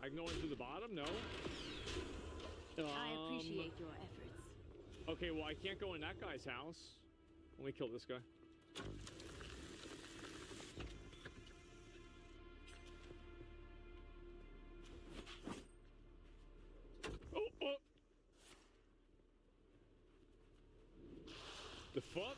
I can go in through the bottom? No? I appreciate your efforts. Okay, well, I can't go in that guy's house. Let me kill this guy. Oh, oh! The fuck?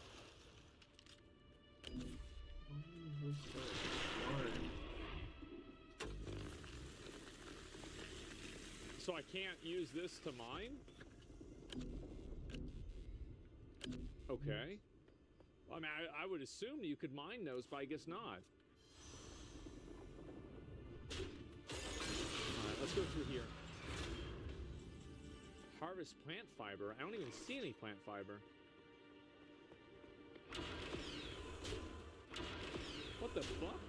So I can't use this to mine? Okay. I mean, I would assume you could mine those, but I guess not. Alright, let's go through here. Harvest plant fiber. I don't even see any plant fiber. What the fuck?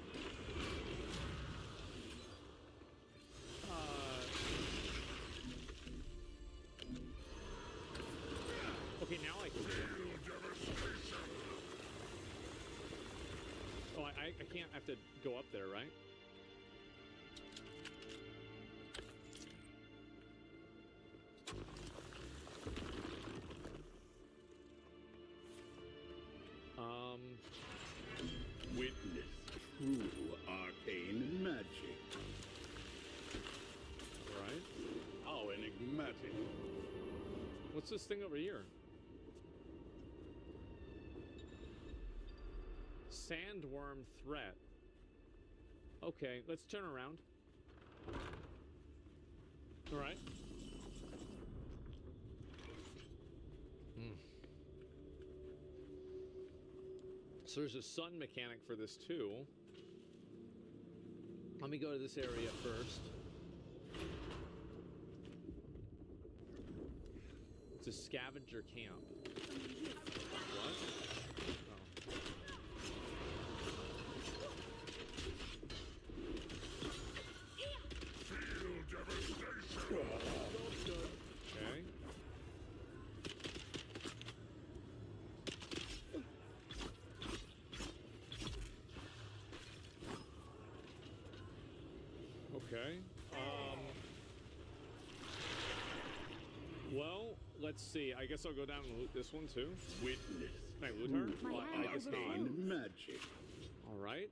Okay, now I can. Oh, I can't have to go up there, right? Witness true arcane magic. Right. How enigmatic. What's this thing over here? Sandworm threat. Okay, let's turn around. Alright. So there's a sun mechanic for this too. Let me go to this area first. It's a scavenger camp. What? Oh. Feel devastation. Okay. Okay. Well, let's see. I guess I'll go down and loot this one too. Witness Can I loot her? true Well, I guess not. arcane magic. All right.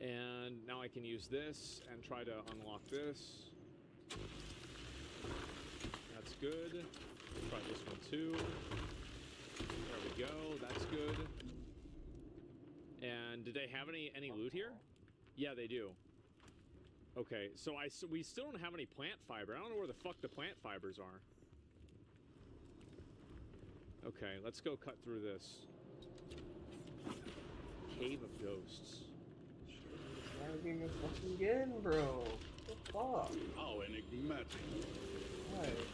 And now I can use this and try to unlock this. That's good. Let's try this one too. There we go. That's good. And did they have any loot here? Yeah, they do. Okay, so we still don't have any plant fiber. I don't know where the fuck the plant fibers are. Okay, let's go cut through this. Cave of Ghosts. Driving us fucking again, bro. What the fuck? How enigmatic. Right.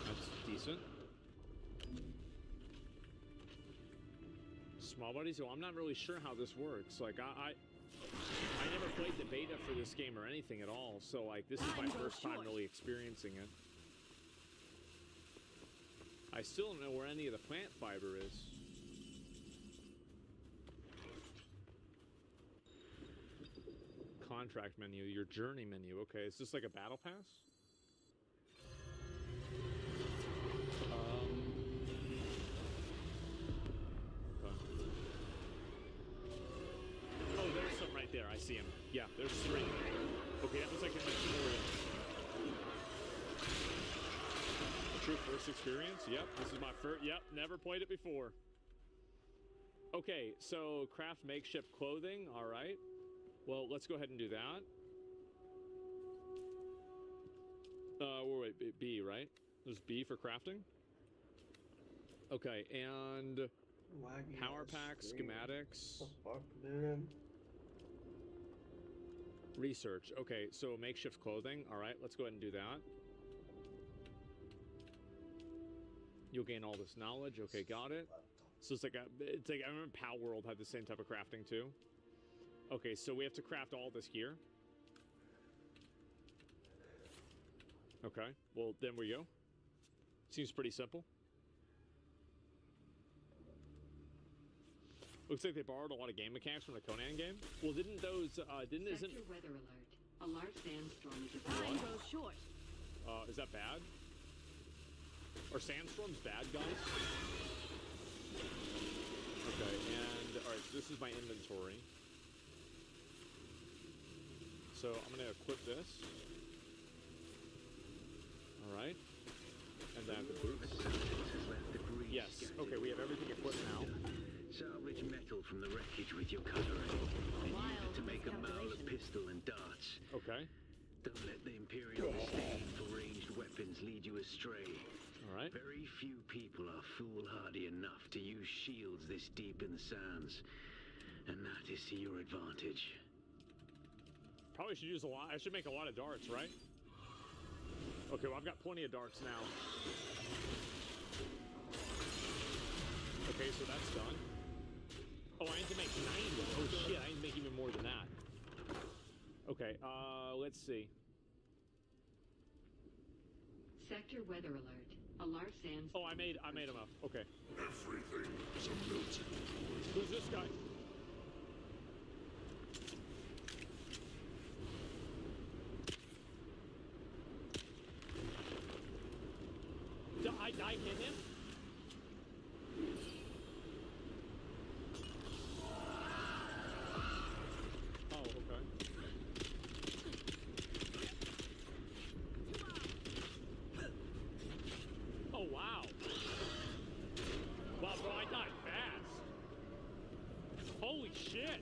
That's decent. Small buddies? So I'm not really sure how this works. Like, I never played the beta for this game or anything at all, so like this is my first time really experiencing it. I still don't know where any of the plant fiber is. Contract menu, your journey menu. Okay, is this like a battle pass? Oh, there's some right there. I see him. Yeah, there's 3. Okay, that was like in my tutorial. True first experience. Yep, this is my first. Yep, never played it before. Okay, so craft makeshift clothing. All right. Well, let's go ahead and do that. Wait, B, right? There's B for crafting. Okay, and power pack, schematics. What the fuck, dude? Research. Okay, so makeshift clothing. All right, let's go ahead and do that. You'll gain all this knowledge. Okay, got it. So it's like I remember Pow World had the same type of crafting too. Okay, so we have to craft all this here. Okay, well then we go. Seems pretty simple. Looks like they borrowed a lot of game mechanics from the Conan game. Well, didn't those, isn't... Sector weather alert. A large sandstorm is about. Time grows short. Is that bad? Are sandstorms bad, guys? Okay, and, alright, so this is my inventory. So, I'm gonna equip this. Alright. And then the boots. Yes, okay, we have everything equipped now. Salvage metal from the wreckage with your cutlery. And use it to make a maul, a pistol, and darts. Okay. Don't let the Imperial disdain for ranged weapons lead you astray. Alright. Very few people are foolhardy enough to use shields this deep in the sands. And that is to your advantage. Probably should use a lot. I should make a lot of darts, right? Okay, well, I've got plenty of darts now. Okay, so that's done. Oh, I need to make 90. Oh, shit, I need to make even more than that. Okay, let's see. Sector weather alert. A large sandstorm. Oh, I made enough. Okay. Everything is a melting point. Who's this guy? I hit him? Oh, okay. Oh, wow. Wow, bro, I died fast. Holy shit.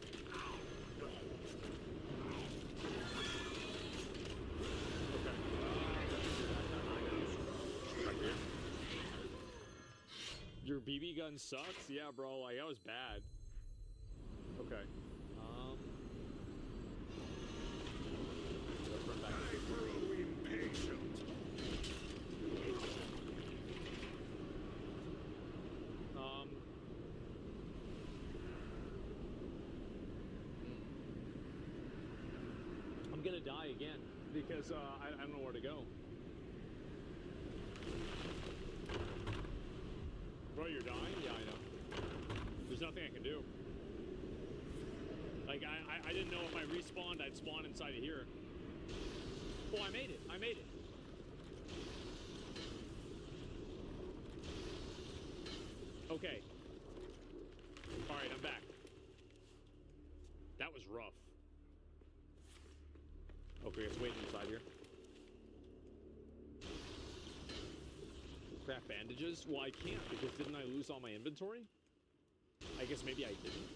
Your BB gun sucks? Yeah, bro, like, that was bad. Okay. Let's run back. I grow impatient. I'm gonna die again, because, I don't know where to go. Bro, you're dying? Yeah, I know. There's nothing I can do. Like, I didn't know if I respawned, I'd spawn inside of here. Oh, I made it. I made it. Okay. Alright, I'm back. That was rough. Okay, let's wait inside here. Craft bandages? Well, I can't, because didn't I lose all my inventory? I guess maybe I didn't.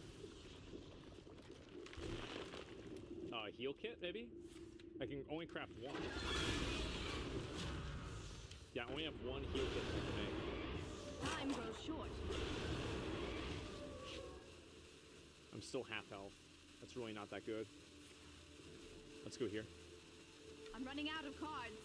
Heal kit, maybe? I can only craft one. Yeah, I only have one heal kit that I can make. Time grows short. I'm still half health. That's really not that good. Let's go here. I'm running out of cards.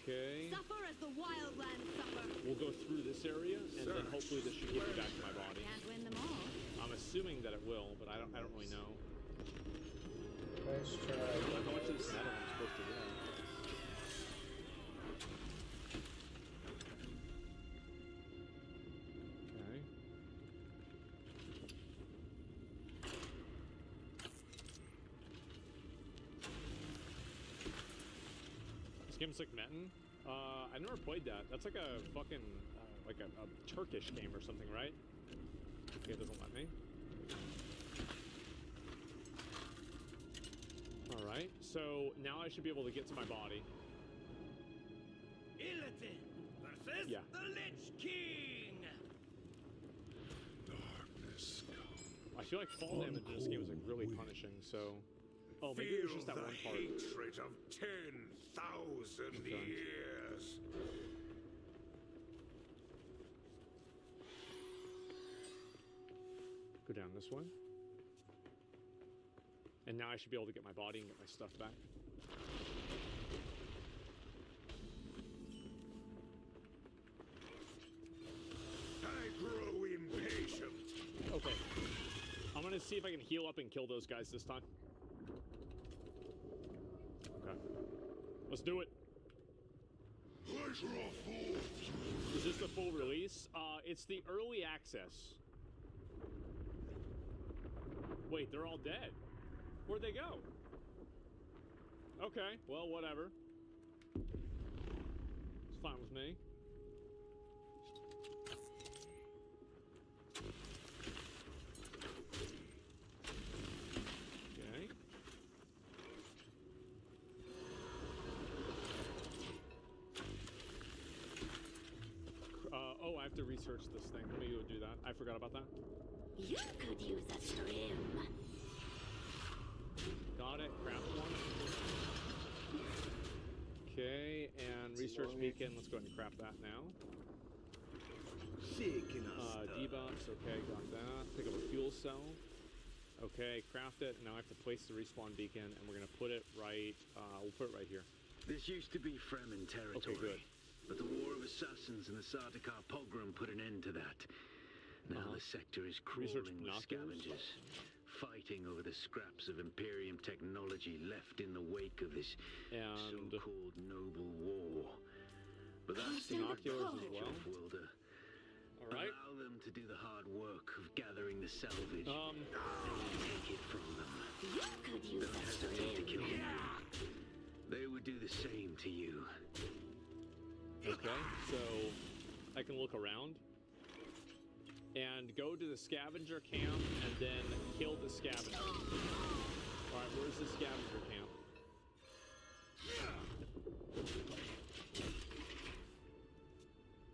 Okay. Suffer as the wildlands suffer. We'll go through this area, and then hopefully this should get me back to my body. Can't win them all. I'm assuming that it will, but I don't really know. Nice try. Like, how much of this metal I'm supposed to get? Okay. This game's like Metin. I never played that. That's like a fucking, like a Turkish game or something, right? Okay, it doesn't let me. Alright, so now I should be able to get to my body. Illidan versus Yeah. the Lich King. Darkness comes. I feel like fall damage in this game is like really punishing, so... Oh, maybe it was just that one part. Feel the hatred of 10,000 Okay. years. Go down this way. And now I should be able to get my body and get my stuff back. I grow impatient. Okay. I'm gonna see if I can heal up and kill those guys this time. Okay. Let's do it. Is this the full release? It's the early access. Wait, they're all dead. Where'd they go? Okay, well, whatever. It's fine with me. Okay. Oh, I have to research this thing. Let me go do that. I forgot about that. You could use a trim. Got it. Craft one. Okay, and research beacon. Let's go ahead and craft that now. Debuffs. Okay, got that. Pick up a fuel cell. Okay, craft it. Now I have to place the respawn beacon, and we're gonna put it right. We'll put it right here. This used to be Fremen territory. Okay, good. But the War of Assassins and the Sardaukar pogrom put an end to that. Now the sector is crawling with scavengers, fighting over the scraps of Imperium technology left in the wake of this so-called noble war. But that's the binoculars as well. Wilder. All right. Allow them to do the hard work of gathering the salvage. And take it from them. You could use Don't a hesitate to kill trim. them. They would do the same to you. Okay, so I can look around and go to the scavenger camp and then kill the scavenger. All right, where's the scavenger camp?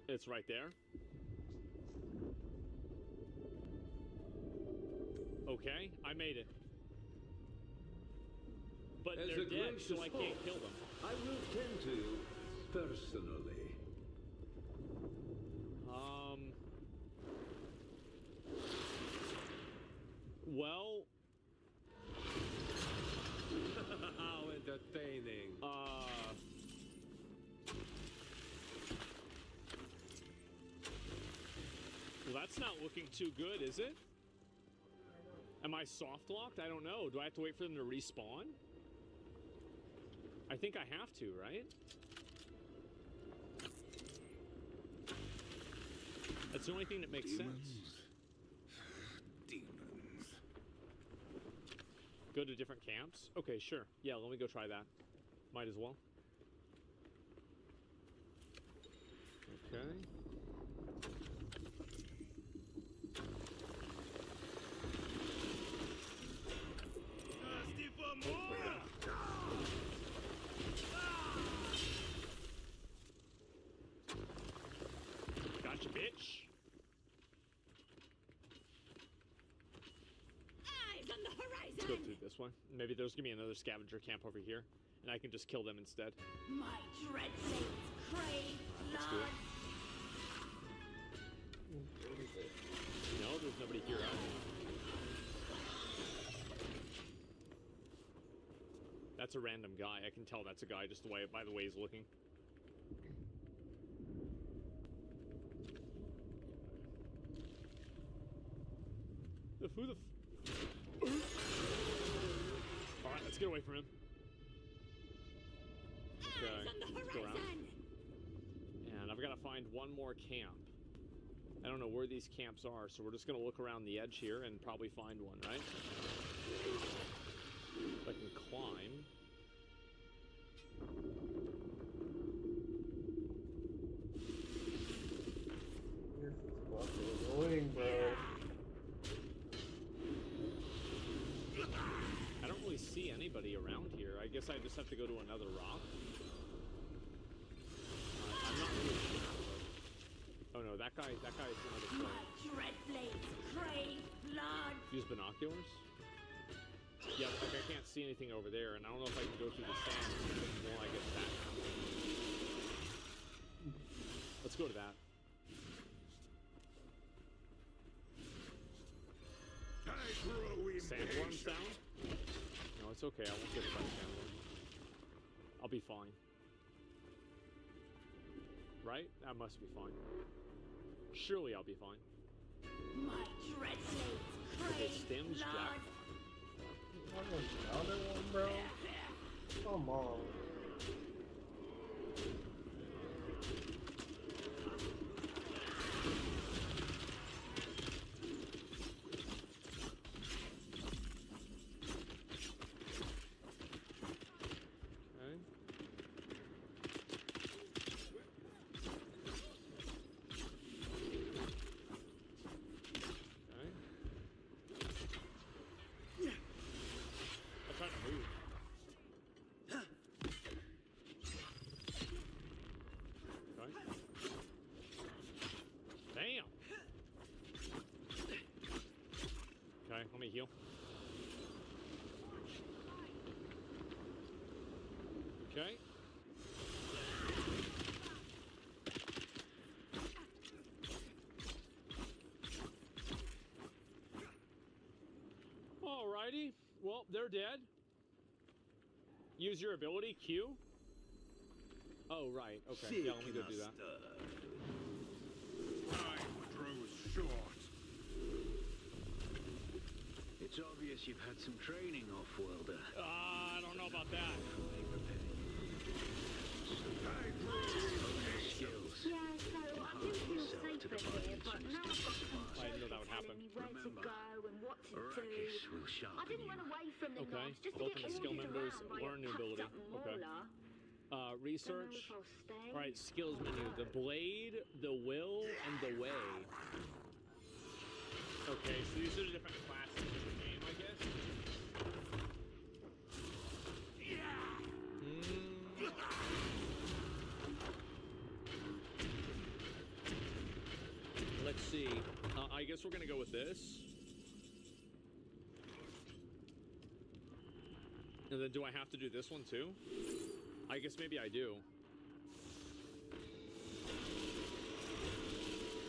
It's right there. Okay, I made it. But As they're a dead, so gracious I can't host, kill them. I will tend to you personally. Well, How entertaining. Well, that's not looking too good, is it? Am I soft locked? I don't know. Do I have to wait for them to respawn? I think I have to, right? That's the only thing that makes sense. Demons. Go to different camps? Okay, sure. Yeah, let me go try that. Might as well. Okay. Thirsty for more? Gotcha, bitch. Eyes on the Let's go horizon. through this one. Maybe there's gonna be another scavenger camp over here, and I can just kill them instead. My dread blades crave Let's do blood. it. No, there's nobody here. That's a random guy. I can tell that's a guy just the way by the way he's looking. Who the All right, let's get away from him. Okay, Eyes on the let's go around. horizon. And I've got to find one more camp. I don't know where these camps are, so we're just going to look around the edge here and probably find one, right? If I can climb. This is fucking annoying, bro. I don't really see anybody around here. I guess I just have to go to another rock. I'm not really sure. Oh no, that guy's another My player. dread blades crave blood. Use binoculars? Yeah, like I can't see anything over there, and I don't know if I can go through the sand while I get back. Let's go to that. I grow Sandworms impatient. down? No, it's okay. I won't get hit by the sandworm. I'll be fine. Right? That must be fine. Surely I'll be fine. My dread blades Okay, crave stems, blood. jack. Another one, bro. Come on. Okay. Alrighty. Well, they're dead. Use your ability, Q. Oh, right. Okay. Yeah, let me go do that. Time grows short. It's obvious you've had some training, off-worlder. I don't know about that. Skills. Yeah, so I do feel safer here, but now I've got some I didn't know that would telling happen. me where to go and what to do. Arrakis will I sharpen didn't you. run away from the Okay. knobs just to Open get the skill ordered members, around by learn a new ability. puffed-up Okay. mauler. Research. Don't know if I'll stay. All right, skills menu. The blade, the will, and the way. Okay, so these are the different classes in the game, I guess. Let's see. I guess we're gonna go with this. And then do I have to do this one too? I guess maybe I do.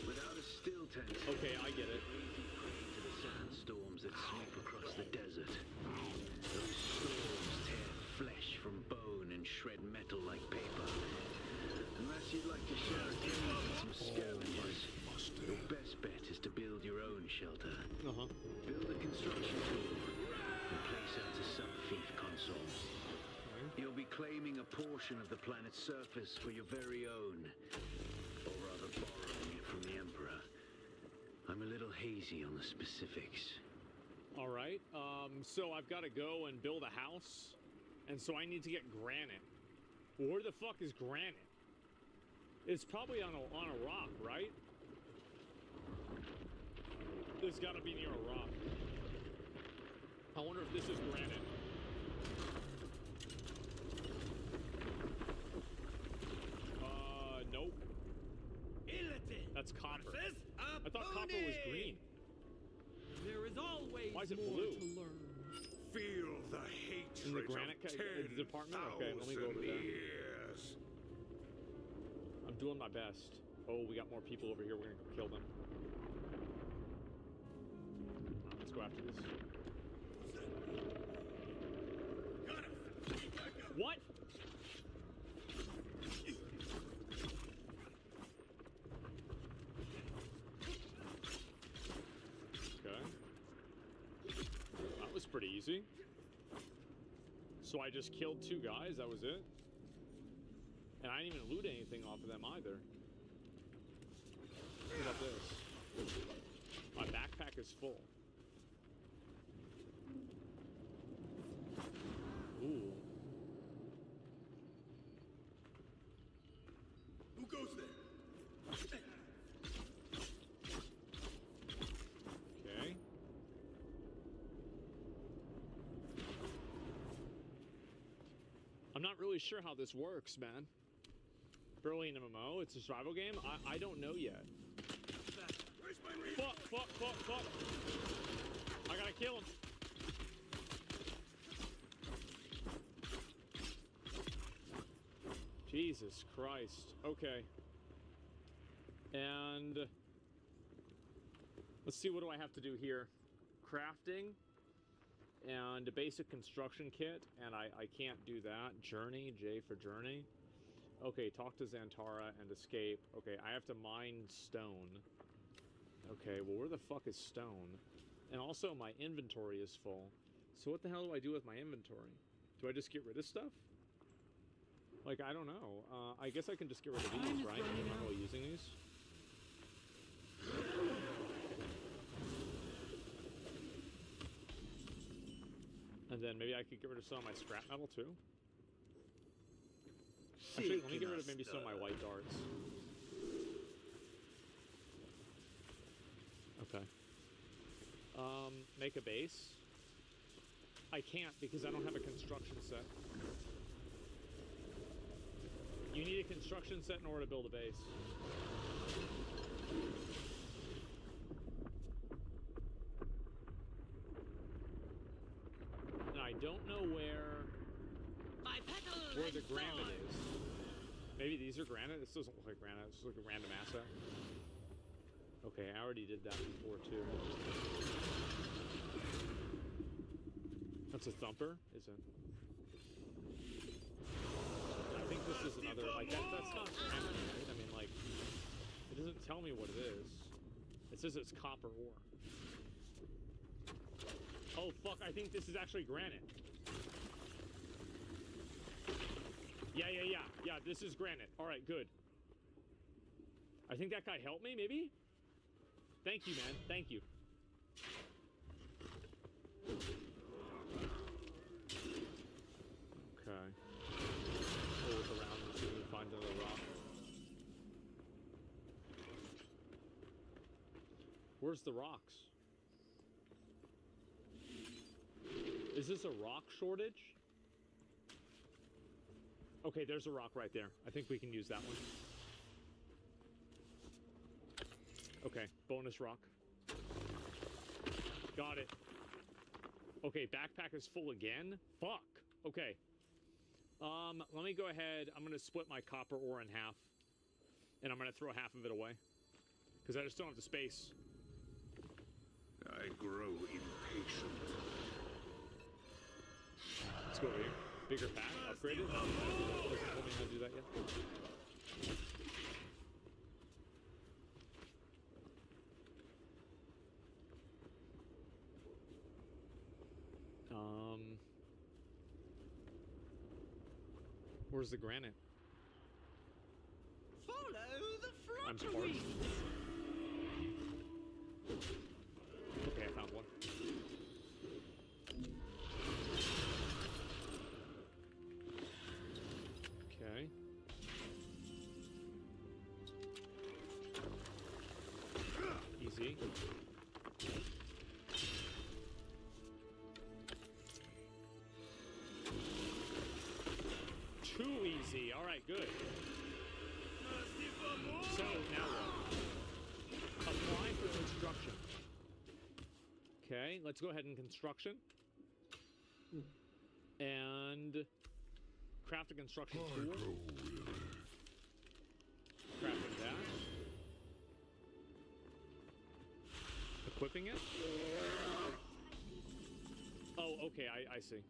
Without a still tense. Okay, I get it. Easy prey to the sandstorms that sweep across the desert. Those storms tear flesh from bone and shred metal like paper. Unless you'd like to share a cave with some scavengers, your best bet is to build your own shelter. Build a construction tool and place out a sub-thief console. You'll be claiming a portion of the planet's surface for your very own, or rather borrowing it from the Emperor. I'm a little hazy on the specifics. All right. So I've got to go and build a house, and so I need to get granite. Where the fuck is granite? It's probably on a rock, right? It's got to be near a rock. I wonder if this is granite. Nope. That's copper. I thought copper was green. There is always Why is it more blue? to learn. Feel the hatred In the granite of department? Okay, let me go over 10,000 there. years. I'm doing my best. Oh, we got more people over here. We're gonna go kill them. Let's go after this. What? Okay. That was pretty easy. So I just killed 2 guys, that was it? And I didn't even loot anything off of them either. What about this? My backpack is full. Ooh. Who goes there? Okay. I'm not really sure how this works, man. Barely an MMO, it's a survival game? I don't know yet. Where's my Fuck. I gotta kill him. Jesus Christ. Okay. And let's see, what do I have to do here? Crafting and a basic construction kit, and I can't do that. Journey, J for journey. Okay, talk to Xantara and escape. Okay, I have to mine stone. Okay, well, where the fuck is stone? And also, my inventory is full. So what the hell do I do with my inventory? Do I just get rid of stuff? Like, I don't know. I guess I can just get rid of these, right? I'm not really using these. And then maybe I could get rid of some of my scrap metal, too. Actually, let me get rid of maybe some of my white darts. Okay. Make a base. I can't because I don't have a construction set. You need a construction set in order to build a base. And I don't know where where the granite is. Maybe these are granite? This doesn't look like granite. This looks like a random asset. Okay, I already did that before, too. That's a thumper, is it? I think this is another, like, that's not granite, right? I mean, like, it doesn't tell me what it is. It says it's copper ore. Oh, fuck, I think this is actually granite. Yeah, this is granite. Alright, good. I think that guy helped me, maybe? Thank you, man. Thank you. Okay. We'll look around and see if we can find another rock. Where's the rocks? Is this a rock shortage? Okay, there's a rock right there. I think we can use that one. Okay, bonus rock. Got it. Okay, backpack is full again? Fuck. Okay. Let me go ahead. I'm gonna split my copper ore in half. And I'm gonna throw half of it away. Because I just don't have the space. I grow impatient. Let's go over here. Bigger pack, upgraded. Doesn't tell me how to do that yet. Where's the granite? Follow the I'm fluttery. parched. Okay, I found one. Okay. Easy. Too easy. All right, good. So now what? Apply for construction. Okay, let's go ahead and construction. And craft a construction tool. Crafting that. Equipping it. Oh, okay, I see.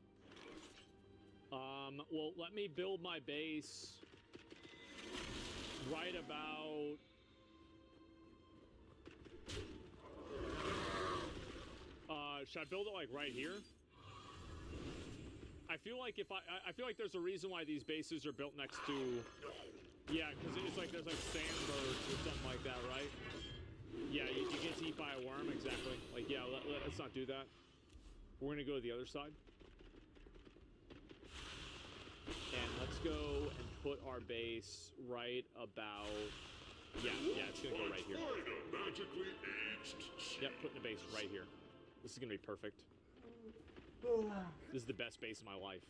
Well, let me build my base right about... should I build it, like, right here? I feel like if I feel like there's a reason why these bases are built next to... Yeah, because it's like there's, like, sandbirds or something like that, right? Yeah, you get to eat by a worm, exactly. Like, yeah, let's not do that. We're gonna go to the other side. And let's go and put our base right about... Yeah, it's gonna go right here. Yep, putting the base right here. This is gonna be perfect. This is the best base of my life.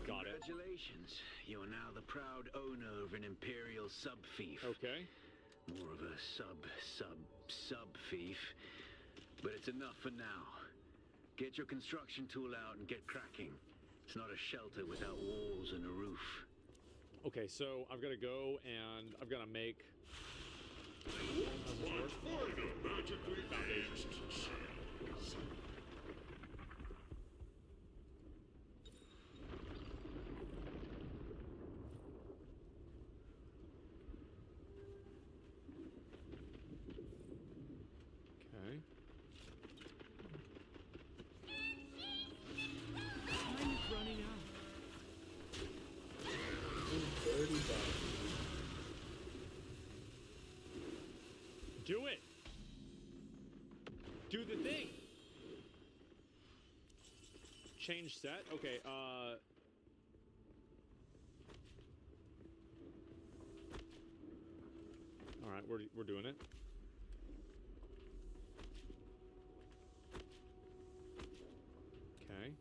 Got it. Congratulations. You are now the proud owner of an Imperial sub-fief. Okay. More of a sub-fief. But it's enough for now. Get your construction tool out and get cracking. It's not a shelter without walls and a roof. Okay, so I've got to go and I've got to make... Foundation. Okay. Time is running out. Do it! Do the thing! Change set? Okay, Alright, we're doing it. Okay.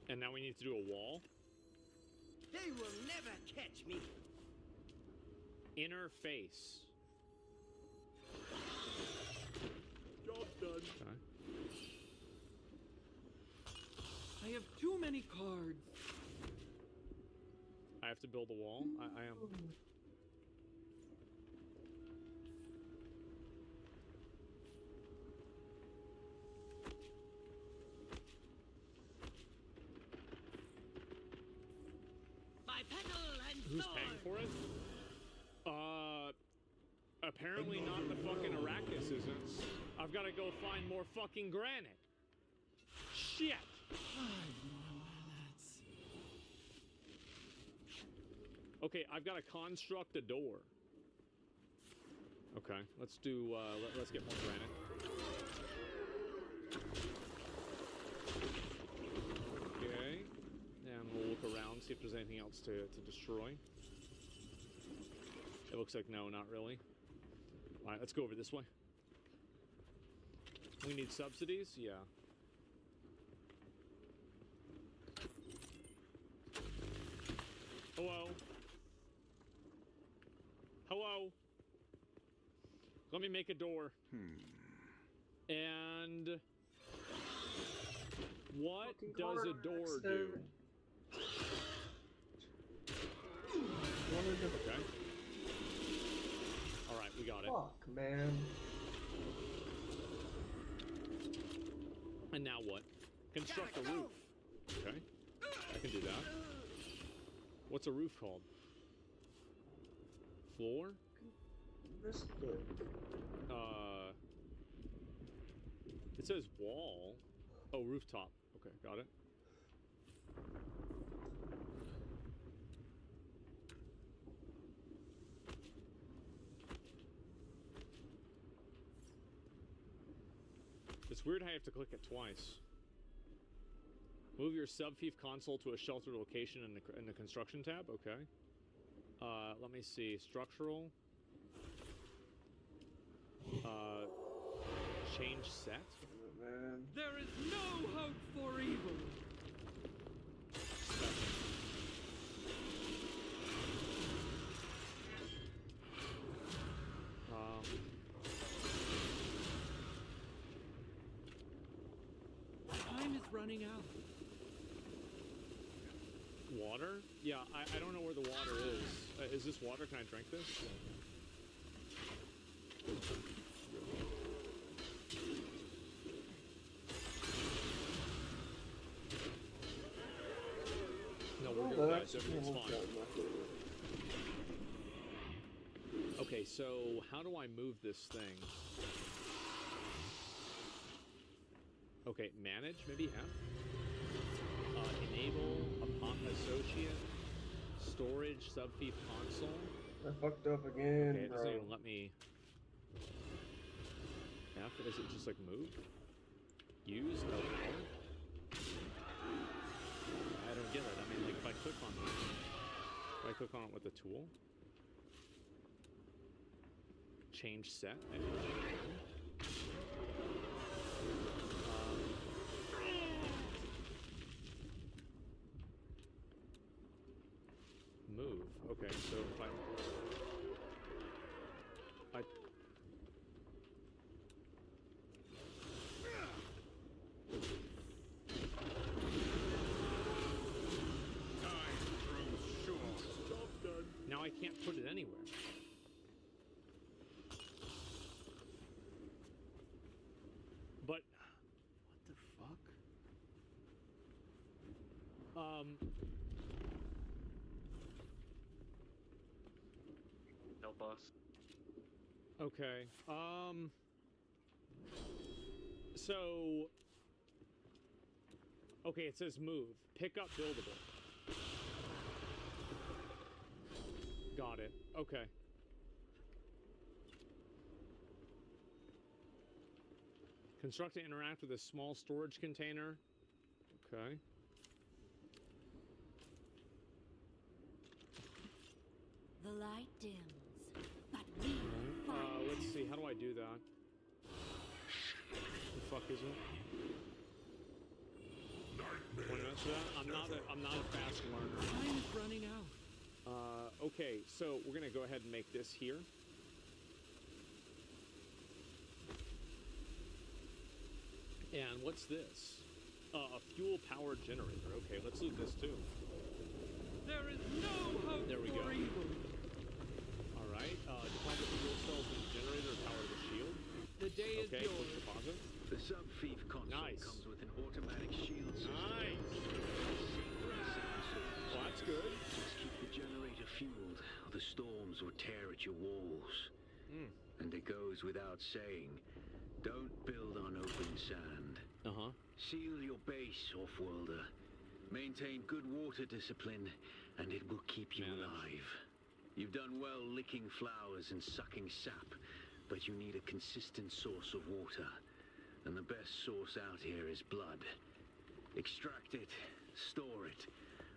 And now we need to do a wall. They will never catch me. Interface. Job done. Okay. I have too many cards. I have to build a wall. I am. My petal and Who's paying for it? Apparently not the fucking Arrakis isn't. I've got to go find more fucking granite. Shit! Okay, I've got to construct a door. Okay, let's do, let's get more granite. Okay, and we'll look around, see if there's anything else to destroy. It looks like no, not really. All right, let's go over this way. We need subsidies? Yeah. Hello? Hello? Let me make a door. And what does a door do? Okay. Alright, we got it. Fuck, man. And now what? Construct a roof. Okay. I can do that. What's a roof called? Floor? This good. It says wall. Oh, rooftop. Okay, got it. It's weird how you have to click it twice. Move your subfief console to a sheltered location in the construction tab. Okay. Let me see. Structural. Change set. Man. There is no hope for evil. Time is running out. Water? Yeah, I don't know where the water is. Is this water? Can I drink this? No, we're good, guys. Everything's fine. Okay, so how do I move this thing? Okay, manage, maybe F. Enable associate storage subfief console. I fucked up again, Okay, it bro. doesn't even let me. F, is it just like move? Use? No. I don't get it. I mean, like if I click on it, if I click on it with a tool, change set. Move. Okay, so if I now I can't put it anywhere. But what the fuck? Help us. Okay. So okay, it says move. Pick up buildable. Got it. Okay. Construct and interact with a small storage container. Okay. The light dims, but we Let's see. How do I do that? The fuck is it? 20 minutes for that? I'm not a fast learner. Time is running out. Okay, so we're gonna go ahead and make this here. And what's this? A fuel-powered generator. Okay, let's loot this too. There is no hope There we for go. evil. All right. Deposit fuel cells in the generator to power the shield. The day is Okay, quick yours. deposit. The sub-thief console Nice. comes with an automatic shield system. Nice. Well, that's good. Just keep the generator fueled, or the storms will tear at your walls. And it goes without saying, don't build on open sand. Seal your base, off-worlder. Maintain good water discipline, and it will keep you alive. You've done well licking flowers and sucking sap, but you need a consistent source of water. And the best source out here is blood. Extract it, store it,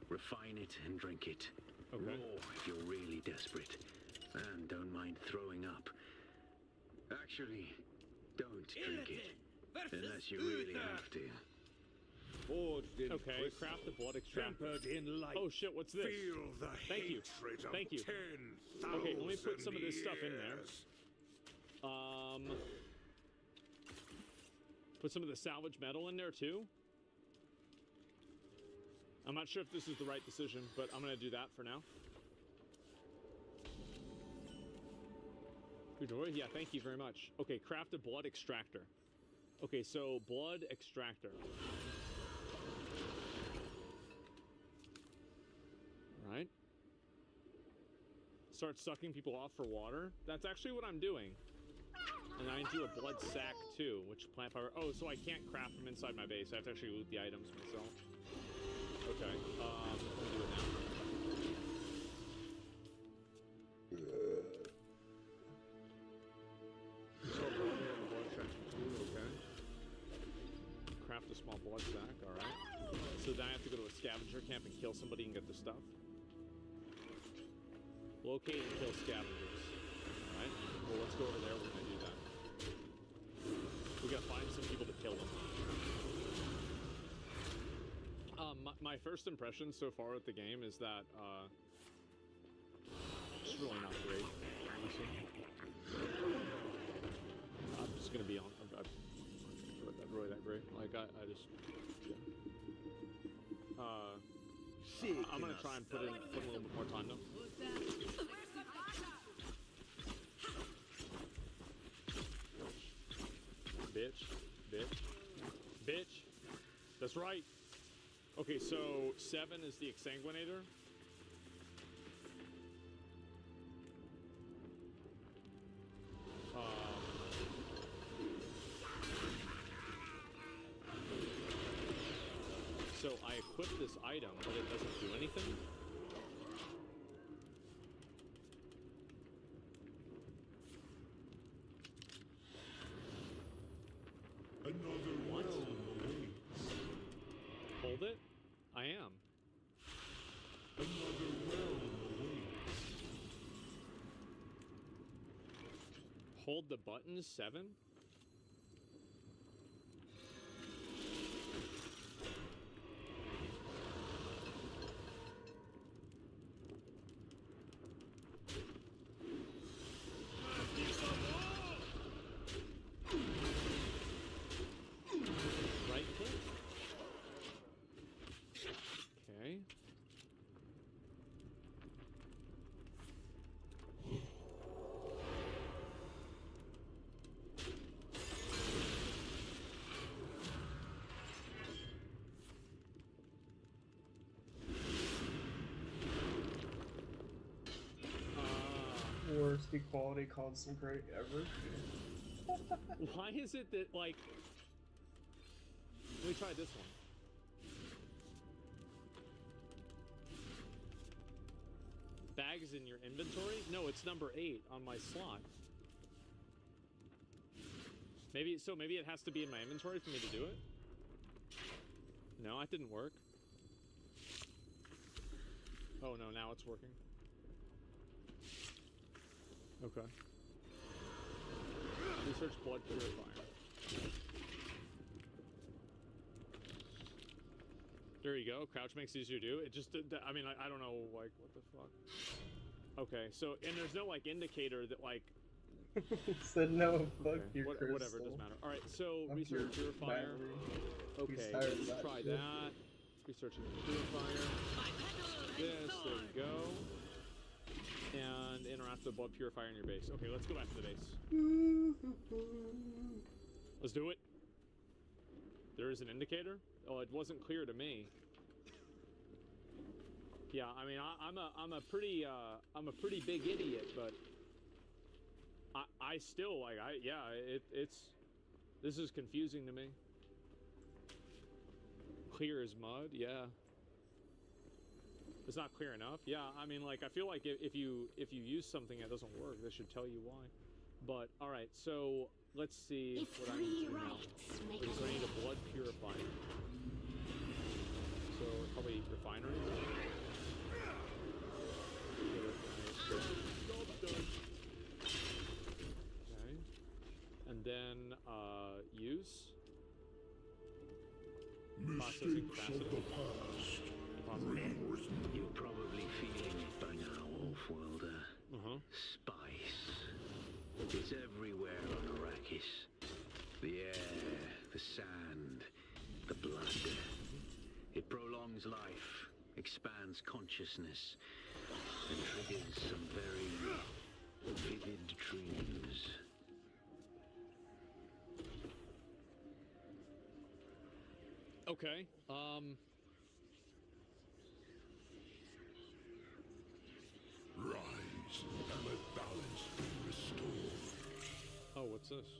refine it, and drink it. Raw if you're really desperate. And don't mind throwing up. Actually, don't drink it. Unless you really have to. Forged in Okay, crystal, craft the blood extractor. tempered in light. Oh shit, what's this? Feel the Thank you. hatred of Thank you. 10,000 Okay, let me put some of this stuff in there. years. Put some of the salvage metal in there too. I'm not sure if this is the right decision, but I'm gonna do that for now. Udor, yeah, thank you very much. Okay, craft a blood extractor. Okay, so blood extractor. Alright. Start sucking people off for water. That's actually what I'm doing. And I do a blood sack too, which plant power. Oh, so I can't craft from inside my base. I have to actually loot the items myself. Okay, let me do it now. So blood here in the blood extraction too, okay. Craft a small blood sack, alright. So then I have to go to a scavenger camp and kill somebody and get the stuff. Locate and kill scavengers. Alright, well let's go over there, we're gonna do that. We gotta find some people to kill them. My first impression so far with the game is that, it's really not great, honestly. I'm just gonna be on, I'm really that great. Like, I just, yeah. I'm gonna try and put in a little bit more time though. Bitch, bitch, bitch. That's right. Okay, so 7 is the exsanguinator. So I equip this item, but it doesn't do anything. Another What? realm awaits. Hold it? I am. Another realm awaits. Hold the button, 7? Right click? Okay. Worst equality concentrate ever. Why is it that, like... Let me try this one. Bags in your inventory? No, it's number 8 on my slot. Maybe it has to be in my inventory for me to do it? No, that didn't work. Oh no, now it's working. Okay. Research blood purifier. There you go. Crouch makes it easier to do. It just, I mean, I don't know, like, what the fuck. Okay, so, and there's no, like, indicator that, like... Said no, fuck Okay, your crystal. whatever, it doesn't matter. Alright, so, Fuck research your purifier. battery. Okay, He's tired of let's that try shit. that. Researching the purifier. This, there you go. And interact with the blood purifier in your base. Okay, let's go back to the base. Let's do it. There is an indicator? Oh, it wasn't clear to me. Yeah, I mean, I'm a pretty big idiot, but I still like this is confusing to me. Clear as mud, yeah. It's not clear enough. Yeah, I mean, like, I feel like if you use something that doesn't work, they should tell you why. But all right, so let's see what I need to do now. Okay, so I need a blood purifier. So probably refinery. Okay, and then use processing Mistakes of capacity. the past. You're probably feeling it by now, Wolfwilder. Spice. It's everywhere on Arrakis. The air, the sand, the blood. It prolongs life, expands consciousness, and triggers some very vivid dreams. Okay. Rise, and let balance be restored. Oh, what's this?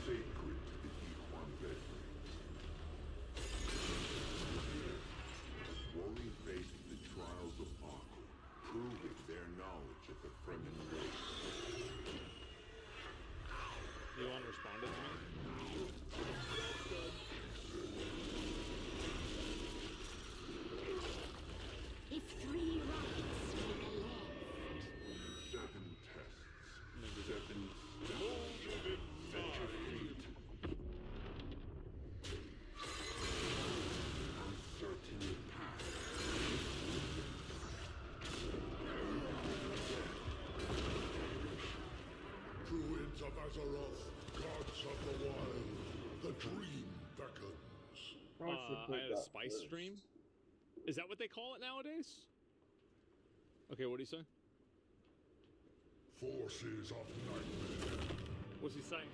Sacred to the Ikhwan Bedouin. Wari faced the trials of Aku, proving their knowledge of the Fremen race. You want to respond to me? If three rights make a left, 7 tests. Maybe 7 steps. Set your feet. Uncertain path. Druids of Azeroth, gods of the wild, the dream beckons. I had a spice stream. Is that what they call it nowadays? Okay, what do you say? Forces of nightmare. What's he saying?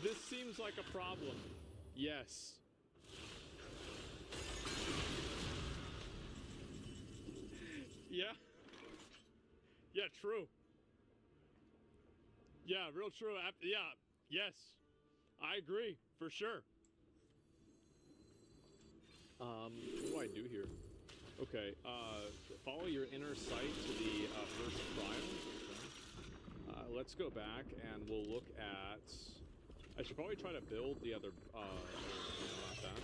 This seems like a problem. Yes. Yeah. Yeah, true. Yeah, real true. Yeah, yes. I agree, for sure. What do I do here? Okay, follow your inner sight to the first trial. Okay. Let's go back and we'll look at... I should probably try to build the other, not that.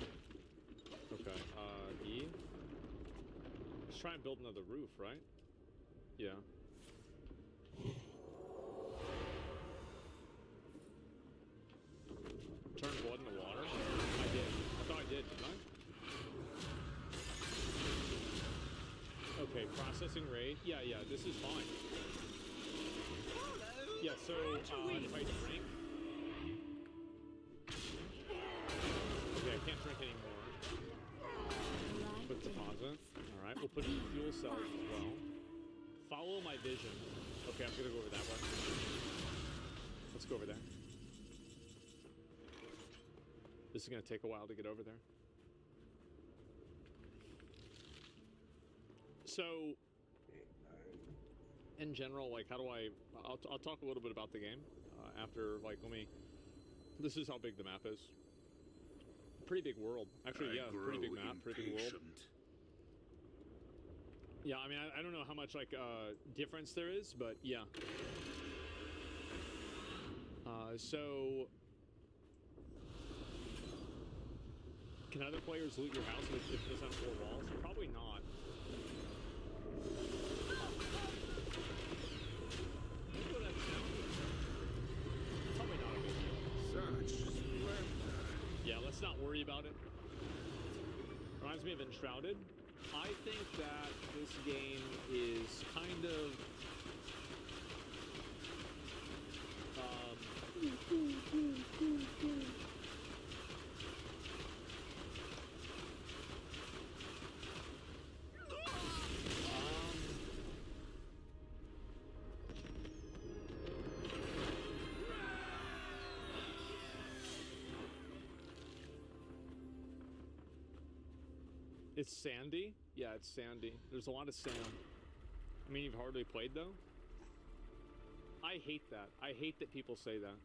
Okay, E. Let's try and build another roof, right? Yeah. Turn blood into water? I did. I thought I did, didn't I? Okay, processing rate. Yeah, this is fine. Yeah, so, if I drink... Okay, I can't drink anymore. Quick deposit. Alright, we'll put in fuel cells as well. Follow my vision. Okay, I'm gonna go over that way. Let's go over there. This is gonna take a while to get over there. So, in general, like, how do I'll talk a little bit about the game after, like, this is how big the map is. pretty big world. Actually, yeah, pretty big map, pretty big world. Yeah, I mean, I don't know how much like difference there is, but yeah. So can other players loot your house if it doesn't have 4 walls? Probably not. What that sound is. Probably not a big deal. Such splendor. Yeah, let's not worry about it. Reminds me of Enshrouded. I think that this game is kind of it's sandy. Yeah, it's sandy. There's a lot of sand. I mean, you've hardly played though. I hate that. I hate that people say that.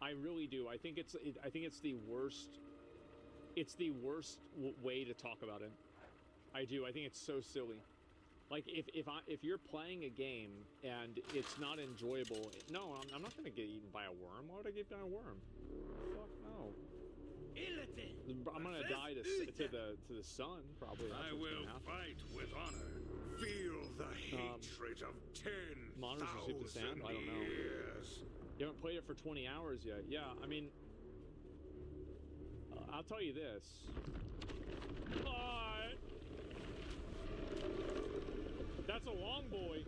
I really do. I think it's the worst. It's the worst way to talk about it. I do. I think it's so silly. Like if you're playing a game and it's not enjoyable, no, I'm not gonna get eaten by a worm. Why would I get eaten by a worm? Fuck no. I'm gonna die to the sun probably. That's I will fight with honor. Feel the hatred of 10,000 I don't know. years. You haven't played it for 20 hours yet. Yeah, I mean, I'll tell you this. That's a long boy.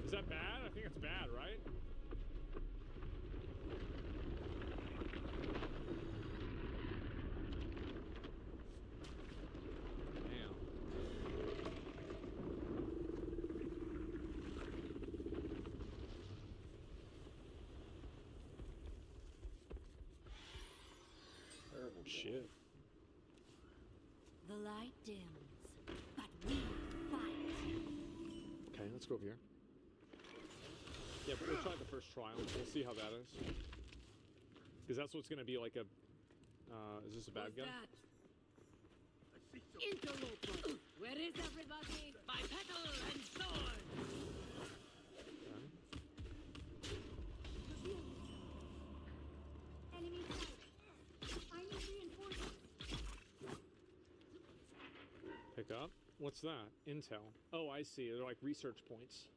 Is that bad? I think it's bad, right? Shit. The light dims, but we fight. Okay, let's go over here. Yeah, but we'll try the first trial. We'll see how that is. Because that's what's gonna be like a. Is this a bad guy? Interloper, where is everybody? By petal and sword. Enemy sighted. I need reinforcements. Pick up. What's that? Intel. Oh, I see. They're like research points.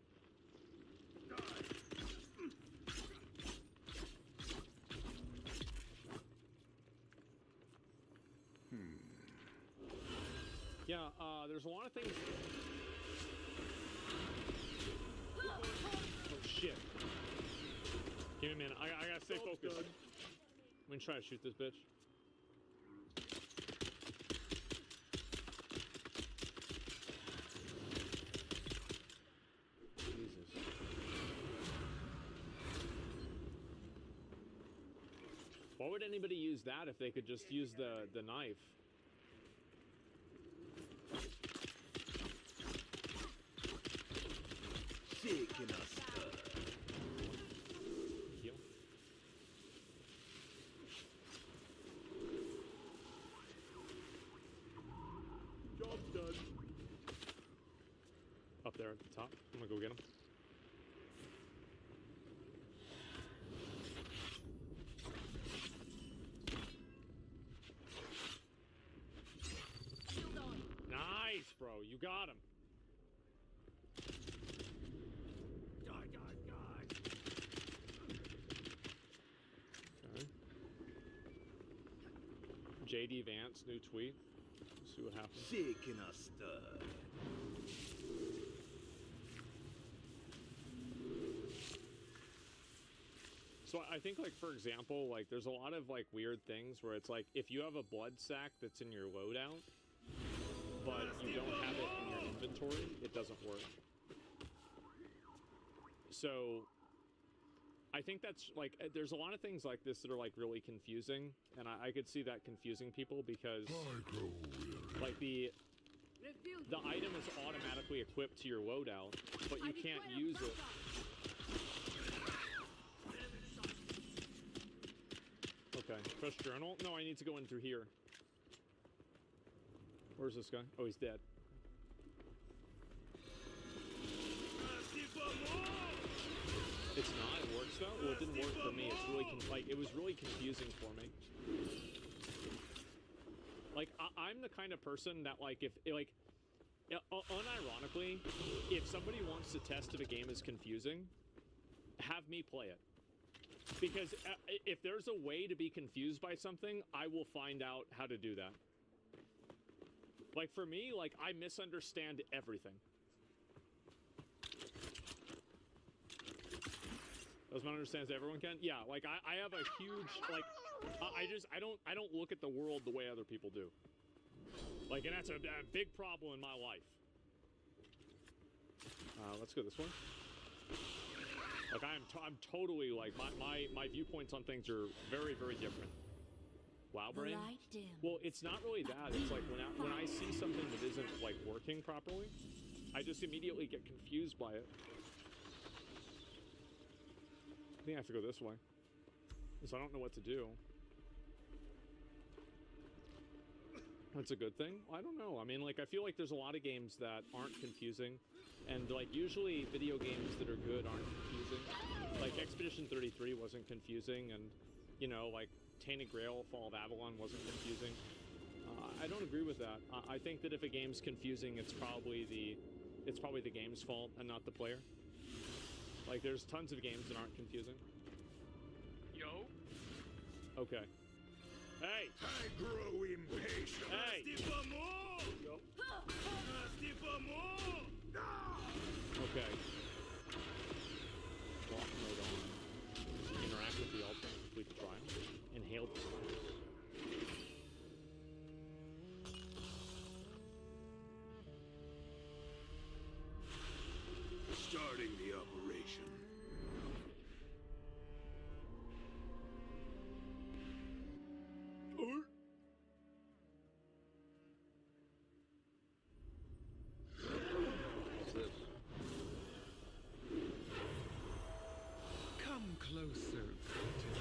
Yeah, there's a lot of things. Oh shit. Give me a minute. I gotta stay focused. I'm gonna try to shoot this bitch. Jesus. Why would anybody use that if they could just use the knife? Heal. Job done. Up there at the top. I'm gonna go get him. Nice, bro. You got him. JD Vance, new tweet. Let's see what happens. Shaking us stir. So I think, like, for example, like, there's a lot of, like, weird things where it's like, if you have a blood sac that's in your loadout, but you don't have it in your inventory, it doesn't work. So I think that's, like, there's a lot of things like this that are, like, really confusing, and I could see that confusing people because, like, the item is automatically equipped to your loadout, but you can't use it. Okay, fresh journal? No, I need to go in through here. Where's this guy? Oh, he's dead. It's not. It works though. Well, it didn't work for me. It's really it was really confusing for me. Like I'm the kind of person that unironically, if somebody wants to test if a game is confusing, have me play it. Because if there's a way to be confused by something, I will find out how to do that. Like for me, like I misunderstand everything. Doesn't understand everyone can? Yeah, like I have a huge like I don't look at the world the way other people do. Like, and that's a big problem in my life. Let's go this way. Like I'm totally like my viewpoints on things are very, very different. Wow, brain. Well, it's not really that. It's like when I see something that isn't like working properly, I just immediately get confused by it. I think I have to go this way. So I don't know what to do. That's a good thing? I don't know. I mean, like, I feel like there's a lot of games that aren't confusing. And, like, usually video games that are good aren't confusing. Like, Expedition 33 wasn't confusing. And, you know, like, Tainted Grail, Fall of Avalon wasn't confusing. I don't agree with that. I think that if a game's confusing, it's probably the game's fault and not the player. Like, there's tons of games that aren't confusing. Yo. Okay. Hey! I grow impatient. Hey! Yo. Okay. Lock mode on. Interact with the alt to complete the trial. Inhale the trial. Starting the operation. What's this? Come closer, Curtis.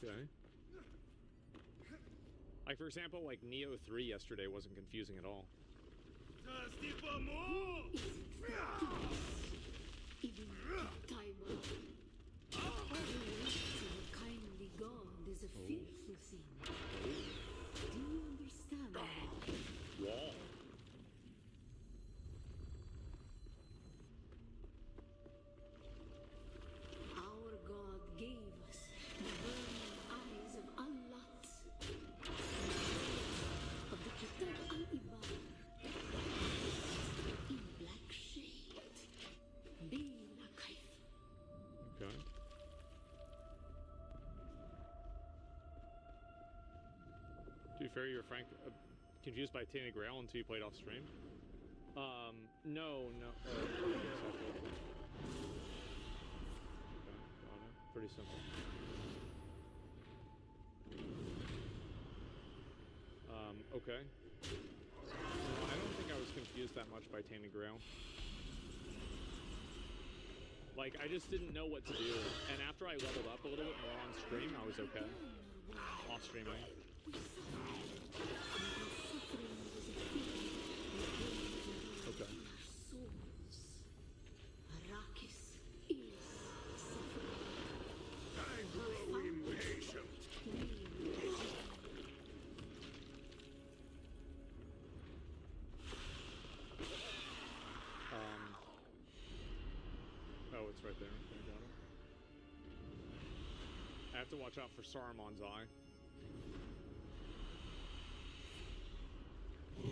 Okay. Like, for example, like Neo 3 yesterday wasn't confusing at all. Even timer. Waiting kindly God is a fearful thing. Do you understand? Wall. Our God gave us the burning eyes of Allah, of the Kitab al-Ibar, in black shade. Bila kayf. Okay. To be fair, you were confused by Tainted Grail until you played off stream. No. Okay, got it. Pretty simple. Okay. No, I don't think I was confused that much by Tainted Grail. Like, I just didn't know what to do. And after I leveled up a little bit more on stream, I was okay. Off stream, I mean. Okay. Arrakis is suffering. I grow impatient. Oh, it's right there. Okay, got it. I have to watch out for Saruman's eye. In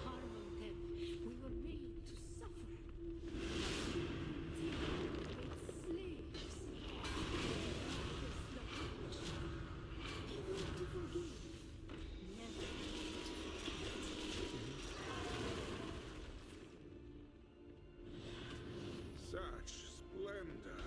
Harmonhead, we were made to suffer. Slaves. Never to forgive. Never to Such splendor.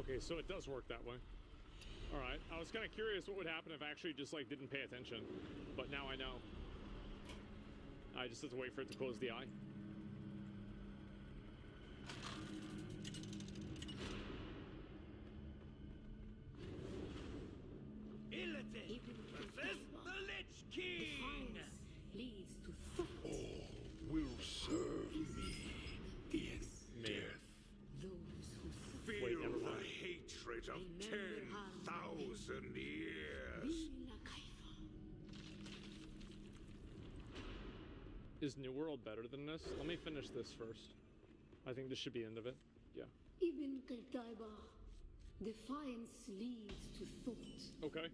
Okay, so it does work that way. All right, I was kind of curious what would happen if I actually just like didn't pay attention, but now I know. I just have to wait for it to close the eye. Even the Lich King! defiance leads to thought. All will serve me in death. Those who suffer Feel never the mind. hatred of Remember how 10,000 years. Bila Kaifa. Is New World better than this? Let me finish this first. I think this should be the end of it. Yeah. Ibn Qutayba. Defiance leads to thought. Okay.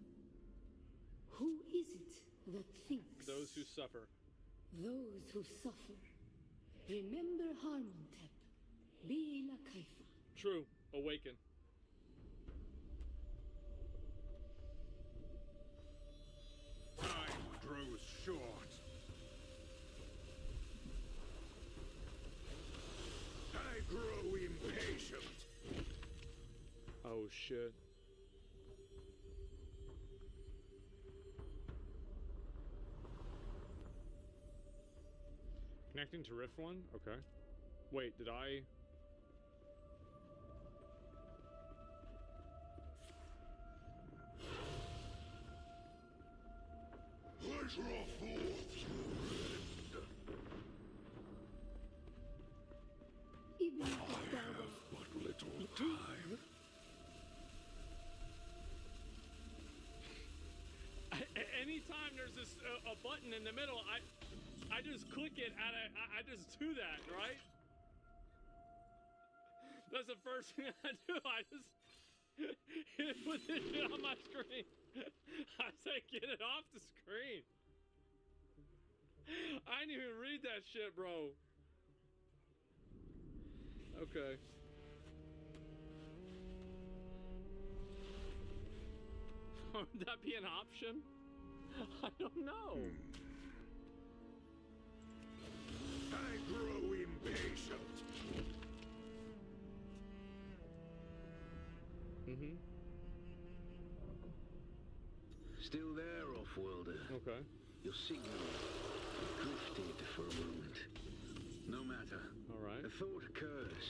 Who is it that thinks? Those who suffer. Those who suffer. Remember Harmontep. Bila Kaifa. True. Awaken. Time grows short. I grow impatient. Oh shit. Connecting to Rift 1? Okay. Wait, did I... I draw forth to rend. Ibn I Qutayba. have but little time. Anytime there's this a button in the middle, I just click it I just do that, right? That's the first thing I do. I just put this shit on my screen. I say get it off the screen. I didn't even read that shit, bro. Okay. Would that be an option? I don't know. I grow impatient. Mm-hmm. Still there, off-worlder. Okay. Your signal drifted for a moment. No matter. All right. A thought occurs.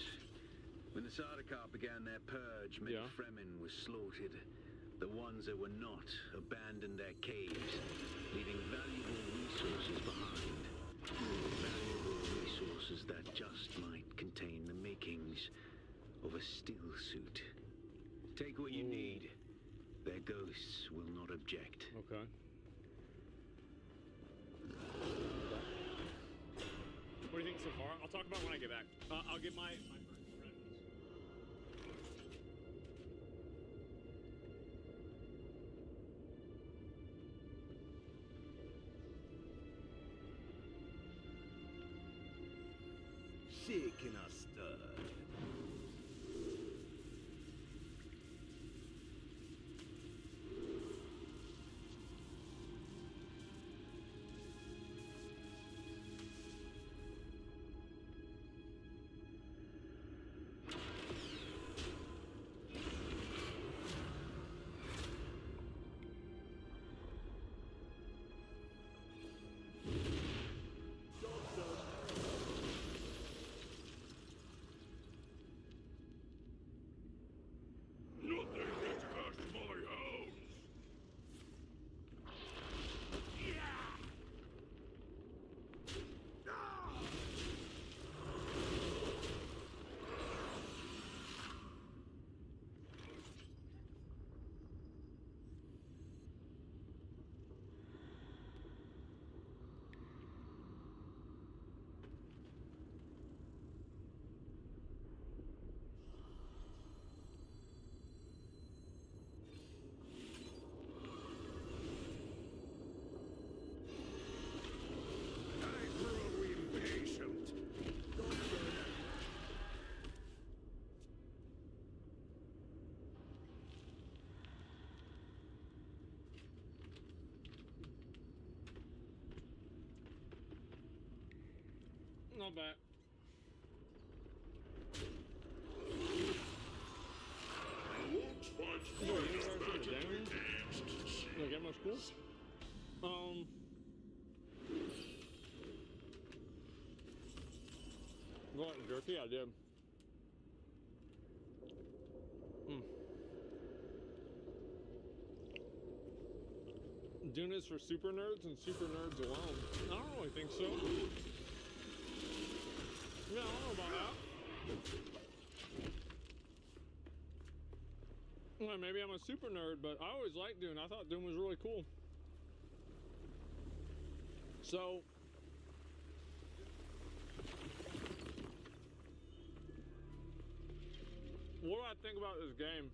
When the Sardaukar began their purge, many Yeah. Fremen were slaughtered. The ones that were not abandoned their caves, leaving valuable resources behind. Valuable resources that just might contain the makings of a still suit. Take what you need. Their ghosts will not object. Okay. What do you think so far? I'll talk about it when I get back. I'll get my first impressions. Shaken or stirred. Nothing gets past my house. I grow impatient. Not bad. much cool. What, jerky? I did. Doing this for super nerds and super nerds alone. I don't really think so. Yeah, I don't know about that. Well, maybe I'm a super nerd, but I always liked Dune. I thought Dune was really cool. So, what do I think about this game?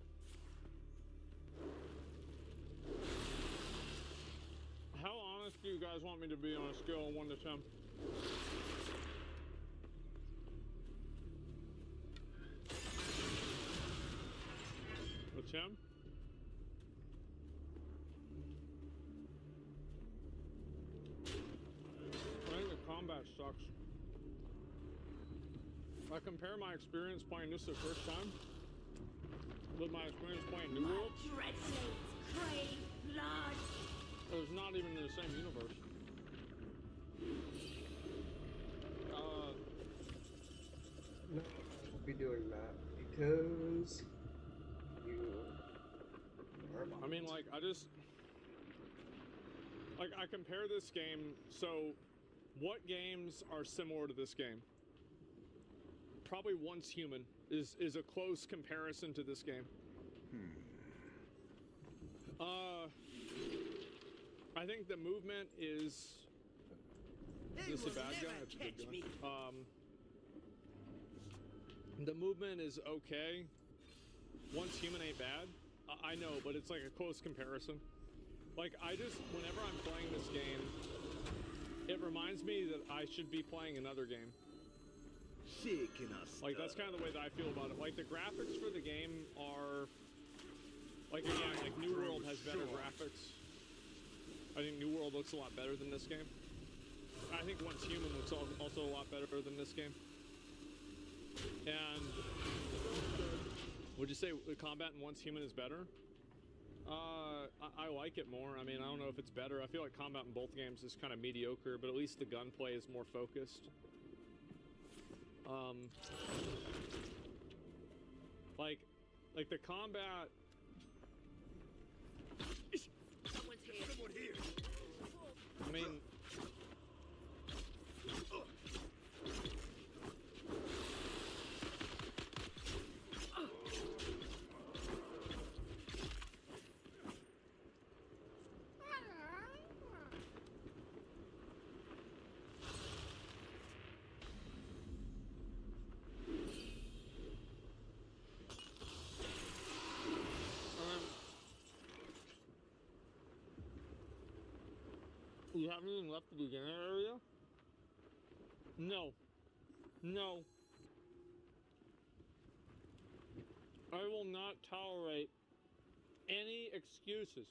How honest do you guys want me to be on a scale of 1 to 10? A 10? I think the combat sucks. If I compare my experience playing this the first time with my experience playing New World, Dreadblades crave blood. it was not even in the same universe. No, I won't be doing that because you are I mean, like, I compare this game, so what games are similar to this game? Probably Once Human is a close comparison to this game. I think the movement is... They Is this a will bad guy? never It's a good catch guy. me. The movement is okay. Once Human ain't bad. I know, but it's like a close comparison. Like, whenever I'm playing this game, it reminds me that I should be playing another game. Shaking us. Like, that's kind of the way that I feel about it. Like, the graphics for the game are... Like, again, like, New World has better graphics. I think New World looks a lot better than this game. I think Once Human looks also a lot better than this game. And... Would you say the combat in Once Human is better? I like it more. I mean, I don't know if it's better. I feel like combat in both games is kind of mediocre, but at least the gunplay is more focused. Like the combat... Someone's here. Someone here. I mean... You haven't even left the beginner area? No. No. I will not tolerate any excuses.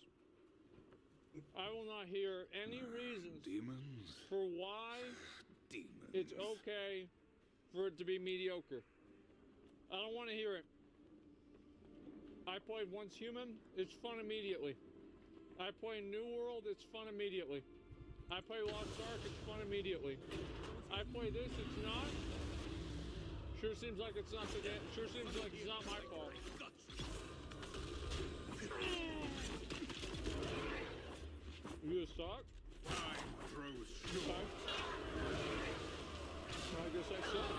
I will not hear any reasons Demons? for why Demons. it's okay for it to be mediocre. I don't want to hear it. I played Once Human, it's fun immediately. I play New World, it's fun immediately. I play Lost Ark, it's fun immediately. I play this, it's not. Sure seems like it's not the game. Sure seems like it's not my fault. You a sock? Time throws short. Okay. I guess that's it.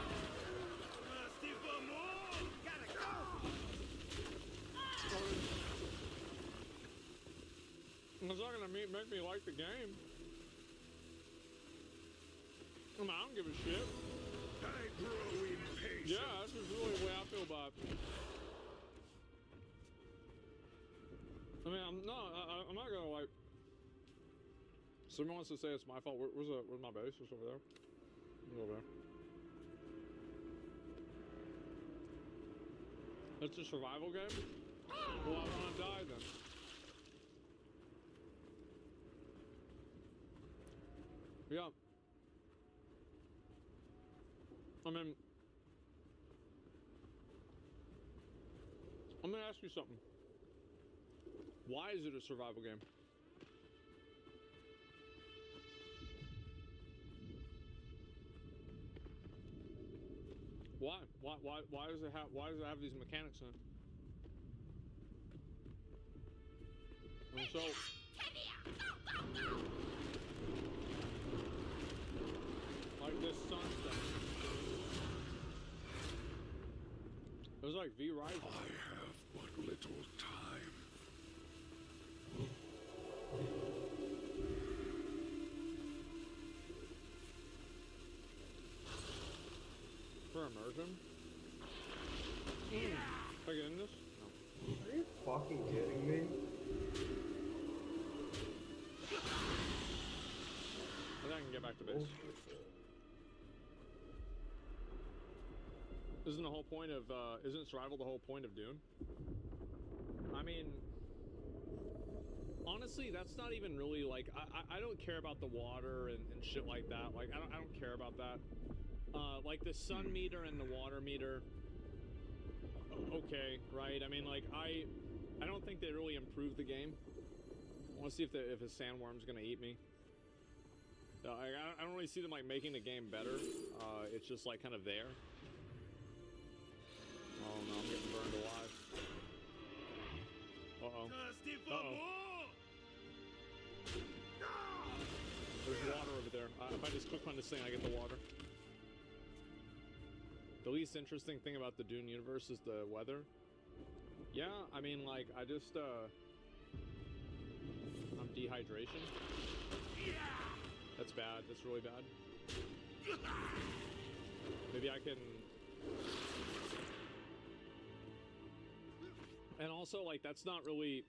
Thirsty for more. Gotta go. It's not gonna make me like the game. I mean, I don't give a shit. I grow impatient. Yeah, that's just really the way I feel about it. I mean, I'm not gonna like. Someone wants to say it's my fault. Where's my base? It's over there. It's over there. It's a survival game? Well, I'm gonna die then. Yeah. I mean, I'm gonna ask you something. Why is it a survival game? Why? Why does it have these mechanics in it? And so like this sun thing. It was like V Rising. I have but little time. For immersion? Can I get in this? No. Are you fucking kidding me? I think I can get back to base. Isn't the whole point of, isn't survival the whole point of Dune? I mean, honestly, that's not even really, like, I don't care about the water and shit like that. Like, I don't care about that. Like, the sun meter and the water meter, okay, right? I mean, like, I don't think they really improved the game. I want to see if a sandworm's gonna eat me. I don't really see them, like, making the game better. It's just, like, kind of there. Oh no, I'm getting burned alive. Uh-oh. Uh-oh. There's water over there. If I just click on this thing, I get the water. The least interesting thing about the Dune universe is the weather. Yeah, I mean, like, I'm dehydration. That's bad. That's really bad. Maybe I can... And also, like, that's not really...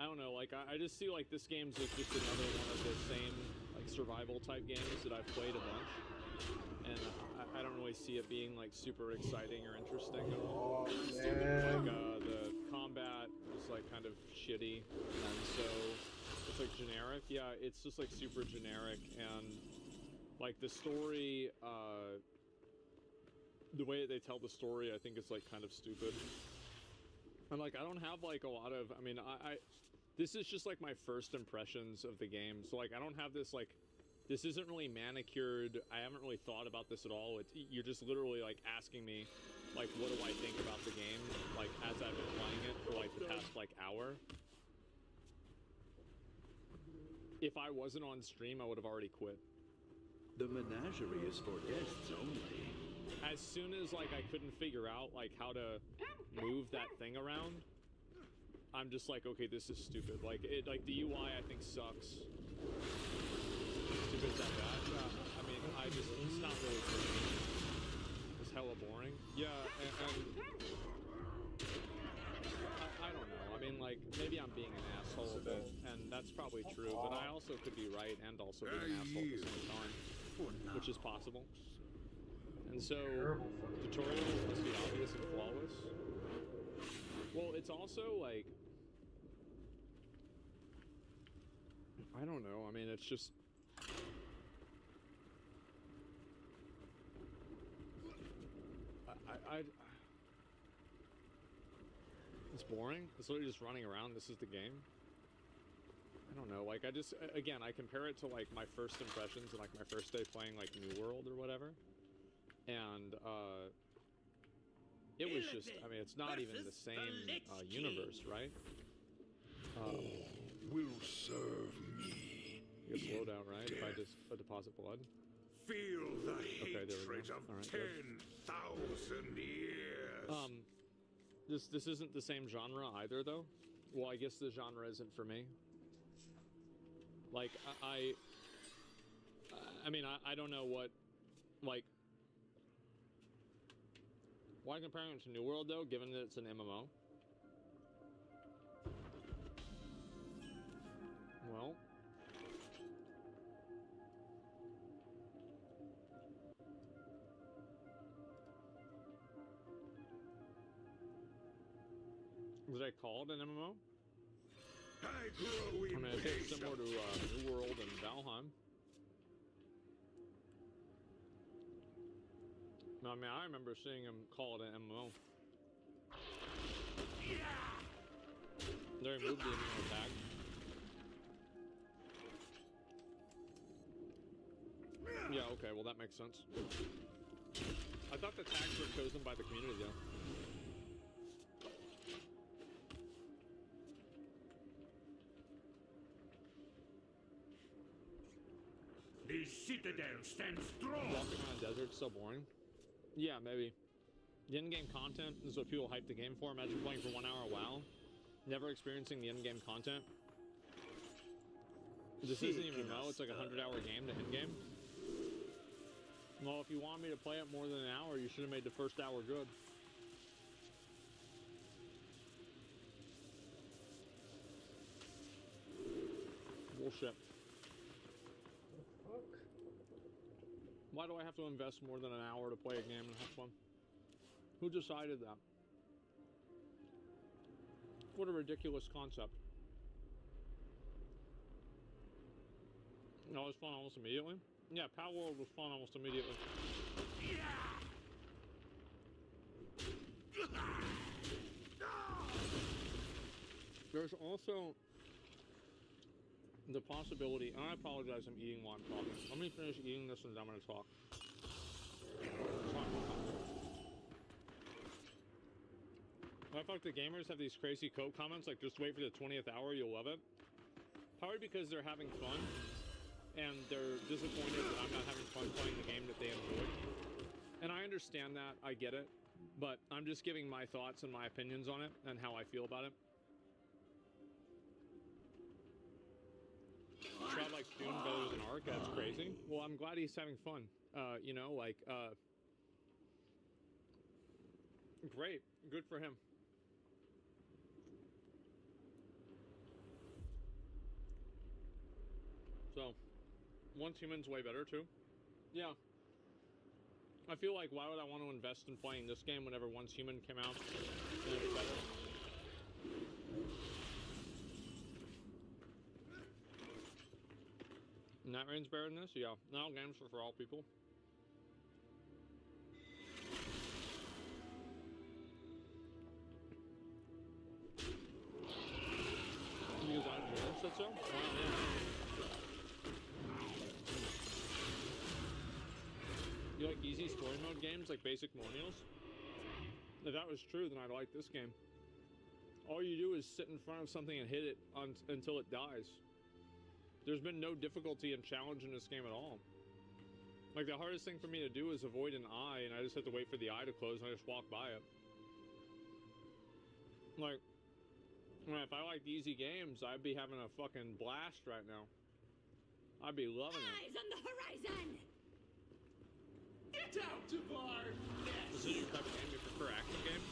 I don't know, like, I just see, like, this game's just another one of the same, like, survival-type games that I've played a bunch. And I don't really see it being, like, super exciting or interesting at all. Like, the combat is, like, kind of shitty, and so it's, like, generic. Yeah, it's just, like, super generic, and, like, the story, the way they tell the story, I think is, like, kind of stupid. And, like, I don't have, like, a lot of, I mean, this is just, like, my first impressions of the game. So, like, I don't have this, like, this isn't really manicured. I haven't really thought about this at all. You're just literally, like, asking me, like, what do I think about the game, like, as I've been playing it for, like, the past, like, hour. If I wasn't on stream, I would have already quit. The menagerie is for guests only. As soon as, like, I couldn't figure out, like, how to move that thing around, I'm just like, okay, this is stupid. Like, the UI, I think, sucks. Stupid's that bad? I mean, it's not really for me. It's hella boring. Yeah, and I don't know. I mean, like, maybe I'm being an asshole a bit, and that's probably true, but I also could be right and also be an asshole at the same time, which is possible. And so, tutorials must be obvious and flawless. Well, it's also, like... I don't know, I mean, it's just... It's boring. It's literally just running around. This is the game. I don't know, like, again, I compare it to, like, my first impressions and, like, my first day playing, like, New World or whatever. And, it was just, I mean, it's not even the same, universe, right? Will serve me. You get slowdown, right? If I just deposit blood. Feel the hatred of All right, good. 10,000 years. This isn't the same genre either, though. Well, I guess the genre isn't for me. Like, I mean, I don't know what, like... Why comparing it to New World, though, given that it's an MMO? Well... Was I called an MMO? I mean, it's similar to New World and Valheim. No, I mean, I remember seeing him call it an MMO. They removed the MMO tag. Yeah, okay, well that makes sense. I thought the tags were chosen by the community, though. The citadel stands strong. Walking around the desert's so boring. Yeah, maybe. The in-game content is what people hype the game for. Imagine playing for 1 hour a WoW, never experiencing the in-game content. This isn't even a MMO, it's like a 100-hour game to in-game. Well, if you want me to play it more than an hour, you should have made the first hour good. Bullshit. Fuck. Why do I have to invest more than an hour to play a game and have fun? Who decided that? What a ridiculous concept. No, it was fun almost immediately. Yeah, Power World was fun almost immediately. There's also the possibility, and I apologize, I'm eating while I'm talking. Let me finish eating this and then I'm gonna talk. I feel like the gamers have these crazy quote comments like, just wait for the 20th hour, you'll love it. Probably because they're having fun and they're disappointed that I'm not having fun playing the game that they enjoy. And I understand that, I get it, but I'm just giving my thoughts and my opinions on it and how I feel about it. Tried like Dune better than Ark, that's crazy. Well, I'm glad he's having fun. You know, like, great, good for him. So, Once Human's way better too. Yeah. I feel like, why would I want to invest in playing this game whenever Once Human came out and it was better? Night Rain's better than this? Yeah. Now games are for all people. Because I said so? Wow, yeah. You like easy story mode games like basic millennials? If that was true, then I'd like this game. All you do is sit in front of something and hit it until it dies. There's been no difficulty and challenge in this game at all. Like, the hardest thing for me to do is avoid an eye, and I just have to wait for the eye to close, and I just walk by it. Like, if I liked easy games, I'd be having a fucking blast right now. I'd be loving it. Eyes on the horizon! Get out of our nest! Is this your type of game? You prefer action games?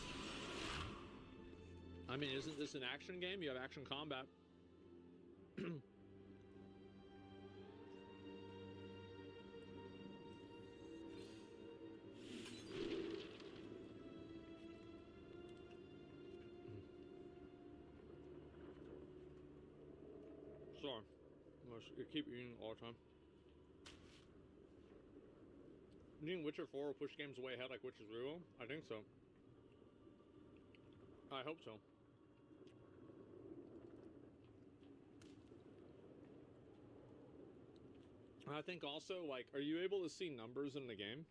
I mean, isn't this an action game? You have action combat. Sorry. You keep eating all the time. Do you think Witcher 4 will push games way ahead like Witcher 3 will? I think so. I hope so. I think also, like, are you able to see numbers in the game?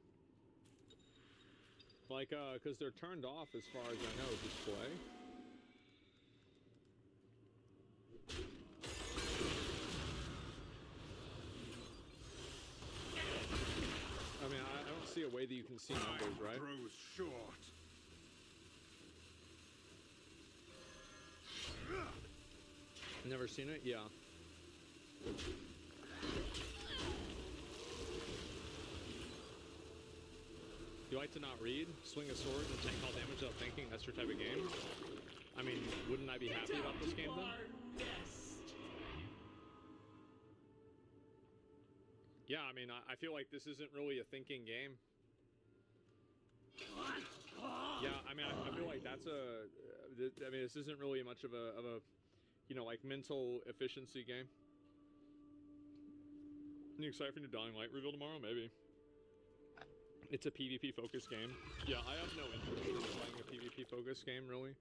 Like, because they're turned off as far as I know, display. I mean, I don't see a way that you can see numbers, right? Grows short. Never seen it? Yeah. You like to not read? Swing a sword and tank all damage without thinking? That's your type of game? I mean, wouldn't I be happy about this game then? Yeah, I mean, I feel like this isn't really a thinking game. Yeah, I mean, I feel like that's a... I mean, this isn't really much of a you know, like, mental efficiency game. You excited for new Dying Light reveal tomorrow? Maybe. It's a PvP-focused game. Yeah, I have no interest in playing a PvP-focused game, really.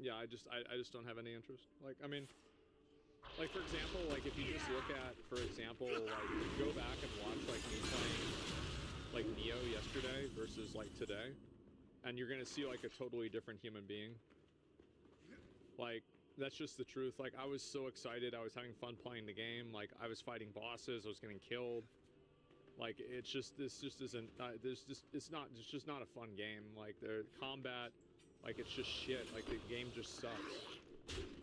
Yeah, I just don't have any interest. Like, I mean, Like, for example, like, if you just look at, for example, like, go back and watch, like, me playing, like, Neo yesterday versus, like, today, and you're gonna see, like, a totally different human being. Like, that's just the truth. Like, I was so excited. I was having fun playing the game. Like, I was fighting bosses. I was getting killed. Like, it's just, this just isn't, it's just not a fun game. Like, the combat, like, it's just shit. Like, the game just sucks.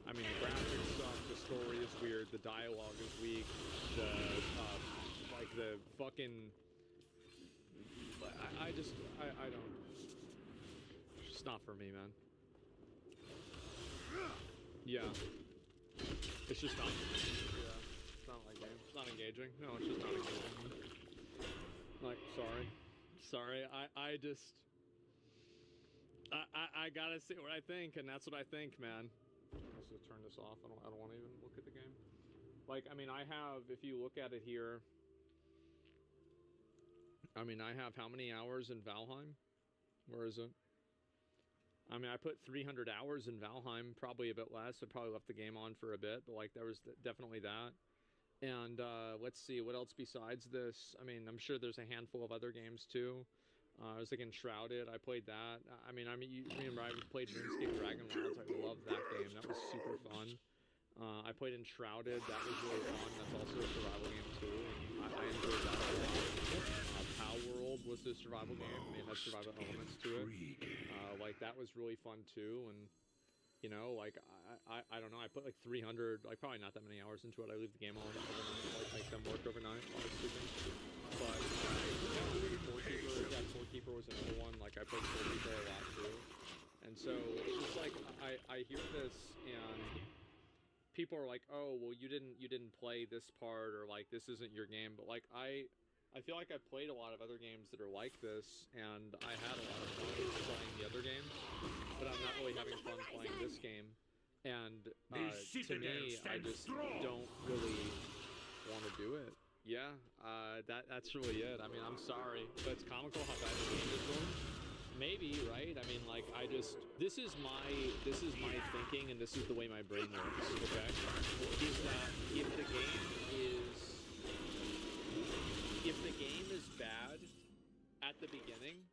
I mean, the graphics suck, the story is weird, the dialogue is weak, the, like, the fucking... I don't... It's just not for me, man. Yeah. It's just not... Yeah. It's not like game. It's not engaging. No, it's just not engaging. Like, sorry. Sorry, I just... I gotta say what I think, and that's what I think, man. Let's just turn this off. I don't want to even look at the game. Like, I mean, I have, if you look at it here, I mean, I have how many hours in Valheim? Where is it? I mean, I put 300 hours in Valheim, probably a bit less. I probably left the game on for a bit, but like, there was definitely that. And let's see, what else besides this? I mean, I'm sure there's a handful of other games too. I was like Enshrouded, I played that. You remember I played RuneScape Dragon Wilds, I loved that game, that was super fun. I played Enshrouded, that was really fun, that's also a survival game too, and I enjoyed that a lot. Pow World was a survival game, I mean, it has survival elements to it. Like, that was really fun too, and, you know, like, I don't know, I put like 300, like, probably not that many hours into it. I leave the game on overnight, like, make them work overnight while I was sleeping. But, Forekeeper was another one. Like, I played Forekeeper a lot too. And so, it's just like, I hear this, and people are like, oh, well, you didn't play this part, or like, this isn't your game. But like, I feel like I've played a lot of other games that are like this, and I had a lot of fun playing the other games, but I'm not really having fun playing this game. And to me, I just don't really want to do it. Yeah, that's really it. I mean, I'm sorry, but it's comical how bad the game is going. Maybe, right? I mean, like, this is my thinking, and this is the way my brain works, okay? Is that if the game is bad at the beginning,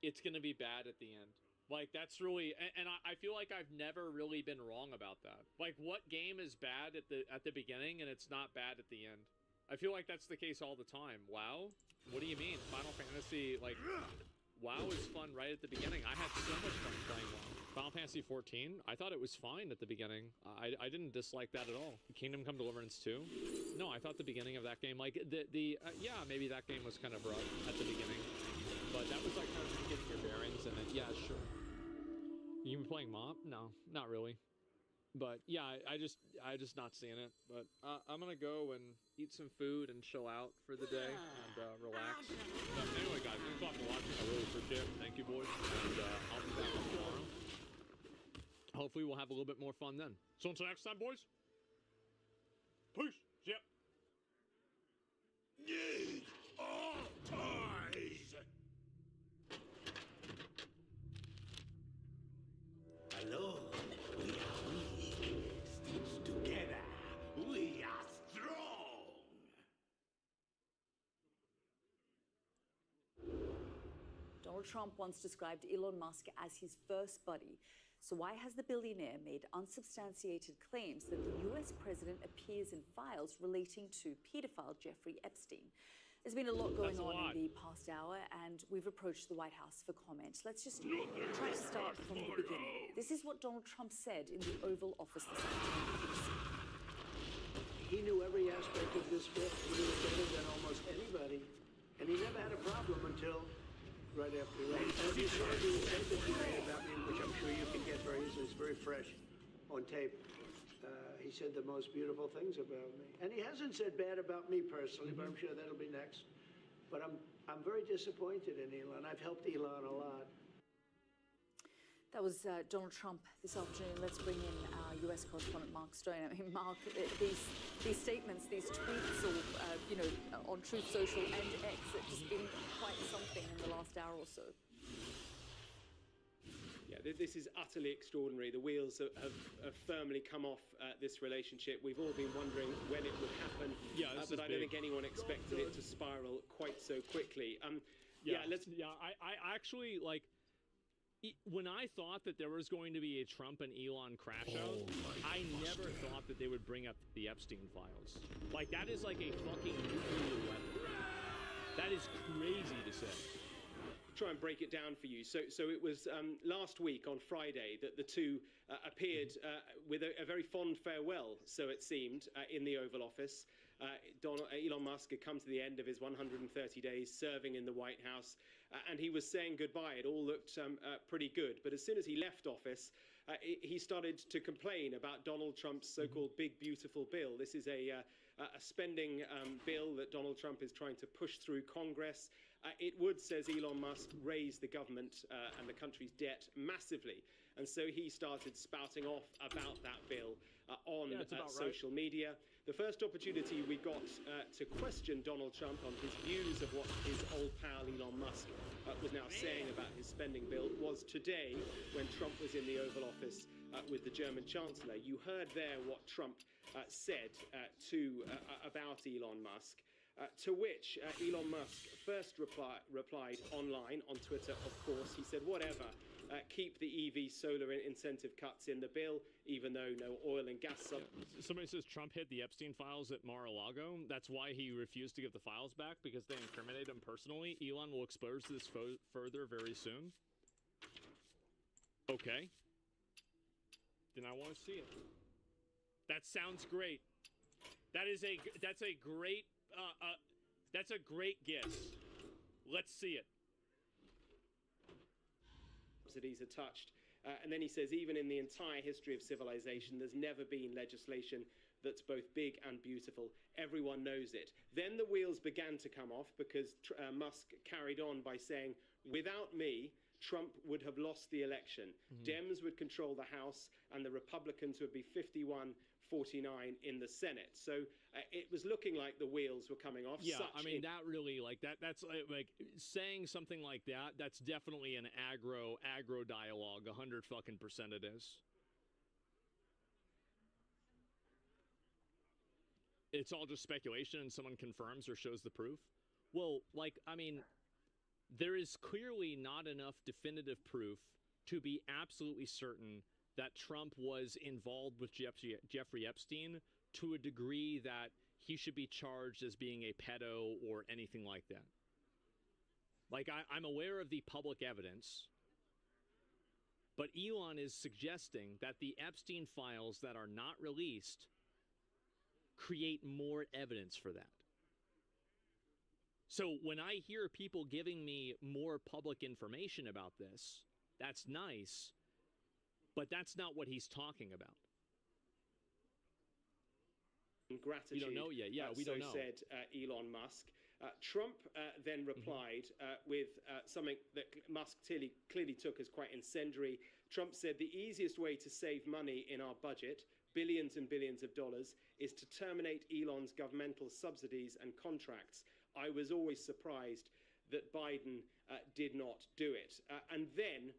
it's gonna be bad at the end. Like, that's really, and I feel like I've never really been wrong about that. Like, what game is bad at the beginning and it's not bad at the end? I feel like that's the case all the time. WoW? What do you mean? Final Fantasy, like, WoW is fun right at the beginning. I had so much fun playing WoW. Final Fantasy 14, I thought it was fine at the beginning. I didn't dislike that at all. Kingdom Come Deliverance 2? No, I thought the beginning of that game, like, yeah, maybe that game was kind of rough at the beginning. But that was like kind of getting your bearings in it. Yeah, sure. You been playing MoP? No, not really. But yeah, I just not seeing it. But I'm gonna go and eat some food and chill out for the day and relax. But anyway, guys, thanks a lot for watching. I really appreciate it. Thank you, boys. And I'll be back tomorrow. Hopefully, we'll have a little bit more fun then. So until next time, boys. Peace. Yep. Need all ties. Alone, we are weak. Stitched together, we are strong. Donald Trump once described Elon Musk as his first buddy. So why has the billionaire made unsubstantiated claims that the US president appears in files relating to pedophile Jeffrey Epstein? There's been a lot going on in the past hour, and we've approached the White House for comment. Let's just try to start from the beginning. This is what Donald Trump said in the Oval Office this afternoon. He knew every aspect of this book. He knew it better than almost anybody. And he never had a problem until right after he left. As you saw the tape that he made about me, which I'm sure you can get very easily, it's very fresh on tape. He said the most beautiful things about me. And he hasn't said bad about me personally, but I'm sure that'll be next. But I'm very disappointed in Elon. I've helped Elon a lot. That was Donald Trump this afternoon. Let's bring in our US correspondent, Mark Stone. I mean, Mark, these statements, these tweets, or, on Truth Social and X, have just been quite something in the last hour or so. Yeah, this is utterly extraordinary. The wheels have firmly come off this relationship. We've all been wondering when it would happen, but I don't think anyone expected it to spiral quite so quickly. I actually, like, when I thought that there was going to be a Trump and Elon crash out, I never thought that they would bring up the Epstein files. Like, that is like a fucking nuclear weapon. That is crazy to say. Try and break it down for you. So it was last week on Friday that the two appeared with a very fond farewell, so it seemed, in the Oval Office. Elon Musk had come to the end of his 130 days serving in the White House, and he was saying goodbye. It all looked pretty good. But as soon as he left office, he started to complain about Donald Trump's so-called Big Beautiful Bill. This is a spending bill that Donald Trump is trying to push through Congress. It would, says Elon Musk, raise the government and the country's debt massively. And so he started spouting off about that bill on social media. The first opportunity we got to question Donald Trump on his views of what his old pal Elon Musk was now saying about his spending bill was today when Trump was in the Oval Office with the German Chancellor. You heard there what Trump said about Elon Musk. To which Elon Musk first replied online on Twitter, of course. He said, whatever, keep the EV solar incentive cuts in the bill, even though no oil and gas... Somebody says Trump hid the Epstein files at Mar-a-Lago. That's why he refused to give the files back, because they incriminate him personally. Elon will expose this further very soon. Okay. Then I want to see it. That sounds great. That's a great guess. Let's see it. Subsidies are touched. And then he says, even in the entire history of civilization, there's never been legislation that's both big and beautiful. Everyone knows it. Then the wheels began to come off because Musk carried on by saying, without me, Trump would have lost the election. Dems would control the House and the Republicans would be 51-49 in the Senate. So it was looking like the wheels were coming off. Yeah, I mean, that really, like, that's like saying something like that, that's definitely an aggro dialogue, 100% it is. It's all just speculation and someone confirms or shows the proof. Well, like, I mean, there is clearly not enough definitive proof to be absolutely certain that Trump was involved with Jeffrey Epstein to a degree that he should be charged as being a pedo or anything like that. Like, I'm aware of the public evidence, but Elon is suggesting that the Epstein files that are not released create more evidence for that. So when I hear people giving me more public information about this, that's nice, but that's not what he's talking about. Gratitude. We don't know yet. Yeah, we don't know. Said Elon Musk. Trump then replied with something that Musk clearly took as quite incendiary. Trump said the easiest way to save money in our budget, billions and billions of dollars, is to terminate Elon's governmental subsidies and contracts. I was always surprised that Biden did not do it. And then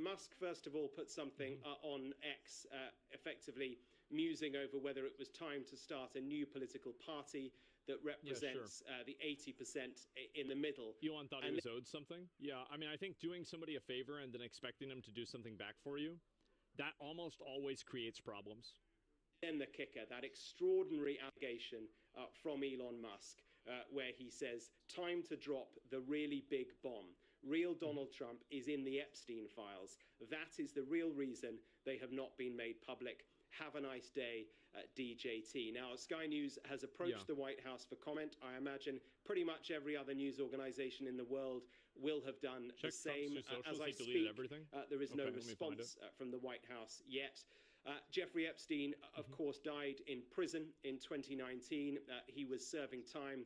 Musk, first of all, put something on X, effectively musing over whether it was time to start a new political party that represents the 80% in the middle. Elon thought he was owed something? Yeah, I mean, I think doing somebody a favor and then expecting them to do something back for you, that almost always creates problems. Then the kicker, that extraordinary allegation from Elon Musk, where he says, time to drop the really big bomb. Real Donald Trump is in the Epstein files. That is the real reason they have not been made public. Have a nice day, DJT. Now, Sky News has approached the White House for comment. I imagine pretty much every other news organization in the world will have done the same. As I speak, there is no response from the White House yet. Jeffrey Epstein, of course, died in prison in 2019. He was serving time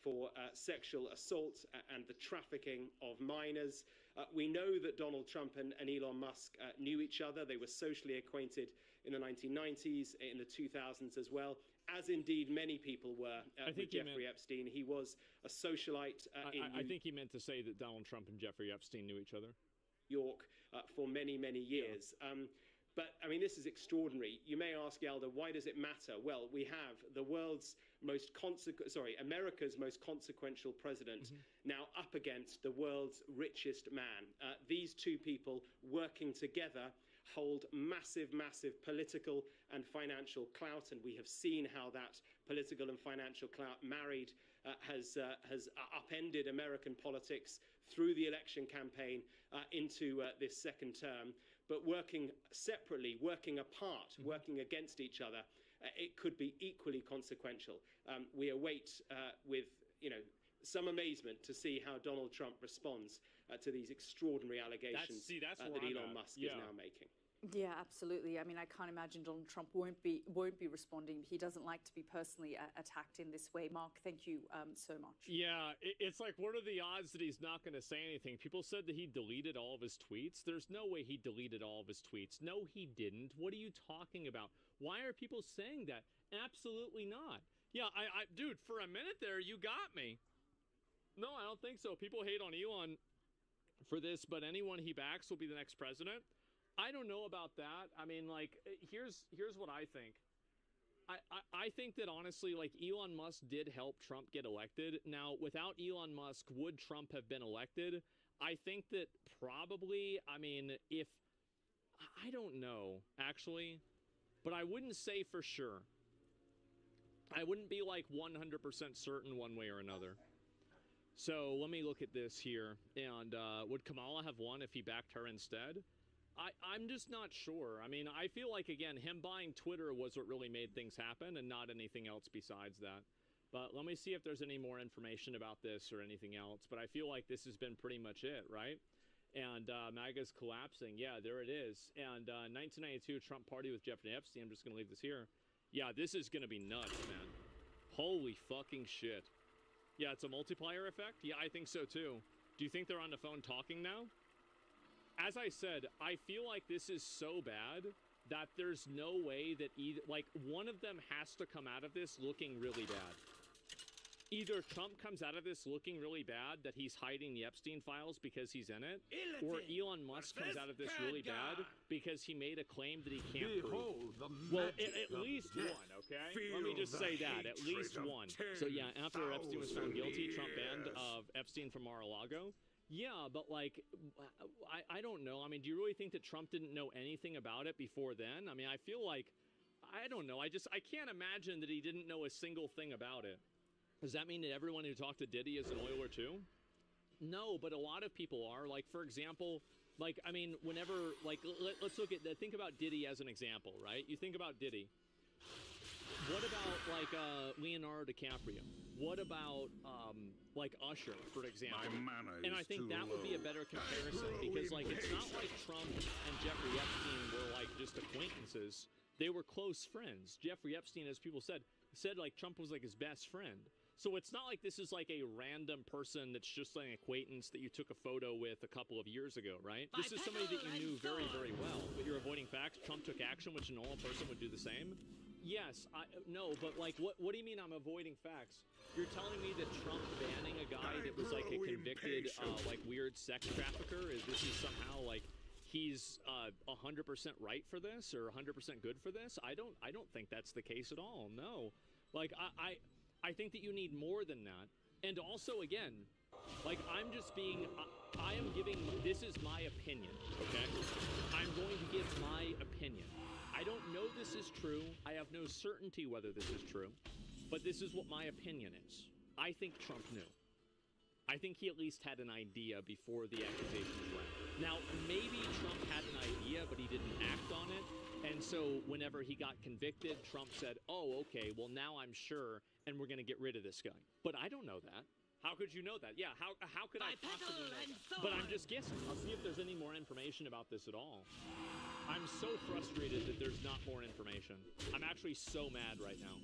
for sexual assault and the trafficking of minors. We know that Donald Trump and Elon Musk knew each other. They were socially acquainted in the 1990s, in the 2000s as well, as indeed many people were with Jeffrey Epstein. He was a socialite. I think he meant to say that Donald Trump and Jeffrey Epstein knew each other. York, for many, many years. But I mean, this is extraordinary. You may ask, Yalda, why does it matter? Well, we have the America's most consequential president now up against the world's richest man. These two people working together hold massive, massive political and financial clout, and we have seen how that political and financial clout married has upended American politics through the election campaign into this second term. But working separately, working apart, working against each other, it could be equally consequential. We await with some amazement to see how Donald Trump responds to these extraordinary allegations that Elon Musk is now making. Yeah, absolutely. I mean, I can't imagine Donald Trump won't be responding. He doesn't like to be personally attacked in this way. Mark, thank you so much. Yeah, it's like, what are the odds that he's not going to say anything? People said that he deleted all of his tweets. There's no way he deleted all of his tweets. No, he didn't. What are you talking about? Why are people saying that? Absolutely not. Yeah, dude, for a minute there, you got me. No, I don't think so. People hate on Elon for this, but anyone he backs will be the next president. I don't know about that. I mean, like, here's what I think. I think that, honestly, like, Elon Musk did help Trump get elected. Now, without Elon Musk, would Trump have been elected? I think that probably, I mean, if... I don't know, actually. But I wouldn't say for sure. I wouldn't be, like, 100% certain one way or another. So, let me look at this here. And would Kamala have won if he backed her instead? I'm just not sure. I mean, I feel like, again, him buying Twitter was what really made things happen and not anything else besides that. But let me see if there's any more information about this or anything else. But I feel like this has been pretty much it, right? And MAGA's collapsing. Yeah, there it is. And 1992 Trump party with Jeffrey Epstein. I'm just going to leave this here. Yeah, this is going to be nuts, man. Holy fucking shit. Yeah, it's a multiplier effect? Yeah, I think so, too. Do you think they're on the phone talking now? As I said, I feel like this is so bad that there's no way that either, like, one of them has to come out of this looking really bad. Either Trump comes out of this looking really bad that he's hiding the Epstein files because he's in it, or Elon Musk comes out of this really bad because he made a claim that he can't prove. Well, at least one, okay? Let me just say that, at least one. So yeah, after Epstein was found guilty, Trump banned Epstein from Mar-a-Lago. Yeah, but, like, I don't know. I mean, do you really think that Trump didn't know anything about it before then? I mean, I feel like, I don't know. I can't imagine that he didn't know a single thing about it. Does that mean that everyone who talked to Diddy is an oiler too? No, but a lot of people are. Like, for example, like, I mean, whenever, like, let's look at, think about Diddy as an example, right? You think about Diddy. What about, like, Leonardo DiCaprio? What about, like, Usher, for example? And I think that would be a better comparison because, like, it's not like Trump and Jeffrey Epstein were, like, just acquaintances. They were close friends. Jeffrey Epstein, as people said, like, Trump was, like, his best friend. So it's not like this is, like, a random person that's just an acquaintance that you took a photo with a couple of years ago, right? This is somebody that you knew very, very well. But you're avoiding facts. Trump took action, which a normal person would do the same. Yes, no, but, like, what do you mean I'm avoiding facts? You're telling me that Trump banning a guy that was, like, a convicted, like, weird sex trafficker, this is somehow, like, he's 100% right for this or 100% good for this? I don't think that's the case at all. No, like, I think that you need more than that. And also, again, like, I'm just being, I am giving, this is my opinion, okay? I'm going to give my opinion. I don't know this is true. I have no certainty whether this is true, but this is what my opinion is. I think Trump knew. I think he at least had an idea before the accusations went. Now, maybe Trump had an idea, but he didn't act on it. And so whenever he got convicted, Trump said, oh, okay, well, now I'm sure, and we're going to get rid of this guy. But I don't know that. How could you know that? Yeah, how could I possibly know that? But I'm just guessing. I'll see if there's any more information about this at all. I'm so frustrated that there's not more information. I'm actually so mad right now.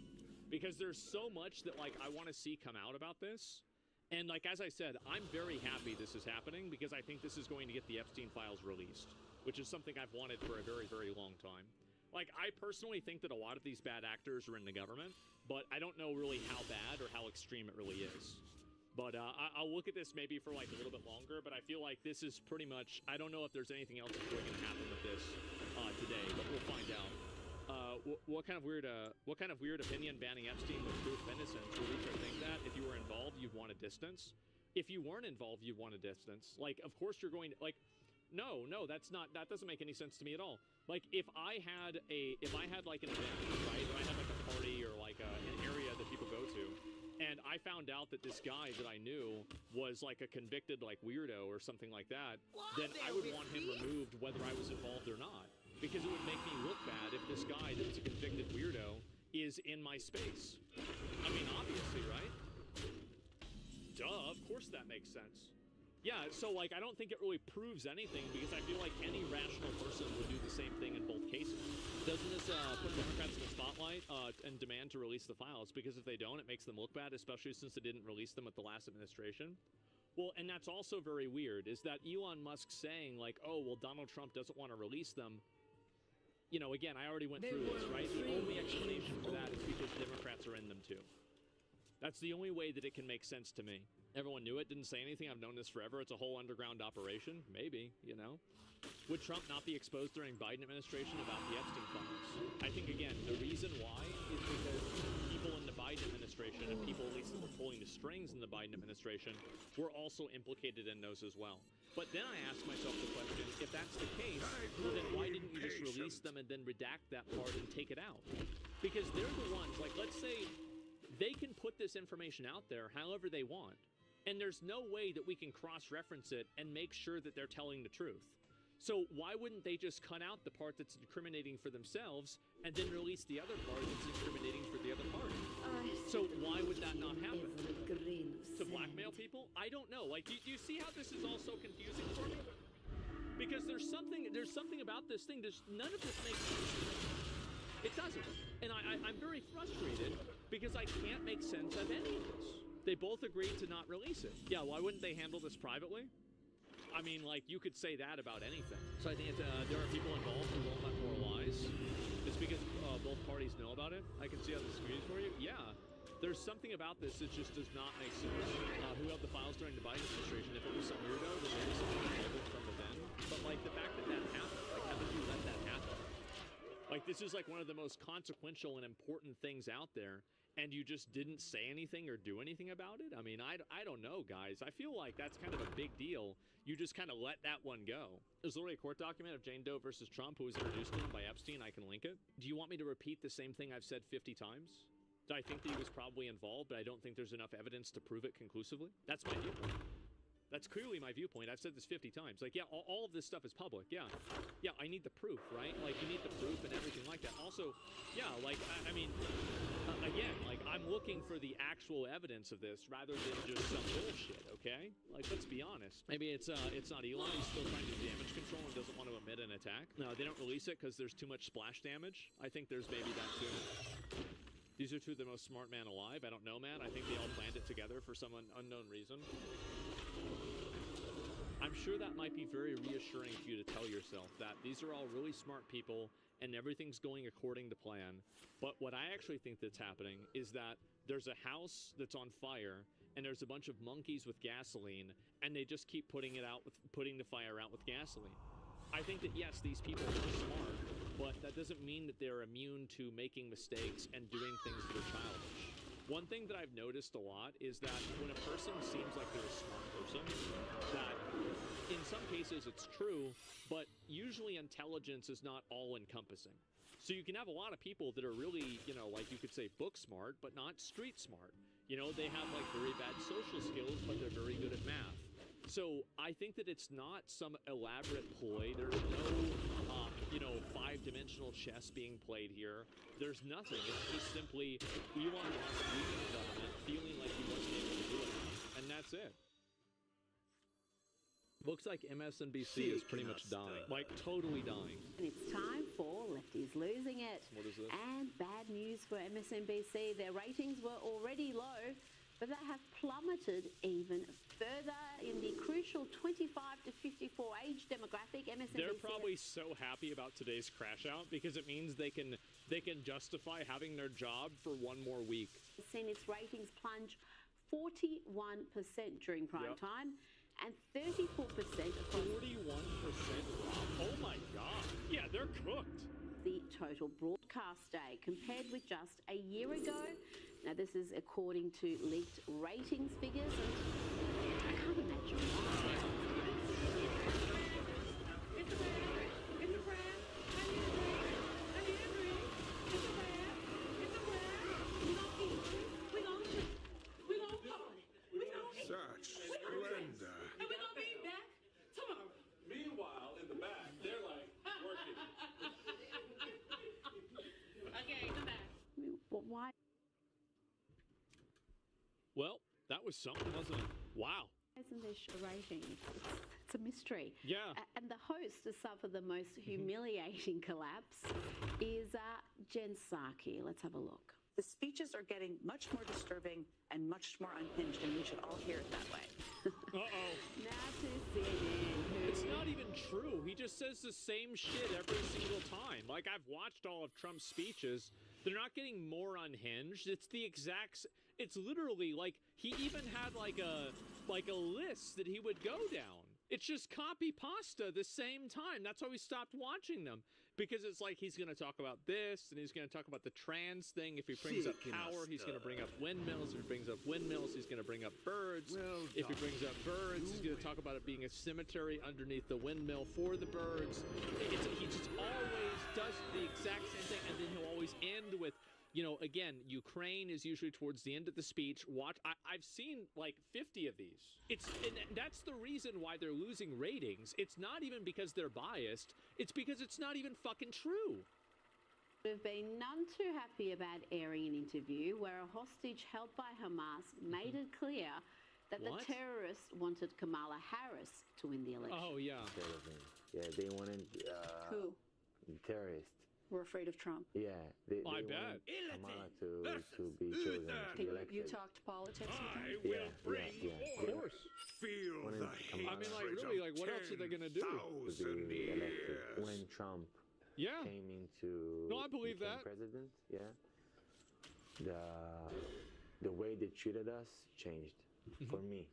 Because there's so much that, like, I want to see come out about this. And, like, as I said, I'm very happy this is happening because I think this is going to get the Epstein files released, which is something I've wanted for a very, very long time. Like, I personally think that a lot of these bad actors are in the government, but I don't know really how bad or how extreme it really is. But I'll look at this maybe for like a little bit longer, but I feel like this is pretty much, I don't know if there's anything else that's really going to happen with this today, but we'll find out. What kind of weird opinion banning Epstein with proof of innocence? Will Reacher think that if you were involved, you'd want a distance? If you weren't involved, you'd want a distance. Like, of course you're going to, like, no, that doesn't make any sense to me at all. Like, if I had like an event, right, or I had like a party or like an area that people go to, and I found out that this guy that I knew was like a convicted like weirdo or something like that, then I would want him removed whether I was involved or not. Because it would make me look bad if this guy that's a convicted weirdo is in my space. I mean, obviously, right? Duh, of course that makes sense. Yeah, so like I don't think it really proves anything because I feel like any rational person would do the same thing in both cases. Doesn't this put Democrats in the spotlight and demand to release the files? Because if they don't, it makes them look bad, especially since they didn't release them with the last administration. Well, and that's also very weird, is that Elon Musk saying like, oh, well, Donald Trump doesn't want to release them. You know, again, I already went through this, right? The only explanation for that is because Democrats are in them too. That's the only way that it can make sense to me. Everyone knew it, didn't say anything. I've known this forever. It's a whole underground operation. Maybe, you know. Would Trump not be exposed during Biden administration about the Epstein files? I think, again, the reason why is because people in the Biden administration and people at least that were pulling the strings in the Biden administration were also implicated in those as well. But then I ask myself the question, if that's the case, well then why didn't you just release them and then redact that part and take it out? Because they're the ones, like let's say they can put this information out there however they want. And there's no way that we can cross-reference it and make sure that they're telling the truth. So why wouldn't they just cut out the part that's incriminating for themselves and then release the other part that's incriminating for the other party? So why would that not happen? To blackmail people? I don't know. Like, do you see how this is all so confusing for me? Because there's something about this thing. None of this makes sense. It doesn't. And I'm very frustrated because I can't make sense of any of this. They both agreed to not release it. Yeah, why wouldn't they handle this privately? I mean, like, you could say that about anything. So I think there are people involved who won't let more lies. It's because both parties know about it. I can see how this is for you. Yeah, there's something about this that just does not make sense. Who held the files during the Biden administration? If it was some weirdo, then maybe something global from within. But, like, the fact that that happened, like, how did you let that happen? Like, this is, like, one of the most consequential and important things out there. And you just didn't say anything or do anything about it? I mean, I don't know, guys. I feel like that's kind of a big deal. You just kind of let that one go. There's literally a court document of Jane Doe versus Trump who was introduced to him by Epstein. I can link it. Do you want me to repeat the same thing I've said 50 times? Do I think that he was probably involved, but I don't think there's enough evidence to prove it conclusively? That's my viewpoint. That's clearly my viewpoint. I've said this 50 times. Like, yeah, all of this stuff is public. Yeah. Yeah, I need the proof, right? Like, you need the proof and everything like that. Also, yeah, like, I mean, again, like, I'm looking for the actual evidence of this rather than just some bullshit, okay? Like, let's be honest. Maybe it's not Elon. He's still trying to do damage control and doesn't want to admit an attack. No, they don't release it because there's too much splash damage. I think there's maybe that too. These are two of the most smart men alive. I don't know, man. I think they all planned it together for some unknown reason. I'm sure that might be very reassuring for you to tell yourself that these are all really smart people and everything's going according to plan. But what I actually think that's happening is that there's a house that's on fire and there's a bunch of monkeys with gasoline and they just keep putting the fire out with gasoline. I think that yes, these people are smart, but that doesn't mean that they're immune to making mistakes and doing things that are childish. One thing that I've noticed a lot is that when a person seems like they're a smart person, that in some cases it's true, but usually intelligence is not all-encompassing. So you can have a lot of people that are really, you know, like you could say book smart, but not street smart. You know, they have like very bad social skills, but they're very good at math. So I think that it's not some elaborate ploy. There's no, you know, five-dimensional chess being played here. There's nothing. It's just simply Elon Musk leading the government, feeling like he wasn't able to do it, and that's it. Looks like MSNBC is pretty much dying, like totally dying. And it's time for Lefties Losing It. What is this? And bad news for MSNBC. Their ratings were already low, but they have plummeted even further in the crucial 25 to 54 age demographic. MSNBC. They're probably so happy about today's crash out because it means they can justify having their job for one more week. Seen its ratings plunge 41% during prime time and 34% across 41%? Oh my God. Yeah, they're cooked. the total broadcast day compared with just a year ago. Now, this is according to leaked ratings figures, and I can't imagine why. Such splendor. And we're gonna be back tomorrow. Meanwhile, in the back, they're like working. Okay, come back. Why? Well, that was something, wasn't it? Wow. Isn't there ratings? It's a mystery. Yeah. And the host to suffer the most humiliating collapse is Jen Psaki. Let's have a look. The speeches are getting much more disturbing and much more unhinged, and we should all hear it that way. Uh-oh. Now to CNN. It's not even true. He just says the same shit every single time. Like, I've watched all of Trump's speeches. They're not getting more unhinged. It's the exact... It's literally like he even had like a list that he would go down. It's just copy pasta the same time. That's why we stopped watching them. Because it's like he's going to talk about this, and he's going to talk about the trans thing. If he brings up power, he's going to bring up windmills. If he brings up windmills, he's going to bring up birds. If he brings up birds, he's going to talk about it being a cemetery underneath the windmill for the birds. He just always does the exact same thing, and then he'll always end with, you know, again, Ukraine is usually towards the end of the speech. I've seen like 50 of these. And that's the reason why they're losing ratings. It's not even because they're biased. It's because it's not even fucking true. We've been none too happy about airing an interview where a hostage held by Hamas made it clear that the terrorists wanted Kamala Harris to win the election. Oh, yeah. Yeah, they wanted Who? the terrorists. We're afraid of Trump. Yeah, they I bet. wanted Kamala to be chosen to be elected. You talked politics with him? Yeah. Of course. Feel the I mean, like, really, like, what else are they going to do? To be elected when Trump came into No, I believe became that. president. Yeah, the way they treated us changed for me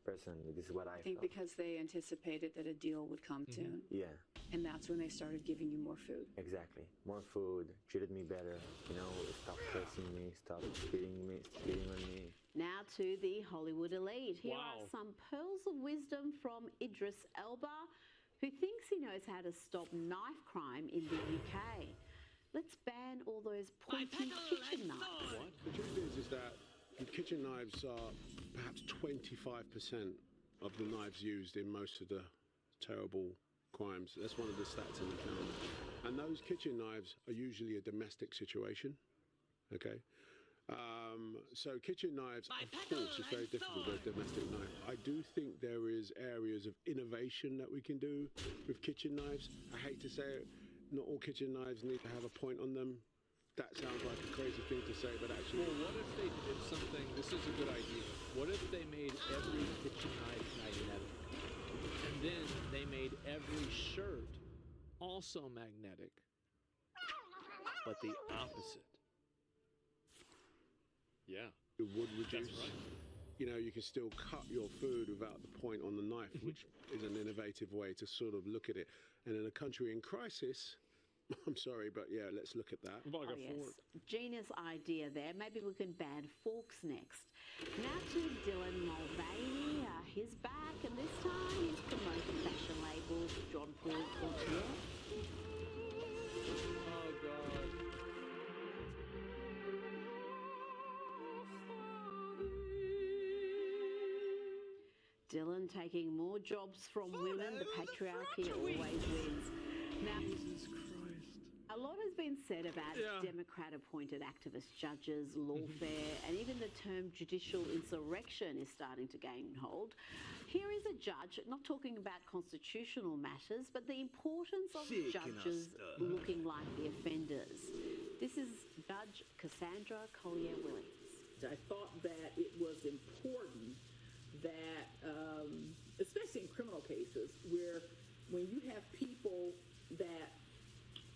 personally. This is what I think felt. because they anticipated that a deal would come soon. Yeah, And that's when they started giving you more food. exactly. More food, treated me better. You know, stopped cursing me, stopped spitting on me. Now to the Hollywood elite. Here Wow. are some pearls of wisdom from Idris Elba, who thinks he knows how to stop knife crime in the UK. Let's ban all those pointy kitchen knives. What? The truth is that the kitchen knives are perhaps 25% of the knives used in most of the terrible crimes. That's one of the stats in the film. And those kitchen knives are usually a domestic situation. Okay? So kitchen knives, of course, is very difficult with a domestic knife. I do think there is areas of innovation that we can do with kitchen knives. I hate to say it, not all kitchen knives need to have a point on them. That sounds like a crazy thing to say, but actually... Well, what if they did something, this is a good idea. What if they made every kitchen knife magnetic? And then they made every shirt also magnetic. But the opposite. Yeah. It would reduce... That's right. You know, you can still cut your food without the point on the knife, which is an innovative way to sort of look at it. And in a country in crisis... I'm sorry, but yeah, let's look at that. Oh, yes. Genius idea there. Maybe we can ban forks next. Now to Dylan Mulvaney. He's back, and this time he's promoting fashion label John Paul Gaultier. Oh, God. Dylan taking more jobs from women. The patriarchy always wins. Now, Jesus Christ. a lot has been said about Democrat-appointed activist judges, lawfare, and even the term judicial insurrection is starting to gain hold. Here is a judge not talking about constitutional matters, but the importance of judges looking like the offenders. This is Judge Cassandra Collier-Williams. I thought that it was important that, especially in criminal cases, where when you have people that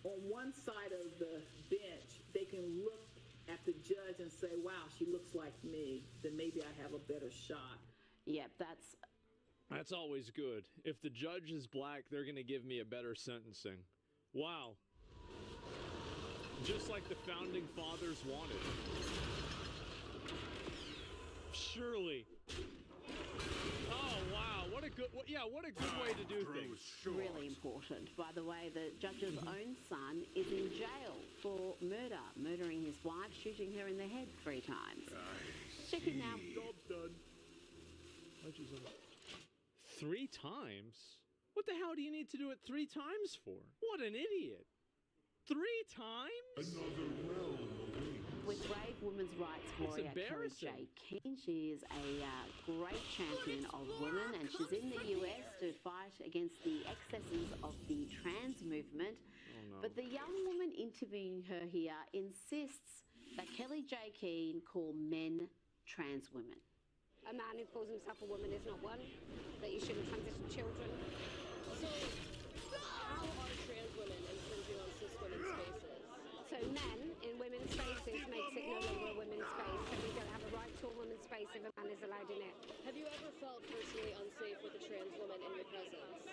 on one side of the bench, they can look at the judge and say, wow, wow, she looks like me, then maybe I have a better shot. Yep, That's always good. If the judge is black, they're going to give me a better sentencing. Wow. Just like the founding fathers wanted. Surely. Oh, wow. What a good way to do things. really important. By the way, the judge's own son is in jail for murdering his wife, shooting her in the head 3 times. Check it now. Job's done. 3 times? What the hell do you need to do it 3 times for? What an idiot. 3 times? Another realm With brave women's rights warrior Kelly J. Keane. She is a great champion of women, and she's in the US to fight against the excesses of the trans movement. Oh, no. But the young woman interviewing her here insists that Kelly J. Keane call men trans women. A man who calls himself a woman is not one, that you shouldn't transition children. So, how are trans women infringing on cis women's spaces? So men in women's spaces makes it no longer a women's space, and we don't have a right to a woman's space if a man is allowed in it. Have you ever felt personally unsafe with a trans woman in your presence?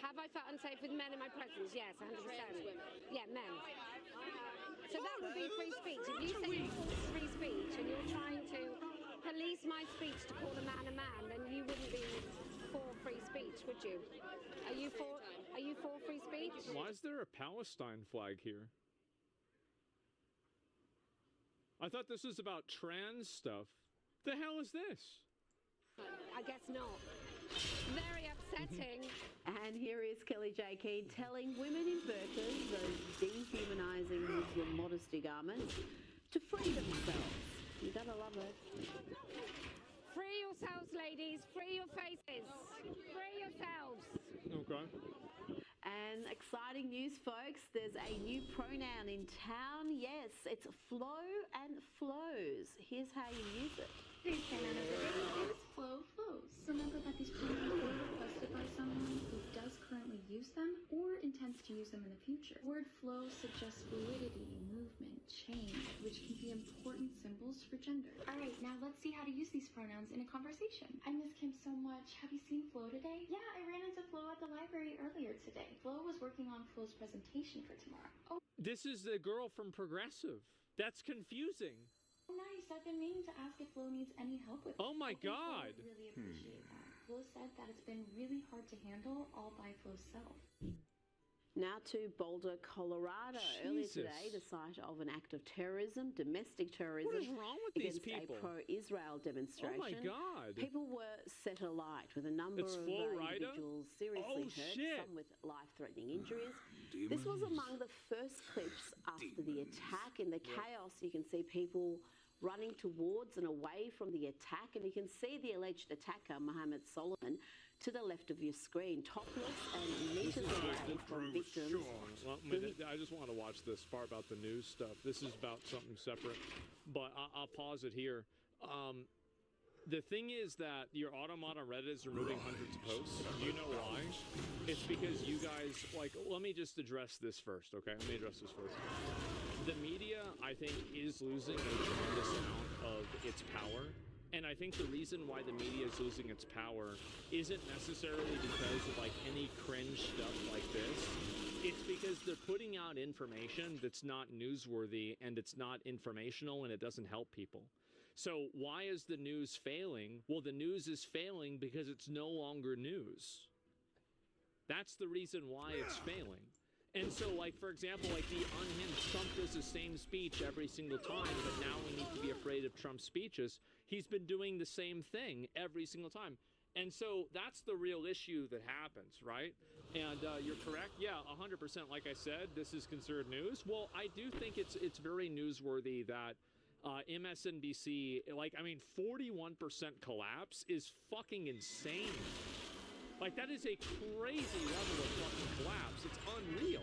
Have I felt unsafe with men in my presence? Yes, 100%. Trans women? Yeah, men. So that would be free speech. If you say it's free speech and you're trying to police my speech to call a man, then you wouldn't be for free speech, would you? Are you for free speech? Why is there a Palestine flag here? I thought this was about trans stuff. The hell is this? I guess not. Very upsetting. And here is Kelly J. Keane telling women in burqas, those dehumanising Muslim modesty garments, to free themselves. You gotta love it. Free yourselves, ladies. Free your faces. Free yourselves. Okay. And exciting news, folks. There's a new pronoun in town. Yes, it's flow and flows. Here's how you use it. Today's pronoun of the day is flow flows. Remember that these pronouns were requested by someone who does currently use them or intends to use them in the future. Word flow suggests fluidity, movement, change, which can be important symbols for gender. Alright, now let's see how to use these pronouns in a conversation. I miss Kim so much. Have you seen Flo today? Yeah, I ran into Flo at the library earlier today. Flo was working on Flo's presentation for tomorrow. Oh, This is the girl from Progressive. That's confusing. nice. I've been meaning to ask if Flo needs any help with it. Oh my I think Flo God. would really appreciate that. Flo said that it's been really hard to handle all by Flo's self. Now to Boulder, Colorado. Earlier Jesus. today, the site of an act of terrorism, domestic terrorism, What is wrong with these against people? a pro-Israel demonstration. Oh my God. People were set alight with a number It's of Flo Rida? individuals seriously Oh, hurt, shit. some with life-threatening injuries. This was among the first clips after the attack. In the chaos, you can see people running towards and away from the attack, and you can see the alleged attacker, Mohammed Solomon, to the left of your screen, topless and meters away from victims. Well, I just want to watch this part about the news stuff. This is about something separate, but I'll pause it here. The thing is that your automata on Reddit is removing hundreds of posts. Do you know why? It's because you guys, let me just address this first, okay? Let me address this first. The media, I think, is losing a tremendous amount of its power. And I think the reason why the media is losing its power isn't necessarily because of any cringe stuff like this. It's because they're putting out information that's not newsworthy and it's not informational and it doesn't help people. So why is the news failing? Well, the news is failing because it's no longer news. That's the reason why it's failing. And so, for example, the unhinged Trump does the same speech every single time, but now we need to be afraid of Trump's speeches. He's been doing the same thing every single time. And so that's the real issue that happens, right? And you're correct. Yeah, 100%. Like I said, this is considered news. Well, I do think it's very newsworthy that MSNBC, 41% collapse is fucking insane. That is a crazy level of fucking collapse. It's unreal.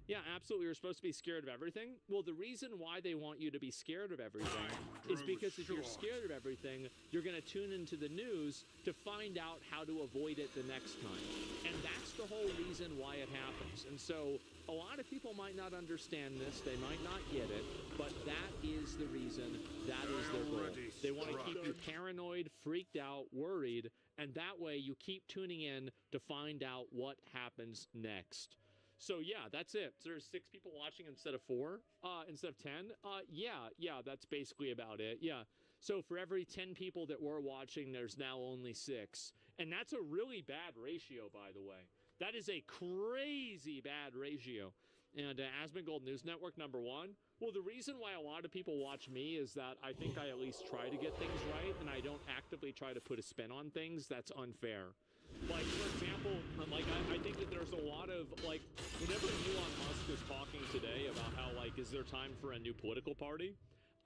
Yeah, absolutely. You're supposed to be scared of everything. Well, the reason why they want you to be scared of everything is because if you're scared of everything, you're going to tune into the news to find out how to avoid it the next time. And that's the whole reason why it happens. And so a lot of people might not understand this. They might not get it. But that is the reason That is their goal. They want to keep you paranoid, freaked out, worried, and that way you keep tuning in to find out what happens next. So yeah, that's it. So there's 6 people watching instead of 4, instead of 10. Yeah, that's basically about it. Yeah. So for every 10 people that were watching, there's now only 6. And that's a really bad ratio, by the way. That is a crazy bad ratio. And Asmongold News Network, number 1. Well, the reason why a lot of people watch me is that I think I at least try to get things right, and I don't actively try to put a spin on things that's unfair. Like, for example, I think that there's a lot of, like, whenever Elon Musk was talking today about how, like, is there time for a new political party?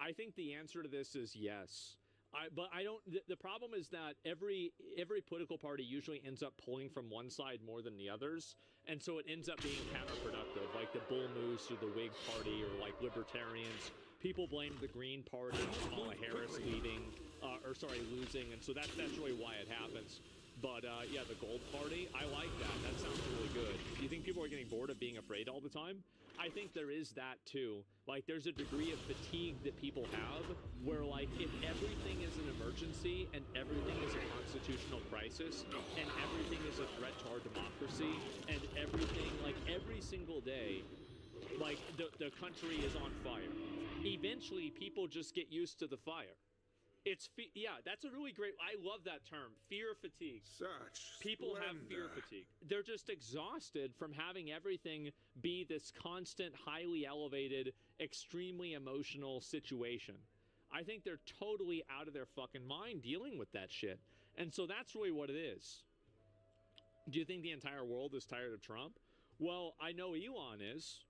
I think the answer to this is yes. But I don't. The problem is that every political party usually ends up pulling from one side more than the others, and so it ends up being counterproductive. Like the Bull Moose or the Whig Party or like Libertarians. People blame the Green Party, Kamala Harris losing, and so that's really why it happens. But yeah, the Gold Party, I like that. That sounds really good. Do you think people are getting bored of being afraid all the time? I think there is that too. Like, there's a degree of fatigue that people have where, like, if everything is an emergency and everything is a constitutional crisis and everything is a threat to our democracy and everything, like, every single day, like, the country is on fire. Eventually, people just get used to the fire. Yeah, that's a really great, I love that term, fear fatigue. People have fear fatigue. They're just exhausted from having everything be this constant, highly elevated, extremely emotional situation. I think they're totally out of their fucking mind dealing with that shit. And so that's really what it is. Do you think the entire world is tired of Trump? Well, I know Elon is.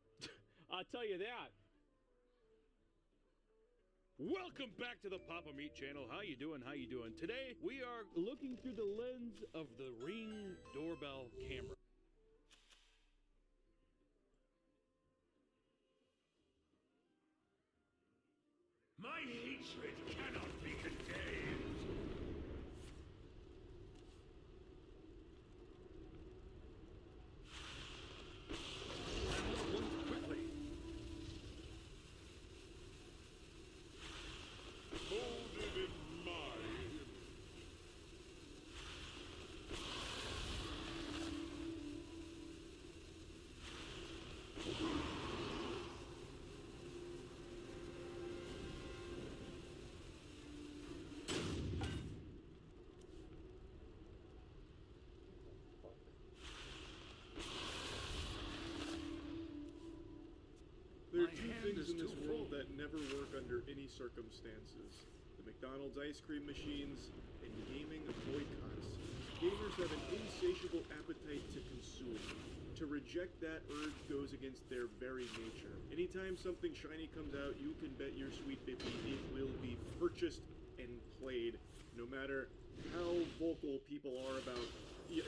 I'll tell you that. Welcome back to the Papa Meat channel. How you doing? Today, we are looking through the lens of the Ring doorbell camera. My hatred cannot be contained. Quickly. Molded in mine. There are 2 things in this world that never work under any circumstances. The McDonald's ice cream machines and gaming boycotts. Gamers have an insatiable appetite to consume. To reject that urge goes against their very nature. Anytime something shiny comes out, you can bet your sweet bippy it will be purchased and played, no matter how vocal people are about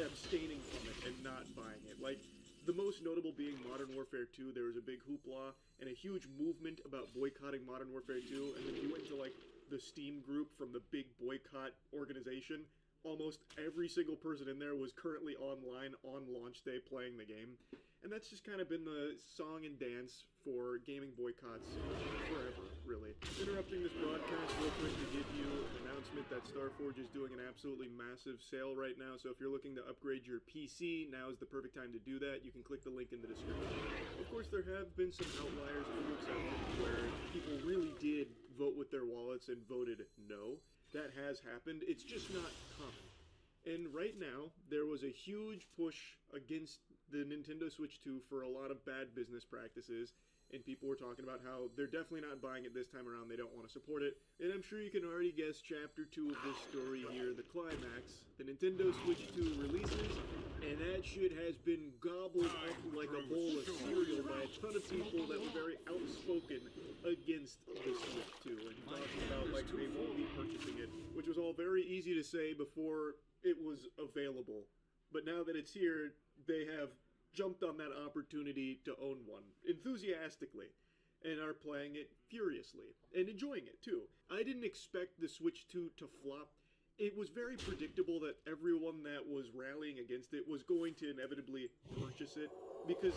abstaining from it and not buying it. Like, the most notable being Modern Warfare 2. There was a big hoopla and a huge movement about boycotting Modern Warfare 2, and then you went to, like, the Steam group from the big boycott organization. Almost every single person in there was currently online on launch day playing the game. And that's just kind of been the song and dance for gaming boycotts forever, really. Interrupting this broadcast real quick to give you an announcement that StarForge is doing an absolutely massive sale right now. So if you're looking to upgrade your PC, now is the perfect time to do that. You can click the link in the description. Of course, there have been some outliers and groups out there where people really did vote with their wallets and voted no. That has happened. It's just not common. And right now, there was a huge push against the Nintendo Switch 2 for a lot of bad business practices, and people were talking about how they're definitely not buying it this time around, they don't want to support it. And I'm sure you can already guess Chapter 2 of this story here, the climax. The Nintendo Switch 2 releases, and that shit has been gobbled up like a bowl of cereal by a ton of people that were very outspoken against the Switch 2, and talking about like they won't be purchasing it, which was all very easy to say before it was available. But now that it's here, they have jumped on that opportunity to own one enthusiastically and are playing it furiously and enjoying it too. I didn't expect the Switch 2 to flop. It was very predictable that everyone that was rallying against it was going to inevitably purchase it, because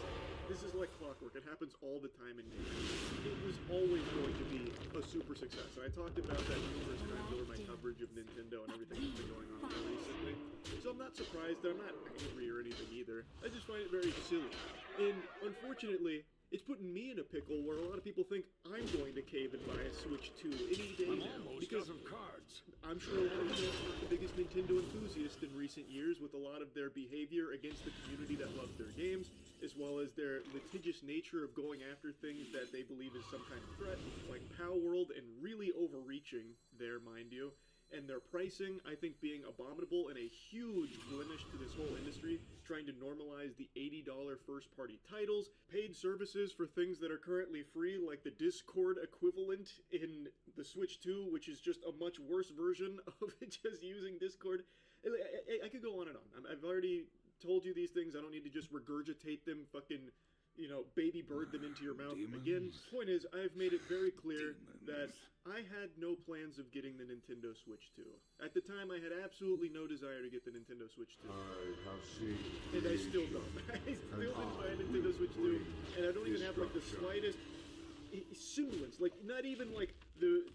this is like clockwork. It happens all the time in games. It was always going to be a a super success, and I talked about that numerous times over my coverage of Nintendo and everything that's been going on recently. So I'm not surprised that I'm not angry or anything either. I just find it very silly. And unfortunately, it's putting me in a pickle where a lot of people think I'm going to cave and buy a Switch 2 any day now. Because out of cards. I'm sure a lot of you are not the biggest Nintendo enthusiast in recent years, with a lot of their behavior against the community that loves their games, as well as their litigious nature of going after things that they believe is some kind of threat, like Pow World, and really overreaching there, mind you. And their pricing, I think, being abominable and a huge blemish to this whole industry, trying to normalize the $80 first-party titles, paid services for things that are currently free, like the Discord equivalent in the Switch 2, which is just a much worse version of just using Discord. I could go on and on. I've already told you these things. I don't need to just regurgitate them, fucking, baby bird them into your mouth again. Point is, I've made it very clear that I had no plans of getting the Nintendo Switch 2. At the time, I had absolutely no desire to get the Nintendo Switch 2. And I still don't. I still didn't buy a Nintendo Switch 2, and I don't even have, like, the slightest semblance, like, not even, like, the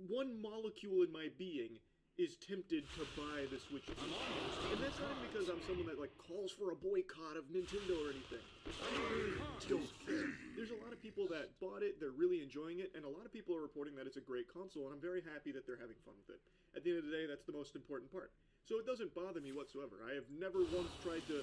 one molecule in my being is tempted to buy the Switch 2. And that's not even because I'm someone that, like, calls for a boycott of Nintendo or anything. I really don't care. There's a lot of people that bought it, they're really enjoying it, and a lot of people are reporting that it's a great console, and I'm very happy that they're having fun with it. At the end of the day, that's the most important part. So it doesn't bother me whatsoever. I have never once tried to,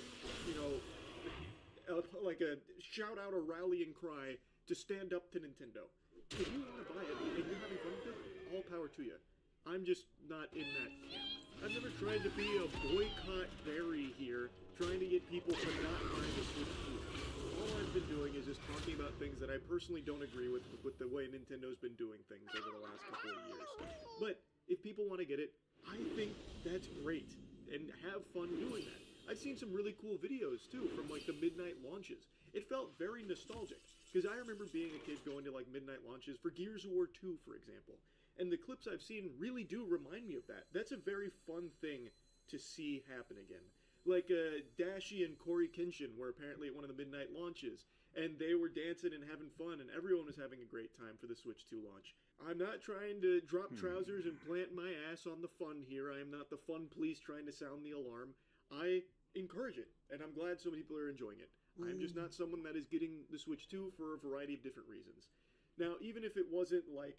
shout out a rallying cry to stand up to Nintendo. If you want to buy it and you're having fun with it, all power to you. I'm just not in that camp. I've never tried to be a boycott berry here, trying to get people to not buy the Switch 2. All I've been doing is just talking about things that I personally don't agree with the way Nintendo's been doing things over the last couple of years. But if people want to get it, I think that's great, and have fun doing that. I've seen some really cool videos, too, from, like, the midnight launches. It felt very nostalgic, because I remember being a kid going to, like, midnight launches for Gears of War 2, for example. And the clips I've seen really do remind me of that. That's a very fun thing to see happen again. Like Dashi and Corey Kenshin were apparently at one of the midnight launches, and they were dancing and having fun, and everyone was having a great time for the Switch 2 launch. I'm not trying to drop trousers and plant my ass on the fun here. I am not the fun police trying to sound the alarm. I encourage it, and I'm glad so many people are enjoying it. I'm just not someone that is getting the Switch 2 for a variety of different reasons. Now, even if it wasn't like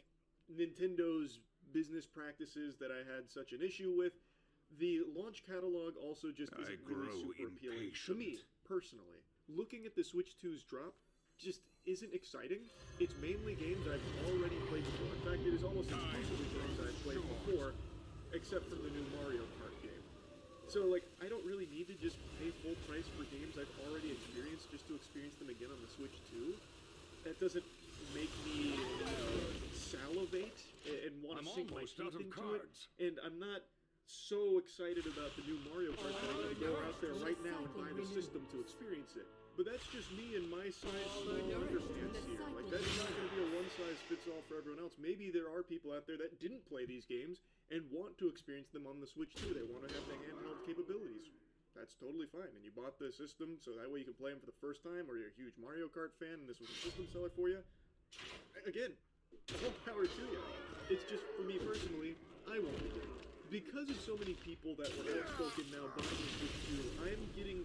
Nintendo's business practices that I had such an issue with, the launch catalog also just isn't really super appealing to me, personally. Looking at the Switch 2's drop just isn't exciting. It's mainly games I've already played before. In fact, it is almost exclusively games I've played before, except for the new Mario Kart game. So, like, I don't really need to just pay full price for games I've already experienced just to experience them again on the Switch 2. That doesn't make me salivate and want to sink my teeth into it. And I'm not so excited about the new Mario Kart that I'm going to go out there right now and buy the system to experience it. But that's just me and my size small understands here. Like, that's not going to be a one-size-fits-all for everyone else. Maybe there are people out there that didn't play these games and want to experience them on the Switch too. They want to have the handheld capabilities. That's totally fine. And you bought the system so that way you can play them for the first time, or you're a huge Mario Kart fan and this was a system seller for you. Again, all power to you. It's just, for me personally, I won't do it. Because of so many people that were outspoken now buying the Switch 2, I am getting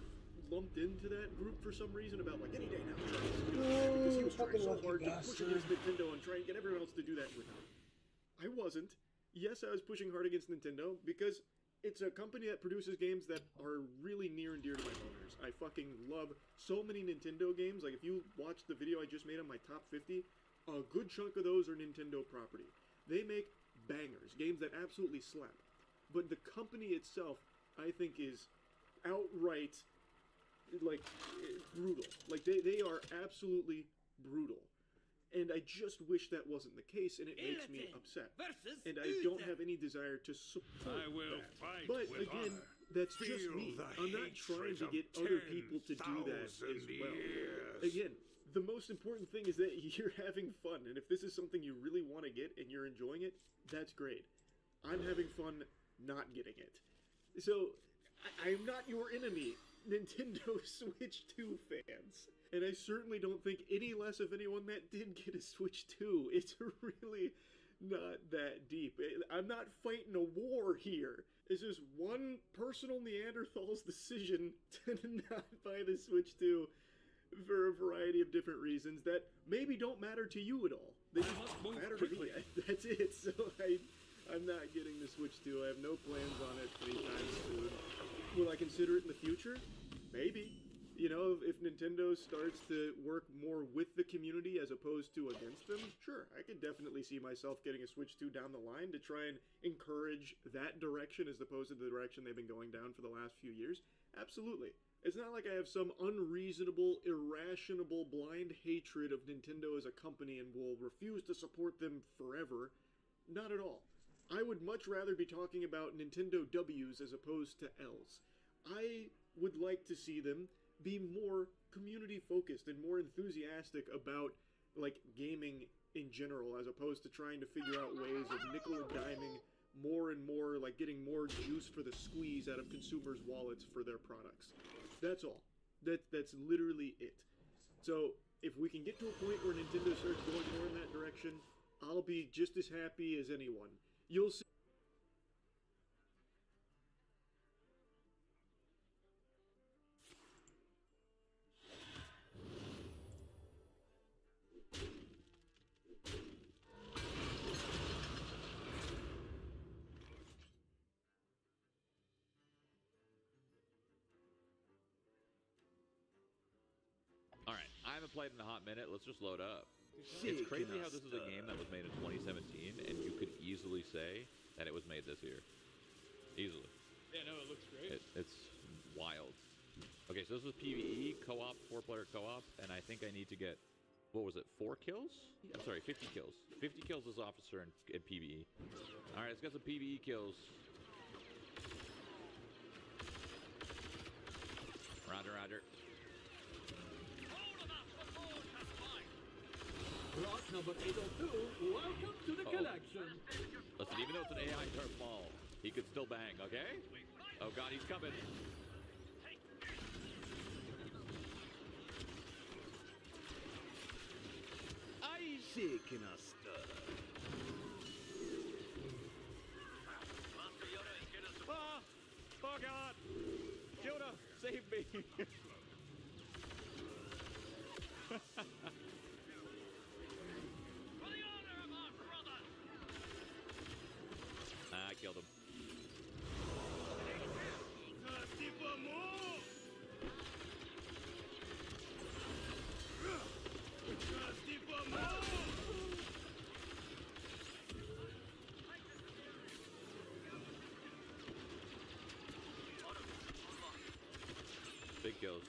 lumped into that group for some reason about, like, any day now. Because he was trying so hard to push against Nintendo and try and get everyone else to do that with him. I wasn't. Yes, I was pushing hard against Nintendo because it's a company that produces games that are really near and dear to my owners. I fucking love so many Nintendo games. Like, if you watch the video I just made on my top 50, a good chunk of those are Nintendo property. They make bangers, games that absolutely slap. But the company itself, I think, is outright, like, brutal. Like, they are absolutely brutal. And I just wish that wasn't the case, and it makes me upset. And I don't have any desire to support that. But again, that's just me. I'm not trying to get other people to do that as well. Again, the most important thing is that you're having fun, and if this is something you really want to get and you're enjoying it, that's great. I'm having fun not getting it. So, I'm not your enemy, Nintendo Switch 2 fans. And I certainly don't think any less of anyone that did get a Switch 2. It's really not that deep. I'm not fighting a war here. It's just one personal Neanderthal's decision to not buy the Switch 2 for a variety of different reasons that maybe don't matter to you at all. They just matter to me. That's it. So I'm not getting the Switch 2. I have no plans on it anytime soon. Will I consider it in the future? Maybe. You know, if Nintendo starts to work more with the community as opposed to against them, sure, I could definitely see myself getting a Switch 2 down the line to try and encourage that direction as opposed to the direction they've been going down for the last few years. Absolutely. It's not like I have some unreasonable, irrational, blind hatred of Nintendo as a company and will refuse to support them forever. Not at all. I would much rather be talking about Nintendo W's as opposed to L's. I would like to see them be more community focused and more enthusiastic about like gaming in general as opposed to trying to figure out ways of nickel and diming more and more, like getting more juice for the squeeze out of consumers' wallets for their products. That's all. That's literally it. So if we can get to a point where Nintendo starts going more in that direction, I'll be just as happy as anyone. You'll see. Alright, I haven't played in a hot minute. Let's just load up. It's crazy how this is a game that was made in 2017, and you could easily say that it was made this year. Easily. Yeah, no, it looks great. It's wild. Okay, so this is PvE, co-op, 4-player co-op, and I think I need to get, what was it, 4 kills? I'm sorry, 50 kills. 50 kills as officer in PvE. Alright, let's get some PvE kills. Roger, roger. Block number 802, welcome to the collection. Listen, even though it's an AI Darth Maul, he could still bang, okay? Oh god, he's coming. I shaken a stir. Ah! Oh god! Yoda, save me! I killed him. Thirsty for more! Thirsty for more! Big kills.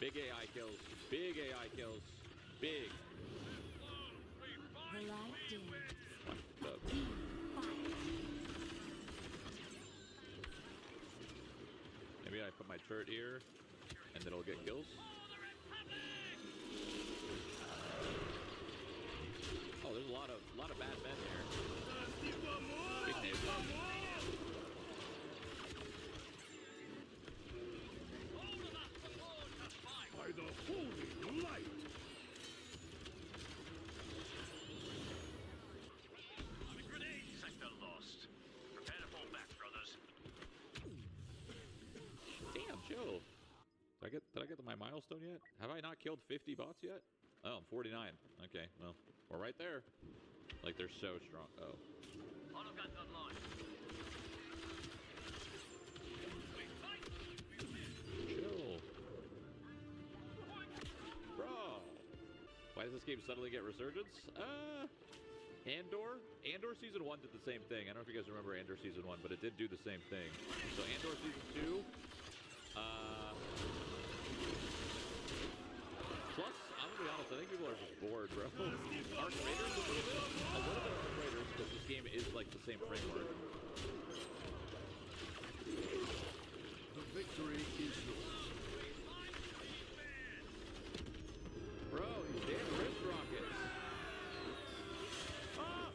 Big AI kills. Big AI kills. Big. The light dims. Maybe I put my turret here, and then it'll get kills. Oh, there's a lot of bad men here. Big names. By the holy light! Grenade sector lost. Prepare to fall back, brothers. Damn, chill. Did I get to my milestone yet? Have I not killed 50 bots yet? Oh, I'm 49. Okay, well, we're right there. Like, they're so strong. Oh. Autoguns online. Chill. Bro. Why does this game suddenly get resurgence? Andor Season 1 did the same thing. I don't know if you guys remember Andor Season 1, but it did do the same thing. So Andor Season 2, plus, I'm gonna be honest, I think people are just bored, bro. Arc Raiders a little bit Arc Raiders, because this game is like the same framework. The victory is yours. Bro, these damn wrist rockets. Ah!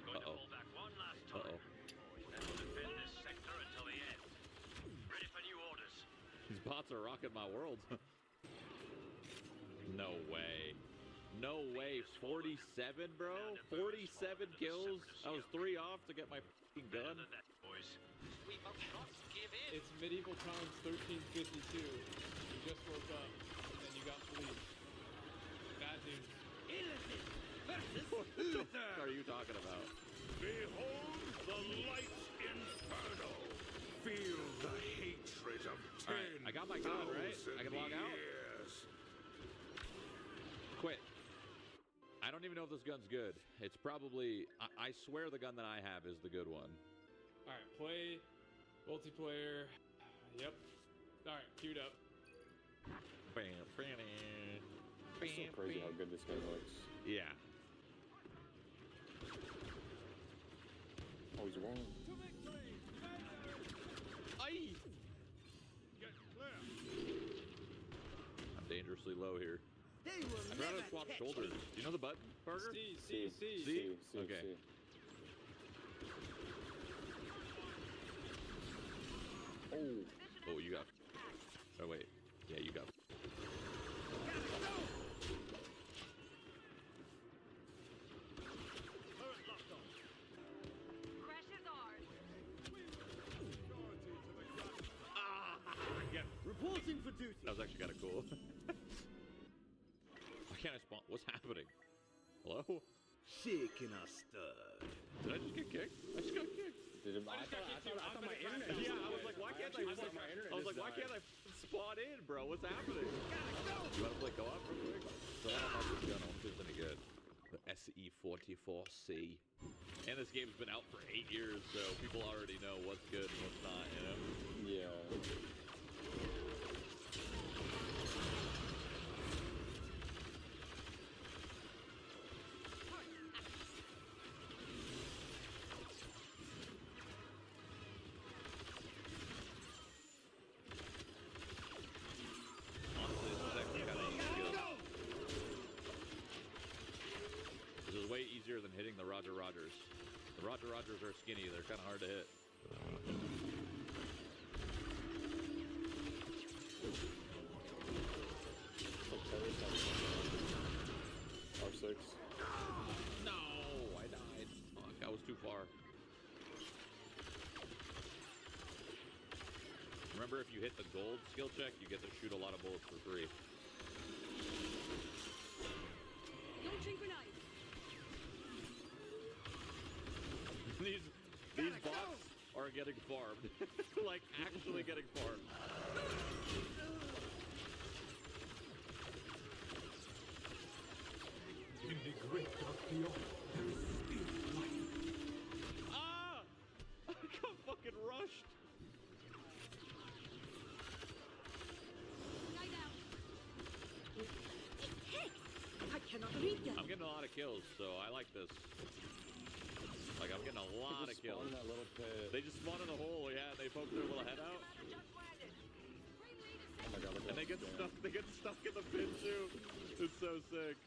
Going to fall back one last time. Then we'll defend this sector until the end. Ready for new orders. These bots are rocking my world. No way. No way. 47, bro? 47 kills? I was 3 off to get my fucking gun. We must not give in. It's medieval times 1352. You just woke up and you got police. Bad news. What the fuck are you talking about? Behold the light inferno. Feel the hatred of 10,000 I got my gun, right? I can log out? years. Quit. I don't even know if this gun's good. It's probably... I swear the gun that I have is the good one. Alright, play multiplayer. Yep. Alright, queued up. Bam, bam, It's so crazy how good this game looks. Yeah. Oh, he's wrong. Aye! I'm dangerously low here. I'd rather swap shoulders. Do you know the button, Burger? C. Okay. Oh, you got... Oh, wait. Yeah, you got... Reporting for duty. That was actually kind of cool. Why can't I spawn? What's happening? Hello? Shaking a stud. Did I just get kicked? I just got kicked. I thought my internet. Yeah, I was like, why can't I? I was like, why can't I spawn in, bro? What's happening? You want to play co-op real quick? So I don't know this gun. I don't think it's any good. The SE44C. And this game's been out for 8 years, so people already know what's good and what's not, you know? Yeah. Honestly, this is actually kind of easy. This is way easier than hitting the Roger Rogers. The Roger Rogers are skinny. They're kind of hard to hit. R6. No, I died. Fuck, I was too far. Remember, if you hit the gold skill check, you get to shoot a lot of bullets for free. Launching grenade. These bots are getting farmed. Like, actually getting farmed. In the great dark beyond, there is still light. Ah! I got fucking rushed. I cannot read them. I'm getting a lot of kills, so I like this. Like, I'm getting a lot of kills. In that little pit. They just spawn in the hole, yeah, and they poke their little head out. Oh my god, look And they get stuck in the pit too. It's so sick.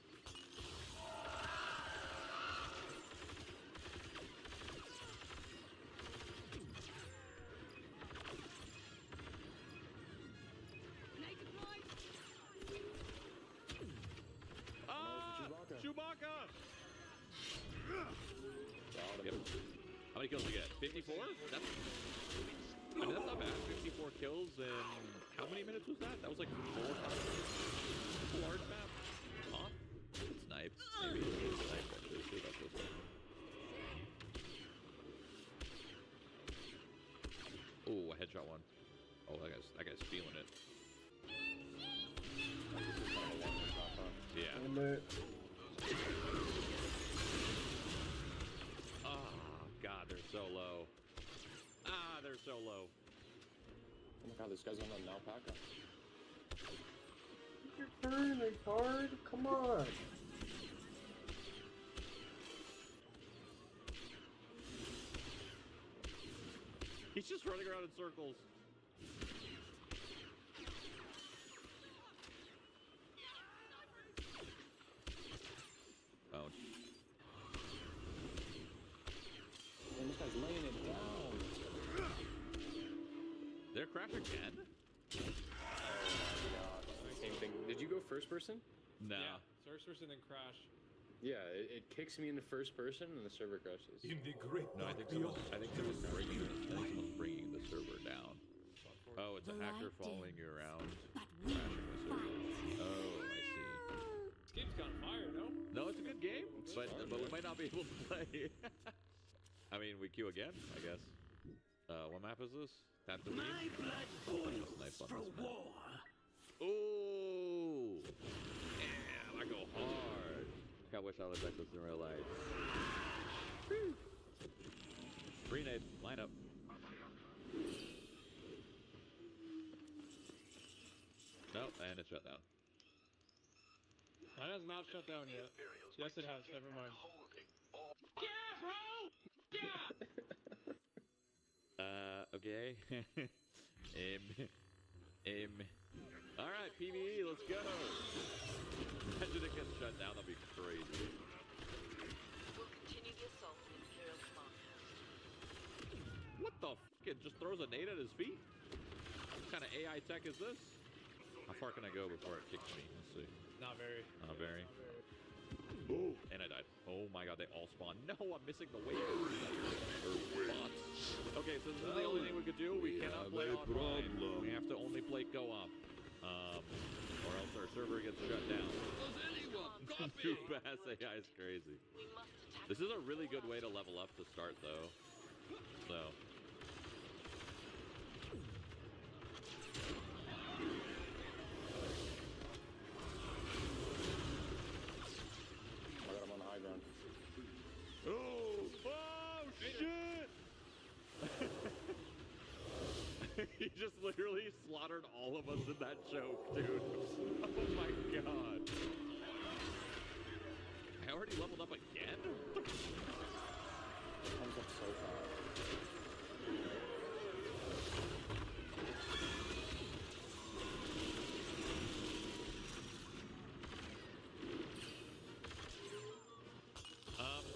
Chewbacca! Yep. How many kills did you get? 54? That's... I mean, that's not bad. 54 kills in... How many minutes was that? That was like 4 or 5 minutes. It's a large map. Huh? It's sniped. Maybe it's sniped, actually. See about this one. Ooh, a headshot one. Oh, that guy's feeling it. Yeah. Oh, God, they're so low. Ah, they're so low. Oh my god, this guy's on an alpaca. Your turn, retard. Come on. He's just running around in circles. Oh. Man, this guy's laying it down. They're cracked again? Oh my god. Same thing. Did you go first person? No. Yeah. Sorceress and then crash. Yeah, it kicks me into first person and the server crashes. In the great No, I think someone's bringing it. I think someone's bringing the server down. Oh, it's a hacker following you around, crashing the server. Oh, I see. This game's got fire, no? No, it's a good game, but we might not be able to play. I mean, we queue again, I guess. What map is this? Tatooine? My blood boils for war. Ooh! Damn, I go hard. I wish I was like this in real life. Grenade, line up. Nope, and it's shut down. Mine has not shut down yet. Yes, it has. Never mind. Yeah, bro! Yeah! Okay. Aim. Alright, PvE, let's go! Imagine it gets shut down, that'd be crazy. We'll continue the assault on Imperial Command Post. What the f***? It just throws a nade at his feet? What kind of AI tech is this? How far can I go before it kicks me? Let's see. Not very. Not very. Oh, and I died. Oh my god, they all spawn. No, I'm missing the wave. Or bots. Okay, so this is the only thing we could do. We cannot play online. We have to only play co-op. Or else our server gets shut down. Too fast AI is crazy. This is a really good way to level up to start, though. So. I got him on the high ground. Oh shit! He just literally slaughtered all of us in that choke, dude. Oh my god. I already leveled up again? Comes up so fast.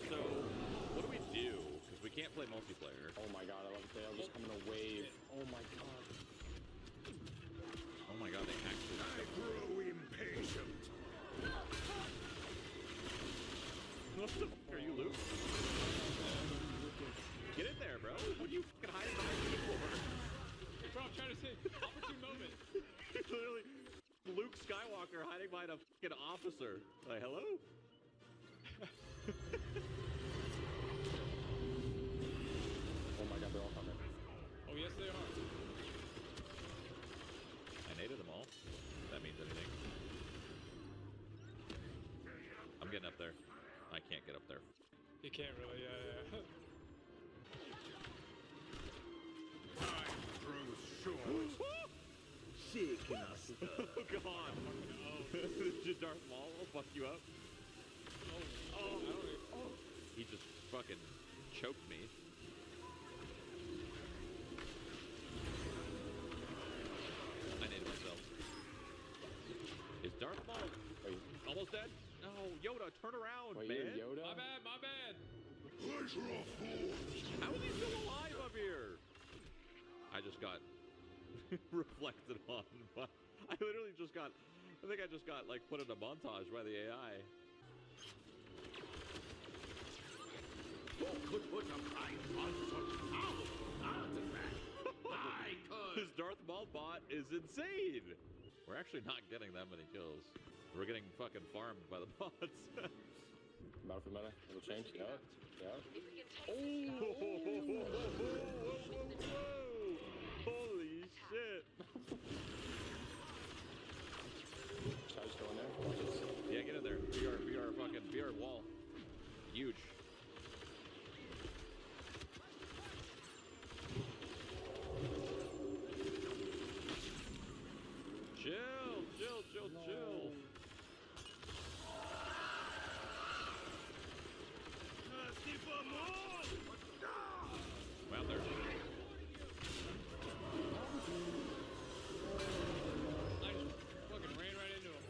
So, what do we do? Because we can't play multiplayer. Oh my god, I love it. They'll just come in a wave. Oh my god. Oh my god, they actually... I grow impatient. What the fuck are you, Luke? Get in there, bro. What are you fucking hiding behind me for? Bro, I'm trying to say, opportune moment. Literally, Luke Skywalker hiding behind a fucking officer. Like, hello? Oh my god, they're all coming. Oh, yes, they are. I naded them all. If that means anything. I'm getting up there. I can't get up there. You can't really, yeah. Time throws short. Shaking us. Oh god. Did Darth Maul fuck you up? Oh. He just fucking choked me. I named myself. Is Darth Maul almost dead? No, Yoda, turn around, Wait, man. you're Yoda? My bad. Pleasure of force. How is he still alive up here? I just got reflected on. I literally just got, I think I just got like put in a montage by the AI. Who could put a price on such powerful artifacts? I could. This Darth Maul bot is insane. We're actually not getting that many kills. We're getting fucking farmed by the bots. Battlefield meta, it'll change. Yeah. Holy shit. Should I just go in there? Watch this. Yeah, get in there. VR wall. Huge. Chill. Wow, there. I just fucking ran right into him.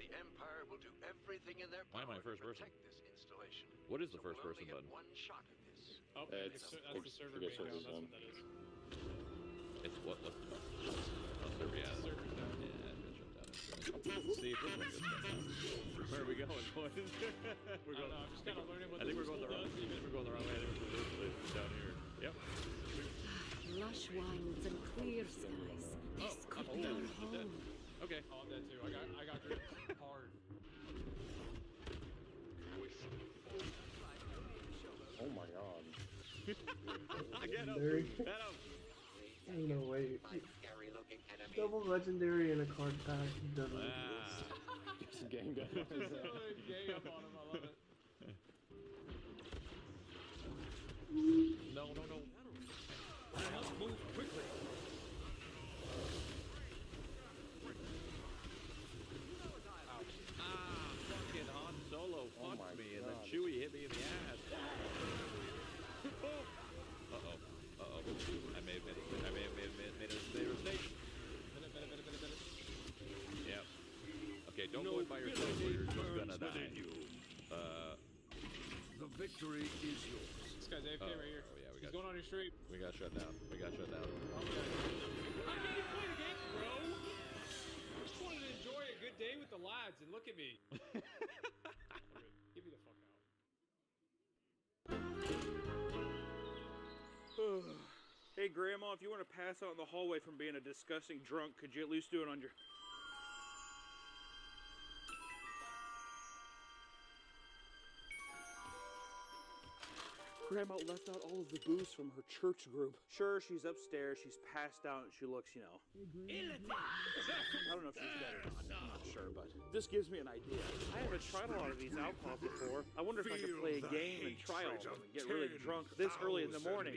The Empire will do everything in their Why am power I first to person? protect this installation. What is the So first we'll person only get button? one shot at this. Oh, It's- that's the server I being guess down. That's it's, what that is. It's what? What's the button? Oh, server, yeah. Server's down. Yeah, it's been shut down. Let's see if this one gets shut down. Where are we going, boys? We're I don't know, I'm just kind of learning what I think this we're going the wrong. does. I think we're going the wrong way. I think we're supposed to live down here. Yep. Lush wilds and clear skies. This could be our home. Okay. Oh, I'm dead too. I got gripped hard. Oh my god. Get up. Legendary. Get up. No way. Double legendary in a card pack. Doesn't exist. Just gang up. Gang up on him. I love it. No. I must move quickly. Fucking Han Solo fucked my me, and then God. Chewie hit me in the ass. Uh-oh. I may have made a mistake. Yep. Okay, don't go in by yourself or you're just gonna die. The victory is yours. This guy's AFK right here. Oh, yeah, He's going on your street. We got shut down. I can't even play the game, bro. I just wanted to enjoy a good day with the lads, and look at me. Get me the fuck out. Hey, Grandma, if you want to pass out in the hallway from being a disgusting drunk, could you at least do it on your... Grandma left out all of the booze from her church group. Sure, she's upstairs, she's passed out, and she looks, you know... I don't know if she's dead or not. I'm not sure, but this gives me an idea. I haven't tried a lot of these alcohols before. I wonder if I could play a game and try all of them and get really drunk this early in the morning.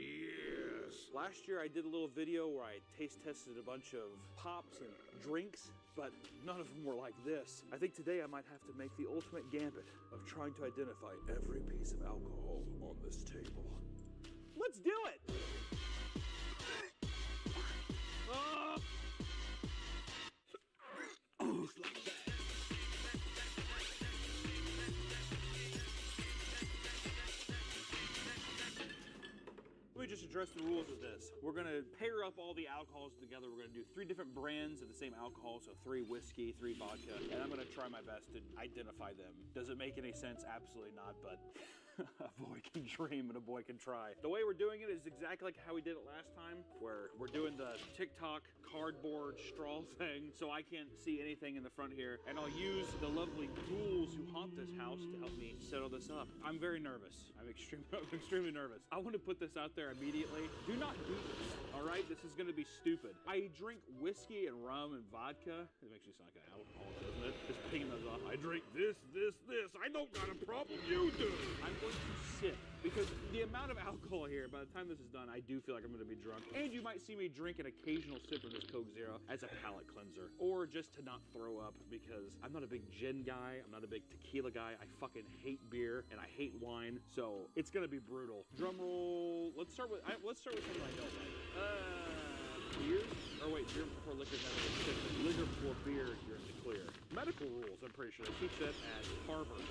Last year I did a little video where I taste tested a bunch of pops and drinks, but none of them were like this. I think today I might have to make the ultimate gambit of trying to identify every piece of alcohol on this table. Let's do it! Ah! Let me just address the rules of this. We're gonna pair up all the alcohols together. We're gonna do 3 different brands of the same alcohol, so 3 whiskey, 3 vodka, and I'm gonna try my best to identify them. Does it make any sense? Absolutely not, but a boy can dream and a boy can try. The way we're doing it is exactly like how we did it last time, where we're doing the TikTok cardboard straw thing, so I can't see anything in the front here, and I'll use the lovely ghouls who haunt this house to help me settle this up. I'm very nervous. I'm extremely nervous. I want to put this out there immediately. Do not do this, all right? This is going to be stupid. I drink whiskey and rum and vodka. It makes me sound like an alcoholic, doesn't it? Just picking those off. I drink this. I don't got a problem. You do. I'm going to sip, because the amount of alcohol here, by the time this is done, I do feel like I'm going to be drunk. And you might see me drink an occasional sip of this Coke Zero as a palate cleanser, or just to not throw up, because I'm not a big gin guy. I'm not a big tequila guy. I fucking hate beer and I hate wine, so it's going to be brutal. Drum roll. Let's start with something I don't like. Beer? Or wait, beer before liquor, liquor before beer, you're in the clear. Medical rules, I'm pretty sure they teach that at Harvard.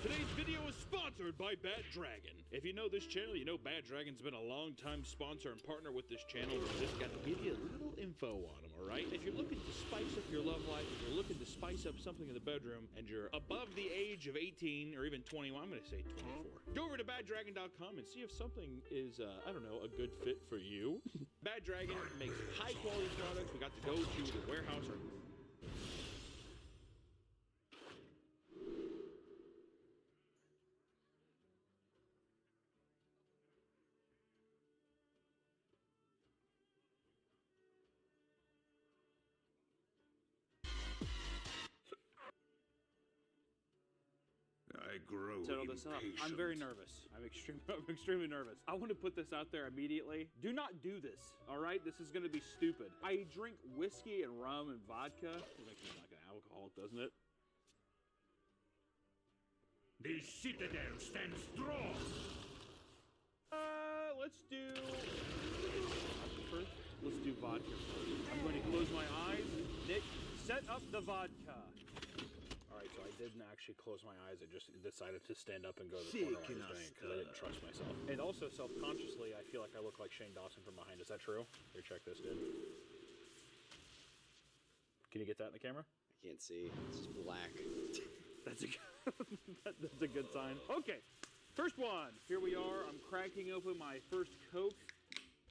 Today's video is sponsored by Bad Dragon. If you know this channel, you know Bad Dragon's been a long-time sponsor and partner with this channel. We're just got to give you a little info on them, all right? If you're looking to spice up your love life, if you're looking to spice up something in the bedroom, and you're above the age of 18 or even 21, I'm going to say 24. Go over to baddragon.com and see if something is, I don't know, a good fit for you. Bad Dragon makes high-quality products. We got to go to the warehouse. I grow Settle this up. I'm very nervous. I'm extremely nervous. I want to put this out there immediately. Do not do this, all right? This is going to be stupid. I drink whiskey and rum and vodka. It makes me sound like an alcoholic, doesn't it? The Citadel stands strong. Let's do first. Let's do vodka first. I'm going to close my eyes. Nick, set up the vodka. Alright, so I didn't actually close my eyes. I just decided to stand up and go to the corner while I was doing it because I didn't trust myself. And also, self-consciously, I feel like I look like Shane Dawson from behind. Is that true? Here, check this, dude. Can you get that in the camera? I can't see. It's just black. That's a good sign. Okay, first one. Here we are. I'm cracking open my first Coke.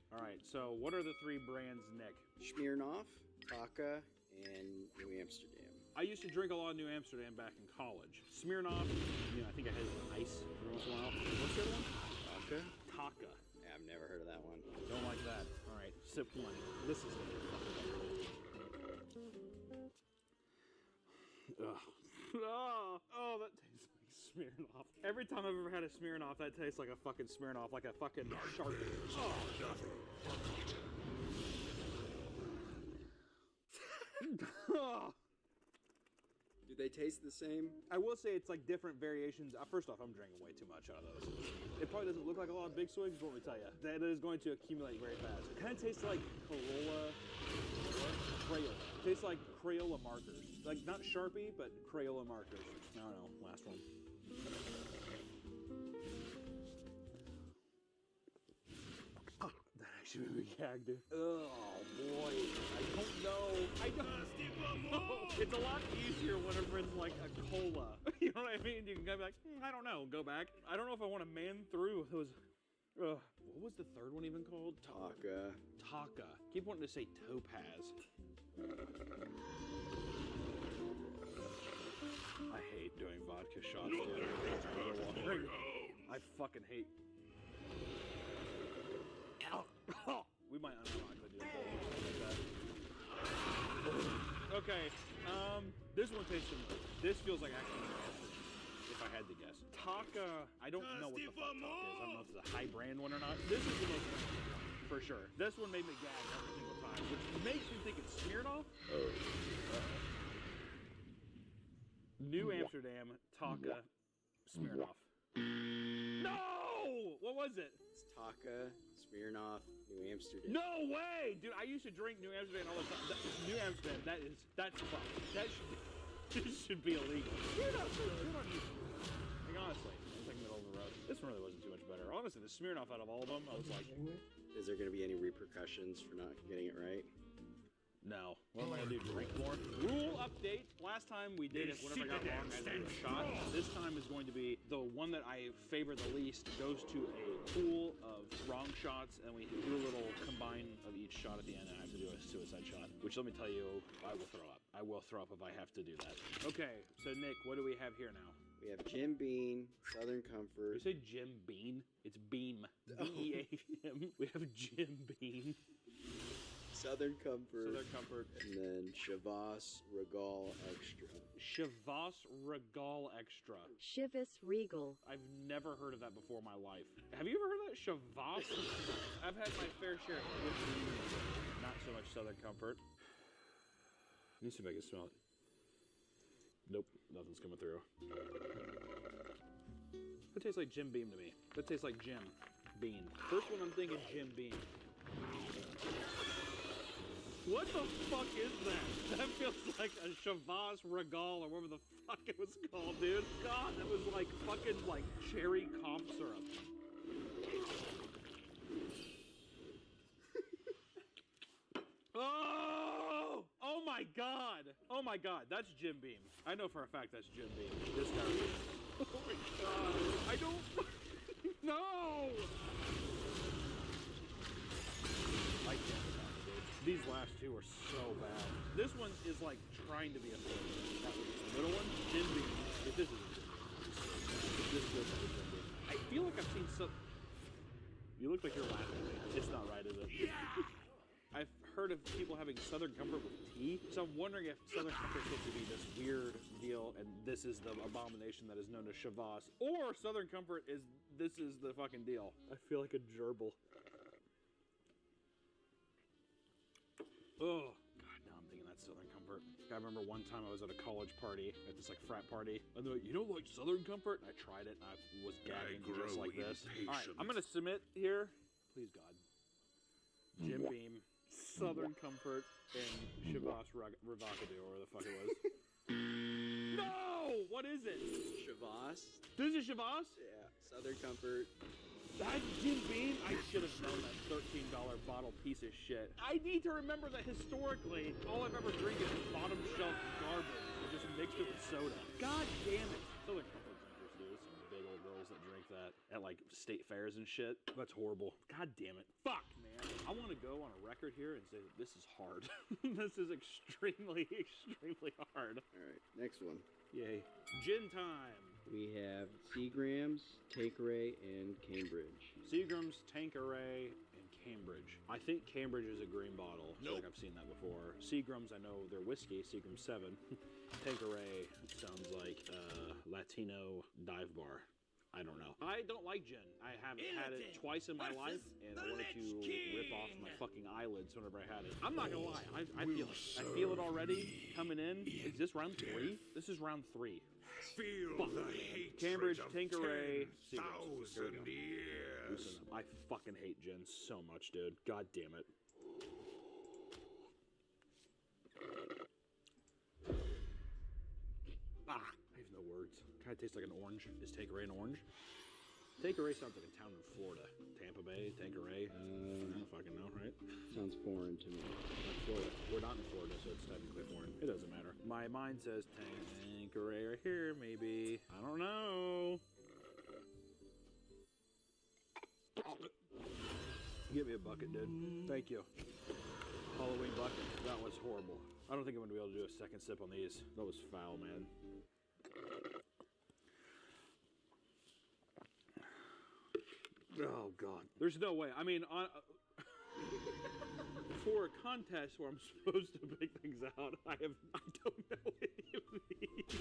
All right, so what are the 3 brands, Nick? Smirnoff, Taka, and New Amsterdam. I used to drink a lot of New Amsterdam back in college. Smirnoff, you know, I think I had it with ice every once in a while. What's the other one? Taka? Taka. Yeah, I've never heard of that one. Don't like that. All right, sip one. This is gonna be fucking better. Ugh. Oh, that tastes like Smirnoff. Every time I've ever had a Smirnoff, that tastes like a fucking Smirnoff, like a fucking shark. Oh. Oh. Do they taste the same? I will say it's like different variations. First off, I'm drinking way too much out of those. It probably doesn't look like a lot of big swigs, but let me tell you, that is going to accumulate very fast. It kind of tastes like Crayola. Tastes like Crayola markers. Like not Sharpie, but Crayola markers. I don't know. Last one. That actually made me gag, dude. Oh boy. I don't know. I don't know. It's a lot easier whenever it's like a cola. You know what I mean? You can kind of be like, I don't know. Go back. I don't know if I want to man through those. What was the third one even called? Taka. Taka. Keep wanting to say topaz. I hate doing vodka shots, dude. I fucking hate. We might unironically do a bowl or something like that. Okay, this one tastes similar. This feels like actually if I had to guess. Taka, I don't know what the fuck Taka is. I don't know if it's a high brand one or not. This is the most interesting one, for sure. This one made me gag every single time, which makes me think it's Smirnoff. New Amsterdam, Taka, Smirnoff. No! What was it? It's Taka, Smirnoff, New Amsterdam. No way! Dude, I used to drink New Amsterdam all the time. New Amsterdam, that's fucked. This should be illegal. You're not so good on you. Like, honestly, it's like middle of the road. This one really wasn't too much better. Honestly, the Smirnoff out of all of them, I was like... Is there going to be any repercussions for not getting it right? No. What am I gonna do? Drink more? Rule update. Last time we did it whenever I got wrong, I had to do a shot. This time is going to be the one that I favor the least goes to a pool of wrong shots, and we do a little combine of each shot at the end, and I have to do a suicide shot. Which, let me tell you, I will throw up. I will throw up if I have to do that. Okay, so Nick, what do we have here now? We have Jim Beam, Southern Comfort. You say Jim Beam? It's Beam. B-E-A-M. We have Jim Beam. Southern Comfort. Southern Comfort. And then Chivas Regal Extra. Chivas Regal Extra. Chivas Regal. I've never heard of that before in my life. Have you ever heard of that? Chivas? I've had my fair share of whiskey. Not so much Southern Comfort. Let me see if I can smell it. Nope, nothing's coming through. That tastes like Jim Beam to me. That tastes like Jim Bean. First one I'm thinking Jim Beam. What the fuck is that? That feels like a Chivas Regal or whatever the fuck it was called, dude. God, that was like fucking like cherry cough syrup. Oh! Oh my god! Oh my god, that's Jim Beam. I know for a fact that's Jim Beam. This guy. Oh my god. I don't. No! I can't. These last two are so bad. This one is like trying to be a flavor. That was the middle one, Jim Beam. If this isn't Jim Beam, this feels like a Jim Beam. I feel like I've seen some. You look like you're laughing. It's not right, is it? Yeah. I've heard of people having Southern Comfort with tea, so I'm wondering if Southern Comfort is supposed to be this weird deal, and this is the abomination that is known as Chivas, or Southern Comfort is this is the fucking deal. I feel like a gerbil. Oh, God, now I'm thinking that's Southern Comfort. I remember one time I was at a college party, at this like frat party, and they're like, you don't like Southern Comfort? And I tried it, and I was gagging just like this. All right, I'm gonna submit here. Please, God. Jim Beam, Southern Comfort, and Chivas Revocado, or whatever the fuck it was. No! Shavas. This is Shavas? Yeah, Southern Comfort. That Jim Beam? I should have known that $13 bottle piece of shit. I need to remember that historically, all I've ever drinking is bottom shelf garbage. Just mixed it with soda. God damn it. Southern Comfort drinkers, dude. There's some big old girls that drink that at like state fairs and shit. That's horrible. God damn it. Fuck, man. I want to go on a record here and say that this is hard. This is extremely, extremely hard. All right, next one. Yay. Gin time. We have Seagrams, Tanqueray, and Cambridge. Seagram's, Tanqueray, and Cambridge. I think Cambridge is a green bottle. I feel like I've seen that before. Seagram's, I know they're whiskey. Seagram's 7. Tanqueray sounds like Latino dive bar. I don't know. I don't like gin. I have had it twice in my life, and I wanted to rip off my fucking eyelids whenever I had it. I'm not gonna lie. I feel it. I feel it already coming in. Is this round 3? This is round 3. Feel the hatred Cambridge, of Tanqueray, 10,000 years. Listen, I fucking hate gin so much, dude. God damn it. I have no words. Kind of tastes like an orange. Is Tanqueray an orange? Tanqueray sounds like a town in Florida. Tampa Bay, Tanqueray. I don't fucking know, right? Sounds foreign to me. Like Florida. We're not in Florida, so it's technically foreign. It doesn't matter. My mind says Tanqueray right here, maybe. I don't know. Give me a bucket, dude. Thank you. Halloween bucket. That was horrible. I don't think I'm going to be able to do a second sip on these. That was foul, man. Oh, God. There's no way. I mean, for a contest where I'm supposed to pick things out, I don't know any of these.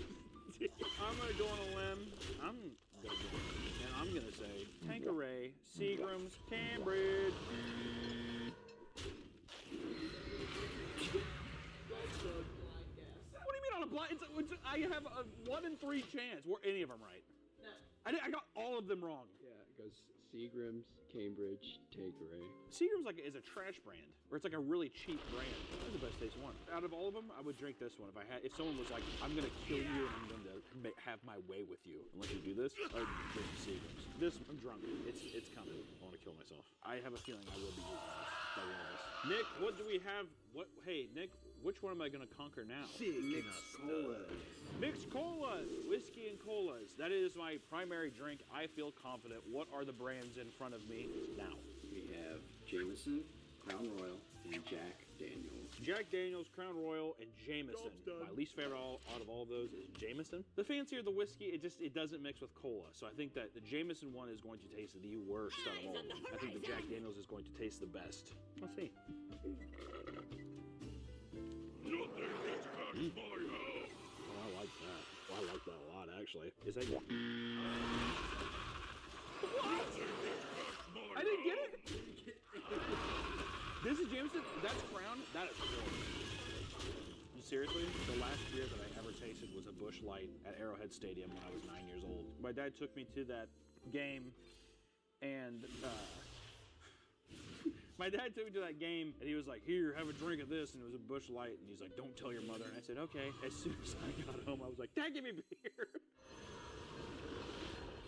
I'm going to go on a limb. And I'm going to say Tanqueray, Seagram's, Cambridge. What do you mean on a blind? I have a 1 in 3 chance. Were any of them right? No. I got all of them wrong. Yeah, it goes Seagrams, Cambridge, Tanqueray. Seagram's is a trash brand, or it's like a really cheap brand. That's the best tasting one. Out of all of them, I would drink this one. If someone was like, I'm gonna kill you and I'm gonna have my way with you unless you do this, I'd drink Seagram's. This, I'm drunk. It's coming. I want to kill myself. I have a feeling I will be using this by the end of this. Nick, what do we have? Hey, Nick, which one am I gonna conquer now? Mixed colas. Mixed colas, whiskey and colas. That is my primary drink. I feel confident. What are the brands in front of me now? We have Jameson, Crown Royal, and Jack Daniels. Jack Daniels, Crown Royal, and Jameson. My least favorite out of all of those is Jameson. The fancier the whiskey, it doesn't mix with cola. So I think that the Jameson one is going to taste the worst out of all of them. I think the Jack Daniels is going to taste the best. Let's see. Nothing is my house. Oh, I like that. Oh, I like that a lot, actually. Is that... What? I didn't get it? This is Jameson? That's Crown? That is horrible. Seriously? The last beer that I ever tasted was a Busch Light at Arrowhead Stadium when I was 9 years old. My dad took me to that game, and and he was like, here, have a drink of this, and it was a Busch Light, and he's like, don't tell your mother. And I said, okay. As soon as I got home, I was like, Dad, give me beer.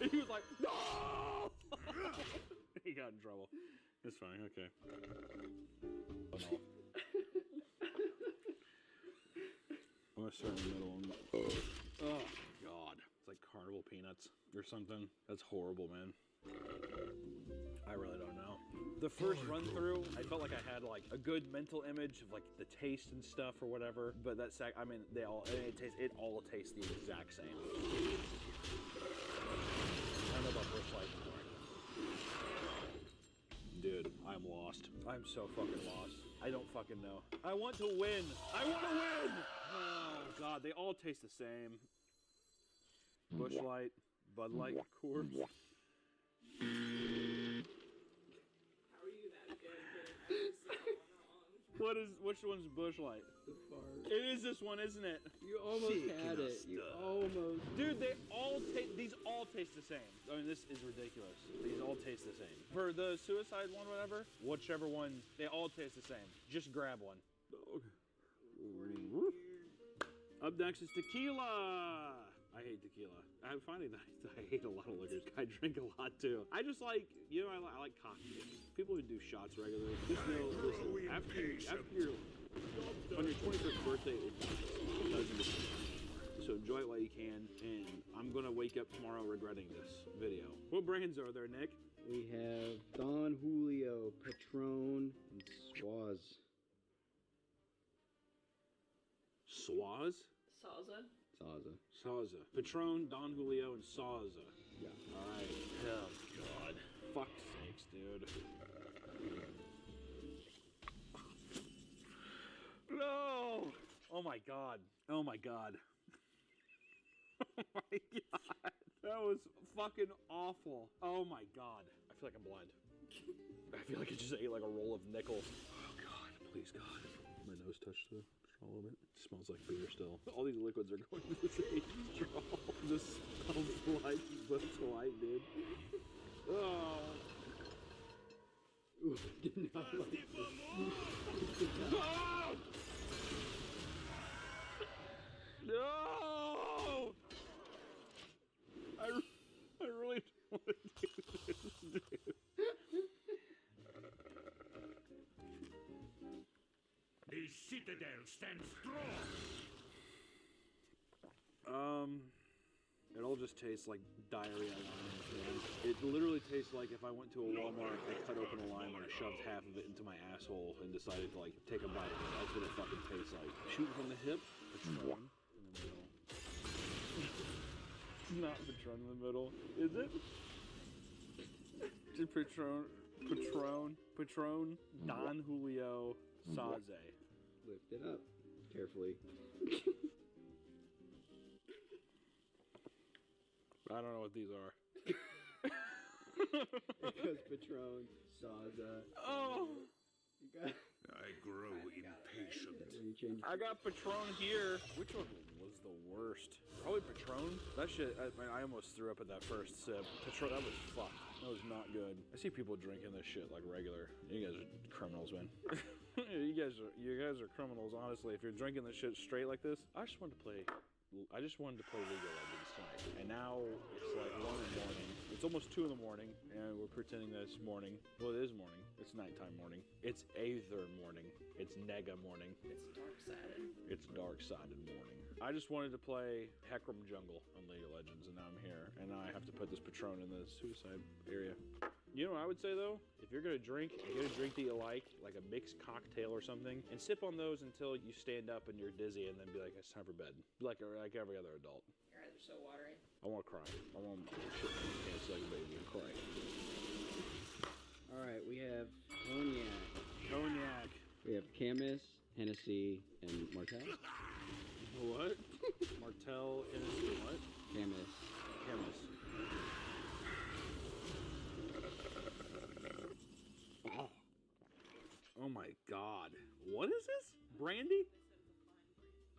And he was like, no! He got in trouble. It's fine, okay. Oh, no. I'm gonna start in the middle. Oh, God. It's like carnival peanuts or something. That's horrible, man. I really don't know. The first run through, I felt like I had like a good mental image of like the taste and stuff or whatever. But it all tastes the exact same. I don't know about Busch Light anymore. Dude, I'm lost. I'm so fucking lost. I don't fucking know. I want to win. I want to win. Oh God, they all taste the same. Busch Light, Bud Light, Coors. Which one's Busch Light? The fart. It is this one, isn't it? You almost had it. You almost. Dude, these all taste the same. I mean, this is ridiculous. These all taste the same. For the suicide one, whichever one, they all taste the same. Just grab one. Up next is tequila. I I hate tequila. I'm finding that I hate a lot of liquors. I drink a lot too. I just like, you know, I like cocktails. People who do shots regularly, just know, listen, after your, on your 21st birthday, it doesn't get so enjoy it while you can, and I'm gonna wake up tomorrow regretting this video. What brands are there, Nick? We have Don Julio, Patron, and Swaz. Swaz? Salsa. Sauza. Patron, Don Julio, and Sauza. Yeah. Alright. Oh, God. Fuck's sakes, dude. No! Oh, my God. Oh, my God. Oh, my God. That was fucking awful. Oh, my God. I feel like I'm blind. I feel like I just ate like a roll of nickels. Oh, God. Please, God. My nose touched the straw a little bit. It smells like beer still. All these liquids are going to the same straw. This smells like Bush Light, dude. Oh. Ooh, did not like this. Oh! No! I really don't want to do this, dude. The citadel stands strong. It all just tastes like diarrhea limes, man. It literally tastes like if I went to a Walmart, I cut open a lime and I shoved half of it into my asshole and decided to like take a bite. That's what it fucking tastes like. Shooting from the hip, Patron in the middle. It's not Patron in the middle, is it? Just Patron, Don Julio, Saze. Lift it up carefully. I don't know what these are. It goes Patron, Saza. Oh! You got. I grow impatient. I got Patron here. Which one was the worst? Probably Patron. That shit, I almost threw up at that first sip. Patron, that was fucked. That was not good. I see people drinking this shit like regular. You guys are criminals, man. You guys are criminals, honestly. If you're drinking this shit straight like this, I just wanted to play League of Legends tonight. And now it's like 1 in the morning. It's almost 2 in the morning, and we're pretending that it's morning. Well, it is morning. It's nighttime morning. It's Aether morning. It's Nega morning. It's dark-sided. It's dark-sided morning. I just wanted to play Heckram Jungle on League of Legends, and now I'm here. And now I have to put this Patron in the suicide area. You know what I would say, though? If you're going to drink, get a drink that you like a mixed cocktail or something, and sip on those until you stand up and you're dizzy, and then be like, it's time for bed. Like every other adult. Your eyes are so watery. I want to cry. I want to shit my pants like a baby and cry. All right, we have Cognac. We have Camus, Hennessy, and Martell. What? Martell, Hennessy, what? Camus. Oh my God. What is this? Brandy?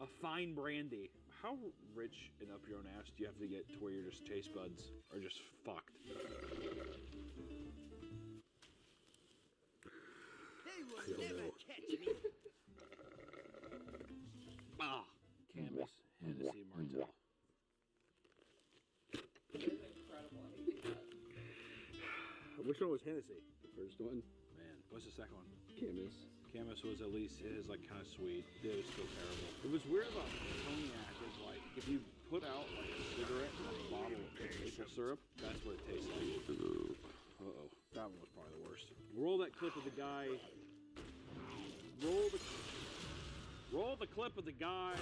A fine brandy. How rich and up your own ass do you have to get to where your just taste buds are just fucked? They will I don't never know. catch me. Camus, Hennessy, Martell. Which one was Hennessy? The first one. Man, what's the second one? Camus. Camus was at least, it is like kind of sweet. It was still terrible. It was weird about cognac is like, if you put out like a cigarette in a bottle of maple syrup, that's what it tastes like. Uh-oh. That one was probably the worst. Roll that clip of the guy. Roll the clip of the guy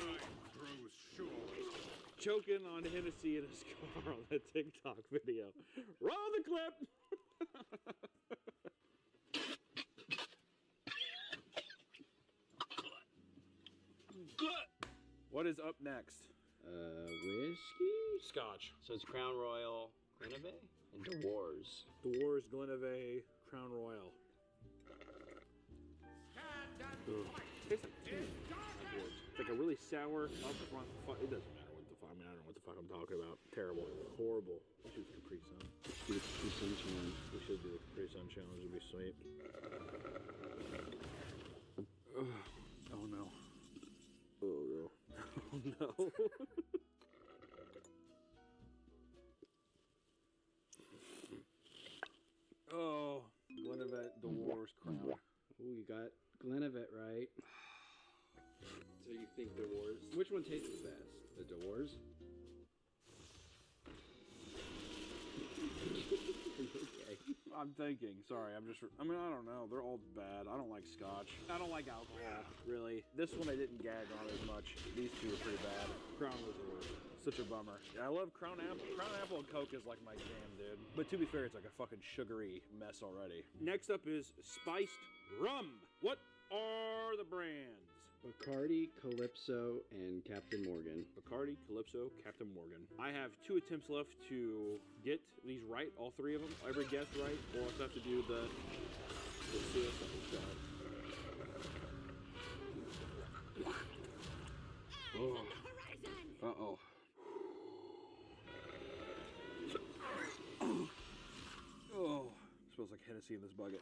choking on Hennessy in his car on that TikTok video. Roll the clip! What is up next? Whiskey? Scotch. So it's Crown Royal, Glenavy, and Dewars. Dewars, Glenavy, Crown Royal. Tastes like tea. It's like a really sour, upfront. It doesn't matter what the fuck. I mean, I don't know what the fuck I'm talking about. Terrible. Horrible. We should do the Capri Sun. Do the Capri Sun challenge. We should do the Capri Sun challenge. It'd be sweet. Oh no. Oh no. Oh no. one tastes the best? The doors? Okay. I'm thinking. Sorry, I mean, I don't know. They're all bad. I don't like scotch. I don't like alcohol, really. This one I didn't gag on as much. These two are pretty bad. Crown was the worst. Such a bummer. I love Crown Apple. Crown Apple and Coke is like my jam, dude. But to be fair, it's like a fucking sugary mess already. Next up is spiced rum. What are the brands? Bacardi, Calypso, and Captain Morgan. Bacardi, Calypso, Captain Morgan. I have 2 attempts left to get these right, all 3 of them. Every guess right, or I'll have to do the suicide shot. Oh. Uh-oh. Oh. Smells like Hennessy in this bucket.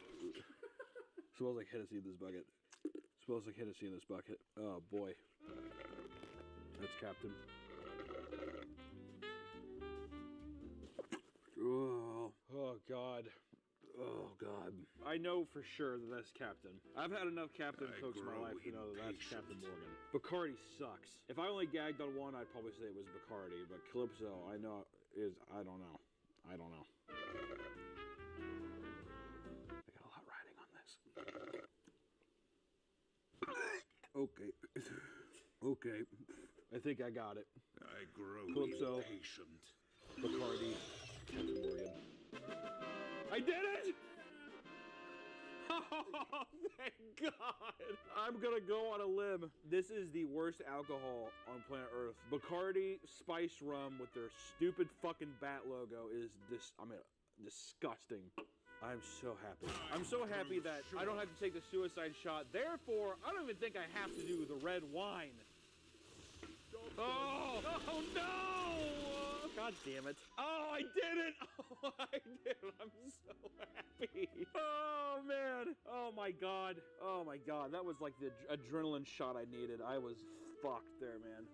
Smells like Hennessy in this bucket. Smells like Hennessy in this bucket. Oh boy. That's Captain. Oh God. Oh God. I know for sure that that's Captain. I've had enough Captain Cokes in my life to know that that's Captain Morgan. Bacardi sucks. If I only gagged on one, I'd probably say it was Bacardi, but Calypso, I know is, I don't know. I don't know. I got a lot riding on this. Okay. Okay. I think I got it. I grow Calypso, impatient. Bacardi, Captain Morgan. I did it! Oh, thank God! I'm gonna go on a limb. This is the worst alcohol on planet Earth. Bacardi Spice Rum with their stupid fucking bat logo is disgusting. I'm so happy. I'm so happy that I don't have to take the suicide shot. Therefore, I don't even think I have to do the red wine. Oh! Oh no! God damn it. Oh, I did it! Oh, I did it! I'm so happy. Oh, man. Oh, my God. Oh, my God. That was like the adrenaline shot I needed. I was fucked there, man.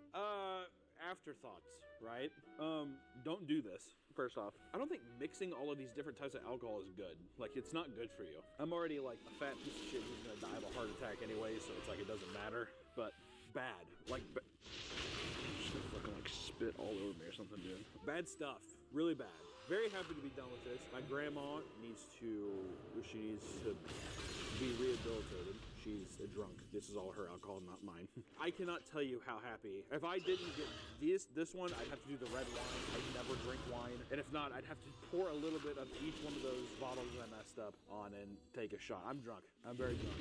Afterthoughts, right? Don't do this. First off, I don't think mixing all of these different types of alcohol is good. Like, it's not good for you. I'm already like a fat piece of shit who's gonna die of a heart attack anyway, so it's like it doesn't matter. But bad. Like, just gonna fucking like spit all over me or something, dude. Bad stuff. Really bad. Very happy to be done with this. My grandma needs to be rehabilitated. She's a drunk. This is all her alcohol, not mine. I cannot tell you how happy. If I didn't get this one, I'd have to do the red wine. I never drink wine. And if not, I'd have to pour a little bit of each one of those bottles that I messed up on and take a shot. I'm drunk. I'm very drunk.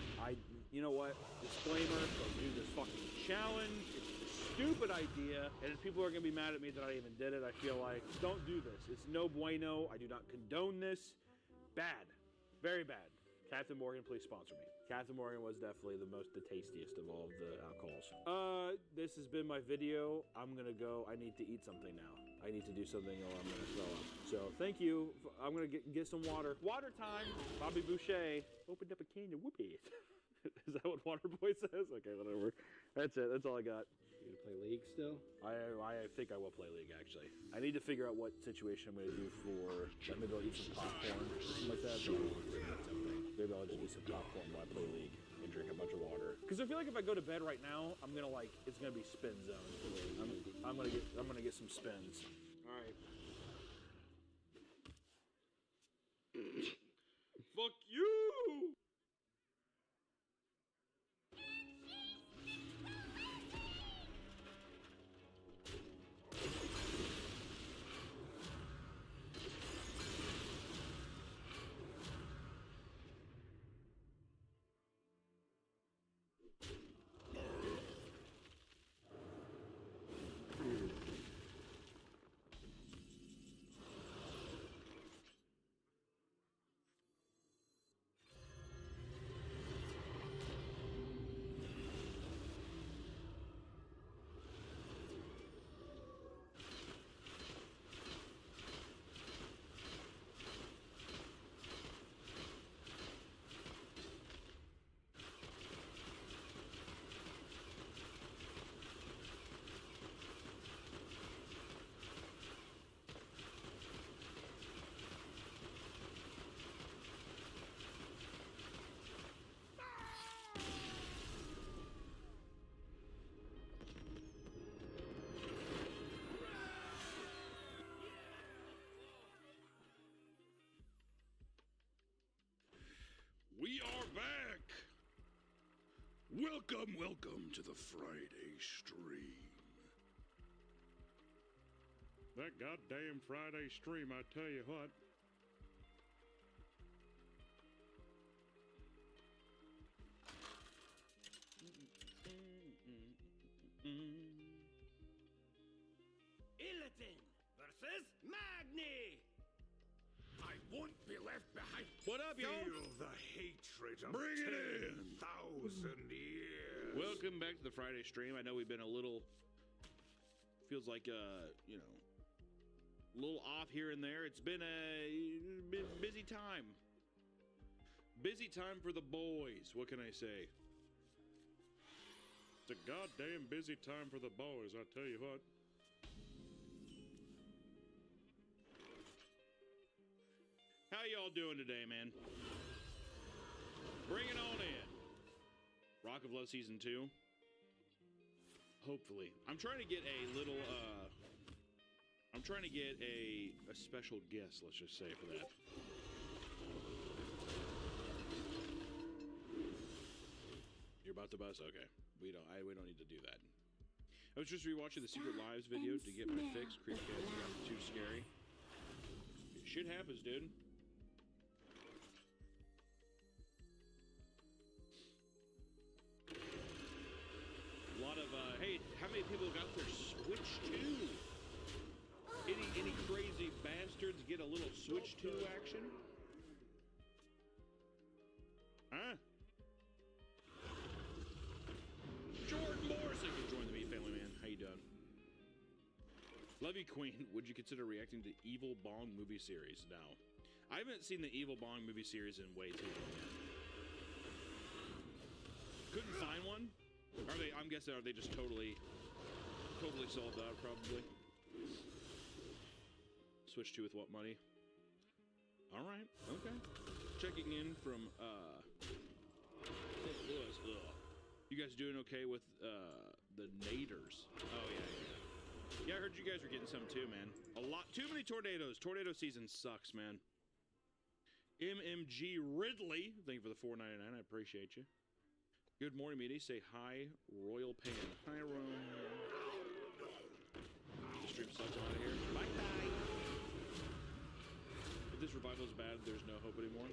You know what? Disclaimer, don't do this fucking challenge. It's a stupid idea. And if people are gonna be mad at me that I even did it, I feel like, don't do this. It's no bueno. I do not condone this. Bad. Very bad. Captain Morgan, please sponsor me. Captain Morgan was definitely the tastiest of all of the alcohols. This has been my video. I'm gonna go. I need to eat something now. I need to do something or I'm gonna throw up. So thank you. I'm gonna get some water. Water time. Bobby Boucher opened up a can of whoopee. Is that what Waterboy says? Okay, whatever. That's it. That's all I got. You gonna play League still? I think I will play League, actually. I need to figure out what situation I'm gonna do for... I'm gonna go eat some popcorn or something like that. Maybe I'll just eat some popcorn while I play League and drink a bunch of water. Because I feel like if I go to bed right now, I'm gonna like, it's gonna be spin zone. I'm gonna get some spins. All right. Fuck you! Welcome to the Friday stream. That goddamn Friday stream, I tell you what. Illiton versus Magni. I won't be left behind. What up, y'all? Feel the hatred of Bring it in. 10,000 years. Welcome back to the Friday stream. I know we've been a little, feels like, you know, a little off here and there. It's been a busy time. Busy time for the boys. What can I say? It's a goddamn busy time for the boys, I tell you what. How y'all doing today, man? Bring it on in. Rock of Love Season 2. Hopefully. I'm trying to get a little, I'm trying to get a special guest, let's just say, for that. You're about to buzz? Okay. We don't need to do that. I was just rewatching the Secret Lives video to get my fix. Creepcast got too scary. Shit happens, dude. A lot of, hey, how many people got their Switch 2? Any crazy bastards get a little Switch 2 action? Huh? Jordan Morrison can join the Meat Family, man. How you doing? Love you, Queen. Would you consider reacting to Evil Bong movie series? No. I haven't seen the Evil Bong movie series in way too long yet. Couldn't find one? Are they, I'm guessing, are they just totally sold out, probably? Switch 2 with what money? Alright, okay. Checking in from, St. Louis. Ugh. You guys doing okay with, the naders? Oh, yeah. Yeah, I heard you guys were getting some too, man. Too many tornadoes. Tornado season sucks, man. MMG Ridley, thank you for the $4.99. I appreciate you. Good morning, meaty. Say hi, Royal Pan. Hi, Royal. The stream sucks out of here. Bye-bye. If this revival is bad, there's no hope anymore.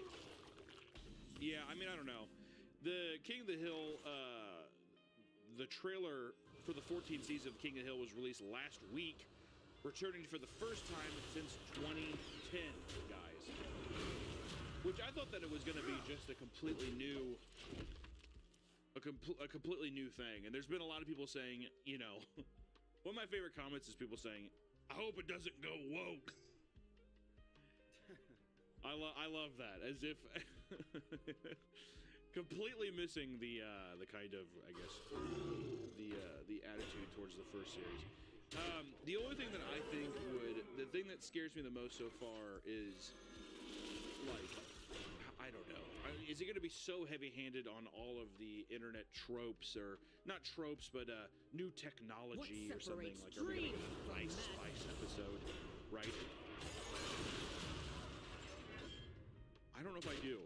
Yeah, I mean, I don't know. The King of the Hill, the trailer for the 14th season of King of the Hill was released last week, returning for the first time since 2010, guys. Which I thought that it was going to be just a completely new, a completely new thing. And there's been a lot of people saying, you know, one of my favorite comments is people saying, I hope it doesn't go woke. I love that, as if completely missing the kind of, I guess, the attitude towards the first series. The only thing that I think the thing that scares me the most so far is, like, I don't know. Is it going to be so heavy-handed on all of the internet tropes, or not tropes, but new technology or something? Like, are we going to get a Ice Spice episode, right? I don't know if I do.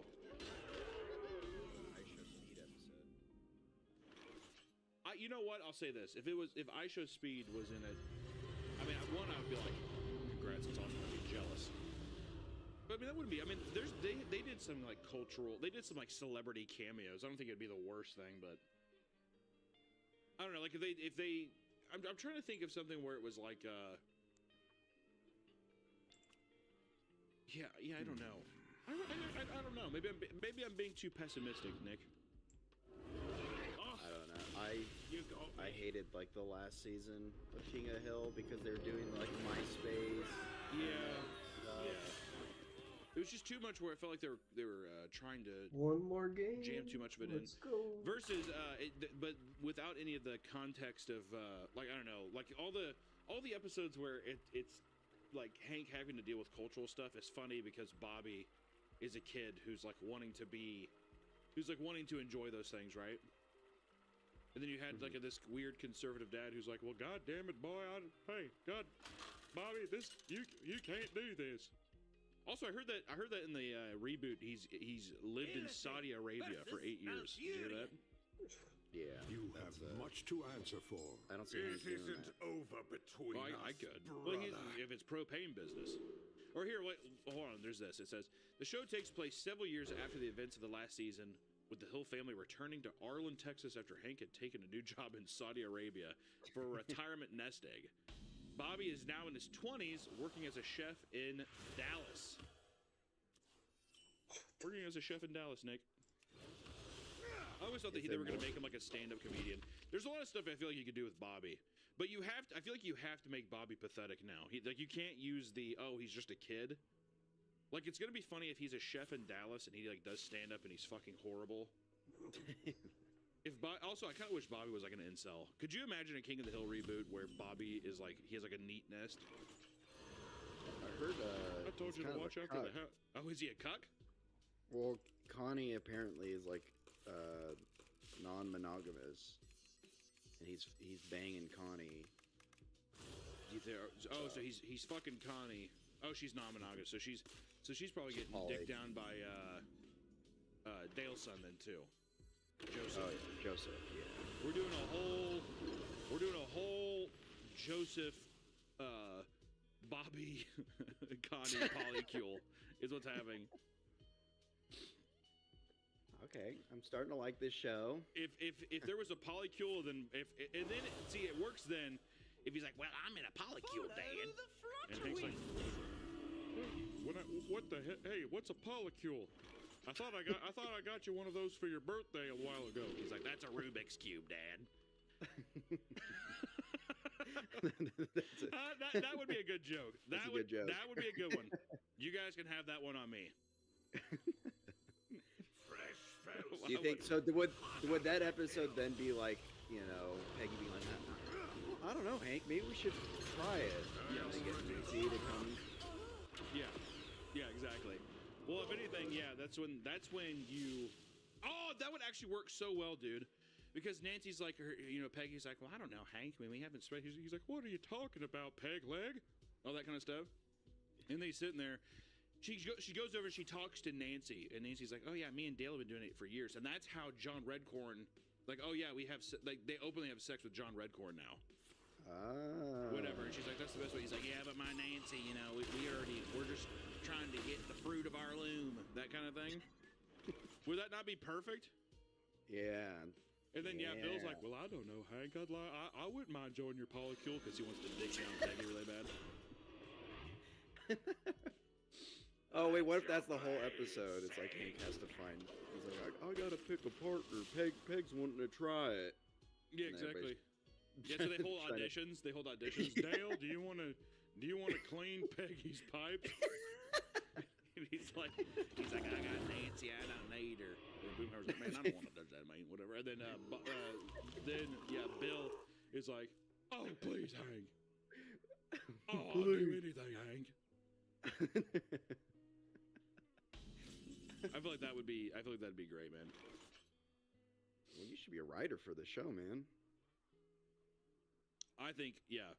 You know what? I'll say this: if I Show Speed was in it, I mean, one, I would be like, congrats, it's awesome. I'd be jealous. But I mean, that wouldn't be. I mean, they did some like cultural, they did some like celebrity cameos. I don't think it'd be the worst thing, but I don't know. Like if they, I'm trying to think of something where it was like, yeah, I don't know. I don't know. Maybe I'm being too pessimistic, Nick. I don't know. I hated like the last season of King of the Hill because they were doing like MySpace. Yeah. It was just too much where I felt like they were trying to one more game, jam too much of it Let's in. Go. Versus, but without any of the context of like, I don't know, like all the episodes where it's like Hank having to deal with cultural stuff is funny because Bobby is a kid who's like wanting to enjoy those things, right? And then you had like this weird conservative dad who's like, well, God damn it, boy, hey, God, Bobby, you can't do this. Also, I heard that in the reboot, he's lived in Saudi Arabia for 8 years. Did you hear that? Yeah. You have much to answer for. I don't see Hank It doing isn't that. over between Well, I us, could. brother. Well, if it's propane business. Or here, wait, hold on. There's this. It says the show takes place several years after the events of the last season, with the Hill family returning to Arlen, Texas, after Hank had taken a new job in Saudi Arabia for a retirement nest egg. Bobby is now in his 20s, working as a chef in Dallas. Working as a chef in Dallas, Nick. I always thought that they were going to make him like a stand-up comedian. There's a lot of stuff I feel like you could do with Bobby, but you have to. I feel like you have to make Bobby pathetic now. Like you can't use the he's just a kid. Like it's going to be funny if he's a chef in Dallas and he like does stand-up and he's fucking horrible. Also, I kind of wish Bobby was like an incel. Could you imagine a King of the Hill reboot where Bobby is like he has like a neat nest? I heard. I told you to watch out for the house. Oh, is he a cuck? Well, Connie apparently is like non-monogamous, and he's banging Connie. So he's fucking Connie. Oh, she's non-monogamous, so she's probably getting dicked down by Dale's son then too. Joseph. Oh, yeah. Joseph. Yeah. We're doing a whole Joseph, Bobby, Connie polycule is what's happening. Okay, I'm starting to like this show. If there was a polycule, then and then see it works then. If he's like, well, I'm in a polycule, Dad. And Hank's like, what the heck? Hey, what's a polycule? I thought I got you one of those for your birthday a while ago. He's like, that's a Rubik's Cube, Dad. That would be a good joke. That would be a good one. You guys can have that one on me. Do you think so? Would that episode then be like, Peggy being like, I don't know, Hank, maybe we should try it. Yes. And they get DC to come. Yeah, exactly. Well, if anything, that's when you. Oh, that would actually work so well, dude. Because Nancy's like, Peggy's like, well, I don't know, Hank. I mean, we haven't. He's like, what are you talking about, peg leg? All that kind of stuff. And then he's sitting there. She goes over and she talks to Nancy, and Nancy's like, oh yeah, me and Dale have been doing it for years, and that's how John Redcorn, like, oh yeah, we have they openly have sex with John Redcorn now. Whatever. And she's like, that's the best way. He's like, yeah, but my Nancy, we're just trying to get the fruit of our loom, that kind of thing. Would that not be perfect? Yeah. And then Bill's like, well, I don't know, Hank. I wouldn't mind joining your polycule because he wants to dick down Peggy really bad. Oh wait, what if that's the whole episode? It's like Hank has to find. He's like, I gotta pick a partner. Peg's wanting to try it. Yeah, exactly. Yeah, so they hold auditions. Dale, do you want to clean Peggy's pipes? And he's like, I got Nancy. I don't need her. And Boomhauer's like, man, I don't want to touch that, man. Whatever. And then Bill is like, oh please, Hank. Oh, I'll do anything, Hank. I feel like that'd be great, man. Well, you should be a writer for the show, man. I think, yeah,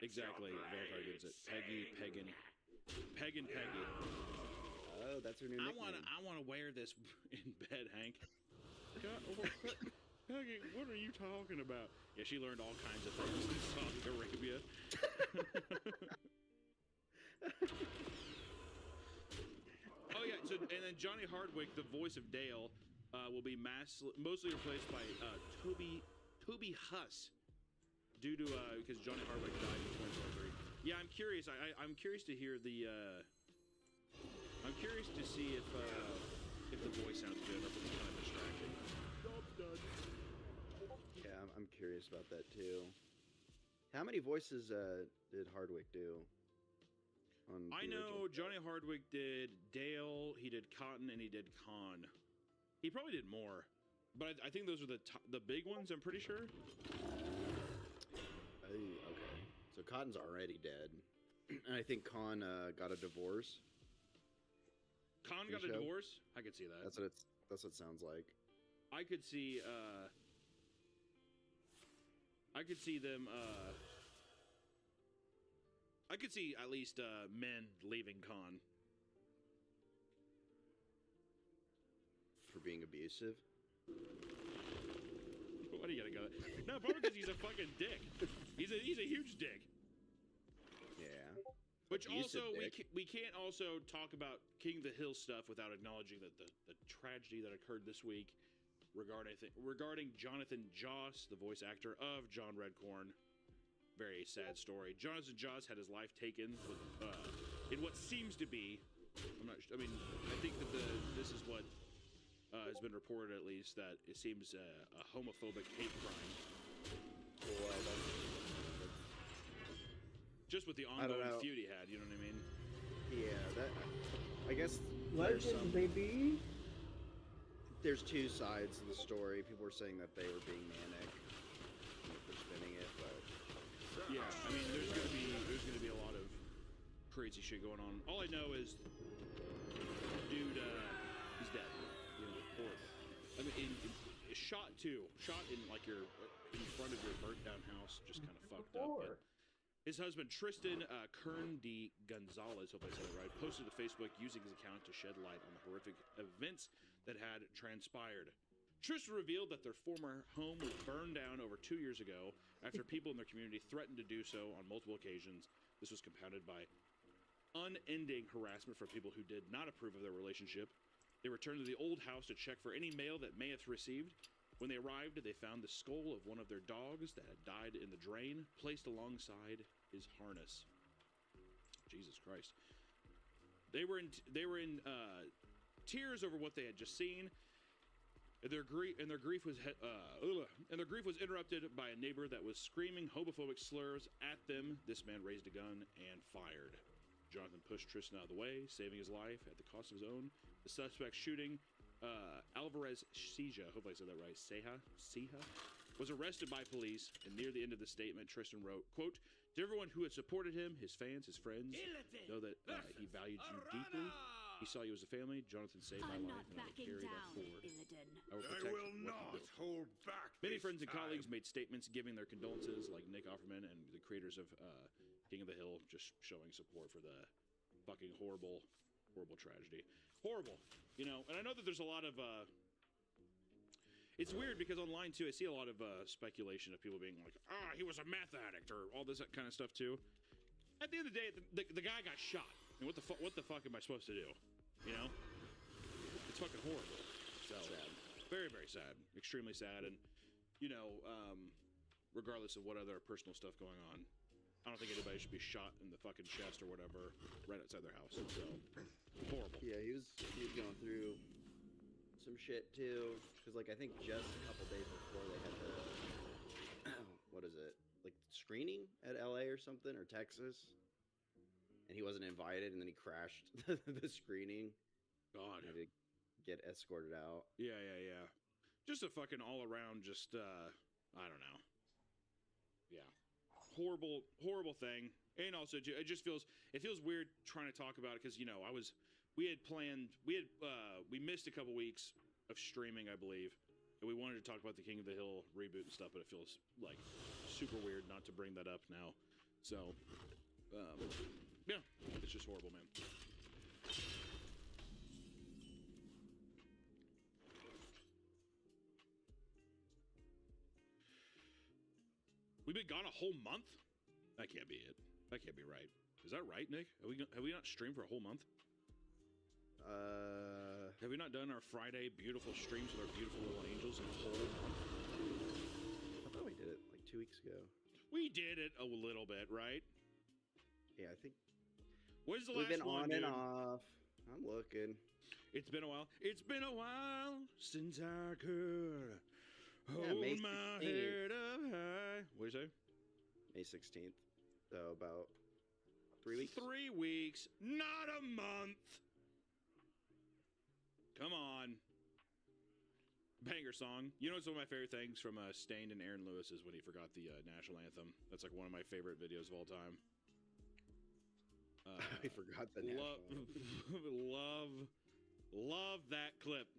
exactly. Vampire gets it. Peggy. Oh, that's her new nickname. I want to wear this in bed, Hank. Peggy, what are you talking about? Yeah, she learned all kinds of things in Saudi Arabia. Oh yeah, and then Johnny Hardwick, the voice of Dale, will be mostly replaced by Toby Huss, due to because Johnny Hardwick died in 2023. Yeah, I'm curious. I'm curious to hear the. I'm curious to see if the voice sounds good or if it's kind of distracting. Yeah, I'm curious about that too. How many voices did Hardwick do? I know Johnny Hardwick did Dale, he did Cotton, and he did Khan. He probably did more, but I think those are the big ones. I'm pretty sure. Okay, so Cotton's already dead, and I think Khan got a divorce. Khan got a divorce. I could see that. That's what it sounds like. I could see. I could see them. I could see at least men leaving Khan. For being abusive? Why do you gotta go there? No, probably because he's a fucking dick. He's a huge dick. Yeah. Which Abusive also dick. we can't also talk about King of the Hill stuff without acknowledging that the tragedy that occurred this week regarding Jonathan Joss, the voice actor of John Redcorn. Very sad story. Jonathan Joss had his life taken in what seems to be. I think that this is what has been reported, at least, that it seems a homophobic hate crime. Well, just with the ongoing feud he had, you know what I mean? Yeah, that. I guess. Legend, baby. There's two sides of the story. People were saying that they were being manic for spinning it, but yeah, I mean, there's gonna be a lot of crazy shit going on. All I know is, dude, he's dead. You know, poor. I mean, shot in like in front of your burnt down house, just kind of fucked up. But his husband Tristan Kern D. Gonzalez, hope I said it right, posted to Facebook using his account to shed light on the horrific events that had transpired. Tristan revealed that their former home was burned down over 2 years ago after people in their community threatened to do so on multiple occasions. This was compounded by unending harassment from people who did not approve of their relationship. They returned to the old house to check for any mail that may have received. When they arrived, they found the skull of one of their dogs that had died in the drain, placed alongside his harness. Jesus Christ. They were in tears over what they had just seen. And their grief was interrupted by a neighbor that was screaming homophobic slurs at them. This man raised a gun and fired. Jonathan pushed Tristan out of the way, saving his life at the cost of his own. The suspect shooting, Alvarez Ceja, hope I said that right, Ceja, was arrested by police, and near the end of the statement, Tristan wrote, quote, "To everyone who had supported him, his fans, his friends, know that he valued you deeply. He saw you as a family. Jonathan saved my life, and I will carry that forward. I will protect what he built." hold back. Many friends and colleagues made statements giving their condolences, like Nick Offerman and the creators of King of the Hill, just showing support for the fucking horrible tragedy. Horrible, you know. And I know that there's a lot of it's weird because online too, I see a lot of speculation of people being like, he was a meth addict, or all this kind of stuff too. At the end of the day, the guy got shot. And what the fuck am I supposed to do? You know, it's fucking horrible. So sad. Very, very sad. Extremely sad. And you know, regardless of what other personal stuff going on, I don't think anybody should be shot in the fucking chest or whatever right outside their house. So horrible. Yeah, he was going through some shit too, because like I think just a couple days before they had the what is it, like screening at LA or something, or Texas, and he wasn't invited, and then he crashed the screening. God, had to get escorted out. Yeah. Just a fucking all around, just I don't know. Yeah, horrible thing. And also, it just feels weird trying to talk about it because, you know, we missed a couple weeks of streaming, I believe, and we wanted to talk about the King of the Hill reboot and stuff, but it feels like super weird not to bring that up now. So, yeah, it's just horrible, man. We've been gone a whole month? That can't be it. That can't be right. Is that right, Nick? Have we not streamed for a whole month? Have we not done our Friday beautiful streams with our beautiful little angels in a whole month? I thought we did it like 2 weeks ago. We did it a little bit, right? Yeah, I think. When's the We've last been one, on and dude? off. I'm looking. It's been a while. It's been a while since I could hold May my 16th. head up high. What do you say? May 16th. So about 3 weeks. 3 weeks, not a month. Come on. Banger song. You know what's one of my favorite things from Stained and Aaron Lewis is when he forgot the national anthem. That's like one of my favorite videos of all time. I forgot the national anthem. Love that clip.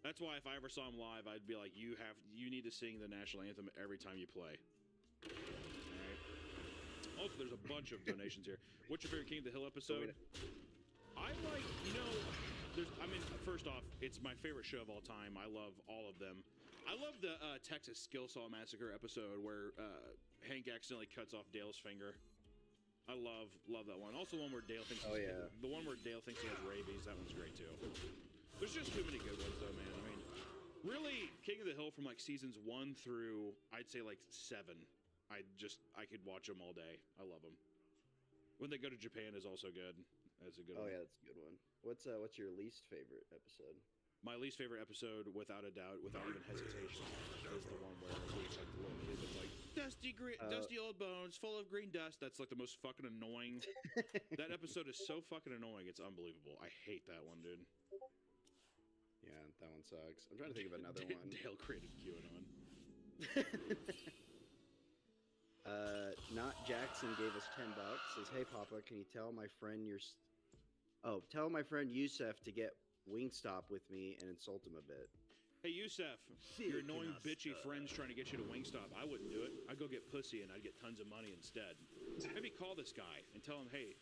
That's why if I ever saw him live, I'd be like, you need to sing the national anthem every time you play. All right. Also, there's a bunch of donations here. What's your favorite King of the Hill episode? I like, you know, first off, it's my favorite show of all time. I love all of them. I love the Texas Skill Saw Massacre episode where Hank accidentally cuts off Dale's finger. I love that one. Also, the one where Dale thinks the one where Dale thinks he has rabies. That one's great too. There's just too many good ones though, man. I mean, really, King of the Hill from like seasons 1 through I'd say like 7. I could watch them all day. I love them. When they go to Japan is also good. That's a good one. Oh yeah, that's a good one. What's your least favorite episode? My least favorite episode, without a doubt, without even hesitation, is the one where it's like the little kid that's like dusty old bones, full of green dust. That's like the most fucking annoying. That episode is so fucking annoying. It's unbelievable. I hate that one, dude. Yeah, that one sucks. I'm trying to think of another one. Dale created QAnon. Not Jackson gave us $10. Says, "Hey Papa, can you tell my friend tell my friend Yusef to get Wingstop with me and insult him a bit." Hey Yusef, your annoying bitchy friend's trying to get you to Wingstop. I wouldn't do it. I'd go get pussy and I'd get tons of money instead. Maybe call this guy and tell him, hey,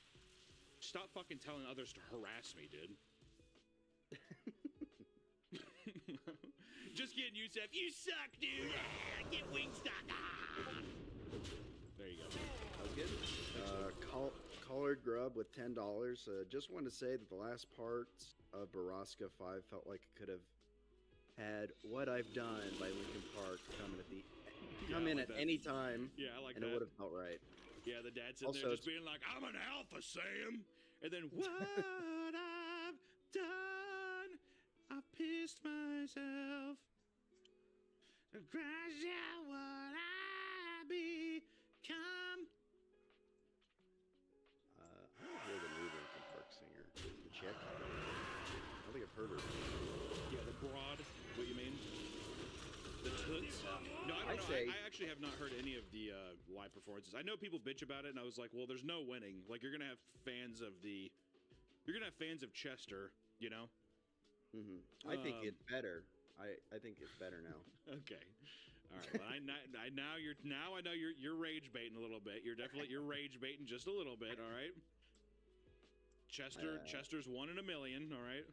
stop fucking telling others to harass me, dude. Just kidding, Yusef. You suck, dude. Get Wingstop. There you go. That was good. Collared Grub with $10. Just wanted to say that the last parts of Baraska 5 felt like it could have had What I've Done by Linkin Park come in at any time. Yeah, I like and that. It would have felt right. Yeah, the dad sitting there just being like, I'm an alpha, Sam. And then, what I've done, I pissed myself. Crash out what I become. I don't hear the new Linkin Park singer. The chick. I don't think I've heard her. Yeah, the broad. What you mean? The toots? No, I don't know. I actually have not heard any of the live performances. I know people bitch about it, and I was like, well, there's no winning. Like, you're gonna have fans of Chester, you know? Mm-hmm. I think it's better. I think it's better now. Okay. All right. Well, I know you're rage baiting a little bit. You're rage baiting just a little bit. All right. Chester's 1 in a million. All right.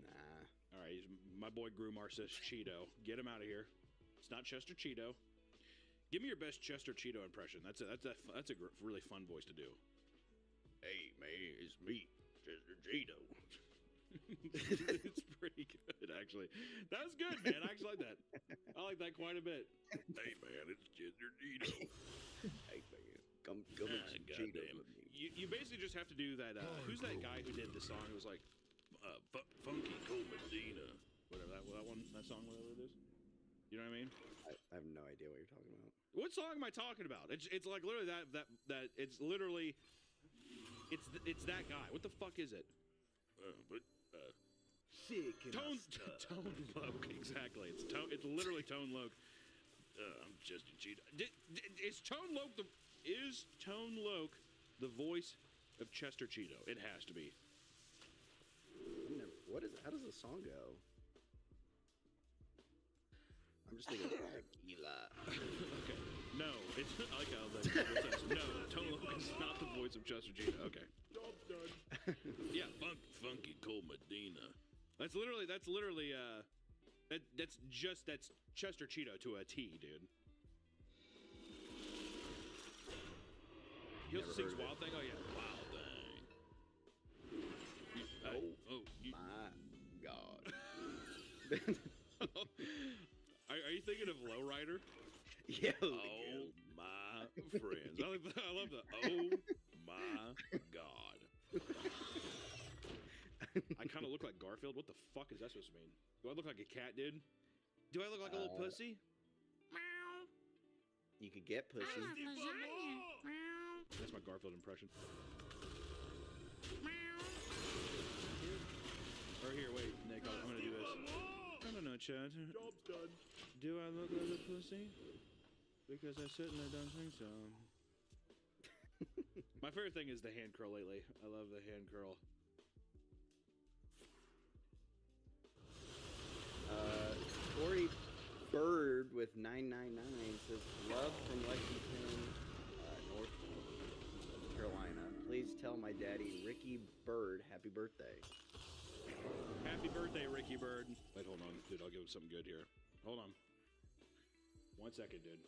Nah. All right. My boy Grumar says Cheeto. Get him out of here. It's not Chester Cheeto. Give me your best Chester Cheeto impression. That's a really fun voice to do. Hey man, it's me, Chester Cheeto. It's pretty good, actually. That was good, man. I actually like that. I like that quite a bit. Hey, man, it's Chester Cheeto. Hey, man, come and Cheeto with me. You basically just have to do that. Who's that guy who did the song? It was like Funky Cold Medina, whatever that song, whatever it is. You know what I mean? I have no idea what you're talking about. What song am I talking about? It's like literally that it's literally it's that guy. What the fuck is it? Tone Loc, exactly. It's literally Tone Loc. I'm just a cheetah. Is Tone Loc the voice of Chester Cheeto? It has to be. How does the song go? I'm just thinking tequila. Okay. No, it's like no. Tone Loc is not the voice of Chester Cheeto. Okay. Job done. Yeah, Funky Cold Medina. That's literally that's Chester Cheeto to a T, dude. He also sings Wild Thing. Oh yeah, Wild Thing. My God. Are you thinking of Lowrider? Yeah. Oh my friends. I love the oh my God. I kind of look like Garfield. What the fuck is that supposed to mean? Do I look like a cat, dude? Do I look like a little pussy? Meow. You could get pussy. That's my Garfield impression. Or here, wait, Nick, I'm gonna do this. No, Chad. Job's done. Do I look like a pussy? Because I certainly don't think so. My favorite thing is the hand curl lately. I love the hand curl. Corey Bird with 999 says, love from Lexington, North Carolina. Please tell my daddy, Ricky Bird, happy birthday. Happy birthday, Ricky Bird. Wait, hold on. Dude, I'll give him something good here. Hold on. 1 second, dude.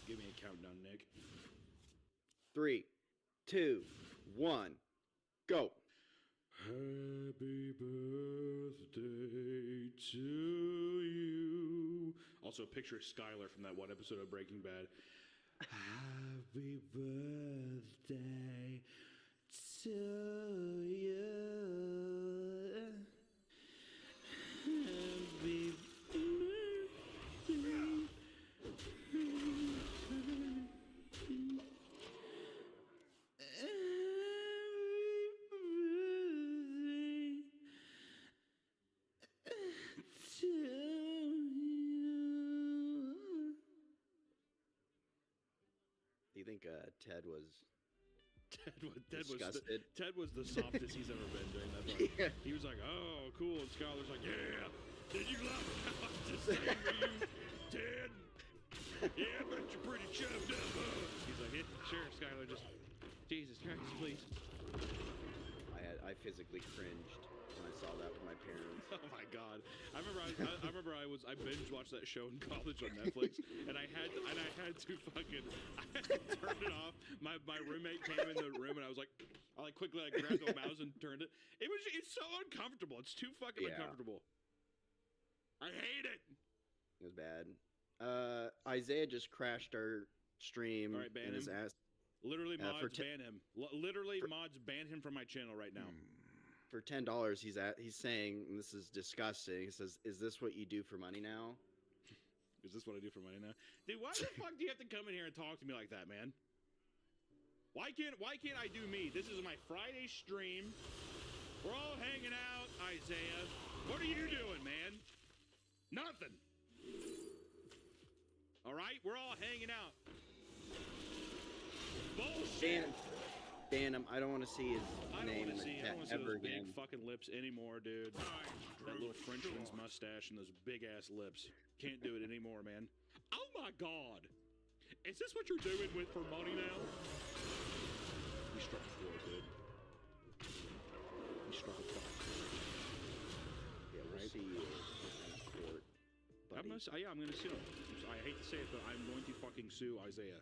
Give me a countdown, Nick. 3, 2, 1, go. Happy birthday to you. Also, a picture of Skylar from that one episode of Breaking Bad. Happy birthday to you. Happy Do you think Ted was Ted was the softest he's ever been during that part. Yeah. He was like, "Oh, cool," and Skylar's like, "Yeah, did you love how I'm just saying to you, Ted? Yeah, I bet you're pretty chubbed up, huh?" He's like, "Yeah, sure, Skylar, just Jesus Christ, please." I physically cringed when I saw that with my parents. Oh my God! I remember I binge watched that show in college on Netflix, and I had to fucking turn it off. My roommate came in the room, and I quickly grabbed the mouse and turned it. It's so uncomfortable. It's too fucking uncomfortable. I hate it. It was bad. Isaiah just crashed our stream. All right, ban his him. ass. Literally, mods ban him. Literally, mods ban him from my channel right now. For $10, he's saying, and this is disgusting. He says, "Is this what you do for money now?" Is this what I do for money now? Dude, why the fuck do you have to come in here and talk to me like that, man? Why can't I do me? This is my Friday stream. We're all hanging out, Isaiah. What are you doing, man? Nothing. All right, we're all hanging out. Bullshit. Ban him. I don't want to see his name in the I chat don't want to see ever those again. big fucking lips anymore, dude. That little Frenchman's mustache and those big ass lips. Can't do it anymore, man. Oh my God. Is this what you're doing for money now? He struck a chord, dude. He struck a fucking chord. Yeah, we'll see you in court. I'm gonna sue him. I hate to say it, but I'm going to fucking sue Isaiah.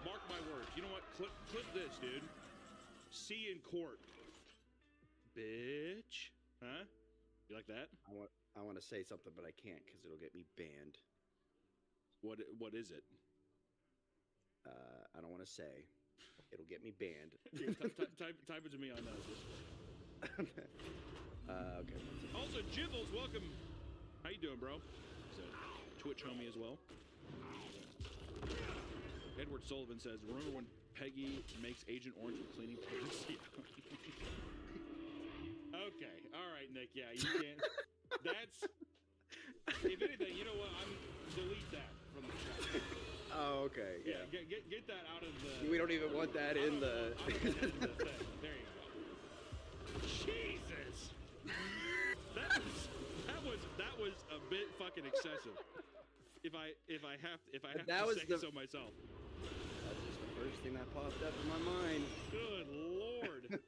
Mark my words. You know what? Clip this, dude. See in court. Bitch. Huh? You like that? I want to say something, but I can't because it'll get me banned. What is it? I don't want to say. It'll get me banned. Here, type it to me on that. Okay. Also, Jibbles, welcome. How you doing, bro? He's a Twitch homie as well. Edward Sullivan says, "Remember when Peggy makes Agent Orange with cleaning products?" Yeah. Okay. All right, Nick. Yeah, you can't. That's. If anything, you know what? Delete that from the chat. Oh, okay. Yeah. Get that out of the. We don't even want that in the. There you go. Jesus. That was a bit fucking excessive. If I have to say so myself. That's just the first thing that popped up in my mind. Good Lord.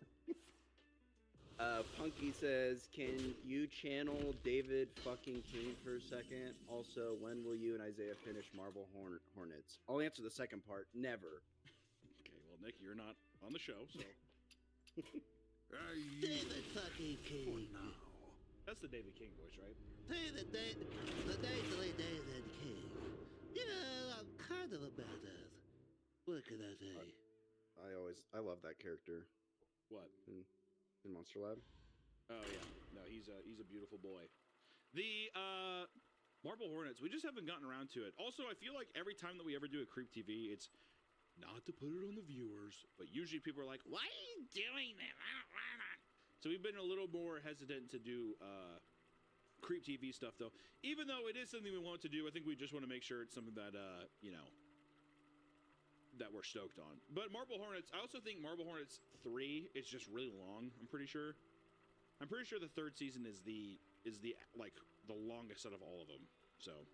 Punky says, "Can you channel David fucking King for a second? Also, when will you and Isaiah finish Marble Hornets?" I'll answer the second part. Never. Okay, well, Nick, you're not on the show, so. David fucking King. For now. That's the David King voice, right? The David King. You know, I'm kind of a badass. What can I say? I love that character. What? In Monster Lab. Oh yeah, no, he's a beautiful boy. The Marble Hornets, we just haven't gotten around to it. Also, I feel like every time that we ever do a Creep TV, it's not to put it on the viewers, but usually people are like, "Why are you doing that?" So we've been a little more hesitant to do Creep TV stuff, though. Even though it is something we want to do, I think we just want to make sure it's something that that we're stoked on. But Marble Hornets, I also think Marble Hornets 3 is just really long. I'm pretty sure the third season is the like the longest out of all of them. So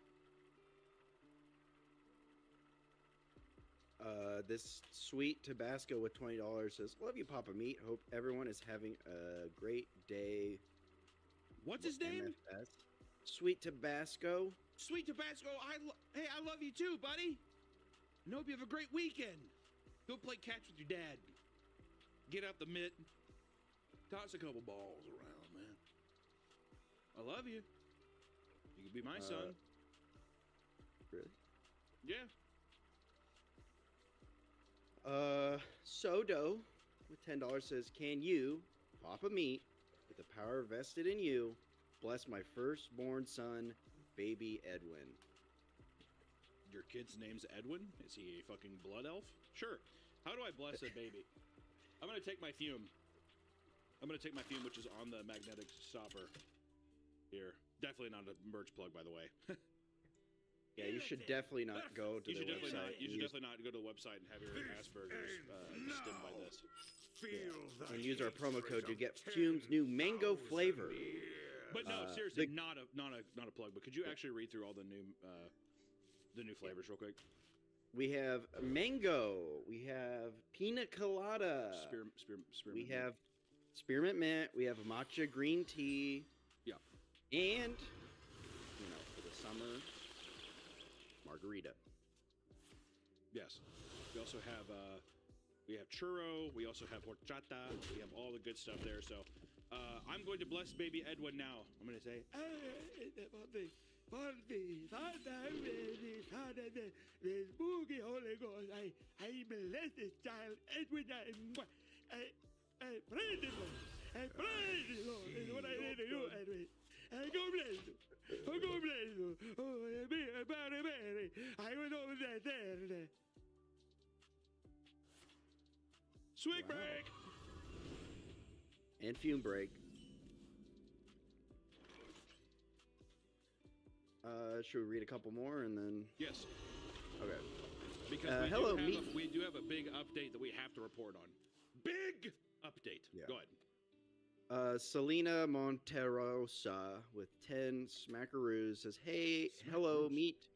this sweet Tabasco with $20 says, "Love you, Papa Meat. Hope everyone is having a great day." What's his name? MFS. Sweet Tabasco. Sweet Tabasco, hey, I love you too, buddy. And hope you have a great weekend. Go play catch with your dad. Get out the mitt. Toss a couple balls around, man. I love you. You can be my son. Really? Yeah. Sodo with $10 says, "Can you, Papa Meat, with the power vested in you, bless my firstborn son, baby Edwin?" Your kid's name's Edwin? Is he a fucking blood elf? Sure. How do I bless a baby? I'm gonna take my fume. Which is on the magnetic stopper. Here. Definitely not a merch plug, by the way. Yeah, you should definitely not go to the website. You should definitely not go to the website and have your Asperger's stemmed by this. And use our promo code to get Fume's new mango flavor. But no, seriously, not a plug. But could you actually read through all the new flavors real quick? We have mango. We have pina colada. Spearmint. We have spearmint mint. We have matcha green tea. Yeah. And for the summer, margarita. Yes. We also have churro. We also have horchata. We have all the good stuff there. So I'm going to bless baby Edwin now. I'm going to say, Spooky Holy Ghost, I bless this child, Edwin, I praise the Lord. I praise the Lord. Is what I need to do, Edwin. I go bless you. I go bless you. Oh, I went over there. Swig break. And fume break. Should we read a couple more and then? Yes. Okay. Because we do have a big update that we have to report on. Big update. Yeah. Go ahead. Selena Monterosa with 10 smackaroos says, "Hey, hello, Meat.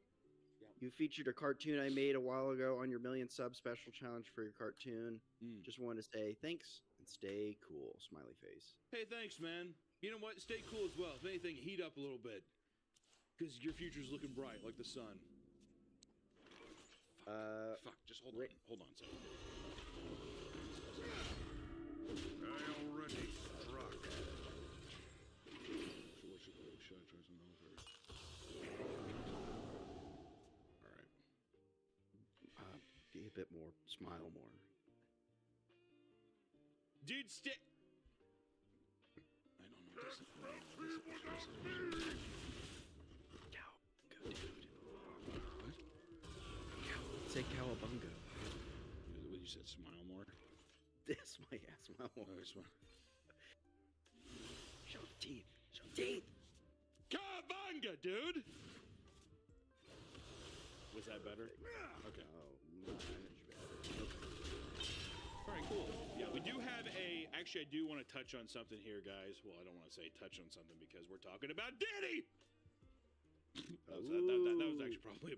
You featured a cartoon I made a while ago on your million sub special challenge for your cartoon. Just wanted to say thanks and stay cool." Smiley face. Hey, thanks, man. You know what? Stay cool as well. If anything, heat up a little bit. Because your future's looking bright like the sun. Fuck. Just hold on. Hold on a second. I already struck. Should I try something else? All right. Be a bit more. Smile more. Dude, stay. I don't know what this is. Say cowabunga. What you said? Smile more. Smile more. Oh, smile. Show teeth. Show teeth. Cowabunga, dude. Was that better? Okay. Oh, much better. Okay. All right, cool. Yeah, we do have actually, I do want to touch on something here, guys. Well, I don't want to say touch on something because we're talking about Diddy. that was actually probably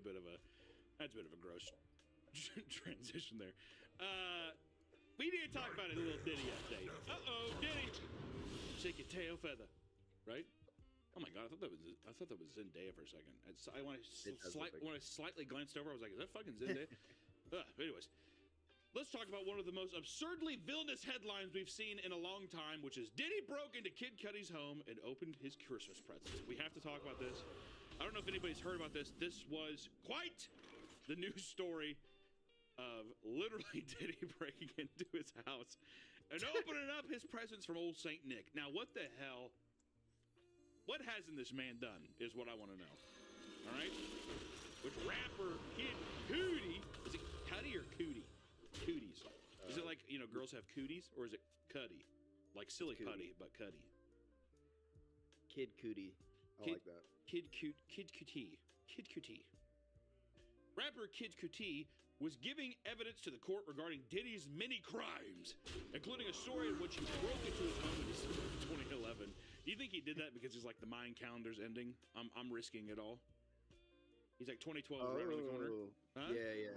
that's a bit of a gross transition there. We need to talk about a little Diddy update. Diddy. Shake your tail feather. Right? Oh my god, I thought that was Zendaya for a second. When I slightly glanced over, I was like, is that fucking Zendaya? Anyways, let's talk about one of the most absurdly villainous headlines we've seen in a long time, which is Diddy broke into Kid Cudi's home and opened his Christmas presents. We have to talk about this. I don't know if anybody's heard about this. This was quite the news story of literally Diddy breaking into his house and opening up his presents from old Saint Nick. Now, what the hell? What hasn't this man done is what I want to know. All right? Which rapper Kid Cudi, is it Cudi or Cootie? Cooties. Is it like, girls have cooties, or is it Cudi? Like silly putty, but Cudi. Kid Cudi. I like that. Kid Cudi. Rapper Kid Cudi was giving evidence to the court regarding Diddy's many crimes, including a story in which he broke into his home in December of 2011. Do you think he did that because he's like the Mayan calendar's ending? I'm risking it all. He's like 2012 right around the corner. Huh? Yeah.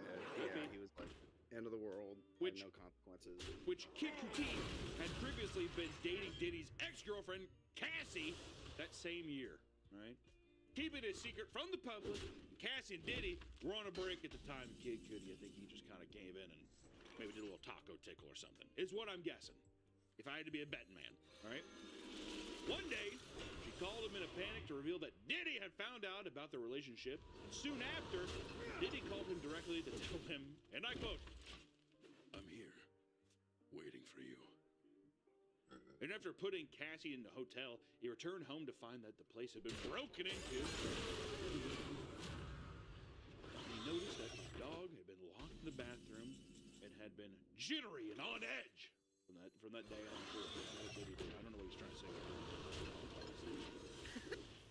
He was like end of the world. No consequences. Which Kid Cudi had previously been dating Diddy's ex-girlfriend Cassie that same year. Right? keeping it a secret from the public. Cassie and Diddy were on a break at the time. Kid Cudi, I think he just kind of gave in and maybe did a little taco tickle or something. Is what I'm guessing. If I had to be a betting man, all right? One day, she called him in a panic to reveal that Diddy had found out about their relationship. And soon after, Diddy called him directly to tell him, and I quote, "I'm here, waiting for you." And after putting Cassie in the hotel, he returned home to find that the place had been broken into. He noticed that his dog had been locked in the bathroom and had been jittery and on edge from that day on forward. I don't know what he's trying to say.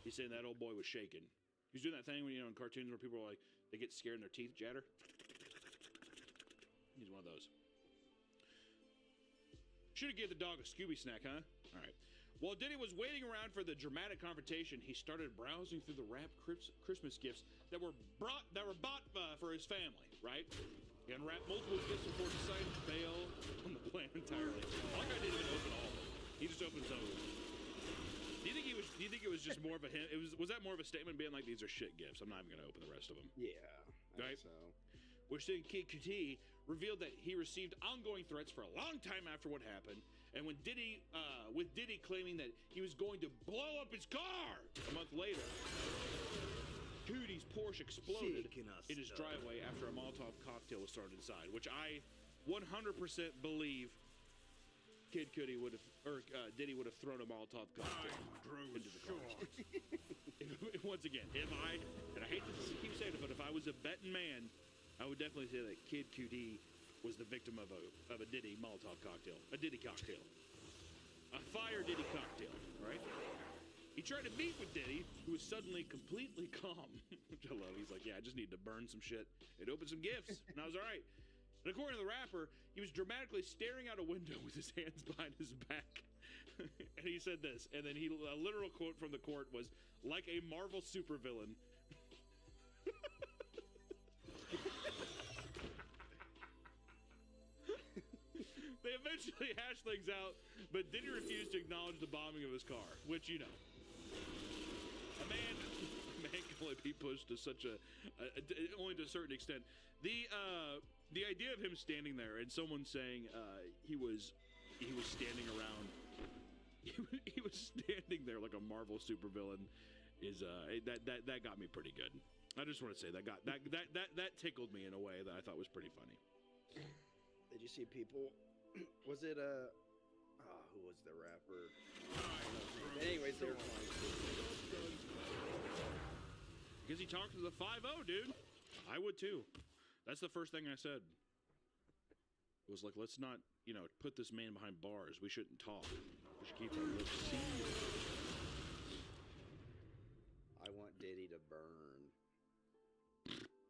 He's saying that old boy was shaking. He's doing that thing when, in cartoons where people are like, they get scared and their teeth chatter. He's one of those. Should have gave the dog a Scooby snack, huh? All right. While Diddy was waiting around for the dramatic confrontation, he started browsing through the wrapped Christmas gifts that were bought for his family, right? He unwrapped multiple gifts before deciding to bail on the plan entirely. Like I didn't even open all of them. He just opened some of them. Do you think it was just more of a hint? Was that more of a statement being like, these are shit gifts? I'm not even going to open the rest of them. Yeah, I right? think so. Which then Kid Cudi revealed that he received ongoing threats for a long time after what happened, and with Diddy claiming that he was going to blow up his car a month later. Cudi's Porsche exploded in his driveway after a Molotov cocktail was started inside, which I 100% believe Kid Cudi would have, or Diddy would have thrown a Molotov cocktail into the car. Once again, and I hate to keep saying it, but if I was a betting man, I would definitely say that Kid Cudi was the victim of a Diddy Molotov cocktail, a Diddy cocktail, a fire Diddy cocktail, right? He tried to meet with Diddy, who was suddenly completely calm, which I love. He's like, yeah, I just need to burn some shit and open some gifts, and I was all right. And according to the rapper, he was dramatically staring out a window with his hands behind his back. And he said this, and then a literal quote from the court was, "Like a Marvel supervillain." They eventually hashed things out, but Diddy refused to acknowledge the bombing of his car, which, you know, a man can only be pushed to such only to a certain extent. The idea of him standing there and someone saying he was standing around, he was standing there like a Marvel supervillain is that got me pretty good. I just want to say that tickled me in a way that I thought was pretty funny. Did you see people? Was it who was the rapper? Anyways, they were because he talked to the 5-0, dude. I would too. That's the first thing I said. It was like, let's not, put this man behind bars. We shouldn't talk. We should keep our lips sealed. I want Diddy to burn.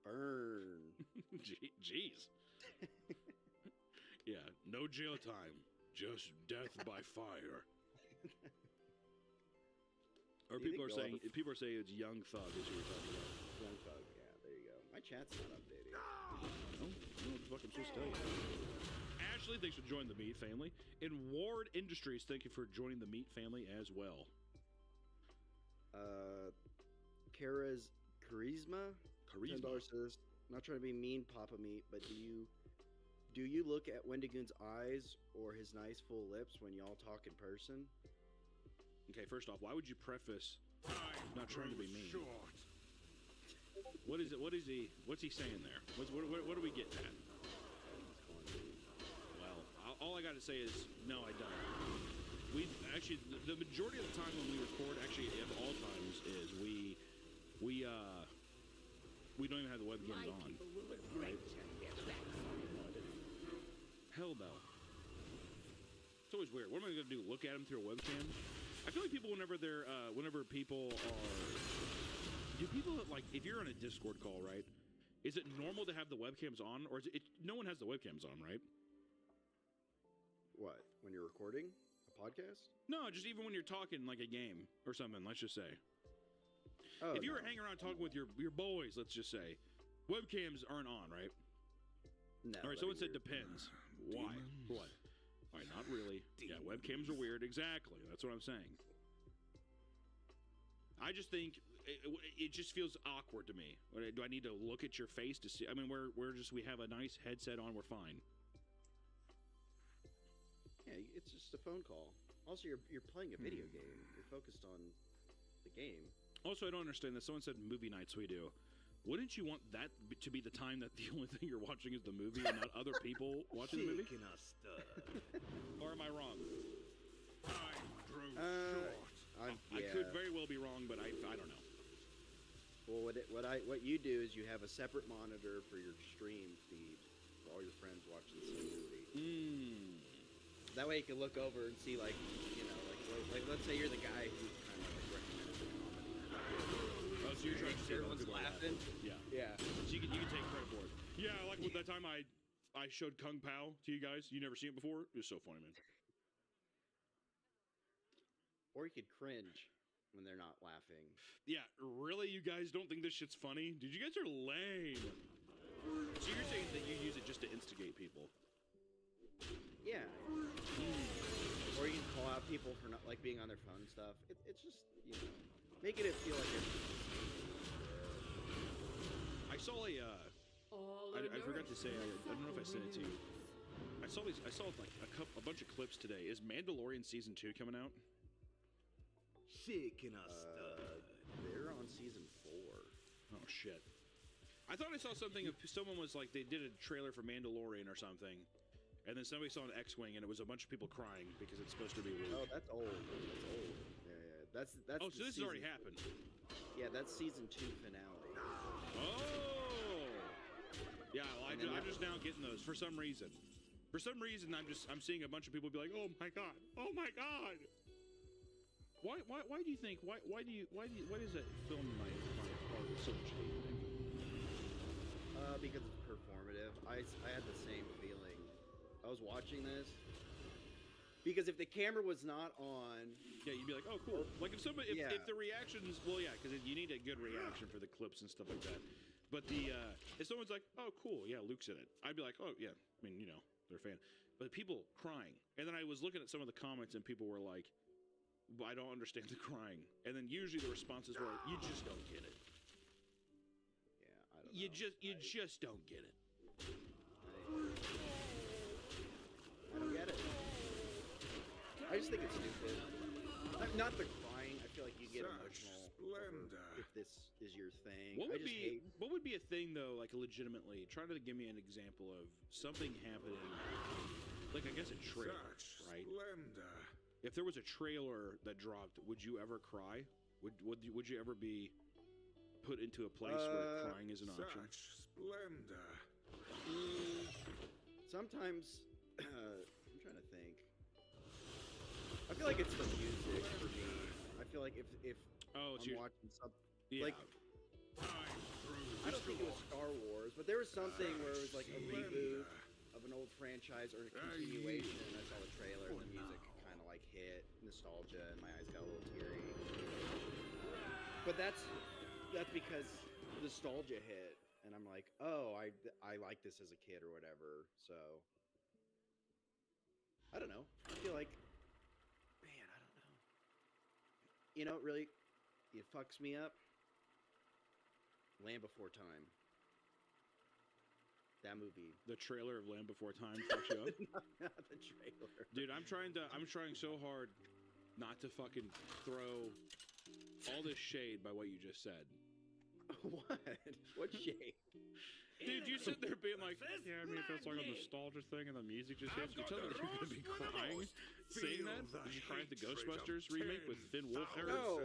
Burn. Jeez. Yeah, no jail time, just death by fire. Or people are saying it's Young Thug is who we're talking about. Young Thug, yeah, there you go. My chat's not updating. Oh, what the fuck I'm supposed to tell you? Ashley, thanks for joining the Meat family. And Ward Industries, thank you for joining the Meat family as well. Kara's Charisma $10 says, not trying to be mean, Papa Meat, but do you look at Wendigoon's eyes or his nice full lips when y'all talk in person? Okay, first off, why would you preface not trying to be mean? What is it? What's he saying there? What are we getting at? Well, all I got to say is, no, I don't. We actually, the majority of the time when we record, actually, of all times, is we don't even have the webcams on. Right? Hell no. It's always weird. What am I going to do? Look at them through a webcam? I feel like people, whenever people are... Do people, like, if you're on a Discord call, right? Is it normal to have the webcams on? Or is it no one has the webcams on, right? What? When you're recording a podcast? No, just even when you're talking, like, a game or something, let's just say. Oh, if you were hanging around talking with your boys, let's just say, webcams aren't on, right? No. All right, someone said depends. Why? What? All right, not really. Yeah, webcams are weird. Exactly. That's what I'm saying. I just think it just feels awkward to me. Do I need to look at your face to see? I mean, we have a nice headset on. We're fine. Yeah, it's just a phone call. Also, you're playing a video game. You're focused on the game. Also, I don't understand this. Someone said movie nights we do. Wouldn't you want that to be the time that the only thing you're watching is the movie and not other people watching the movie? Or am I wrong? I could very well be wrong, but I don't know. Well, what you do is you have a separate monitor for your stream feed for all your friends watching the same movie. That way you can look over and see, like, you know, like let's say you're the guy who kind of like recommended the comedy. Oh, so you're trying to say everyone's laughing? Yeah. Yeah. So you can take credit for it. Yeah, like with that time I showed Kung Pao to you guys. You never seen it before? It was so funny, man. Or you could cringe when they're not laughing. Yeah, really? You guys don't think this shit's funny? Dude, you guys are lame. So you're saying that you use it just to instigate people? Yeah. Or you can call out people for not like being on their phone and stuff. It's just, you know, making it feel like I saw a I forgot to say, I don't know if I sent it to you. I saw like a bunch of clips today. Is Mandalorian season 2 coming out? They're on season 4. Oh shit. I thought I saw something. Someone was like, they did a trailer for Mandalorian or something, and then somebody saw an X-wing, and it was a bunch of people crying because it's supposed to be Luke. Oh, that's old. That's old. Yeah. That's. Oh, so this has already happened. Yeah, that's season 2 finale. Oh. Yeah, well, I'm just now getting those for some reason. For some reason, I'm seeing a bunch of people be like, "Oh my god! Oh my god!" Why do you think? Why does that film my heart so much hate? Because it's performative. I had the same feeling. I was watching this because if the camera was not on, yeah, you'd be like, oh, cool. Like if the reactions, well, yeah, because you need a good reaction for the clips and stuff like that. But if someone's like, oh, cool, yeah, Luke's in it, I'd be like, oh, yeah, I mean, you know, they're a fan. But people crying, and then I was looking at some of the comments, and people were like, I don't understand the crying, and then usually the responses were, you just don't get it. You just don't get it. I don't get it. I just think it's stupid. Not the crying. I feel like you get emotional if this is your thing. What would be a thing though? Like legitimately, try to give me an example of something happening. Like I guess a trailer, right? If there was a trailer that dropped, would you ever cry? Would you ever be put into a place where crying is an option? Sometimes I'm trying to think. I feel like it's the music for me. I feel like if I'm watching something like I don't think it was Star Wars, but there was something where it was like a reboot of an old franchise or a continuation, and I saw the trailer and the music kind of like hit nostalgia and my eyes got a little teary. But that's because nostalgia hit, and I'm like, oh, I like this as a kid or whatever. So I don't know. I feel like, man, I don't know. You know, really, it fucks me up. Land Before Time. That movie. The trailer of Land Before Time fucks you up? Not the trailer. Dude, I'm trying so hard not to fucking throw all this shade by what you just said. What? What shade? Dude, you sit there being like, yeah, I mean, if it's like a nostalgia thing and the music just hits, you tell me that you're going to be crying saying that? Did you cry at the Ghostbusters remake with Finn Wolfhard? No,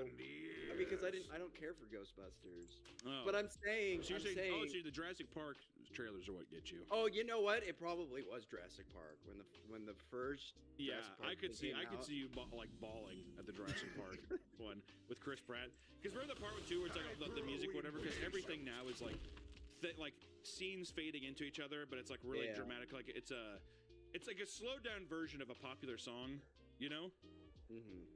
because I don't care for Ghostbusters. Oh. But I'm saying, so you're saying, oh, so the Jurassic Park trailers are what get you. Oh, you know what? It probably was Jurassic Park when the first. Yeah, Jurassic Park I could see you like bawling at the Jurassic Park one with Chris Pratt. Because remember the part with 2 where it's like the music, whatever. Because everything now is like scenes fading into each other, but it's like really dramatic. Like it's like a slowed down version of a popular song, you know? Mm-hmm.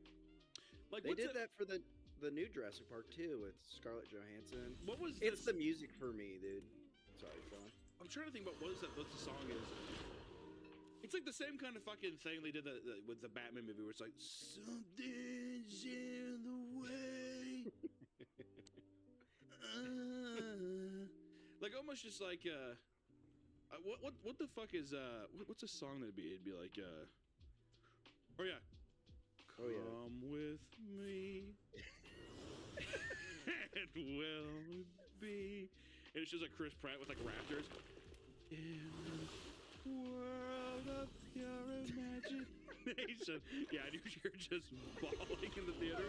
Like they did that for the new Jurassic Park too with Scarlett Johansson. What was it's the music for me, dude? Sorry, go on. I'm trying to think about what the song is. It's like the same kind of fucking thing they did with the Batman movie, where it's like something's in the way. like almost just like what the fuck is what's a song that'd be? It'd be like oh yeah, come with me, and we'll be. And it's just like Chris Pratt with like raptors. In the world of your imagination. Yeah, and you're just bawling in the theater.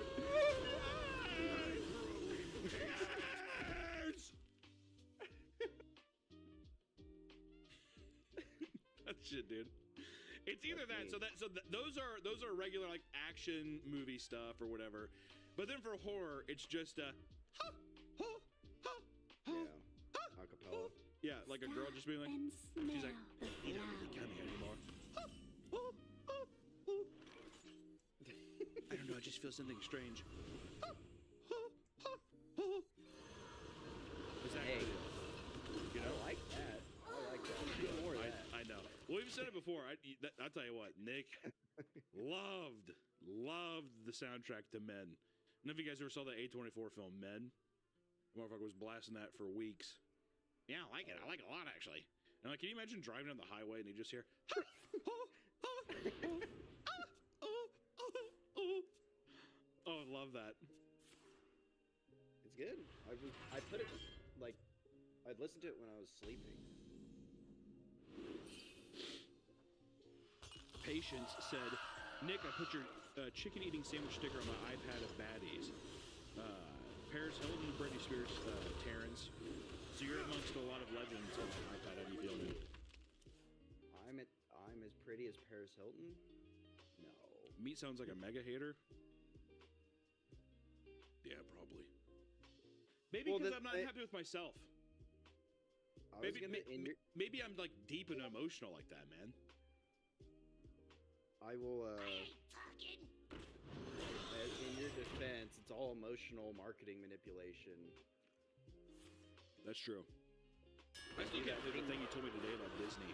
That shit, dude. It's either that, those are regular like action movie stuff or whatever. But then for horror, it's just acapella. Yeah, like a girl just being like, she's like, you don't really come here anymore. I don't know, I just feel something strange. Exactly. You know? I like that. Do more of that. I know. Well, we've said it before. I'll tell you what, Nick loved the soundtrack to Men. I don't know if you guys ever saw the A24 film Men. The motherfucker was blasting that for weeks. Yeah, I like it. I like it a lot, actually. And like, can you imagine driving down the highway and you just hear, oh, I love that. It's good. I put it like I'd listen to it when I was sleeping. Patience said, Nick, I put your chicken eating sandwich sticker on my iPad of baddies. Paris Hilton, Britney Spears, Terrence. So you're amongst a lot of legends on my iPad. How do you feel, man? I'm as pretty as Paris Hilton? No. Meat sounds like a mega hater. Yeah, probably. Maybe because I'm not happy with myself. Maybe I'm like deep and emotional like that, man. I will, in your defense, it's all emotional marketing manipulation. That's true. I still can't believe the thing you told me today about Disney.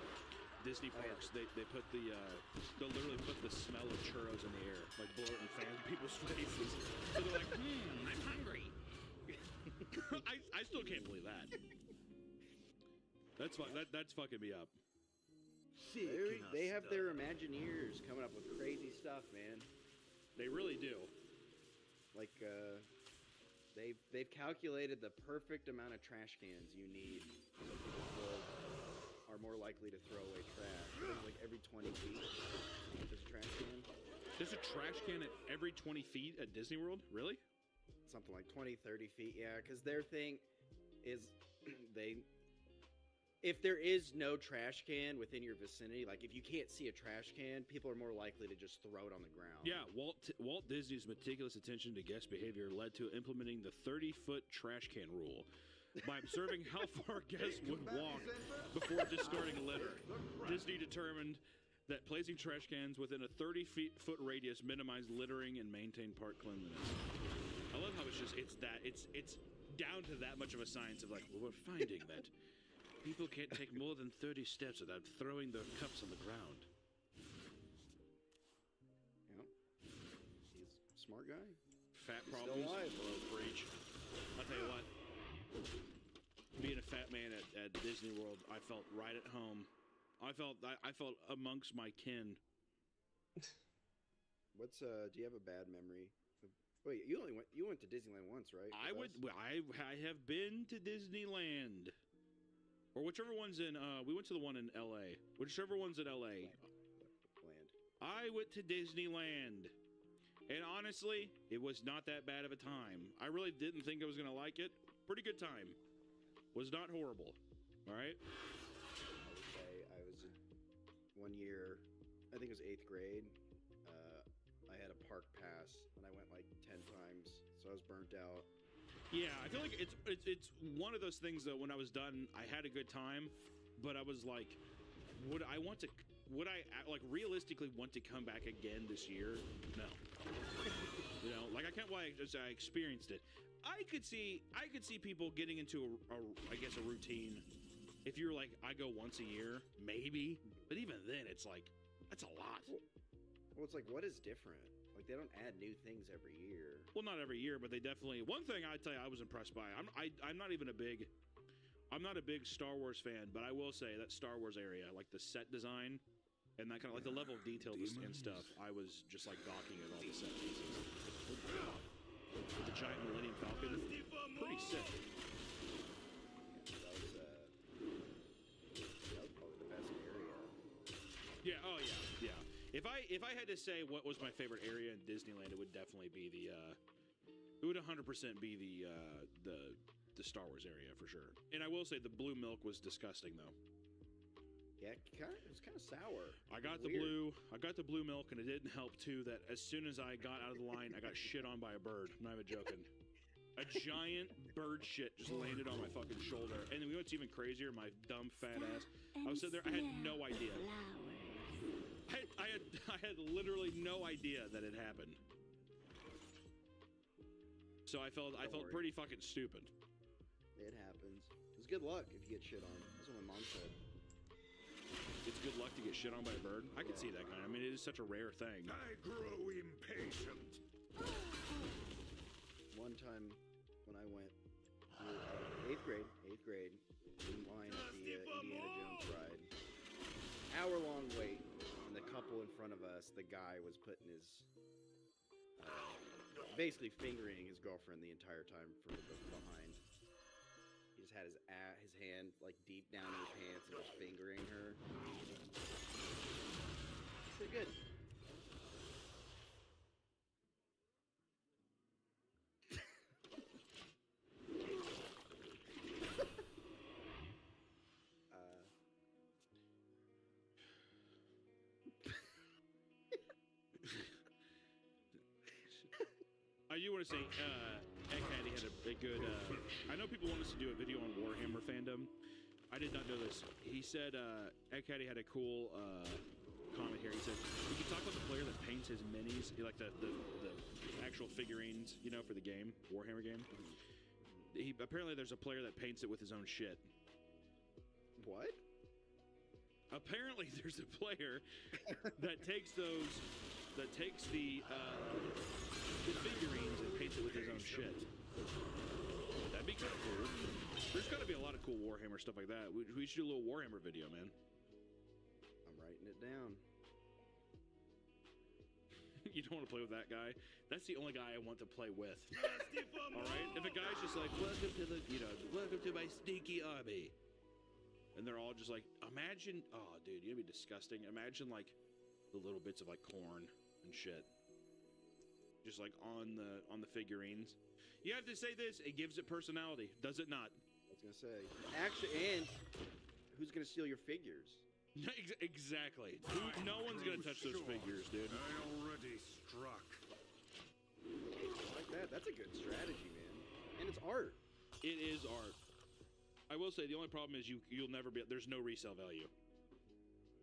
Disney parks, they put they'll literally put the smell of churros in the air, like blow it in people's faces. So they're like, I'm hungry. I still can't believe that. That's fucking me up. They have their Imagineers coming up with crazy stuff, man. They really do. Like, they've calculated the perfect amount of trash cans you need so people are more likely to throw away trash. Like every 20 feet, there's a trash can. There's a trash can at every 20 feet at Disney World? Really? Something like 20, 30 feet, yeah. Because their thing is if there is no trash can within your vicinity, like if you can't see a trash can, people are more likely to just throw it on the ground. Yeah, Walt Disney's meticulous attention to guest behavior led to implementing the 30-foot trash can rule by observing how far guests would walk before discarding litter. Disney determined that placing trash cans within a 30-foot radius minimized littering and maintained park cleanliness. I love how it's down to that much of a science of like, well, we're finding that people can't take more than 30 steps without throwing their cups on the ground. Yep. He's a smart guy. Fat He's problems. still alive. Preach. I'll tell you what. Being a fat man at Disney World, I felt right at home. I felt amongst my kin. Do you have a bad memory? Wait, you went to Disneyland once, right? I have been to Disneyland. Or whichever one's in, we went to the one in LA. Whichever one's in LA. I went to Disneyland. And honestly, it was not that bad of a time. I really didn't think I was going to like it. Pretty good time. Was not horrible. All right? I would say I was in 1 year, I think it was 8th grade. I had a park pass, and I went like 10 times, so I was burnt out. Yeah, I feel like it's one of those things that when I was done, I had a good time, but I was like, would I realistically want to come back again this year? No. You know, like I can't. Why I experienced it. I could see people getting into a routine. If you're like, I go once a year, maybe, but even then, it's like that's a lot. Well, it's like, what is different? Like they don't add new things every year. Well, not every year, but they definitely. One thing I'd tell you I was impressed by. I'm not even a big. I'm not a big Star Wars fan, but I will say that Star Wars area, like the set design, and that kind of like the level of detail and stuff, I was just like gawking at all the set pieces. With the giant Millennium Falcon, pretty sick. That was probably the best area. Yeah. Oh yeah. Yeah. If I had to say what was my favorite area in Disneyland, it would definitely be the. It would 100% be the Star Wars area for sure. And I will say the blue milk was disgusting though. Yeah, it was kind of sour. I got the blue milk, and it didn't help too that as soon as I got out of the line, I got shit on by a bird. I'm not even joking. A giant bird shit just landed on my fucking shoulder. And then we went to even crazier, my dumb fat ass. I was sitting there, I had no idea. I had literally no idea that it happened. So I felt pretty fucking stupid. It happens. It's good luck if you get shit on. That's what my mom said. It's good luck to get shit on by a bird? I can see that kind of. I mean, it is such a rare thing. I grow impatient. One time when I went to 8th grade, in line at the Indiana Jones ride, hour-long wait, and the couple in front of us, the guy was putting his, basically fingering his girlfriend the entire time from behind. He just had his hand like deep down in his pants and just fingering her. Pretty good. I do want to say, Egghead had a good. I know people want us to do a video on Warhammer fandom. I did not know this. He said Egghead had a cool comment here. He said we can talk about the player that paints his minis, like the actual figurines, you know, for the game, Warhammer game. Apparently there's a player that paints it with his own shit. What? Apparently there's a player that takes the figurines and paints it with his own shit. That'd be kind of cool. There's got to be a lot of cool Warhammer stuff like that. We should do a little Warhammer video, man. I'm writing it down. You don't want to play with that guy? That's the only guy I want to play with. All right? If a guy's just like, welcome to my sneaky army. And they're all just like, imagine, oh, dude, you'd be disgusting. Imagine, like, the little bits of, like, corn and shit. Just, like, on the figurines. You have to say this, it gives it personality. Does it not? I was going to say. Actually, and who's going to steal your figures? Exactly. No one's going to touch those figures, dude. I already struck. Like that. That's a good strategy, man. And it's art. It is art. I will say the only problem is you'll never be. There's no resale value.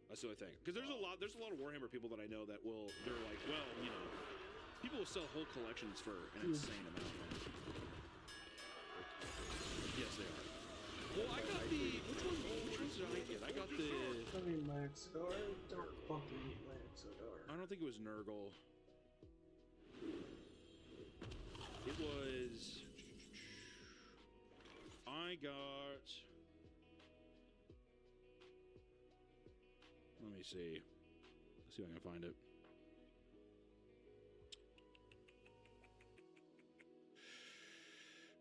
That's the only thing. Because there's a lot of Warhammer people that I know that they're like, well, you know, people will sell whole collections for an insane amount. Yes, they are. Well, I got the which ones did I get? I got the. I mean, Maxidar. Don't fucking eat Maxidar. I don't think it was Nurgle. It was. I got. Let me see. Let's see if I can find it.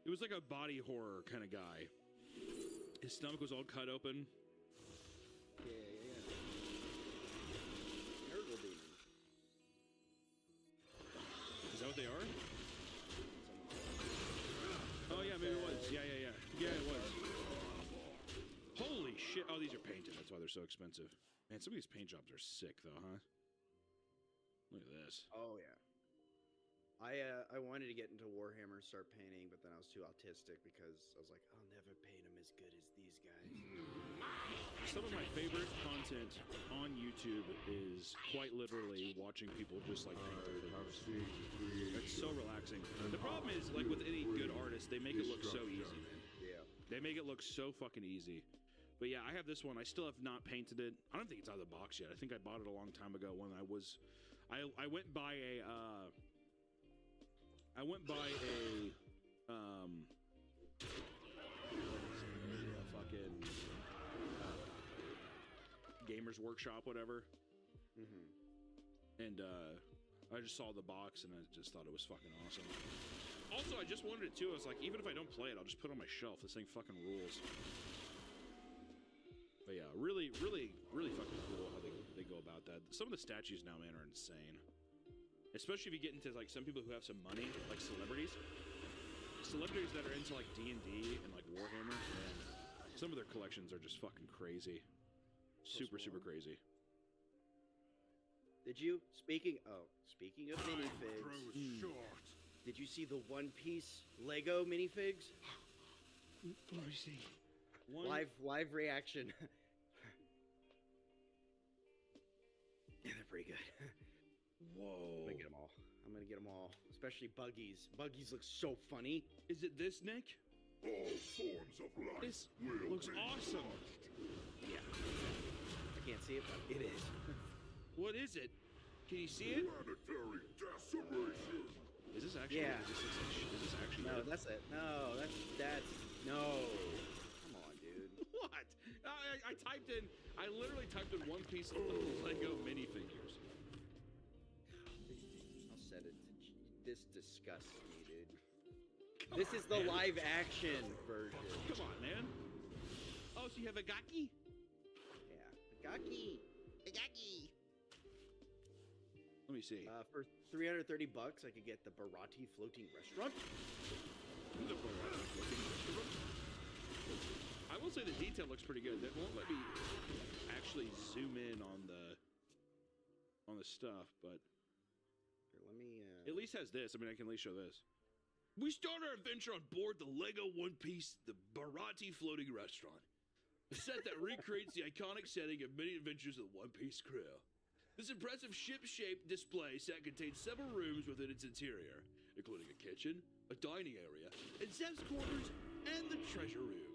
It was like a body horror kind of guy. His stomach was all cut open. Yeah. Nurgle demons. Is that what they are? Oh yeah, maybe it was. Yeah, it was. Holy shit! Oh, these are painted. That's why they're so expensive. Man, some of these paint jobs are sick, though, huh? Look at this. Oh yeah. I wanted to get into Warhammer, start painting, but then I was too autistic because I was like, I'll never paint them as good as these guys. Some of my favorite content on YouTube is quite literally watching people just like paint their figures. It's so relaxing. The problem is, like with any good artist, they make it look so easy, man. Yeah. They make it look so fucking easy. But yeah, I have this one. I still have not painted it. I don't think it's out of the box yet. I think I bought it a long time ago when I I went by a fucking Gamers Workshop, whatever. And I just saw the box and I just thought it was fucking awesome. Also, I just wanted it too. I was like, even if I don't play it, I'll just put it on my shelf. This thing fucking rules. But yeah, really, really, really fucking cool how they go about that. Some of the statues now, man, are insane. Especially if you get into like some people who have some money, like celebrities. Celebrities that are into like D&D and like Warhammer, and some of their collections are just fucking crazy. Super, super crazy. Did you, speaking of minifigs, did you see the One Piece Lego minifigs? Let me see. Live reaction. Yeah, they're pretty good. Whoa. I'm gonna get them all. Especially Buggies. Buggies look so funny. Is it this, Nick? All forms of life This will looks be awesome. Yeah. I can't see it, but it is. What is it? Can you see it? Planetary decimation. Is this actually? Yeah. Is this actually? No, it? that's it. No, that's no. Come on, dude. What? I typed in. I literally typed in One Piece Lego minifigures. I'll set it to this disgusts me, dude. This is the live action version. Come on, man. Oh, so you have a Gaki? Yeah, a Gaki. Let me see. For $330, I could get the Barati floating restaurant. The Barati floating restaurant. I will say the detail looks pretty good. That won't let me actually zoom in on the stuff, but here, let me. At least has this. I mean, I can at least show this. We start our adventure on board the Lego One Piece, the Barati floating restaurant, a set that recreates the iconic setting of many adventures of the One Piece crew. This impressive ship-shaped display set contains several rooms within its interior, including a kitchen, a dining area, and Zev's quarters, and the treasure room.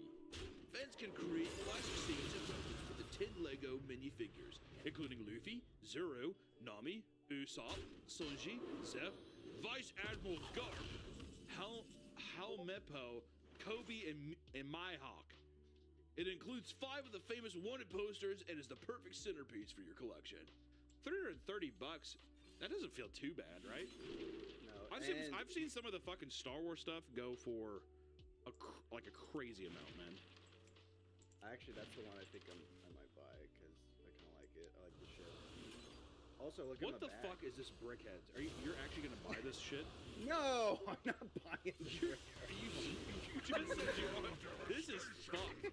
Fans can create classic scenes and moments with the 10 Lego minifigures, including Luffy, Zoro, Nami, Usopp, Sanji, Zeff, Vice Admiral Garp, Helmeppo, Kobe, and Mihawk. It includes 5 of the famous wanted posters and is the perfect centerpiece for your collection. $330. That doesn't feel too bad, right? No. I've seen some of the fucking Star Wars stuff go for like a crazy amount, man. Actually, that's the one I think I might buy because I kind of like it. I like the shit. Also, look What at the fuck is this Brickheads? You're actually gonna buy this shit? No, I'm not buying it. This is fucked.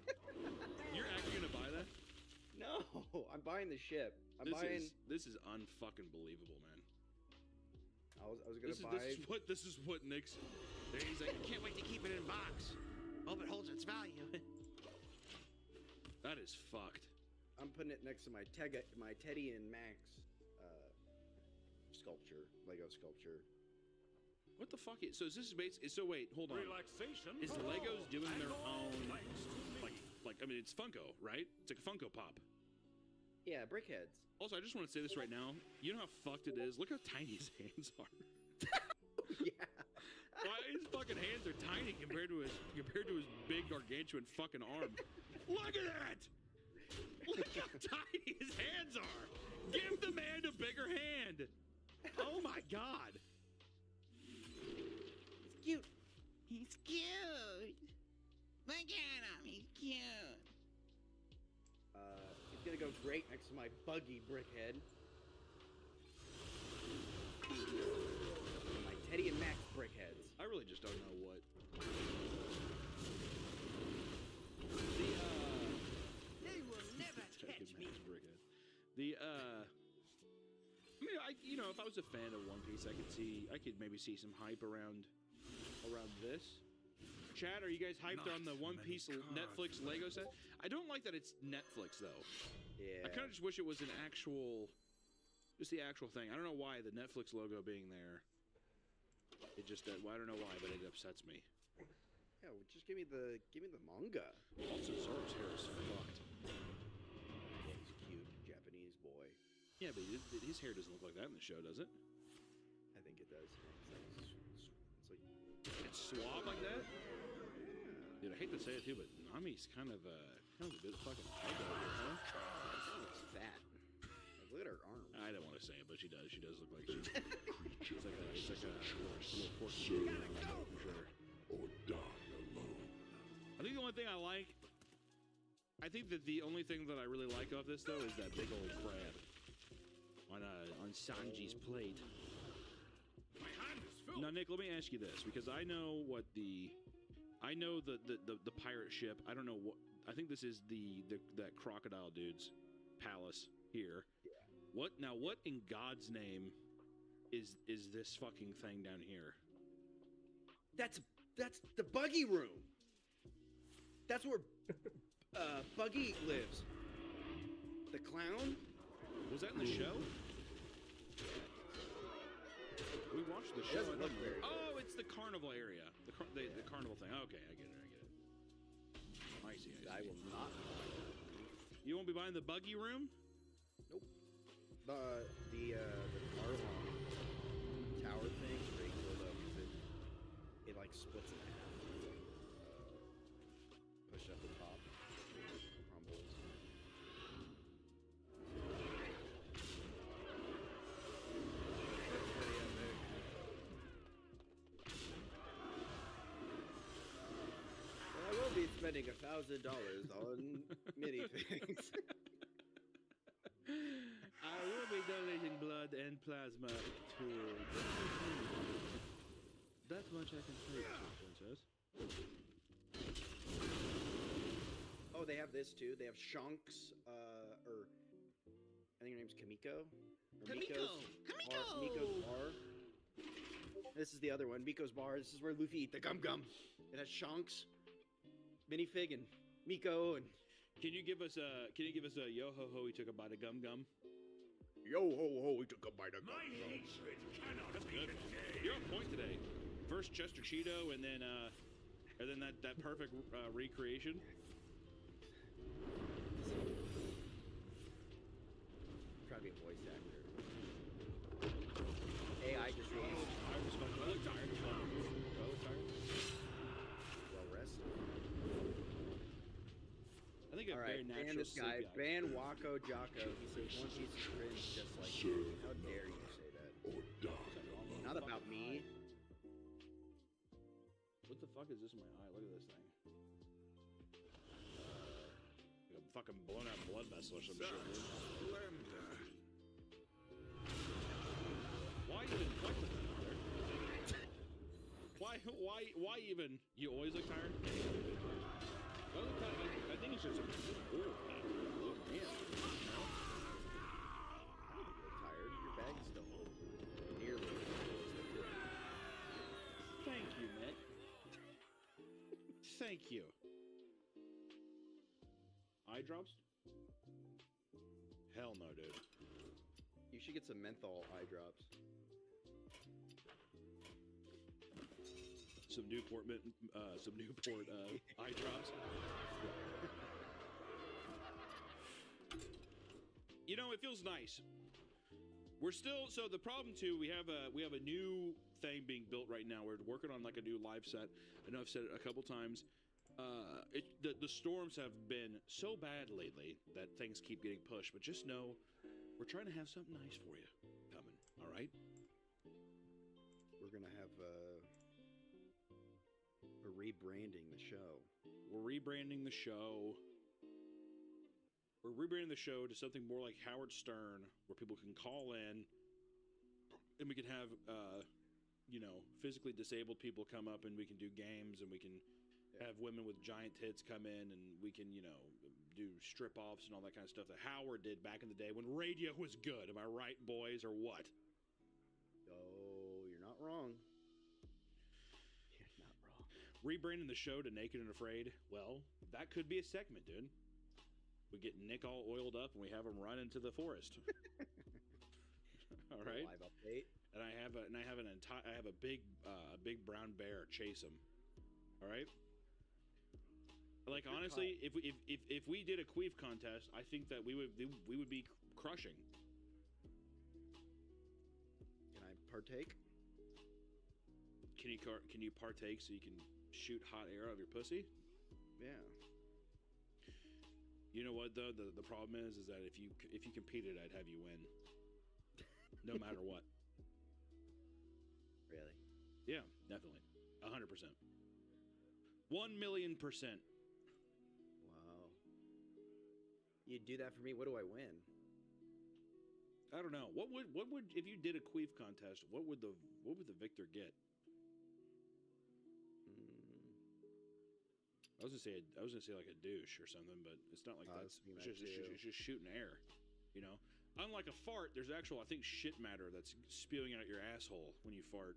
You're actually gonna buy that? No, I'm buying the ship. This is unfucking believable, man. I was gonna buy. This is what Nick's. He's like, I can't wait to keep it in box. Hope it holds its value. That is fucked. I'm putting it next to my Teddy and Max sculpture, Lego sculpture. What the fuck is? So is this so wait, hold on. Relaxation. Is Legos doing their own like I mean it's Funko, right? It's like a Funko Pop. Yeah, Brickheads. Also, I just want to say this right now. You know how fucked it is? Look how tiny his hands are. Yeah. Why his fucking hands are tiny compared to his big gargantuan fucking arm. Look at that! Look how tiny his hands are! Give the man a bigger hand! Oh my god! He's cute. He's cute. Look at him. He's cute. He's gonna go great next to my buggy Brickhead. My Teddy and Max Brickheads. I really just don't know what. They will never catch me. I mean, if I was a fan of One Piece, I could maybe see some hype around this. Chad, are you guys hyped on the One Piece Netflix Lego set? I don't like that it's Netflix though. Yeah. I kind of just wish it was just the actual thing. I don't know why the Netflix logo being there. It just, I don't know why, but it upsets me. Yeah, well, just give me the manga. Also, Zoro's hair is fucked. Yeah, he's cute, Japanese boy. Yeah, but his hair doesn't look like that in the show, does it? I think it does. It's suave like that? Dude, I hate to say it too, but Nami's kind of a bit fucking psycho, huh? It's fat. Like, look at her arms. I don't want to say it, but she does. She does look like she's it's like a little porky for sure. Or die alone. I think the only thing I think that the only thing that I really like of this though is that big old crab on Sanji's plate. My hand is full. Now, Nick, let me ask you this, because I know the pirate ship. I don't know what. I think this is that crocodile dude's palace here. Yeah. What in God's name is this fucking thing down here? That's the buggy room. That's where Buggy lives. The clown. Was that in the show? We watched the show. Oh, it's the carnival area. The carnival thing. Okay, I get it. I see. I will not. You won't be buying the buggy room? Nope. The Arlong tower thing is pretty cool though, because it like splits in half. Push up the top. Crumbles. I will be spending $1,000 on minifigs. I will be donating blood and plasma to. That much I can say, Princess. Oh, they have this too. They have Shanks, or I think her name's Kamiko. Or Miko's Bar. This is the other one, Miko's Bar. This is where Luffy eat the gum gum. It has Shanks, minifig, and Miko. And Can you give us a yo ho ho? He took a bite of gum gum. Yo ho ho, we took a bite of My hatred cannot That's be good. contained. You're on point today. First Chester Cheeto, and then that perfect recreation. try to be a voice actor. AI just I look tired. Well rested. I think a All very right, natural ban this guy. sleepy eye. Ban Wako Jocko. He says one piece of cringe just like you. How dare you say that? Or die alone. Not about me. What the fuck is this in my eye? Look at this thing. Like a fucking blown out blood vessel or some shit, dude. Splendor. Why even fuck with that, brother? Why even? You always look tired? I look tired. I think it's just a man. Tired. Your bag's still nearly. Thank you, Matt. Thank you. Eye drops? Hell no, dude. You should get some menthol eye drops. Some Newport eye drops. You know, it feels nice. We're still the problem too. We have a new thing being built right now. We're working on like a new live set. I know I've said it a couple times. The storms have been so bad lately that things keep getting pushed. But just know, we're trying to have something nice for you coming. All right. We're gonna have we're rebranding the show. We're rebranding the show. We're rebranding the show to something more like Howard Stern, where people can call in, and we can have, physically disabled people come up, and we can do games, and we can have women with giant tits come in, and we can, do strip-offs and all that kind of stuff that Howard did back in the day when radio was good. Am I right, boys, or what? Oh, you're not wrong. You're not wrong. Rebranding the show to Naked and Afraid, well, that could be a segment, dude. We get Nick all oiled up and we have him run into the forest. All right. Live update. And I have a big brown bear chase him. All right. Like honestly, if we did a queef contest, I think that we would be crushing. partake? Can you partake so you can shoot hot air out of your pussy? Yeah. You know what though? The problem is that if you competed, I'd have you win. No matter what. Really? Yeah, definitely. 100%. 1,000,000%. Wow. You'd do that for me. What do I win? I don't know. What would if you did a queef contest? What would the victor get? I was gonna say like a douche or something, but it's not like that. It's just shooting air, you know. Unlike a fart, there's actual, I think, shit matter that's spewing out your asshole when you fart.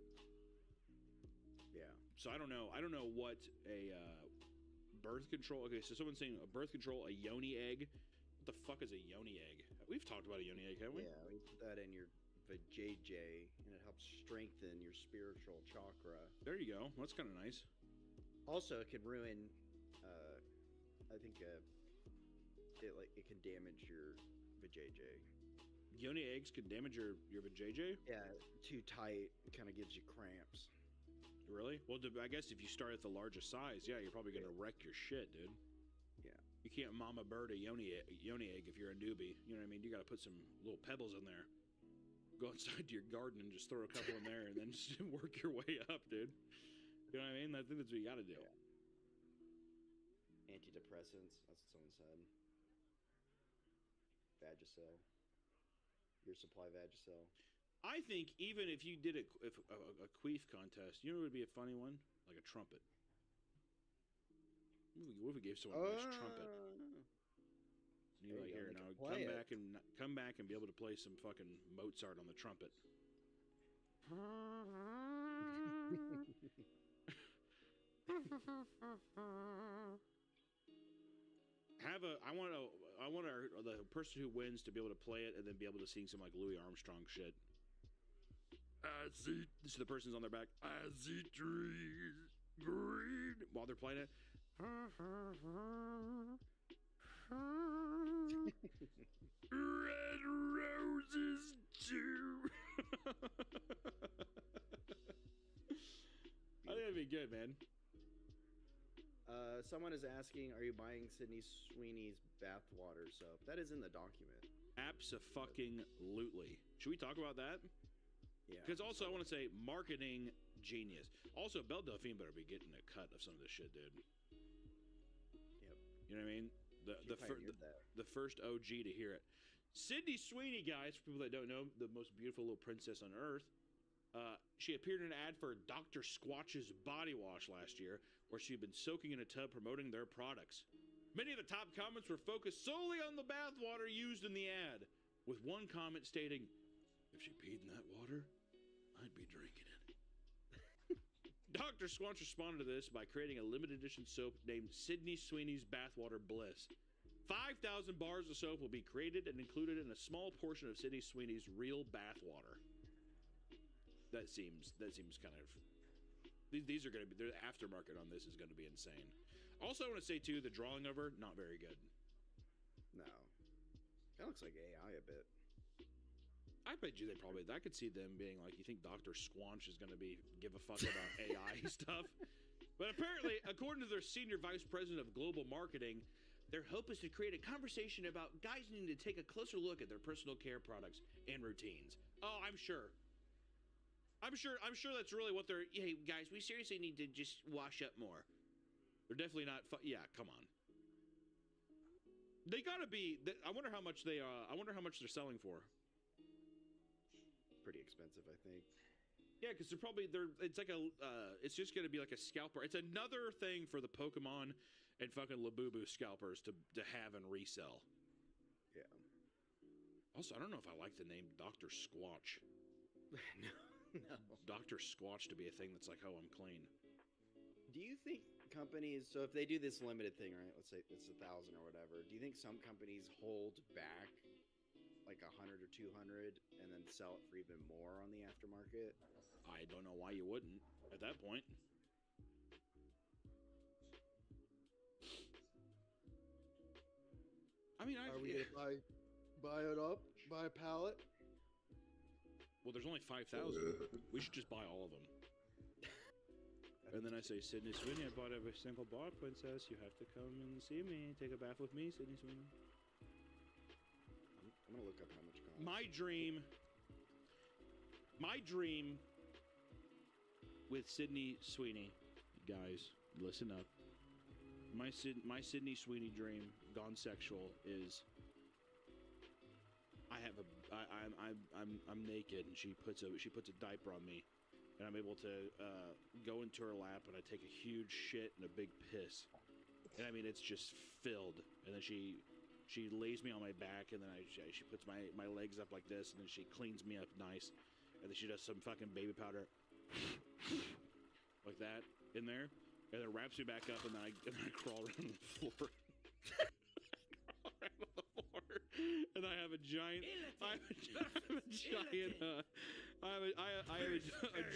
Yeah. So I don't know what a birth control. Okay, so someone's saying a birth control, a yoni egg. What the fuck is a yoni egg? We've talked about a yoni egg, haven't we? Yeah, we put that in your vajayjay, and it helps strengthen your spiritual chakra. There you go. That's kind of nice. Also, it can ruin. I think it can damage your vajayjay. Yoni eggs can damage your vajayjay? Yeah, too tight. It kind of gives you cramps. Really? Well, I guess if you start at the largest size, yeah, you're probably gonna wreck your shit, dude. Yeah. You can't mama bird a yoni egg if you're a newbie. You know what I mean? You got to put some little pebbles in there. Go outside to your garden and just throw a couple in there, and then just work your way up, dude. You know what I mean? I think that's what you got to do. Yeah. Antidepressants. That's what someone said. Vagisil. Your supply Vagisil. I think even if you did a queef contest, you know what would be a funny one? Like a trumpet. What if we gave someone a nice trumpet? And you're like, here, now come back and be able to play some fucking Mozart on the trumpet. I want the person who wins to be able to play it and then be able to sing some like Louis Armstrong shit. So the person's on their back. I see trees green while they're playing it. Red roses too. I think that'd be good, man. Someone is asking, are you buying Sydney Sweeney's bathwater soap? That is in the document. Abso-fucking-lutely. Should we talk about that? Yeah. Because also I want to say marketing genius. Also, Belle Delphine better be getting a cut of some of this shit, dude. Yep. You know what I mean? The first OG to hear it. Sydney Sweeney, guys, for people that don't know, the most beautiful little princess on earth. She appeared in an ad for Dr. Squatch's body wash last year, where she'd been soaking in a tub promoting their products. Many of the top comments were focused solely on the bathwater used in the ad, with one comment stating, "If she peed in that water, I'd be drinking it." Dr. Squatch responded to this by creating a limited edition soap named Sydney Sweeney's Bathwater Bliss. 5,000 bars of soap will be created and included in a small portion of Sydney Sweeney's real bathwater. That seems kind of. These are going to be, the aftermarket on this is going to be insane. Also, I want to say too, the drawing of her, not very good. No, that looks like AI a bit. I bet you I could see them being like, you think Dr. Squanch is going to give a fuck about AI stuff? But apparently, according to their senior vice president of global marketing, their hope is to create a conversation about guys needing to take a closer look at their personal care products and routines. Oh, I'm sure that's really what they're. Hey, guys, we seriously need to just wash up more. They're definitely not. Yeah, come on. They gotta be. I wonder how much they. I wonder how much they're selling for. Pretty expensive, I think. Yeah, because it's like it's just gonna be like a scalper. It's another thing for the Pokemon and fucking Labubu scalpers to have and resell. Yeah. Also, I don't know if I like the name Dr. Squatch. No. Dr. Squatch to be a thing that's like, oh, I'm clean. Do you think companies, so if they do this limited thing, right, let's say it's 1,000 or whatever, do you think some companies hold back like 100 or 200 and then sell it for even more on the aftermarket? I don't know why you wouldn't at that point. I mean, are we gonna buy it up, buy a pallet? well, there's only 5,000. We should just buy all of them. And then I say, Sydney Sweeney, I bought every single bar, princess. You have to come and see me. Take a bath with me, Sydney Sweeney. I'm gonna look up how much it costs. My dream with Sydney Sweeney, guys, listen up. My Sydney Sweeney dream, gone sexual, is I'm naked and she puts a diaper on me. And I'm able to go into her lap, and I take a huge shit and a big piss, and I mean it's just filled. And then she lays me on my back, and then she puts my legs up like this, and then she cleans me up nice, and then she does some fucking baby powder like that in there, and then wraps me back up, and then I crawl around on the floor. And I have a giant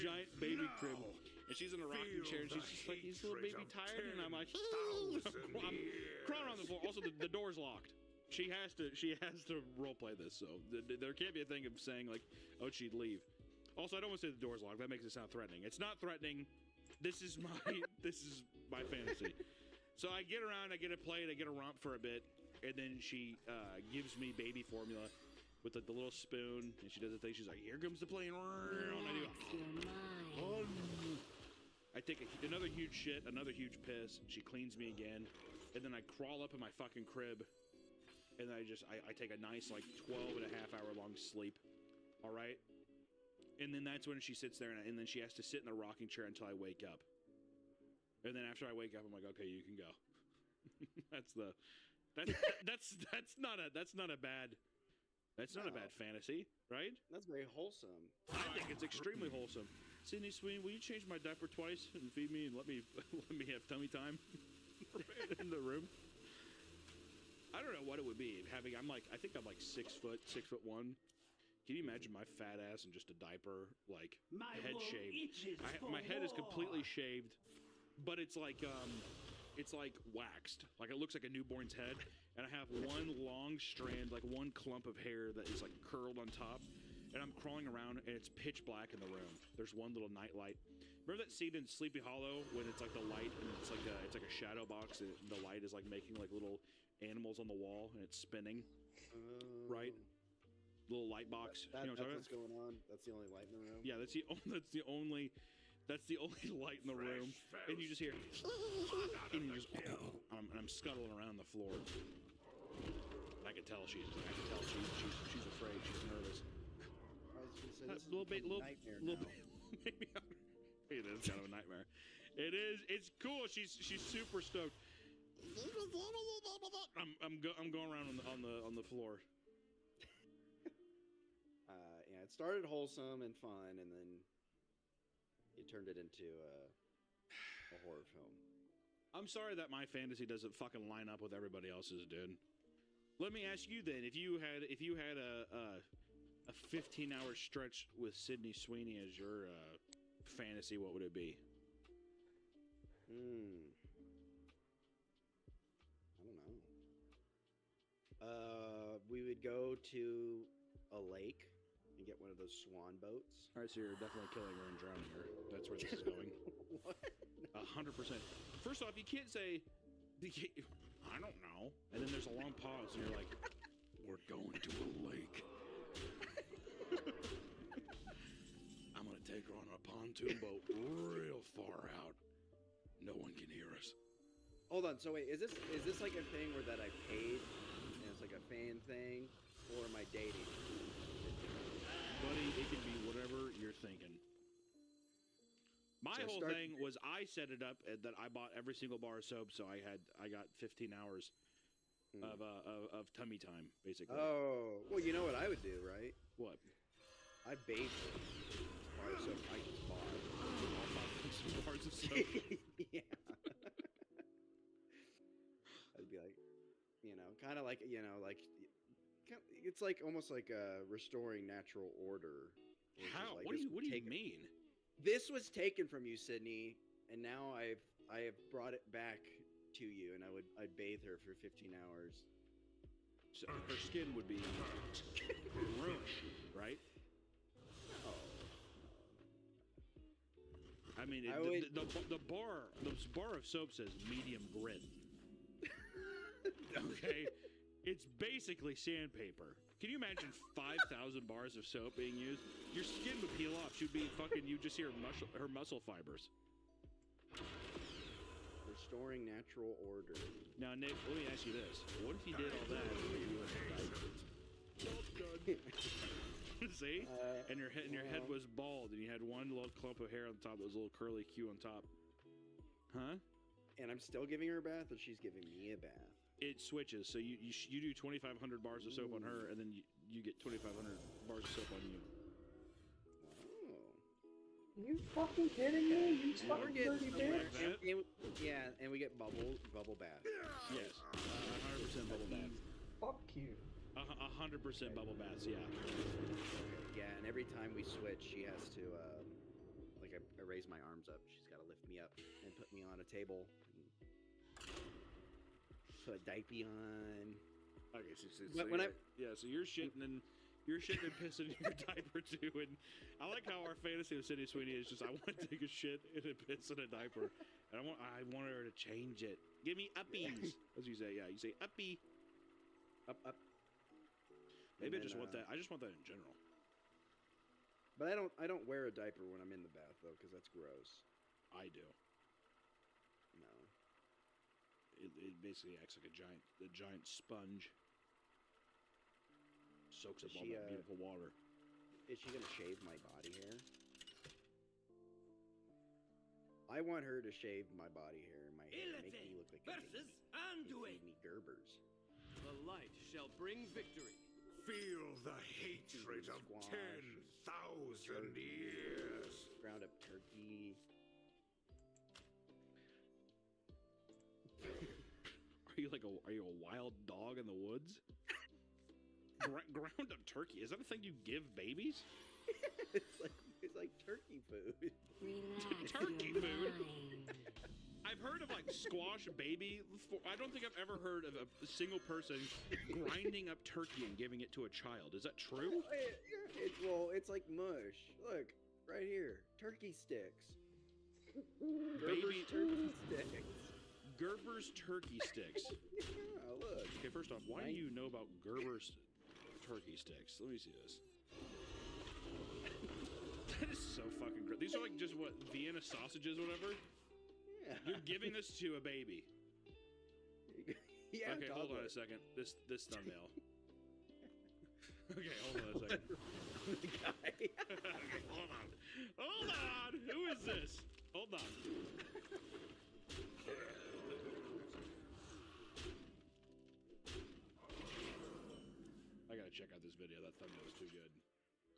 giant baby crib, and she's in a rocking chair, and she's just like, "He's a little baby tired," and I'm like, I'm crawling on the floor. Also, the door's locked. She has to roleplay this, so there can't be a thing of saying like, "Oh, she'd leave." Also, I don't want to say the door's locked. That makes it sound threatening. It's not threatening. This is my fantasy. So I get around, I get to play it, I get to romp for a bit, and then she gives me baby formula with like the little spoon, and she does the thing. She's like, "Here comes the plane." I take another huge shit, another huge piss. She cleans me again, and then I crawl up in my fucking crib, and then I take a nice like 12 and a half hour long sleep. All right, and then that's when she sits there, and then she has to sit in the rocking chair until I wake up. And then after I wake up, I'm like, "Okay, you can go." That's not a bad fantasy, right? That's very wholesome. I think it's extremely wholesome. Sydney Sweeney, will you change my diaper twice and feed me and let me have tummy time in the room? I don't know what it would be having. I think I'm like 6'1". Can you imagine my fat ass in just a diaper, like head shaved? My head is completely shaved, but it's like waxed. Like it looks like a newborn's head, and I have one long strand, like one clump of hair that is like curled on top, and I'm crawling around, and it's pitch black in the room. There's one little night light. Remember that scene in Sleepy Hollow when it's like the light and it's like a shadow box, and the light is like making like little animals on the wall, and it's spinning, right? Little light box. That's what's going on. That's the only light in the room. Yeah, that's the only light in the room, and you just hear, and you just, I'm scuttling around the floor. I can tell she's afraid. She's nervous. A little bit. Maybe it is kind of a nightmare. It is. It's cool. She's super stoked. I'm going around on the floor. Yeah, it started wholesome and fun, and then you turned it into a horror film. I'm sorry that my fantasy doesn't fucking line up with everybody else's, dude. Let me ask you then: if you had a 15-hour stretch with Sydney Sweeney as your fantasy, what would it be? I don't know. We would go to a lake and get one of those swan boats. All right, so you're definitely killing her and drowning her. That's where this is going. What? 100%. First off, you can't say, "I don't know," and then there's a long pause, and you're like, "We're going to a lake. I'm gonna take her on a pontoon boat real far out. No one can hear us." Hold on. So wait, is this like a thing where that I paid and it's like a fan thing, or am I dating? Buddy, it can be whatever you're thinking. My whole thing was I set it up that I bought every single bar of soap, so I got 15 hours of tummy time, basically. Oh, well, you know what I would do, right? What? I bathe bar of soap I just bought. All 5 bars of soap. Yeah. I'd be like, kind of like, it's like almost like restoring natural order. How? Like, what do you mean? This was taken from you, Sydney, and now I have brought it back to you, and I'd bathe her for 15 hours. So her skin would be ruined, right? mean, the bar of soap says medium grit. Okay, it's basically sandpaper. Can you imagine 5,000 bars of soap being used? Your skin would peel off. She'd be fucking. You just hear her muscle fibers. Restoring natural order. Now, Nick, let me ask you this: what if you did all that and you were in a diaper? See? And your head was bald, and you had one little clump of hair on top that was a little curly Q on top. Huh? And I'm still giving her a bath, or she's giving me a bath? It switches. So you do 2,500 bars of soap on her, and then you get 2,500 bars of soap on you. Are you fucking kidding me? You fucking dirty bitch. And we get bubble bath. Yes, 100% bubble bath. Fuck you. 100% bubble baths, yeah. Yeah, and every time we switch, she has to, I raise my arms up. She's got to lift me up and put me on a table. Put a diaper on. Okay, so you're shitting and pissing in your diaper too, and I like how our fantasy of Sydney Sweeney is just I want to take a shit and a piss in a diaper, and I want her to change it. Give me uppies, as you say. Yeah, you say uppy, up. Maybe I just want that. I just want that in general. But I don't wear a diaper when I'm in the bath though, because that's gross. I do. No. It basically acts like a giant sponge. Soaks up all that beautiful water. Is she gonna shave my body hair? I want her to shave my body hair and my hair, make me look like a baby. Feed me Gerbers. The light shall bring victory. Feel the hatred of 10,000 years. Ground up turkey. Are you a wild dog in the woods? Ground up turkey. Is that a thing you give babies? it's like turkey food. Relax. Turkey food. I've heard of like squash baby. I don't think I've ever heard of a single person grinding up turkey and giving it to a child. Is that true? It's like mush. Look, right here, turkey sticks. Baby turkey sticks. Gerber's turkey sticks. Yeah, look. Okay, first off, why do you know about Gerber's turkey sticks? Let me see this. That is so fucking gross. These are like just what, Vienna sausages, whatever? Yeah. You're giving this to a baby. Yeah. Okay, hold on a second. This thumbnail. Okay, hold on a second. The guy. Okay, hold on. Hold on! Who is this? Hold on. I gotta check out this video. That thumbnail was too good.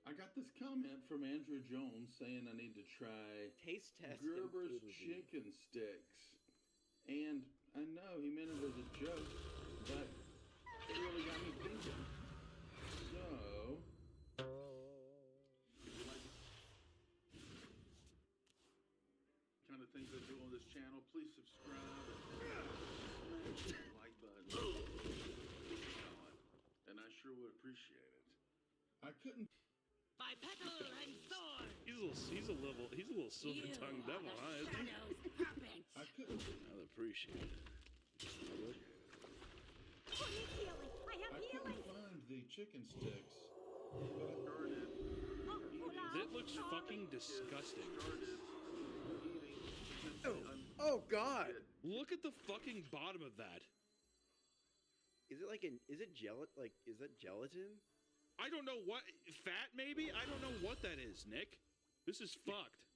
I got this comment from Andrew Jones saying I need to try taste test Gerber's chicken sticks. And I know he meant it as a joke, but it really got me thinking. So, kind of things I do on this channel, please subscribe and smash that like button. And I sure would appreciate it. I couldn't. By petal and sword. He's a little silver-tongued devil, huh? I couldn't. I'll appreciate it. I couldn't find the chicken sticks, but I started. That looks fucking disgusting. Oh God! Look at the fucking bottom of that. Is it gelatin? I don't know what, fat maybe? I don't know what that is, Nick. This is fucked.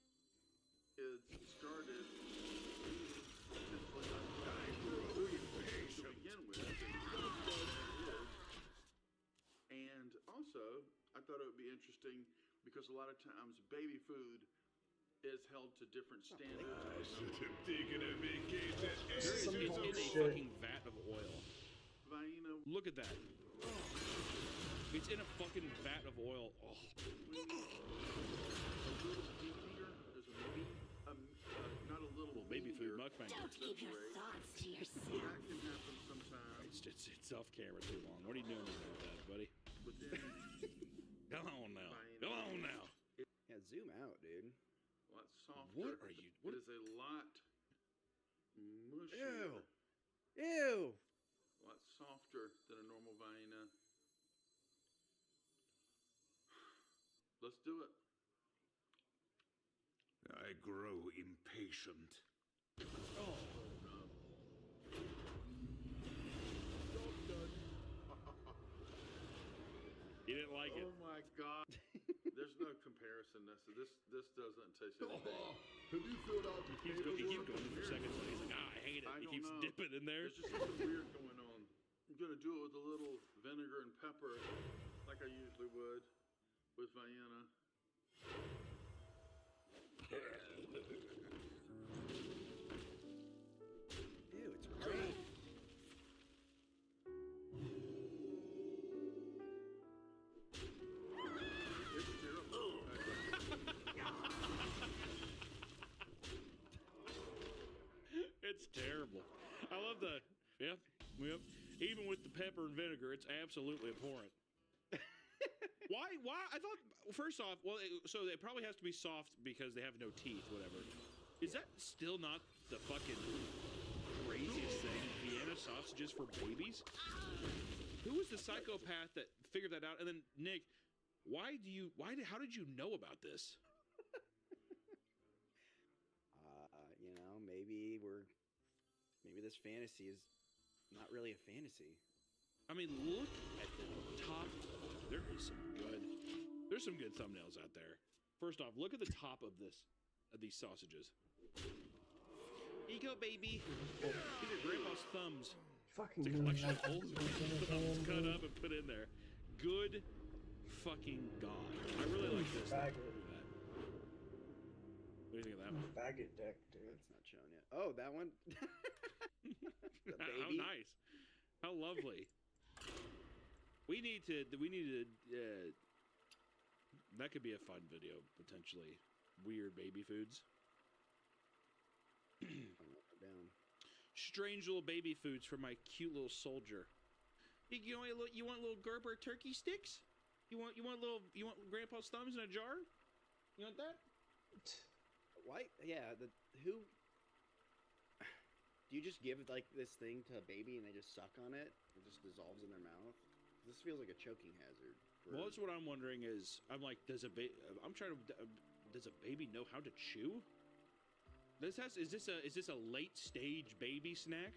It started just like I'm to begin with. And also, I thought it would be interesting because a lot of times baby food is held to different standards. I should have taken a vacation. It's in a fucking vat of oil. Look at that. It's in a fucking vat of oil. Oh. Not a little baby food mukbang. Don't keep your thoughts to yourself. That can happen sometimes. It's off camera too long. What are you doing with that, buddy? Come on now. Come on now. Yeah, zoom out, dude. Well, that's softer. What are you? What? It is a lot mushier. Ew. A lot softer than a normal Vienna. Let's do it. I grow impatient. Oh. You didn't like it. Oh my God. There's no comparison. This doesn't taste anything. Have you filled out the He keeps going for seconds and he's like, I hate it. I He don't keeps know. dipping in there. There's just something weird going on. I'm gonna do it with a little vinegar and pepper, like I usually would with Vienna. Ew, it's great. It's terrible. It's terrible. I love the yep. Even with the pepper and vinegar, it's absolutely abhorrent. Why? I thought first off, so it probably has to be soft because they have no teeth, whatever. Is that still not the fucking craziest thing? Vienna sausages for babies? Who was the psychopath that figured that out? And then Nick, how did you know about this? Maybe this fantasy is not really a fantasy. I mean, look at the top. There's some good thumbnails out there. First off, look at the top of these sausages. Here you go, baby. These are Grandpa's thumbs. Fucking it's a collection of old thumbs cut up and put in there. Good fucking God. I really like this. What do you think of that one? Faggot deck, dude. It's not shown yet. Oh, that one? The baby? How nice. How lovely. We need to that could be a fun video, potentially. Weird baby foods. Down. Strange little baby foods for my cute little soldier. You want little Gerber turkey sticks? You want Grandpa's thumbs in a jar? You want that? Why? Yeah. Who? Do you just give like this thing to a baby and they just suck on it? It just dissolves in their mouth. This feels like a choking hazard. Well, that's what I'm wondering. I'm like, does a baby know how to chew? Is this a late stage baby snack?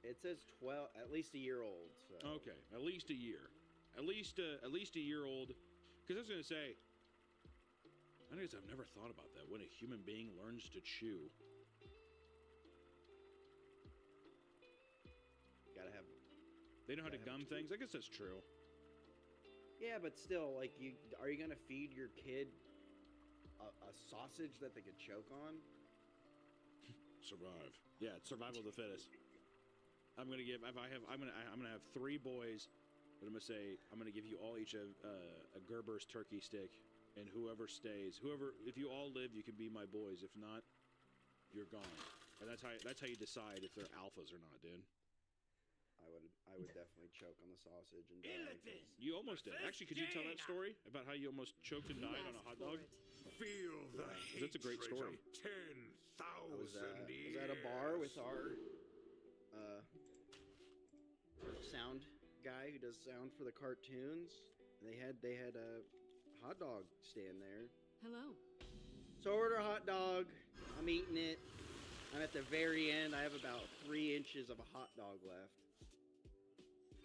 It says 12, at least a year old. So. Okay, at least a year, at least a year old. Because I was gonna say, I guess I've never thought about that. When a human being learns to chew, they know how to gum things. I guess that's true. Yeah, but still, like, are you gonna feed your kid a sausage that they could choke on? Survive. Yeah, it's survival of the fittest. I'm gonna have 3 boys, but I'm gonna give you all each a Gerber's turkey stick, and whoever stays, if you all live, you can be my boys. If not, you're gone. And that's how you decide if they're alphas or not, dude. I would definitely choke on the sausage and die. You almost did. Actually, could you tell that story about how you almost choked and died on a hot dog? Feel the That's a great story. Of 10,000 I was at a bar with our sound guy who does sound for the cartoons, and they had a hot dog stand there. Hello. So I order a hot dog. I'm eating it. I'm at the very end. I have about 3 inches of a hot dog left.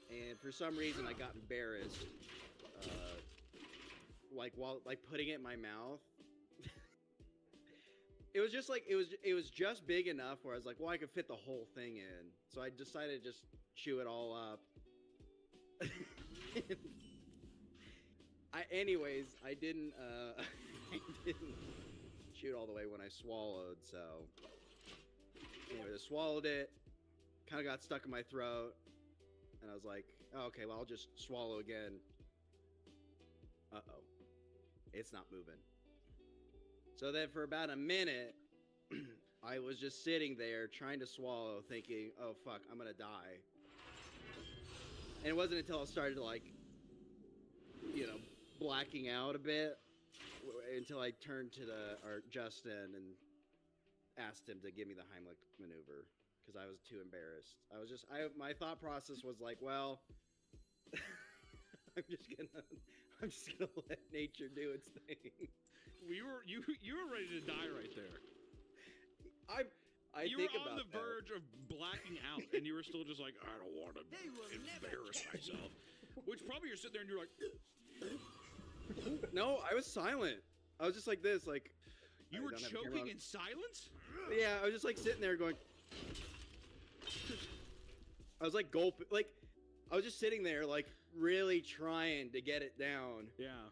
And for some reason, I got embarrassed, while putting it in my mouth. It was just like it was just big enough where I was like, well, I could fit the whole thing in. So I decided to just chew it all up. I didn't chew it all the way when I swallowed. So anyway, I swallowed it. Kind of got stuck in my throat. And I was like, oh, okay, well, I'll just swallow again. Uh-oh. It's not moving. So then for about a minute, I was just sitting there trying to swallow, thinking, oh, fuck, I'm going to die. And it wasn't until I started, blacking out a bit until I turned to Justin and asked him to give me the Heimlich maneuver because I was too embarrassed. My thought process was like, well, I'm just gonna let nature do its thing. You were ready to die right there. You were on the verge of blacking out, and you were still just like, I don't want to embarrass myself. Which probably you're sitting there and you're like, no, I was silent. I was just like this, like. You were choking in silence? Yeah, I was just like sitting there going. I was like I was just sitting there like really trying to get it down. Yeah.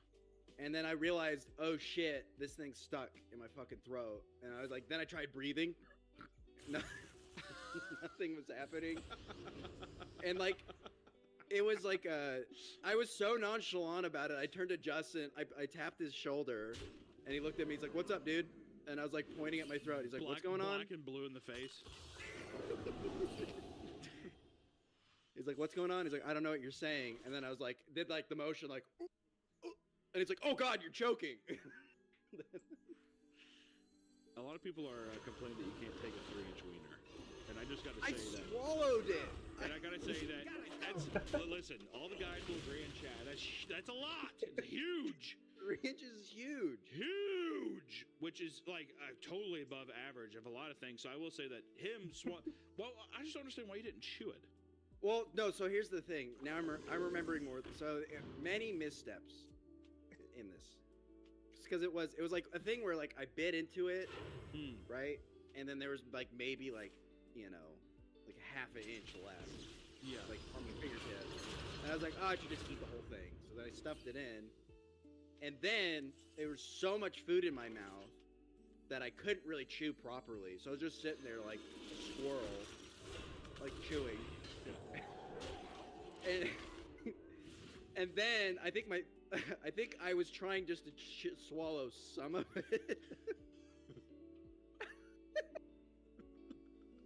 And then I realized, oh shit, this thing's stuck in my fucking throat. And I was like, then I tried breathing. No, nothing was happening. And like, it was like I was so nonchalant about it. I turned to Justin. I tapped his shoulder, and he looked at me. He's like, "What's up, dude?" And I was like pointing at my throat. He's like, "What's going on?" Black and blue in the face. He's like, "What's going on?" He's like, "I don't know what you're saying." And then I was like, did like the motion, like, and he's like, "Oh God, you're choking." A lot of people are complaining that you can't take a 3-inch wiener, and I just got to say that. I swallowed it. And I got to say that's listen. All the guys will agree in chat. That's a lot. It's huge. 3 inches is huge. Huge, which is like totally above average of a lot of things. So I will say that well, I just don't understand why you didn't chew it. Well, no. So here's the thing. Now I'm remembering more. So many missteps in this. Because it was like a thing where like I bit into it, right, and then there was like maybe like like half an inch left, like on my fingertip, and I was like, oh, I should just eat the whole thing. So then I stuffed it in, and then there was so much food in my mouth that I couldn't really chew properly. So I was just sitting there like a squirrel, like chewing, and then I think I was trying just to swallow some of it.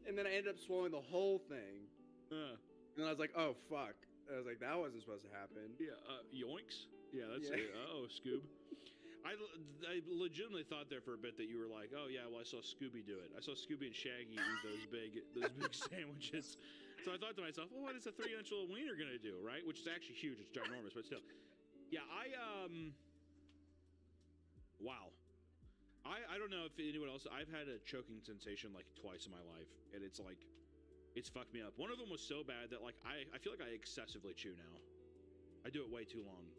And then I ended up swallowing the whole thing. And then I was like, oh, fuck. I was like, that wasn't supposed to happen. Yeah, yoinks. Yeah, that's it. Uh-oh, Scoob. I legitimately thought there for a bit that you were like, oh, yeah, well, I saw Scooby do it. I saw Scooby and Shaggy eat those big sandwiches. So I thought to myself, well, what is a 3-inch little wiener going to do, right? Which is actually huge. It's ginormous, but still. Yeah, wow. I don't know if anyone else, I've had a choking sensation like twice in my life, and it's like, it's fucked me up. One of them was so bad that like, I feel like I excessively chew now. I do it way too long.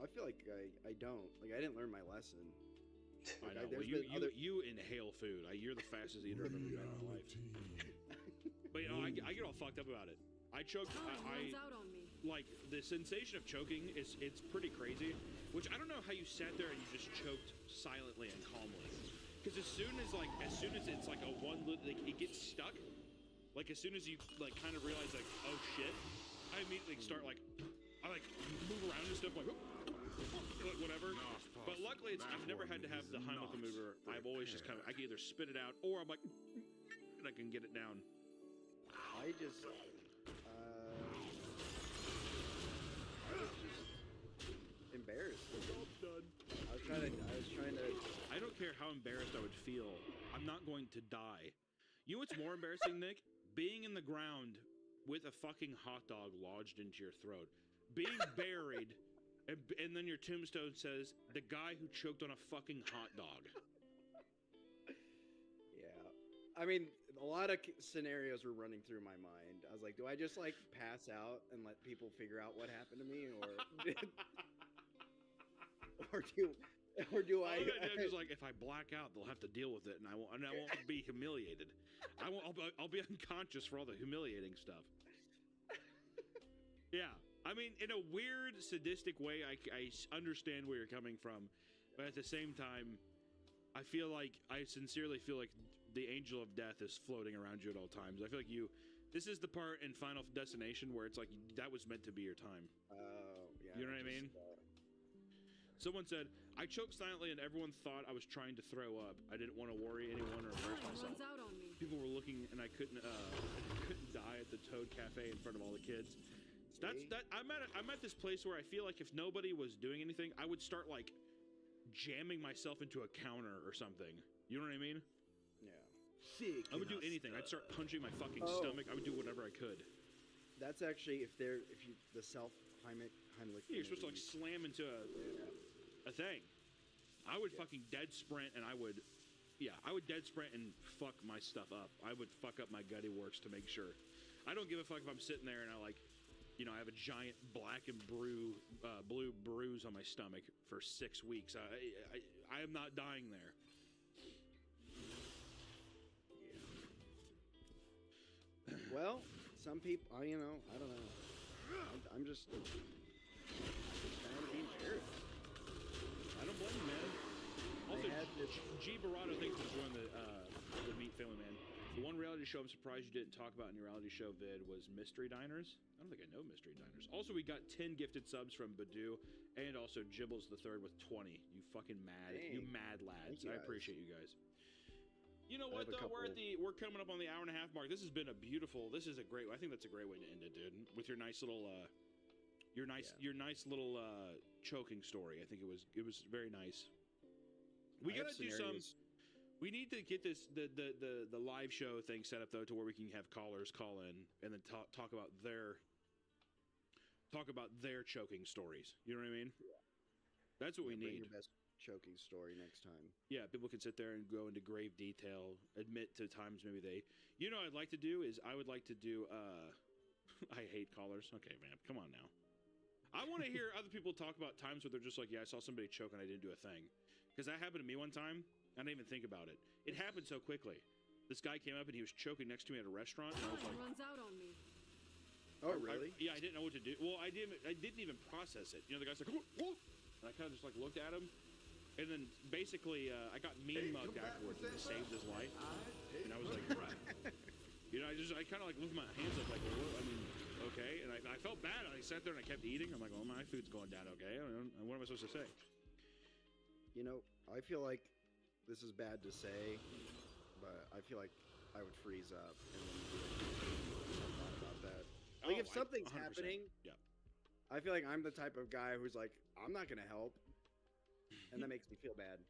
I feel like I don't. Like, I didn't learn my lesson. I know. Well, you inhale food. You're the fastest eater I've ever met in my life. But I get all fucked up about it. I choked. Like the sensation of choking it's pretty crazy. Which I don't know how you sat there and you just choked silently and calmly. Because as soon as it's like a one, like it gets stuck. Like as soon as you like kind of realize like, oh shit, I immediately start like, I like move around and stuff like whatever. But luckily I've never had to have the Heimlich maneuver. I've always just kind of I can either spit it out or I'm like, and I can get it down. I was just embarrassed. I was trying to. I don't care how embarrassed I would feel. I'm not going to die. You know what's more embarrassing, Nick? Being in the ground with a fucking hot dog lodged into your throat. Being buried, and then your tombstone says, the guy who choked on a fucking hot dog. Yeah. I mean, a lot of scenarios were running through my mind. I was like, do I just like pass out and let people figure out what happened to me, or do I? I'm just like, if I black out, they'll have to deal with it, and I won't be humiliated. I'll be unconscious for all the humiliating stuff. Yeah, I mean, in a weird, sadistic way, I understand where you're coming from, but at the same time, I sincerely feel like the angel of death is floating around you at all times. I feel like this is the part in Final Destination where it's like, that was meant to be your time. Oh, yeah. You know what I mean? Someone said, I choked silently and everyone thought I was trying to throw up. I didn't want to worry anyone or embarrass myself. People were looking and I couldn't die at the Toad Cafe in front of all the kids. I'm at this place where I feel like if nobody was doing anything, I would start like jamming myself into a counter or something. You know what I mean? Yeah. Sick. I would do anything. I'd start punching my fucking stomach. I would do whatever I could. That's actually if you the self Heimlich. Yeah, you're supposed to like slam into a thing. I would fucking dead sprint and I would dead sprint and fuck my stuff up. I would fuck up my gutty works to make sure. I don't give a fuck if I'm sitting there and I like, you know, I have a giant black and blue bruise on my stomach for 6 weeks. I am not dying there. Yeah. Well, some people, I don't know. I'm just kind of being embarrassed. I don't blame you, man. Also, G. Barato, thanks for joining the Meat Family, man. The one reality show I'm surprised you didn't talk about in your reality show vid was Mystery Diners. I don't think I know Mystery Diners. Also, we got 10 gifted subs from Badu, and also Gibbles the Third with 20. You fucking mad. Dang. You mad lads. I appreciate you guys. You know I what, have a though? couple. We're coming up on the hour and a half mark. This has been I think that's a great way to end it, dude. With your nice little, your nice little choking story. I think it was very nice. We gotta do some. We need to get this the live show thing set up though, to where we can have callers call in and then talk about their choking stories. You know what I mean? Yeah. That's what we need. Bring your best choking story next time. Yeah, people can sit there and go into grave detail, admit to times maybe they. You know what I'd like to do is I would like to do. I hate callers. Okay, man, come on now. I want to hear other people talk about times where they're just like, yeah, I saw somebody choke and I didn't do a thing. Because that happened to me one time. I didn't even think about it. It happened so quickly. This guy came up and he was choking next to me at a restaurant. And I was like, runs out on me. Oh, really? I didn't know what to do. Well, I didn't even process it. You know, the guy's like, whoa, and I kind of just like looked at him. And then basically, I got mean mugged afterwards and it saved his life. And I was like, you know, I kind of like lifted my hands up like, well, I mean, okay. And I felt bad. I sat there and I kept eating. I'm like, well, my food's going down okay. What am I supposed to say? You know, I feel like this is bad to say, but I feel like I would freeze up and then thought about that. Like if something's happening, yeah, I feel like I'm the type of guy who's like, I'm not gonna help, and that makes me feel bad.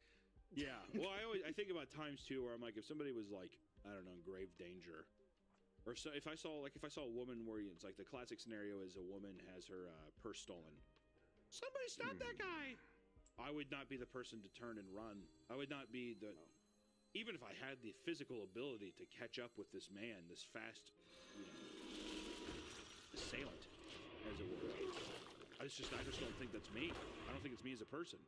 Yeah. Well, I think about times too where I'm like, if somebody was like, I don't know, in grave danger, or so if I saw a woman where it's like the classic scenario is a woman has her purse stolen. Somebody stop that guy. I would not be the person to turn and run. I would not be even if I had the physical ability to catch up with this man, this fast, you know, assailant, as it were. I just don't think that's me. I don't think it's me as a person.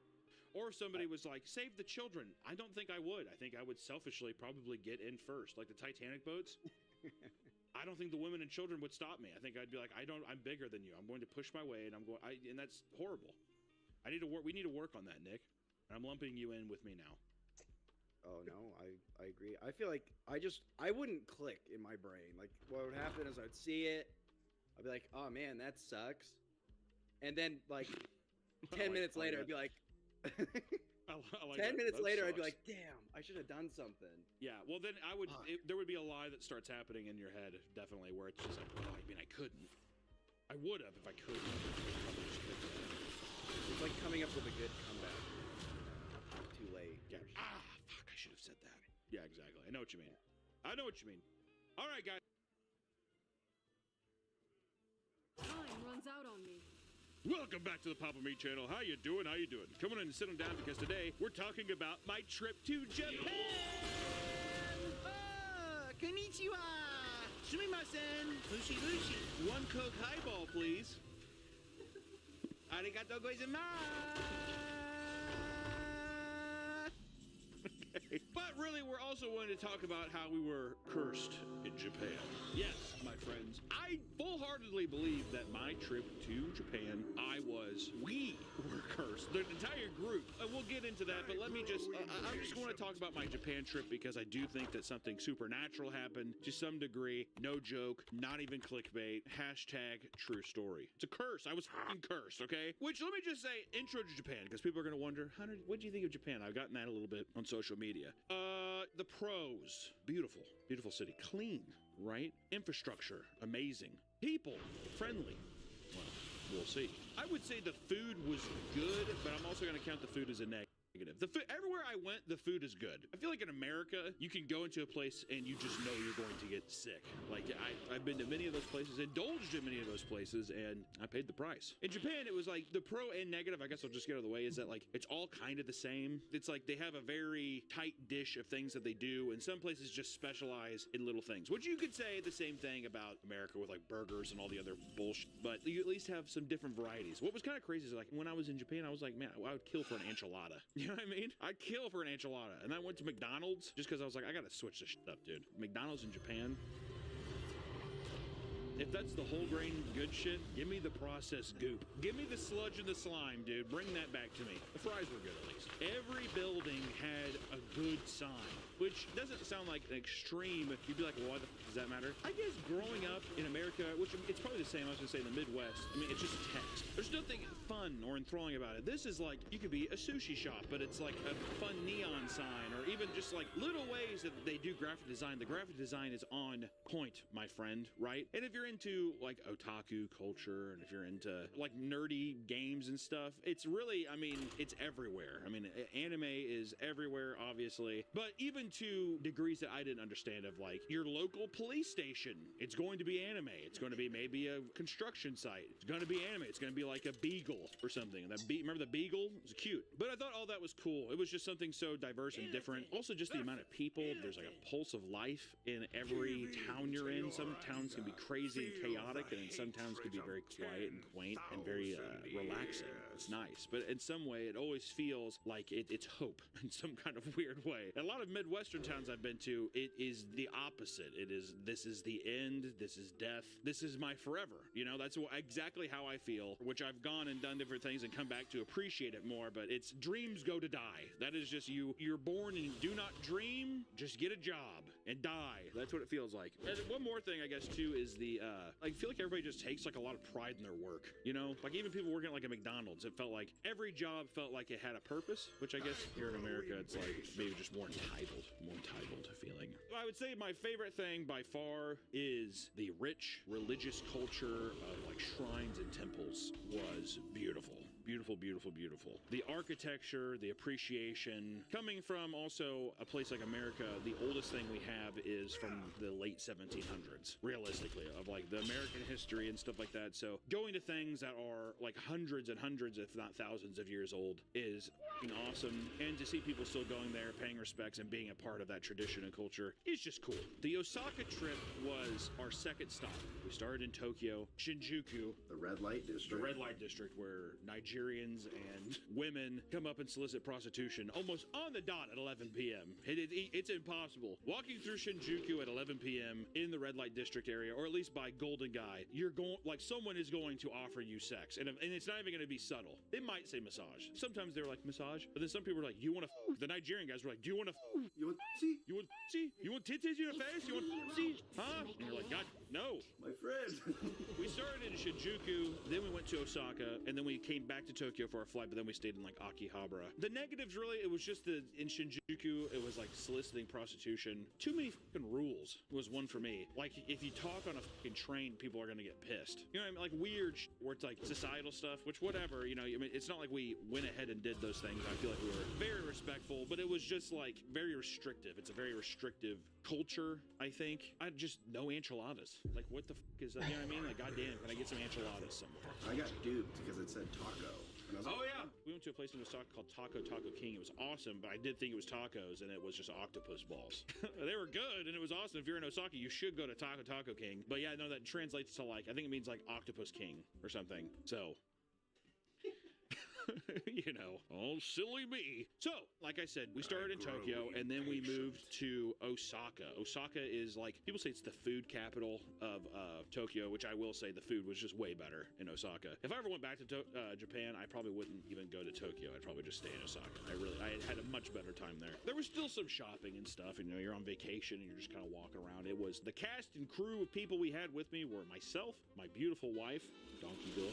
Or if somebody was like, save the children. I don't think I would. I think I would selfishly probably get in first, like the Titanic boats. I don't think the women and children would stop me. I think I'd be like, I'm bigger than you. I'm going to push my way, and and that's horrible. We need to work on that, Nick. I'm lumping you in with me now. Oh no, I agree. I feel like I wouldn't click in my brain. Like what would happen is I'd see it, I'd be like, oh man, that sucks. And then like 10 minutes later, I'd be like, 10 minutes later, I'd be like, damn, I should have done something. Yeah, well then there would be a lie that starts happening in your head, definitely, where it's just like, oh, I mean, I couldn't. I would have if I could. It's like coming up with a good comeback. Too late. Yeah. Fuck, I should have said that. Yeah, exactly. I know what you mean. I know what you mean. All right, guys. Time runs out on me. Welcome back to the Papa Meat channel. How you doing? Come on in and sit on down because today we're talking about my trip to Japan. Konnichiwa. Sumimasen. Lucy. One Coke highball, please. Arigatou gozaimasu. Okay. But really, we're also wanting to talk about how we were cursed in Japan. Yes, my friends, I full-heartedly believe that my trip to Japan, we were cursed. The entire group. We'll get into that, but let me just, I'm just going to talk about my Japan trip because I do think that something supernatural happened to some degree. No joke, not even clickbait. # true story. It's a curse. I was fucking cursed, okay? Which, let me just say, intro to Japan, because people are going to wonder, what do you think of Japan? I've gotten that a little bit on social media. The pros. Beautiful. Beautiful city. Clean, right? Infrastructure. Amazing. People. Friendly. Well, we'll see. I would say the food was good, but I'm also going to count the food as a negative. negative. The food, everywhere I went, the food is good. I feel like in America, you can go into a place and you just know you're going to get sick. Like I've been to many of those places, indulged in many of those places, and I paid the price. In Japan, it was like the pro and negative, I guess I'll just get out of the way, is that like it's all kind of the same. It's like they have a very tight dish of things that they do, and some places just specialize in little things, which you could say the same thing about America with like burgers and all the other bullshit, but you at least have some different varieties. What was kind of crazy is like when I was in Japan, I was like, man, I would kill for an enchilada. You know what I mean? I'd kill for an enchilada. And I went to McDonald's just because I was like, I gotta switch this shit up, dude. McDonald's in Japan. If that's the whole grain good shit, give me the processed goop. Give me the sludge and the slime, dude. Bring that back to me. The fries were good at least. Every building had a good sign, which doesn't sound like an extreme. You'd be like, well, why the f does that matter? I guess growing up in America, which it's probably the same, I was gonna say in the Midwest, I mean, it's just text. There's nothing fun or enthralling about it. This is like, you could be a sushi shop, but it's like a fun neon sign, or even just like little ways that they do graphic design. The graphic design is on point, my friend, right? And if you're into like otaku culture, and if you're into like nerdy games and stuff, it's really, I mean, it's everywhere. I mean, anime is everywhere, obviously, but even to degrees that I didn't understand, of like your local police station, it's going to be anime. It's going to be maybe a construction site. It's going to be anime. It's going to be like a beagle or something. And that remember the beagle? It was cute. But I thought all that was cool. It was just something so diverse and different. Also, just the amount of people. There's like a pulse of life in every town you're in. Some towns can be crazy and chaotic, and then some towns can be very quiet and quaint and very relaxing. It's nice. But in some way, it always feels like it's hope in some kind of weird way. A lot of Midwestern towns I've been to, it is the opposite. It is, this is the end. This is death. This is my forever. You know, that's exactly how I feel, which I've gone and done different things and come back to appreciate it more. But it's dreams go to die. That is just you're born and do not dream, just get a job and die. That's what it feels like. And one more thing, I guess, too, is I feel like everybody just takes like a lot of pride in their work, you know? Like even people working at like a McDonald's, it felt like every job felt like it had a purpose, which I guess here in America, it's like maybe just more entitled feeling. I would say my favorite thing by far is the rich religious culture of like shrines and temples was beautiful. Beautiful, beautiful, beautiful. The architecture, the appreciation, coming from also a place like America, the oldest thing we have is from the late 1700s, realistically, of like the American history and stuff like that. So going to things that are like hundreds and hundreds, if not thousands of years old is awesome. And to see people still going there, paying respects and being a part of that tradition and culture is just cool. The Osaka trip was our second stop. We started in Tokyo, Shinjuku. The red light district. The red light district, where Nigerians and women come up and solicit prostitution almost on the dot at 11 p.m. It's impossible. Walking through Shinjuku at 11 p.m. in the red light district area, or at least by Golden Guy, you're going, like someone is going to offer you sex. And it's not even going to be subtle. They might say massage. Sometimes they're like massage, but then some people are like, you want to The Nigerian guys were like, do you want to You want see? You want see? You want titties in your face? You want see? Huh? And you're like, God, no. My friend. We started in Shinjuku, then we went to Osaka, and then we came back to Tokyo for our flight, but then we stayed in like Akihabara. The negatives, really, it was just in Shinjuku, it was like soliciting prostitution. Too many fucking rules was one for me. Like, if you talk on a fucking train, people are gonna get pissed. You know what I mean? Like weird where it's like societal stuff, which whatever, you know, I mean, it's not like we went ahead and did those things. I feel like we were very respectful, but it was just like very restrictive. It's a very restrictive culture, I think. I just no enchiladas. Like, what the fuck is that? You know what I mean? Like, goddamn, can I get some enchiladas somewhere? I got duped because it said taco. And I was like, oh yeah, we went to a place in Osaka called Taco King. It was awesome, but I did think it was tacos, and it was just octopus balls. They were good, and it was awesome. If you're in Osaka, you should go to Taco King. But yeah, no, that translates to like, I think it means like octopus king or something. So you know, oh, silly me. So, like I said, we started in Tokyo, and then we moved to Osaka. Osaka is like, people say it's the food capital of Tokyo, which I will say the food was just way better in Osaka. If I ever went back to Japan, I probably wouldn't even go to Tokyo. I'd probably just stay in Osaka. I had a much better time there. There was still some shopping and stuff, and you know, you're on vacation and you're just kind of walking around. It was the cast and crew of people we had with me were myself, my beautiful wife, Donkey Girl,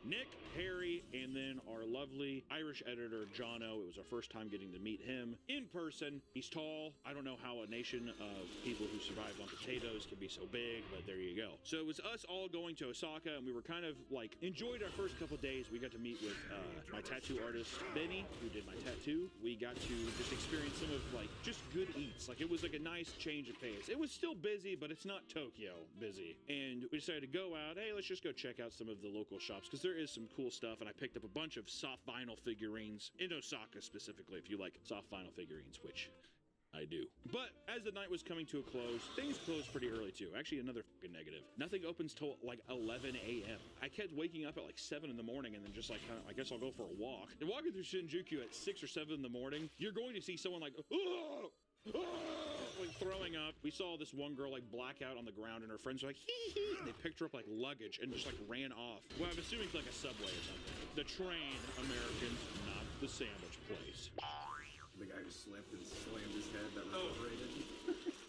Nick, Harry, and then our lovely Irish editor, Jono. It was our first time getting to meet him in person. He's tall. I don't know how a nation of people who survive on potatoes can be so big, but there you go. So it was us all going to Osaka, and we were kind of like enjoyed our first couple days. We got to meet with my tattoo artist, Benny, who did my tattoo. We got to just experience some of like just good eats. Like it was like a nice change of pace. It was still busy, but it's not Tokyo busy. And we decided to go out. Hey, let's just go check out some of the local shops because there is some cool stuff. And I picked up a bunch of soft vinyl figurines in Osaka specifically, if you like soft vinyl figurines, which I do. But as the night was coming to a close, things closed pretty early too. Actually, another fucking negative. Nothing opens till like 11 a.m. I kept waking up at like 7 in the morning and then just like, kind of, I guess I'll go for a walk. And walking through Shinjuku at 6 or 7 in the morning, you're going to see someone like, oh! Like throwing up. We saw this one girl like black out on the ground and her friends were like, hee hee. They picked her up like luggage and just like ran off. Well, I'm assuming it's like a subway or something. The train, Americans, not the sandwich place. The guy who slipped and slammed his head that was overrated.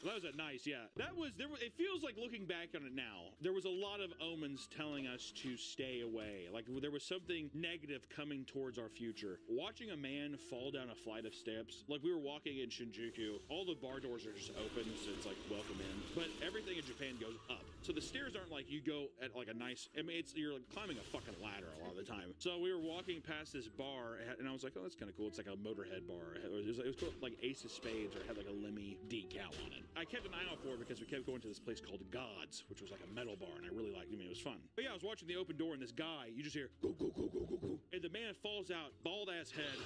That was nice, yeah. It feels like looking back on it now, there was a lot of omens telling us to stay away. Like there was something negative coming towards our future. Watching a man fall down a flight of steps, like we were walking in Shinjuku, all the bar doors are just open, so it's like welcome in. But everything in Japan goes up. So the stairs aren't like you go at like a nice, I mean, you're like climbing a fucking ladder a lot of the time. So we were walking past this bar and I was like, oh, that's kind of cool. It's like a Motorhead bar. It was called like Ace of Spades, or it had like a Lemmy decal on it. I kept an eye out for it because we kept going to this place called Gods, which was like a metal bar, and I really liked it. I mean, it was fun. But yeah, I was watching the open door, and this guy, you just hear, go, go, go, go, go, go. And the man falls out, bald-ass head,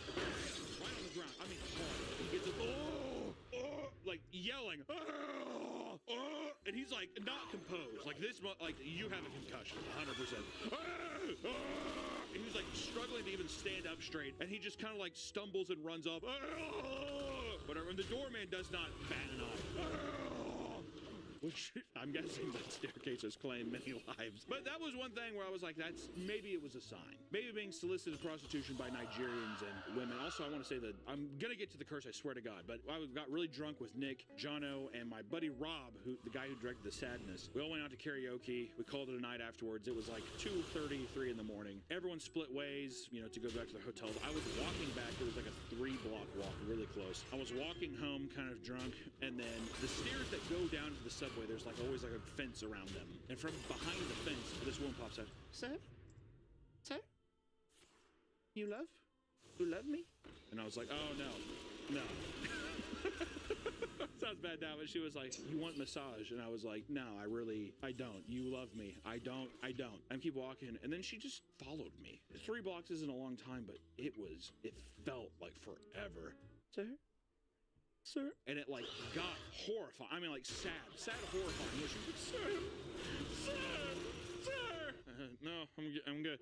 right on the ground. I mean, hard. He gets like yelling, and he's like not composed. Like this, like you have a concussion, 100%. And he's like struggling to even stand up straight, and he just kind of like stumbles and runs off. Whatever. And the doorman does not bat an eye. Which I'm guessing that staircase has claimed many lives. But that was one thing where I was like, maybe it was a sign. Maybe being solicited prostitution by Nigerians and women. Also, I want to say that I'm going to get to the curse, I swear to God. But I got really drunk with Nick, Jono, and my buddy Rob, the guy who directed The Sadness. We all went out to karaoke. We called it a night afterwards. It was like 2:30, 3 in the morning. Everyone split ways, to go back to the hotel. I was walking back. It was like a 3-block walk, really close. I was walking home kind of drunk, and then the stairs that go down to the subway, there's like always like a fence around them. And from behind the fence, this woman pops out. Sir? Sir? You love me? And I was like, oh no. Sounds bad now, but she was like, you want massage? And I was like, no, I don't. You love me. I don't. I keep walking. And then she just followed me. 3 blocks isn't a long time, but it felt like forever. Sir? And it like got horrifying. I mean, like sad, horrifying. Sir. No, I'm good.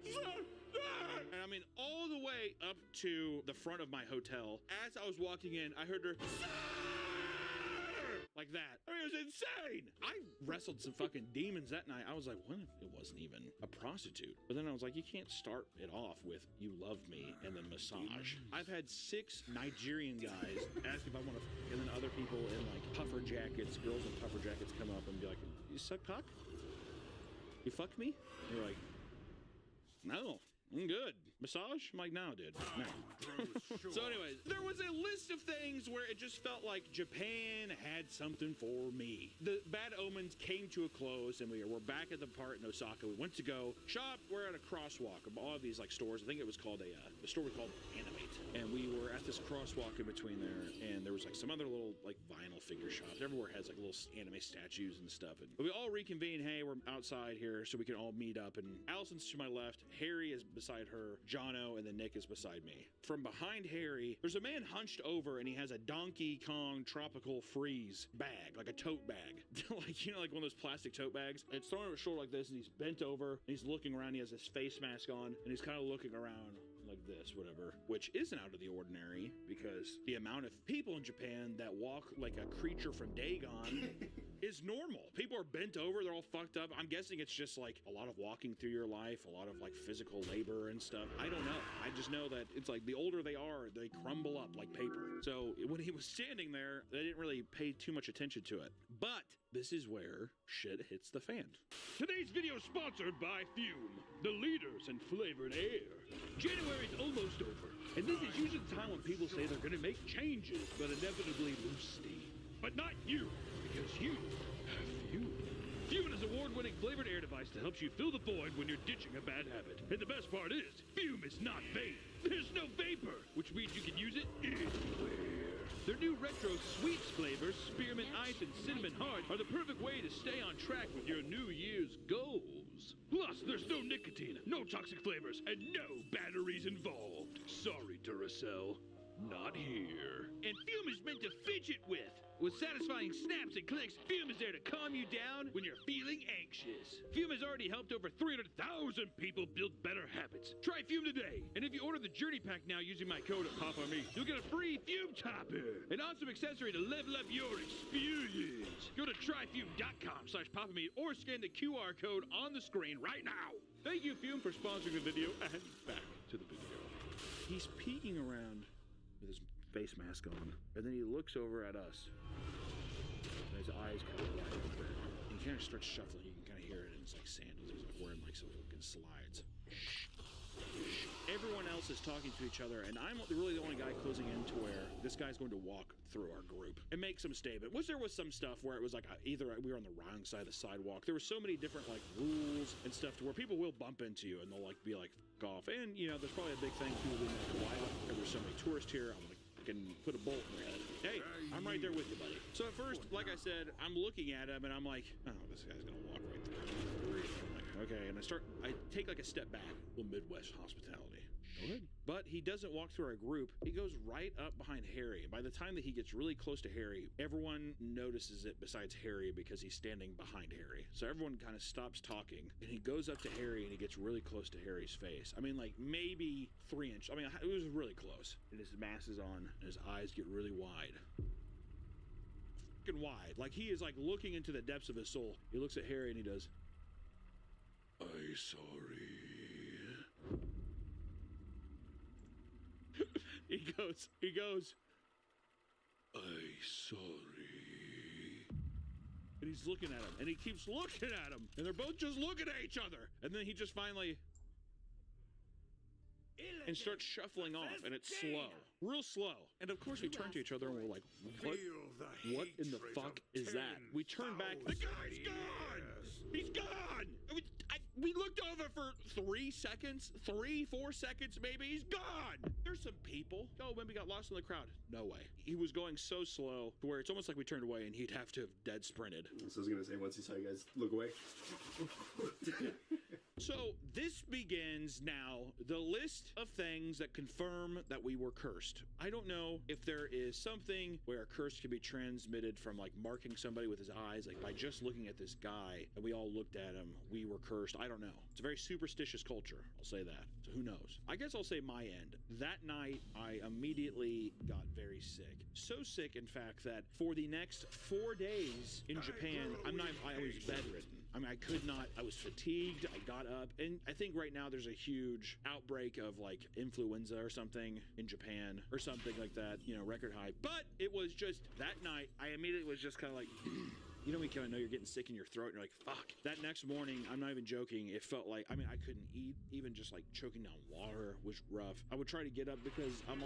And I mean, all the way up to the front of my hotel. As I was walking in, I heard her, Sir! Like that. I mean, it was insane. I wrestled some fucking demons that night. I was like, what if it wasn't even a prostitute? But then I was like, you can't start it off with you love me and then massage. I've had 6 Nigerian guys ask if I want to, and then other people in like puffer jackets, girls in puffer jackets come up and be like, you suck cock? You fuck me? And you're like, no, I'm good. Massage? I'm like, no, dude. No. So anyways, there was a list of things where it just felt like Japan had something for me. The bad omens came to a close, and we're back at the part in Osaka. We went to go shop. We're at a crosswalk of all of these like stores. I think it was called the store was called Animate. And we were at this crosswalk in between there, and there was like some other little like vinyl figure shops. Everywhere has like little anime statues and stuff. And we all reconvene. Hey, we're outside here so we can all meet up. And Allison's to my left. Harry is beside her. Jono, and then Nick is beside me. From behind Harry, there's a man hunched over, and he has a Donkey Kong tropical freeze bag, like a tote bag. like one of those plastic tote bags. It's thrown over his shoulder like this, and he's bent over, and he's looking around. He has his face mask on, and he's kind of looking around, like this, whatever, which isn't out of the ordinary because the amount of people in Japan that walk like a creature from Dagon is normal. People are bent over, they're all fucked up. I'm guessing it's just like a lot of walking through your life, a lot of like physical labor and stuff. I don't know. I just know that it's like the older they are, they crumble up like paper. So when he was standing there, they didn't really pay too much attention to it. But this is where shit hits the fan. Today's video is sponsored by Fume, the leaders in flavored air. January is almost over, and this is usually the time when people say they're gonna make changes, but inevitably lose steam. But not you, because you have Fume. Fume is an award-winning flavored air device that helps you fill the void when you're ditching a bad habit. And the best part is, Fume is not vape. There's no vapor, which means you can use it anywhere. Their new retro sweets flavors, spearmint ice and cinnamon heart, are the perfect way to stay on track with your New Year's goals. Plus, there's no nicotine, no toxic flavors, and no batteries involved. Sorry, Duracell. Not here. And Fume is meant to fidget with. With satisfying snaps and clicks, Fume is there to calm you down when you're feeling anxious. Fume has already helped over 300,000 people build better habits. Try Fume today. And if you order the Journey Pack now using my code at PAPAME, you'll get a free Fume Topper, an awesome accessory to level up your experience. Go to tryfume.com/PAPAME or scan the QR code on the screen right now. Thank you, Fume, for sponsoring the video, and back to the video. He's peeking around with his face mask on, and then he looks over at us. And his eyes kind of wide open. And he kind of starts shuffling. You can kind of hear it in his like sandals. He's like wearing like some fucking slides. Everyone else is talking to each other, and I'm really the only guy closing in to where this guy's going to walk through our group and make some statement. There was some stuff where it was like either we were on the wrong side of the sidewalk. There were so many different like rules and stuff to where people will bump into you and they'll like be like golf. And you know, there's probably a big thing people being like, why there's so many tourists here? I'm like, can put a bolt in your head. Hey, I'm right there with you, buddy. So at first, like I said, I'm looking at him and I'm like, oh, this guy's gonna walk right through. I'm like, okay, and I take like a step back. Little Midwest hospitality. Go ahead. But he doesn't walk through our group. He goes right up behind Harry. And by the time that he gets really close to Harry, everyone notices it besides Harry because he's standing behind Harry. So everyone kind of stops talking and he goes up to Harry and he gets really close to Harry's face. I mean, like maybe 3 inches. I mean, it was really close. And his mask is on and his eyes get really wide. Fucking wide. Like he is like looking into the depths of his soul. He looks at Harry and he does, "I'm sorry." He goes, "I'm sorry." And he's looking at him, and he keeps looking at him, and they're both just looking at each other. And then he just finally and starts shuffling off, and it's slow, real slow. And of course we turn to each other and we're like, what in the fuck is that? We turn back, the guy's gone! He's gone! We looked over for 3 seconds, 3-4 seconds maybe, he's gone! There's some people. Oh, when we got lost in the crowd. No way. He was going so slow to where it's almost like we turned away and he'd have to have dead sprinted. So I was gonna say, once he saw you guys look away. So this begins now the list of things that confirm that we were cursed. I don't know if there is something where a curse can be transmitted from like marking somebody with his eyes, like by just looking at this guy and we all looked at him, we were cursed. I don't know. It's a very superstitious culture. I'll say that. So who knows? I guess I'll say my end. That night, I immediately got very sick. So sick, in fact, that for the next 4 days in Japan, I was bedridden. I mean, I could not, I was fatigued, I got up, and I think right now there's a huge outbreak of like influenza or something in Japan or something like that, you know, record high. But it was just, that night, I immediately was just kind of like, you know, when you kind of know you're getting sick in your throat and you're like, fuck. That next morning, I'm not even joking, it felt like, I mean, I couldn't eat. Even just like choking down water was rough. I would try to get up because I'm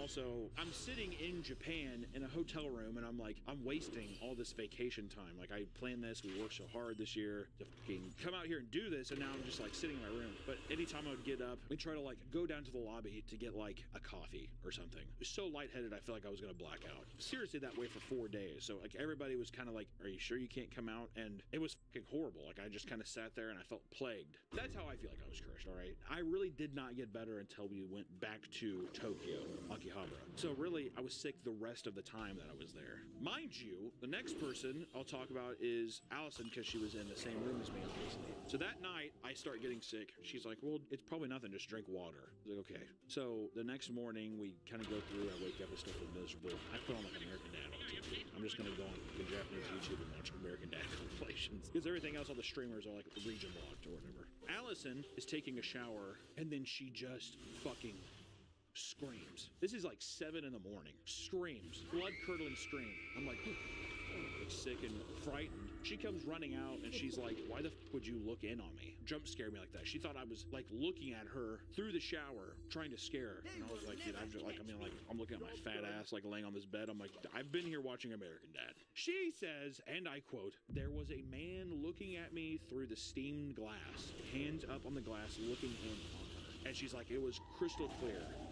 sitting in Japan in a hotel room and I'm wasting all this vacation time. Like I planned this, we worked so hard this year to fucking come out here and do this, and now I'm just like sitting in my room. But anytime I would get up, we try to like go down to the lobby to get like a coffee or something. It was so lightheaded, I felt like I was gonna black out. Seriously, that way for 4 days. So like everybody was kind of like, are you sure you can't come out? And it was fucking horrible. Like I just kind of sat there and I felt plagued. That's how I feel like I was cursed, all right? I really did not get better until we went back to Tokyo, Akihabara. So really, I was sick the rest of the time that I was there. Mind you, the next person I'll talk about is Allison, because she was in the same room as me, obviously. So that night, I start getting sick. She's like, well, it's probably nothing, just drink water. I was like, okay. So the next morning, we kind of go through, I wake up and still feel miserable. I put on like American Dad on TV. I'm just going to go on the Japanese YouTube and watch American Dad compilations. Because everything else, all the streamers are like region blocked or whatever. Allison is taking a shower, and then she just fucking screams. This is like 7 in the morning. Screams. Blood-curdling scream. I'm like sick and frightened. She comes running out and she's like, why the fuck would you look in on me? Jump scare me like that. She thought I was like looking at her through the shower, trying to scare her. And I was like, dude, I'm looking at my fat ass, like laying on this bed. I'm like, I've been here watching American Dad. She says, and I quote, there was a man looking at me through the steamed glass, hands up on the glass, looking in on her. And she's like, it was crystal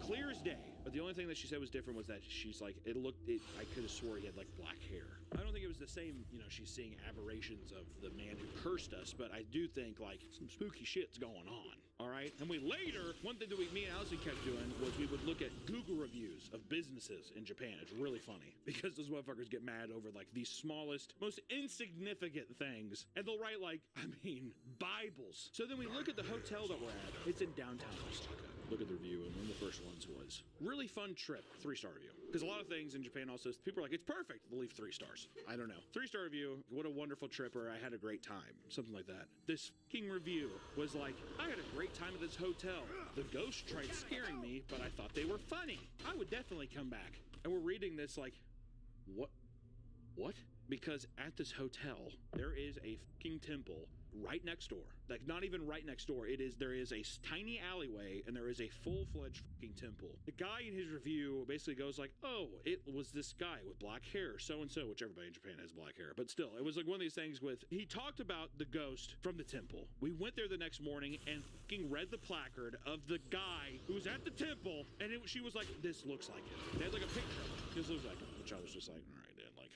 clear as day. But the only thing that she said was different was that she's like, I could have swore he had like black hair. I don't think it was the same, she's seeing aberrations of the man who cursed us, but I do think like some spooky shit's going on. All right. And one thing that me and Allison kept doing was we would look at Google reviews of businesses in Japan. It's really funny because those motherfuckers get mad over like the smallest, most insignificant things. And they'll write like, Bibles. So then we look at the hotel that we're at. It's in downtown Osaka. Look at the review, and one of the first ones was really fun trip, 3-star review. Because a lot of things in Japan also, people are like, it's perfect. They'll leave 3 stars. I don't know. 3-star review, what a wonderful trip, or I had a great time. Something like that. This fucking review was like, I had a great time at this hotel. The ghost tried scaring me, but I thought they were funny. I would definitely come back. And we're reading this like, what? Because at this hotel, there is a fucking temple right next door. Like, not even right next door. There is a tiny alleyway, and there is a full-fledged fucking temple. The guy in his review basically goes like, oh, it was this guy with black hair, so-and-so, which everybody in Japan has black hair. But still, it was like one of these things he talked about the ghost from the temple. We went there the next morning and fucking read the placard of the guy who was at the temple, and she was like, this looks like it. They had like a picture. This looks like it. Which I was just like, all right, dude, like...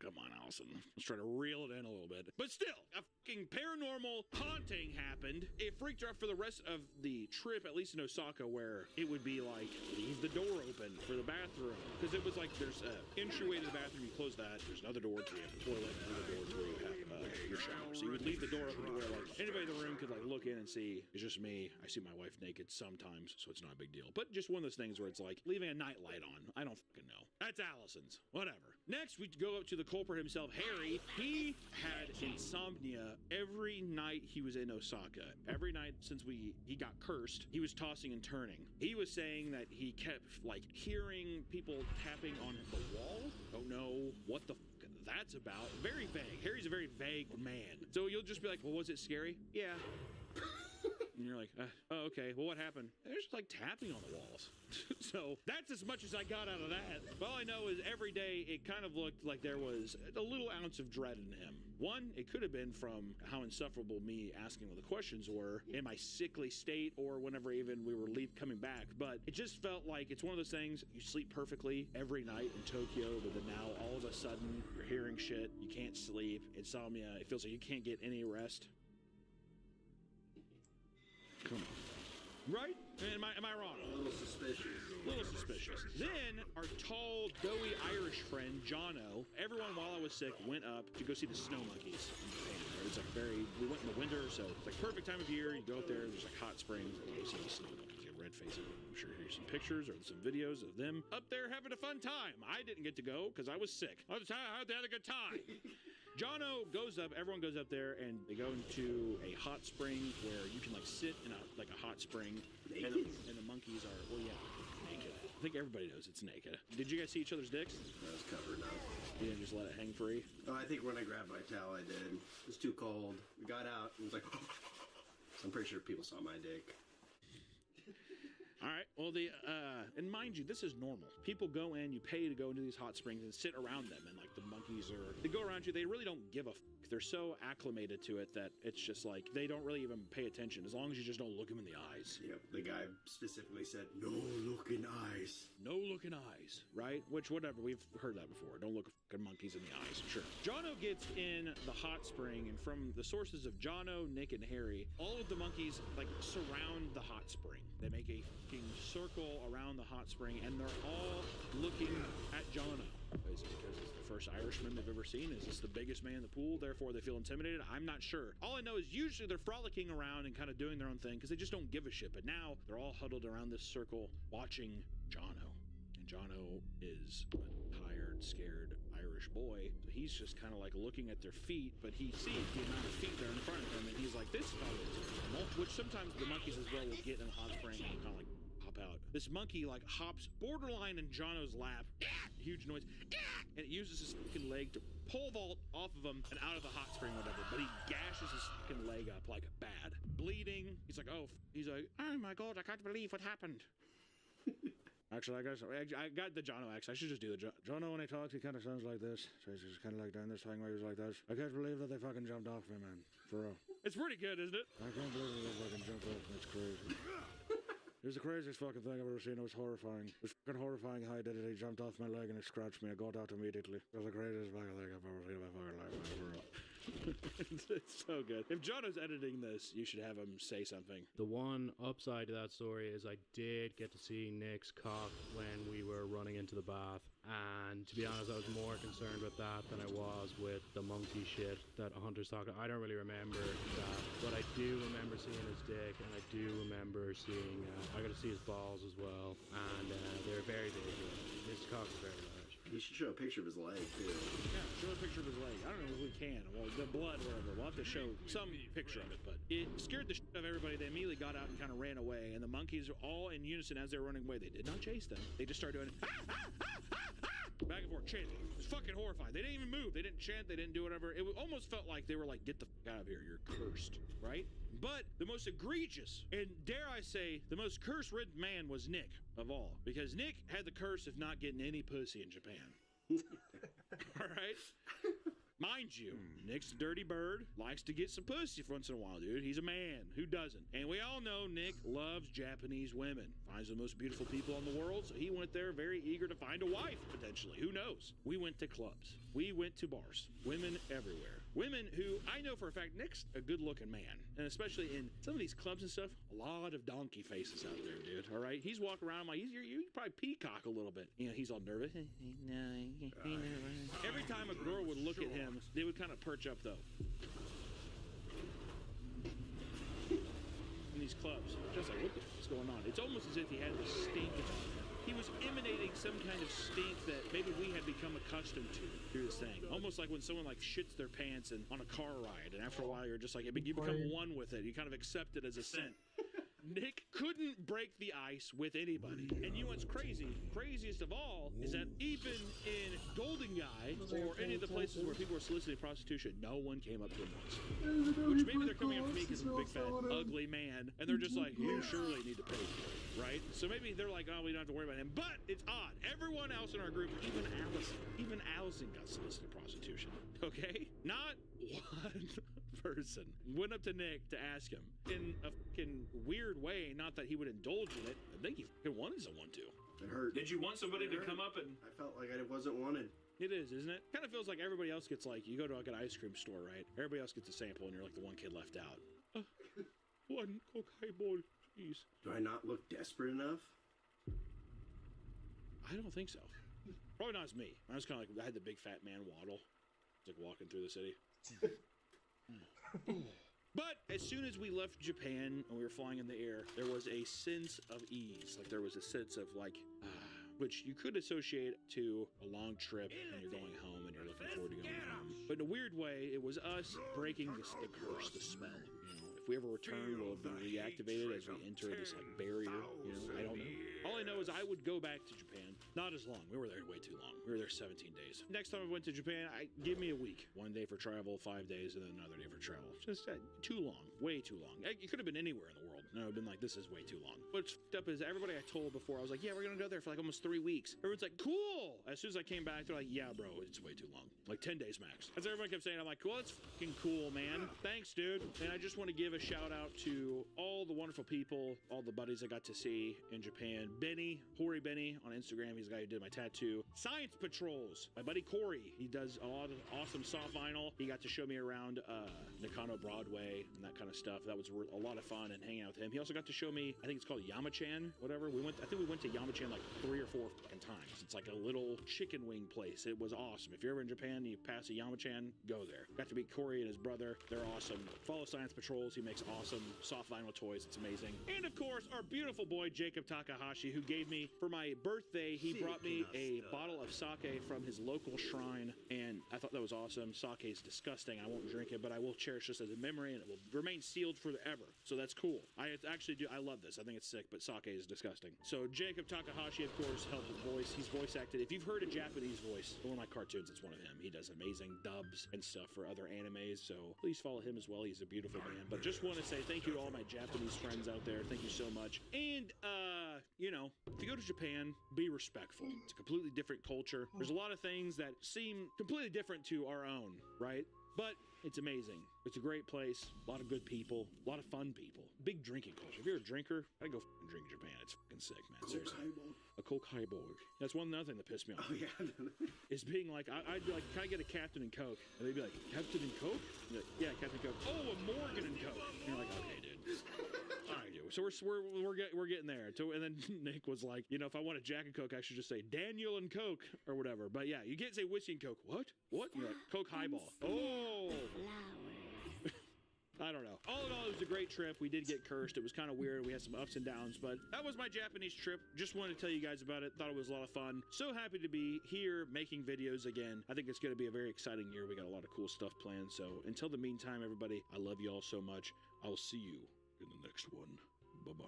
Come on, Allison. Let's try to reel it in a little bit. But still, a fucking paranormal haunting happened. It freaked her out for the rest of the trip, at least in Osaka, where it would be like, leave the door open for the bathroom. Because it was like, there's an entryway to the bathroom, you close that, there's another door to the toilet, another door to where you have your shower. So you would leave the door open to where like anybody in the room could like look in and see, it's just me. I see my wife naked sometimes, so it's not a big deal. But just one of those things where it's like leaving a night light on. I don't fucking know. That's Allison's. Whatever. Next, we go up to the culprit himself, Harry. He had insomnia every night he was in Osaka. Every night since he got cursed, he was tossing and turning. He was saying that he kept like hearing people tapping on the wall. Don't know what the fuck that's about. Very vague. Harry's a very vague man. So you'll just be like, well, was it scary? Yeah. And you're like, oh, okay. Well, what happened? There's just like tapping on the walls. So that's as much as I got out of that. All I know is every day it kind of looked like there was a little ounce of dread in him. One, it could have been from how insufferable me asking what the questions were in my sickly state or whenever even we were coming back. But it just felt like it's one of those things, you sleep perfectly every night in Tokyo, but then now all of a sudden you're hearing shit, you can't sleep, insomnia, it feels like you can't get any rest. Come on. Right? Am I wrong? A little suspicious. Then our tall, doughy Irish friend, Jono, everyone while I was sick went up to go see the snow monkeys in Japan. It's like we went in the winter, so it's like perfect time of year. You go up there, there's like hot springs, and you see the snow monkeys. You have red faces. I'm sure here's some pictures or some videos of them up there having a fun time. I didn't get to go because I was sick. I had a good time. Jono goes up, everyone goes up there, and they go into a hot spring where you can like sit in a hot spring, and the monkeys are, well, yeah, naked. I think everybody knows it's naked. Did you guys see each other's dicks? I was covered up. You didn't just let it hang free? Oh, I think when I grabbed my towel, I did. It was too cold. We got out, and it was like, so I'm pretty sure people saw my dick. All right. Well, and mind you, this is normal. People go in, you pay to go into these hot springs and sit around them, and like the monkeys they go around you. They really don't give a fuck. They're so acclimated to it that it's just like they don't really even pay attention as long as you just don't look them in the eyes. Yep. The guy specifically said, no looking eyes. No looking looking eyes, right? Which, whatever, we've heard that before. Don't look fucking monkeys in the eyes, sure. Jono gets in the hot spring, and from the sources of Jono, Nick, and Harry, all of the monkeys, like, surround the hot spring. They make a fucking circle around the hot spring, and they're all looking at Jono. Is it because it's the first Irishman they've ever seen? Is this the biggest man in the pool, therefore they feel intimidated? I'm not sure. All I know is usually they're frolicking around and kind of doing their own thing because they just don't give a shit. But now they're all huddled around this circle watching Jono. And Jono is a tired, scared Irish boy. So he's just kind of like looking at their feet, but he sees the amount of feet that are in front of him, and he's like, this is probably normal. Which sometimes the monkeys as well will get in a hot spring and kind of like hop out. This monkey like hops borderline in Jono's lap, huge noise, and it uses his fucking leg to pole vault off of him and out of the hot spring, whatever. But he gashes his fucking leg up like bad, bleeding. He's like, oh my god, I can't believe what happened. Actually, I got the Jono accent. I should just do the Jono when he talks. He kind of sounds like this. So he's just kind of like doing this thing where he was like this. I can't believe that they fucking jumped off me, man. For real. It's pretty good, isn't it? I can't believe that they fucking jumped off me. It's crazy. It was the craziest fucking thing I've ever seen. It was horrifying. It was fucking horrifying how he did it. He jumped off my leg and it scratched me. I got out immediately. It was the craziest fucking thing I've ever seen in my fucking life. It's so good. If Jono's editing this, you should have him say something. The one upside to that story is I did get to see Nick's cock when we were running into the bath. And to be honest, I was more concerned with that than I was with the monkey shit that Hunter's talking. I don't really remember that, but I do remember seeing his dick, and I do remember seeing, I got to see his balls as well, and they're very big. His cock is very large. You should show a picture of his leg, too. Yeah, show a picture of his leg. I don't know if we can. Well, the blood, whatever. We'll have to show some picture of it, but it scared the shit out of everybody. They immediately got out and kind of ran away, and the monkeys were all in unison as they were running away. They did not chase them. They just started doing back and forth, chanting. It was fucking horrifying. They didn't even move. They didn't chant. They didn't do whatever. It almost felt like they were like, get the fuck out of here. You're cursed, right? But the most egregious, and dare I say, the most curse-ridden man was Nick of all. Because Nick had the curse of not getting any pussy in Japan. All right? Mind you, Nick's a dirty bird, likes to get some pussy once in a while, dude. He's a man. Who doesn't? And we all know Nick loves Japanese women. Finds the most beautiful people in the world, so he went there very eager to find a wife, potentially. Who knows? We went to clubs. We went to bars. Women everywhere. Women who, I know for a fact, Nick's a good-looking man. And especially in some of these clubs and stuff, a lot of donkey faces out there, dude. All right? He's walking around like, you probably peacock a little bit. You know, he's all nervous. Every time a girl would look at him, they would kind of perch up, though. In these clubs. Just like, what the fuck's going on? It's almost as if he had this stink about him. He was emanating some kind of stink that maybe we had become accustomed to through this thing. Almost like when someone like shits their pants and on a car ride, and after a while you're just like, you become one with it. You kind of accept it as a sin. Nick couldn't break the ice with anybody. And you know what's crazy? Craziest of all is that even in Golden Guy or any of the places where people were soliciting prostitution, no one came up to him once. Which maybe they're coming up to me because I'm a big fat ugly man, and they're just like, you surely need to pay for it, right? So maybe they're like, oh, we don't have to worry about him. But it's odd. Everyone else in our group, even Allison got solicited prostitution. Okay? Not one person went up to Nick to ask him in a fucking weird way. Not that he would indulge in it. I think he fucking wanted someone to. It hurt. Did you want somebody to come up and? I felt like I wasn't wanted. It is, isn't it? Kind of feels like everybody else gets like, you go to like an ice cream store, right? Everybody else gets a sample, and you're like the one kid left out. One cocaine ball, please. Do I not look desperate enough? I don't think so. Probably not as me. I was kind of like, I had the big fat man waddle. It's like walking through the city. But as soon as we left Japan and we were flying in the air, there was a sense of ease. Like there was a sense of like, which you could associate to a long trip and you're going home and you're looking forward to going home. But in a weird way, it was us breaking the curse, the spell. You know, if we ever return, we'll have been reactivated as we enter this like barrier. You know, I don't know. All I know is I would go back to Japan. Not as long. We were there way too long. We were there 17 days. Next time I went to Japan, give me a week. 1 day for travel, 5 days, and then another day for travel. Just too long. Way too long. It could have been anywhere in the world. And I've been like, this is way too long. What's fucked up is everybody I told before, I was like, yeah, we're gonna go there for like almost 3 weeks. Everyone's like, cool. As soon as I came back, they're like, yeah, bro, it's way too long. Like 10 days max. As everyone kept saying, I'm like, well, that's fucking cool, man. Thanks, dude. And I just want to give a shout out to all the wonderful people, all the buddies I got to see in Japan. Benny, Hori Benny on Instagram. He's the guy who did my tattoo. Science Patrols. My buddy Corey. He does a lot of awesome soft vinyl. He got to show me around Nakano Broadway and that kind of stuff. That was a lot of fun and hanging out with him. He also got to show me, I think it's called Yamachan, whatever. I think we went to Yamachan like 3 or 4 fucking times. It's like a little chicken wing place. It was awesome. If you're ever in Japan and you pass a Yamachan, go there. Got to meet Corey and his brother. They're awesome. Follow Science Patrols. He makes awesome soft vinyl toys. It's amazing. And of course, our beautiful boy Jacob Takahashi, who gave me for my birthday, he brought me a bottle of sake from his local shrine, and I thought that was awesome. Sake is disgusting. I won't drink it, but I will cherish this as a memory, and it will remain sealed forever. So that's cool. I actually do. I love this. I think it's sick, but sake is disgusting. So Jacob Takahashi, of course, helped with voice. He's voice acted. If you've heard a Japanese voice, one of my cartoons, it's one of him. He does amazing dubs and stuff for other animes, so please follow him as well. He's a beautiful man. But just want to say thank you to all my Japanese friends out there. Thank you so much. And, if you go to Japan, be respectful. It's a completely different culture. There's a lot of things that seem completely different to our own, right? But it's amazing. It's a great place. A lot of good people. A lot of fun people. Big drinking culture. If you're a drinker, I go fucking drink in Japan. It's fucking sick, man. Seriously. A Coke highball. That's another thing that pissed me off. Oh, yeah. Is being like, I'd be like, can I get a Captain and Coke? And they'd be like, Captain and Coke? Like, yeah, Captain and Coke. Oh, a Morgan and Coke. And you're like, okay, dude. All right, dude. So we're getting there. And then Nick was like, if I want a Jack and Coke, I should just say Daniel and Coke or whatever. But yeah, you can't say whiskey and Coke. What? And you're like, Coke highball. Oh. I don't know. All in all, it was a great trip. We did get cursed. It was kind of weird. We had some ups and downs, but that was my Japanese trip. Just wanted to tell you guys about it. Thought it was a lot of fun. So happy to be here making videos again. I think it's going to be a very exciting year. We got a lot of cool stuff planned. So until the meantime, everybody, I love you all so much. I'll see you in the next one. Bye-bye.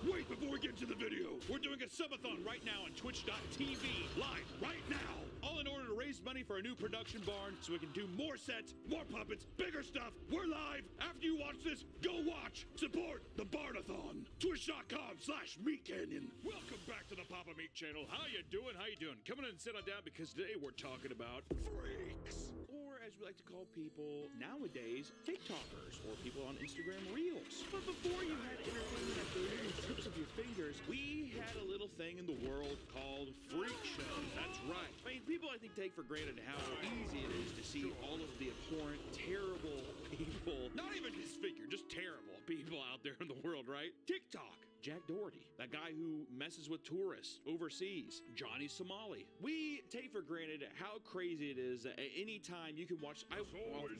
Wait, before we get into the video, we're doing a subathon right now on twitch.tv, live right now, all in order to raise money for a new production barn so we can do more sets, more puppets, bigger stuff. We're live. After you watch this, go watch. Support the Barnathon. Twitch.com/MeatCanyon. Welcome back to the Papa Meat channel. How you doing? Coming in and sit on down because today we're talking about freaks. Or as we like to call people nowadays, TikTokers, or people on Instagram Reels. But before you had entertainment at the little tips of your fingers, we had a little thing in the world called freak shows. That's right. I mean, people I think take for granted how easy it is to see all of the abhorrent, terrible people, not even disfigured, just terrible people out there in the world, right? TikTok. Jack Doherty, that guy who messes with tourists overseas, Johnny Somali. We take for granted how crazy it is that at any time you can watch. I'll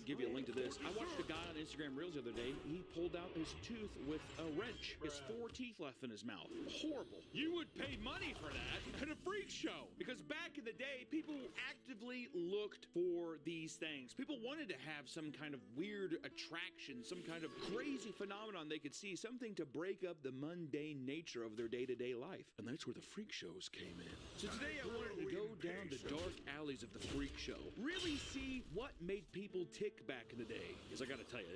give you a link to this. I watched a guy on Instagram Reels the other day. He pulled out his tooth with a wrench. His 4 teeth left in his mouth. Horrible. You would pay money for that at a freak show. Because back in the day, people actively looked for these things. People wanted to have some kind of weird attraction, some kind of crazy phenomenon they could see, something to break up the mundane nature of their day-to-day life. And that's where the freak shows came in. So today I wanted to go down the dark alleys of the freak show, really see what made people tick back in the day. Because I gotta tell you,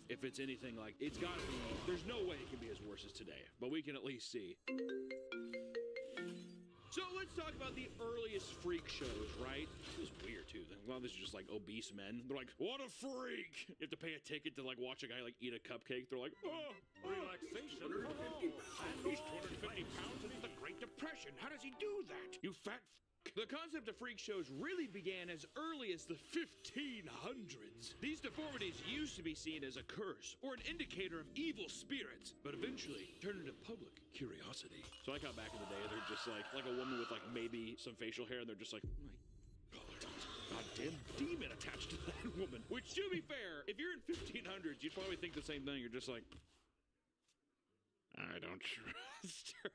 if it's anything like, it's gotta be, there's no way it can be as worse as today, but we can at least see. So let's talk about the earliest freak shows, right? This is weird too. A lot of this is just like obese men. They're like, what a freak! You have to pay a ticket to like watch a guy like eat a cupcake. They're like, oh, relaxation. 250 pounds. He's 250 pounds and it's the Great Depression. How does he do that? You fat f***. The concept of freak shows really began as early as the 1500s. These deformities used to be seen as a curse or an indicator of evil spirits, but eventually turned into public curiosity. So I got back in the day, they're just like a woman with like maybe some facial hair, and they're just like, oh my God, there's a goddamn demon attached to that woman. Which, to be fair, if you're in 1500s, you'd probably think the same thing. You're just like, I don't trust her.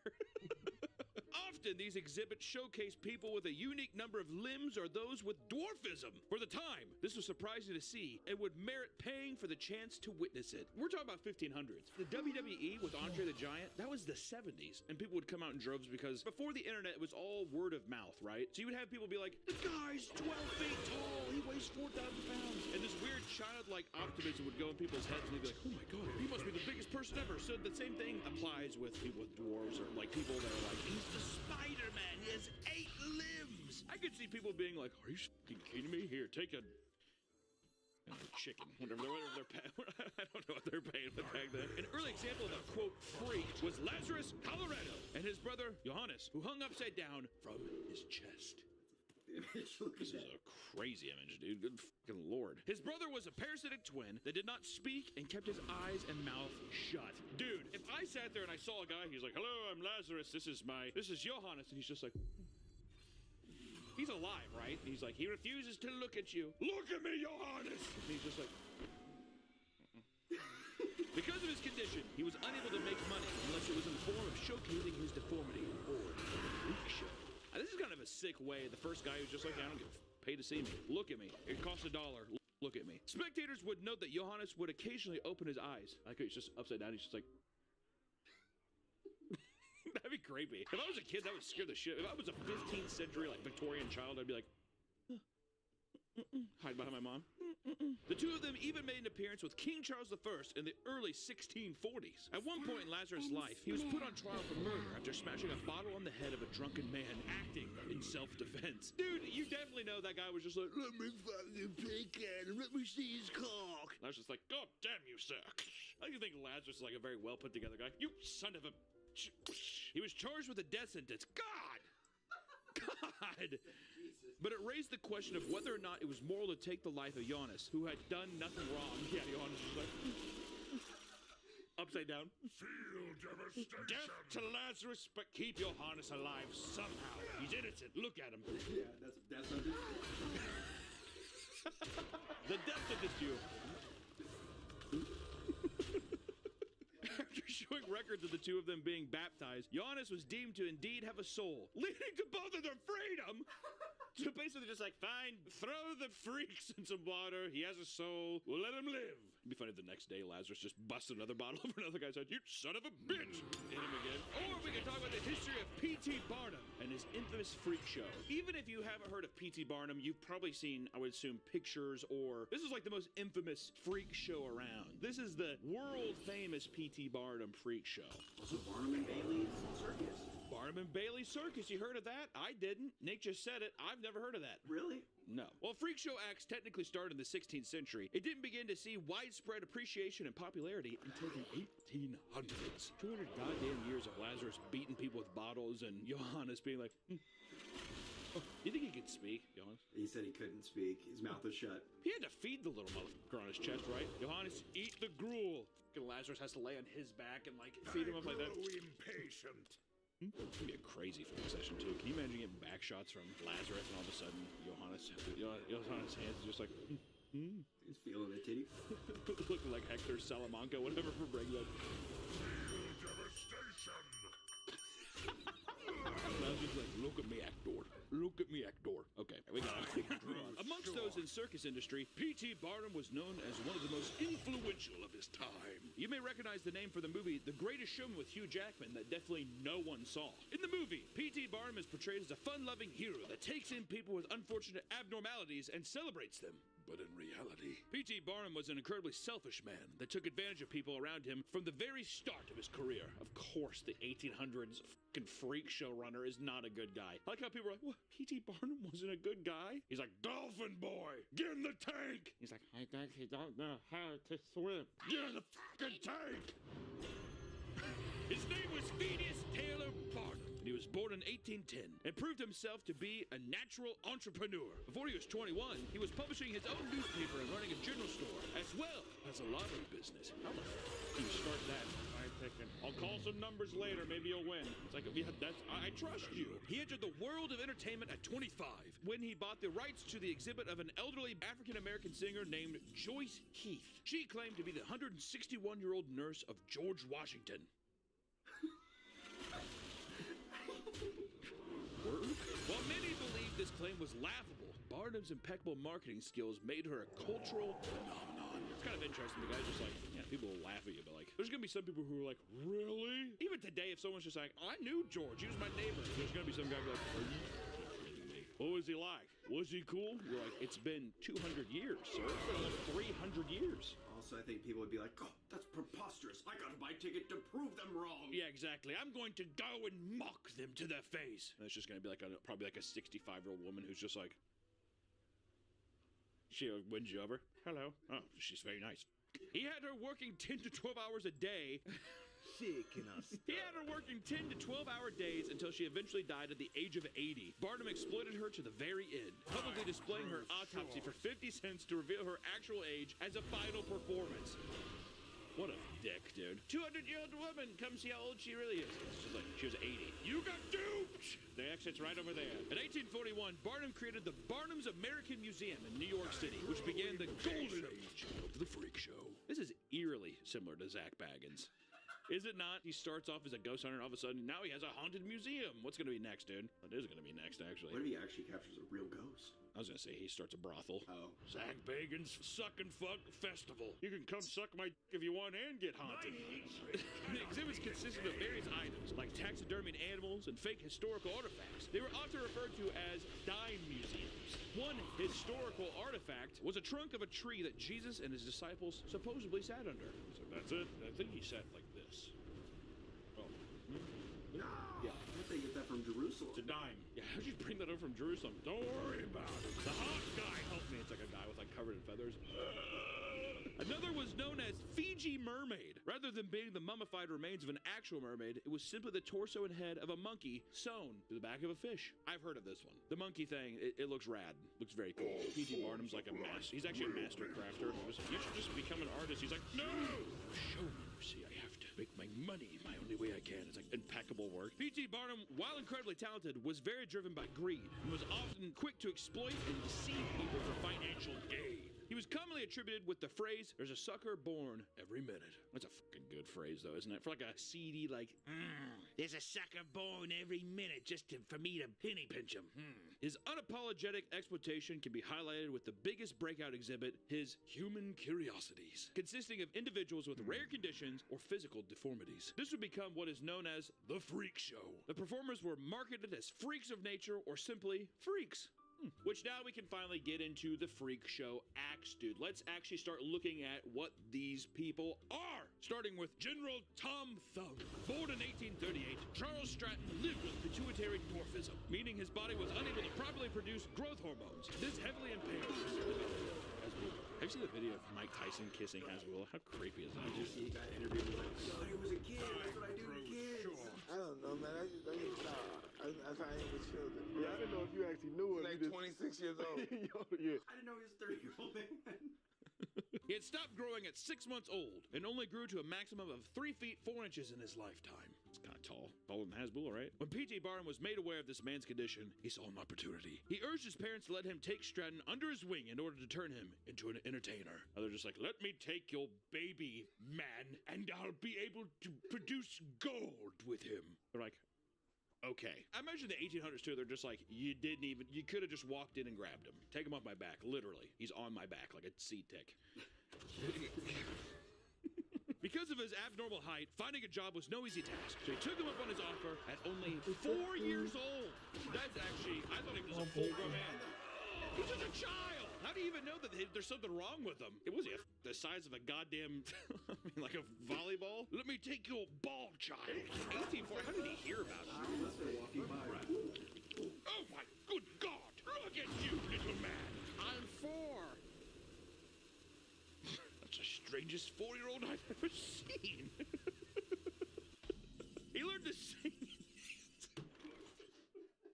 Often these exhibits showcase people with a unique number of limbs or those with dwarfism. For the time, this was surprising to see and would merit paying for the chance to witness it. We're talking about 1500s. The WWE with Andre the Giant, that was the 70s, and people would come out in droves because before the internet, it was all word of mouth, right? So you would have people be like, the guy's 12 feet tall, he weighs 4,000 pounds. And this weird childlike optimism would go in people's heads and they'd be like, oh my God, he must be the biggest person ever. So the same thing applies with people with dwarves or like people that are like, he's the Spider-Man, he has 8 limbs. I could see people being like, are you fucking kidding me? Here, take a chicken, whatever they're paying. I don't know what they're paying with back then. An early example of a quote freak was Lazarus, Colorado, and his brother Johannes, who hung upside down from his chest. This is a crazy image, dude. Good fucking lord. His brother was a parasitic twin that did not speak and kept his eyes and mouth shut. Dude, if I sat there and I saw a guy, he's like, hello, I'm Lazarus, this is Johannes, and he's just like, he's alive, right? And he's like, he refuses to look at you. Look at me, Johannes! And he's just like, because of his condition, he was unable to make money unless it was in the form of showcasing his deformity or freak show. Now, this is kind of a sick way. The first guy who's just like, I don't give a pay to see me. Look at me. It costs $1. Look at me. Spectators would note that Johannes would occasionally open his eyes. Like he's just upside down. He's just like, that'd be creepy. If I was a kid, that would scare the shit. If I was a 15th century, like Victorian child, I'd be like, hide behind my mom. The two of them even made an appearance with King Charles I in the early 1640s. At one point in Lazarus' life, he was put on trial for murder after smashing a bottle on the head of a drunken man, acting in self-defense. Dude, you definitely know that guy was just like, let me fucking pick it and let me see his cock. I was just like, God damn you, sir. I think Lazarus is like a very well put together guy. You son of a... He was charged with a death sentence. God! But it raised the question of whether or not it was moral to take the life of Johannes, who had done nothing wrong. Yeah, Johannes was like, upside down. Feel devastation. Death to Lazarus, but keep Johannes alive somehow. He's innocent. Look at him. Yeah, that's something. The death sentence you. After showing records of the two of them being baptized, Johannes was deemed to indeed have a soul, leading to both of their freedom. So basically just like, fine, throw the freaks in some water. He has a soul. We'll let him live. It'd be funny if the next day Lazarus just busted another bottle over another guy's head. You son of a bitch! Hit him again. Or we can talk about the history of P.T. Barnum and his infamous freak show. Even if you haven't heard of P.T. Barnum, you've probably seen, I would assume, pictures or... This is like the most infamous freak show around. This is the world-famous P.T. Barnum freak show. Also Barnum and Bailey's Circus. Barnum and Bailey Circus, you heard of that? I didn't. Nick just said it. I've never heard of that. Really? No. Well, freak show acts technically started in the 16th century. It didn't begin to see widespread appreciation and popularity until the 1800s. 200 goddamn years of Lazarus beating people with bottles and Johannes being like, Oh, you think he could speak, Johannes? He said he couldn't speak. His mouth was shut. He had to feed the little motherfucker on his chest, right? Johannes, eat the gruel. And Lazarus has to lay on his back and like feed him up like that. Impatient. It's gonna be a crazy film session too. Can you imagine getting back shots from Lazarus and all of a sudden Johannes' hands are just like he's feeling the titty. Looking like Hector Salamanca, whatever for Breakdown. Lazarus like, look at me, actor. Look at me, actor. Okay, we got Amongst those in circus industry, P.T. Barnum was known as one of the most influential of his time. You may recognize the name for the movie The Greatest Showman with Hugh Jackman that definitely no one saw. In the movie, P.T. Barnum is portrayed as a fun-loving hero that takes in people with unfortunate abnormalities and celebrates them. But in reality, P.T. Barnum was an incredibly selfish man that took advantage of people around him from the very start of his career. Of course, the 1800s fucking freak show runner is not a good guy. I like how people are like, what? P.T. Barnum wasn't a good guy? He's like, Dolphin Boy, get in the tank! He's like, I actually don't know how to swim. Get in the fucking tank! His name was Phineas Taylor Barnum. He was born in 1810 and proved himself to be a natural entrepreneur. Before he was 21, he was publishing his own newspaper and running a general store, as well as a lottery business. How the f*** do you start that? I'll call some numbers later, maybe you'll win. It's like, yeah, I trust you. He entered the world of entertainment at 25 when he bought the rights to the exhibit of an elderly African-American singer named Joyce Heath. She claimed to be the 161-year-old nurse of George Washington. claim was laughable. Barnum's impeccable marketing skills made her a cultural phenomenon. It's kind of interesting. The guy's just like, yeah, people will laugh at you, but like, there's gonna be some people who are like, really? Even today, if someone's just like, oh, I knew George, he was my neighbor, there's gonna be some guy who's like, are you kidding me? What was he like? Was he cool? You're like, it's been 200 years, sir. It's been almost 300 years. Also, I think people would be like, oh, that's preposterous. I got to buy a ticket to prove them wrong. Yeah, exactly. I'm going to go and mock them to their face. And it's just going to be like probably like a 65-year-old woman who's just like, she wins you over. Hello. Oh, she's very nice. He had her working 10 to 12 hours a day. He had her working 10 to 12-hour days until she eventually died at the age of 80. Barnum exploited her to the very end, publicly displaying her autopsy for 50 cents to reveal her actual age as a final performance. What a dick, dude. 200-year-old woman, come see how old she really is. She's like, she was 80. You got duped! The exit's right over there. In 1841, Barnum created the Barnum's American Museum in New York City, which began the golden age of the freak show. This is eerily similar to Zach Baggins. Is it not? He starts off as a ghost hunter, and all of a sudden, now he has a haunted museum. What's going to be next, dude? What is going to be next, actually? What if he actually captures a real ghost? I was going to say he starts a brothel. Oh. Zach Bagan's Suck and Fuck Festival. You can come suck my dick if you want and get haunted. The exhibits consisted of various items, like taxidermied animals and fake historical artifacts. They were often referred to as dime museums. One historical artifact was a trunk of a tree that Jesus and his disciples supposedly sat under. So that's it. I think he sat like this. Oh. Yeah. I think they get that from Jerusalem. It's a dime. Yeah, how'd you bring that over from Jerusalem? Don't worry about it. The hot guy helped me. It's like a guy with like covered in feathers. Another was known as Fiji mermaid. Rather than being the mummified remains of an actual mermaid, it was simply the torso and head of a monkey sewn to the back of a fish. I've heard of this one. The monkey thing, it looks rad. Looks very cool. P.T. Barnum's like a master. He's actually a master crafter. You should just become an artist. He's like, no! Show mercy. I have to make my money my only way I can. It's like impeccable work. P.T. Barnum, while incredibly talented, was very driven by greed and was often quick to exploit and deceive people for financial gain. He was commonly attributed with the phrase, there's a sucker born every minute. That's a fucking good phrase, though, isn't it? For like a seedy, like, there's a sucker born every minute just for me to penny pinch him. His unapologetic exploitation can be highlighted with the biggest breakout exhibit, his human curiosities, consisting of individuals with rare conditions or physical deformities. This would become what is known as the freak show. The performers were marketed as freaks of nature or simply freaks. Which now we can finally get into the freak show acts, dude. Let's actually start looking at what these people are. Starting with General Tom Thumb. Born in 1838, Charles Stratton lived with pituitary dwarfism, meaning his body was unable to properly produce growth hormones. This heavily impaired his Have you seen the video of Mike Tyson kissing Hasbulla? How creepy is that? You see that interview with like, God, he was a kid. That's what I do to kids. I don't know, man. I thought I ain't with children. Yeah, I didn't know if you actually knew it. Like 26 years old. Yeah. I didn't know he was a 30-year-old man. He had stopped growing at 6 months old and only grew to a maximum of 3 feet 4 inches in his lifetime. It's kind of tall. Taller than Hasbulla, right? When P.T. Barnum was made aware of this man's condition, he saw an opportunity. He urged his parents to let him take Stratton under his wing in order to turn him into an entertainer. Now they're just like, let me take your baby, man, and I'll be able to produce gold with him. They're like, okay. I imagine the 1800s too, they're just like, you could have just walked in and grabbed him. Take him off my back, literally. He's on my back like a sea tick. Because of his abnormal height, finding a job was no easy task, so he took him up on his offer at only 4 years old. That's actually, I thought he was a full-grown man. He's just a child. How do you even know that there's something wrong with him? It was the size of a goddamn, like a volleyball. Let me take your ball, child. 1840. How did he hear about it? Oh my good God! Look at you, little man. I'm 4. That's the strangest 4-year-old I've ever seen. He learned to sing.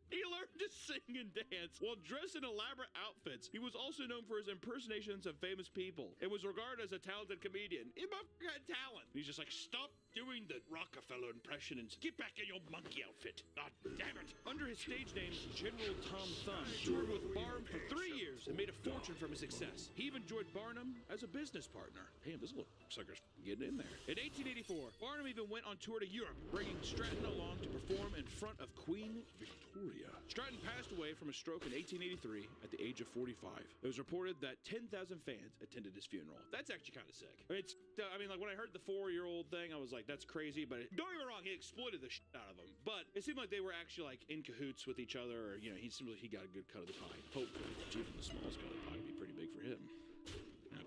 He learned to sing and dance while dressed in elaborate outfits. He was also known for his impersonations of famous people and was regarded as a talented comedian. He got talent. He's just like, stop doing the Rockefeller impression and get back in your monkey outfit. God damn it. Under his stage name, General Tom Thumb toured with Barnum for 3 years and made a fortune from his success. He even joined Barnum as a business partner. Damn, this looks like it's getting in there. In 1884, Barnum even went on tour to Europe, bringing Stratton along to perform in front of Queen Victoria. Stratton passed away from a stroke in 1883 at the age of 45. It was reported that 10,000 fans attended his funeral. That's actually kind of sick. I mean, like when I heard the 4-year-old thing, I was like, that's crazy. But don't get me wrong, he exploited the shit out of them. But it seemed like they were actually like in cahoots with each other, or he seemed like he got a good cut of the pie. Hopefully, even the smallest cut of the pie would be pretty big for him.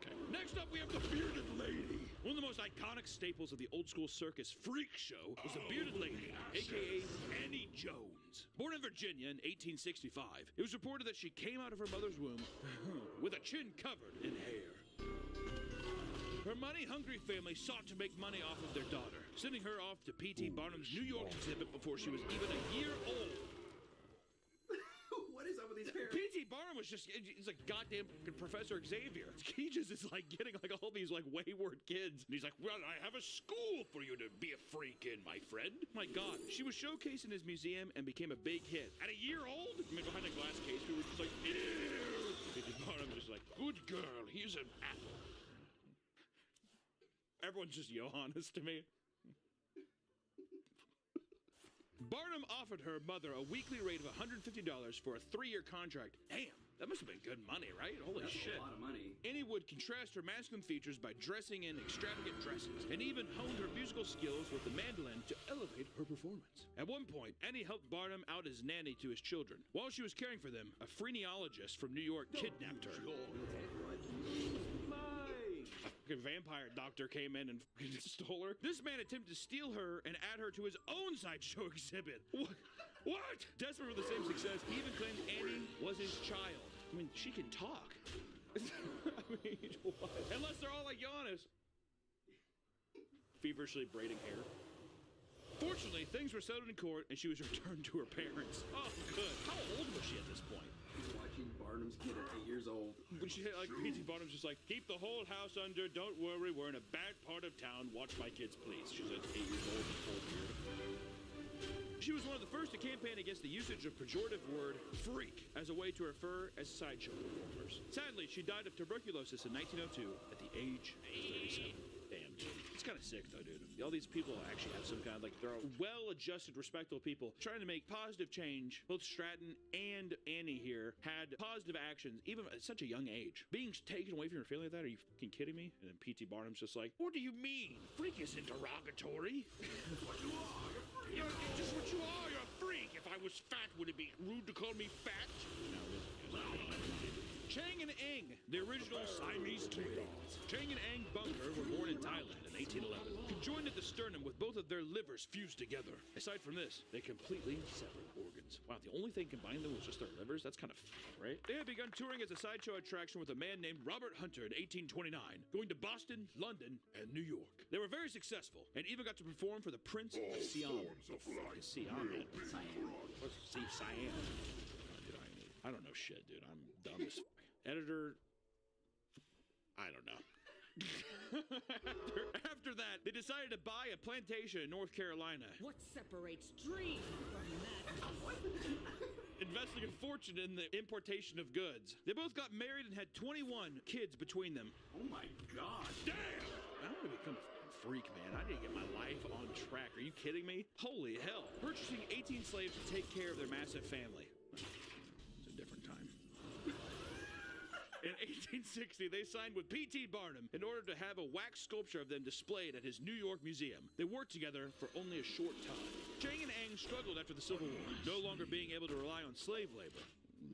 Okay. Next up, we have the Bearded Lady. One of the most iconic staples of the old school circus freak show was the Bearded Lady, aka Annie Jones. Born in Virginia in 1865, it was reported that she came out of her mother's womb with a chin covered in hair. Her money-hungry family sought to make money off of their daughter, sending her off to P.T. Barnum's New York exhibit before she was even a year old. What is up with these parents? P.T. Barnum was he's like goddamn Professor Xavier. He just is like getting like all these like wayward kids. And he's like, well, I have a school for you to be a freak in, my friend. My God. She was showcased in his museum and became a big hit. At a year old? I mean, behind a glass case, we were just like, ew. P.T. Barnum was just like, good girl, here's an apple. Everyone's just Johannes to me. Barnum offered her mother a weekly rate of $150 for a 3-year contract. Damn, that must have been good money, right? Holy shit. That's a lot of money. Annie would contrast her masculine features by dressing in extravagant dresses, and even honed her musical skills with the mandolin to elevate her performance. At one point, Annie helped Barnum out as nanny to his children. While she was caring for them, a phrenologist from New York kidnapped her. A vampire doctor came in and stole her. This man attempted to steal her and add her to his own sideshow exhibit. What? Desperate for the same success, he even claimed Annie was his child. I mean, she can talk. I mean, what? Unless they're all like Giannis. Feverishly braiding hair. Fortunately, things were settled in court and she was returned to her parents. Oh, good. How old was she at this point? Watching Barnum's kid at 8 years old. When she like P.T. Barnum's just like, keep the whole house under, don't worry, we're in a bad part of town, watch my kids please. She's like 8 years old and full beard. She was one of the first to campaign against the usage of pejorative word freak as a way to refer as sideshow performers. Sadly, she died of tuberculosis in 1902 at the age of 37. Damn, dude. It's kind of sick, though, dude. All these people actually have some kind of, like, they're well-adjusted, respectable people trying to make positive change. Both Stratton and Annie here had positive actions, even at such a young age. Being taken away from your family like that, are you fucking kidding me? And then P.T. Barnum's just like, what do you mean? Freak isn't derogatory. That's what you are. You're just what you are. You're a freak. If I was fat, would it be rude to call me fat? No, Chang and Eng, the original Siamese twins. Chang and Eng Bunker were born in Thailand in 1811. Conjoined at the sternum with both of their livers fused together. Aside from this, they completely separate organs. Wow, the only thing combining them was just their livers? That's kind of right? They had begun touring as a sideshow attraction with a man named Robert Hunter in 1829, going to Boston, London, and New York. They were very successful, and even got to perform for the Prince of Siam. Siam. Siam. I don't know shit, dude. I'm dumb as editor. I don't know. After that, they decided to buy a plantation in North Carolina. What separates dream from madness? Investing a fortune in the importation of goods. They both got married and had 21 kids between them. Oh my God. Damn! I don't want to become a freak, man. I need to get my life on track. Are you kidding me? Holy hell. Purchasing 18 slaves to take care of their massive family. It's a different time. In 1860, they signed with P.T. Barnum in order to have a wax sculpture of them displayed at his New York museum. They worked together for only a short time. Chang and Eng struggled after the Civil War, no longer being able to rely on slave labor.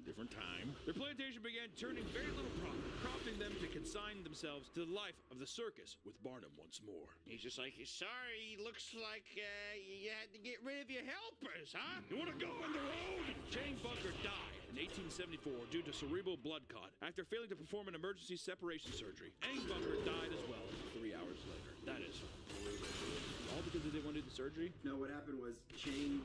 Different time. Their plantation began turning very little profit, prompting them to consign themselves to the life of the circus with Barnum once more. He's just like, sorry, looks like you had to get rid of your helpers, huh? You want to go on the road? Chang Bunker died in 1874 due to cerebral blood clot after failing to perform an emergency separation surgery. Eng Bunker died as well 3 hours later. That is brutal. All because they didn't want to do the surgery? No, what happened was Chang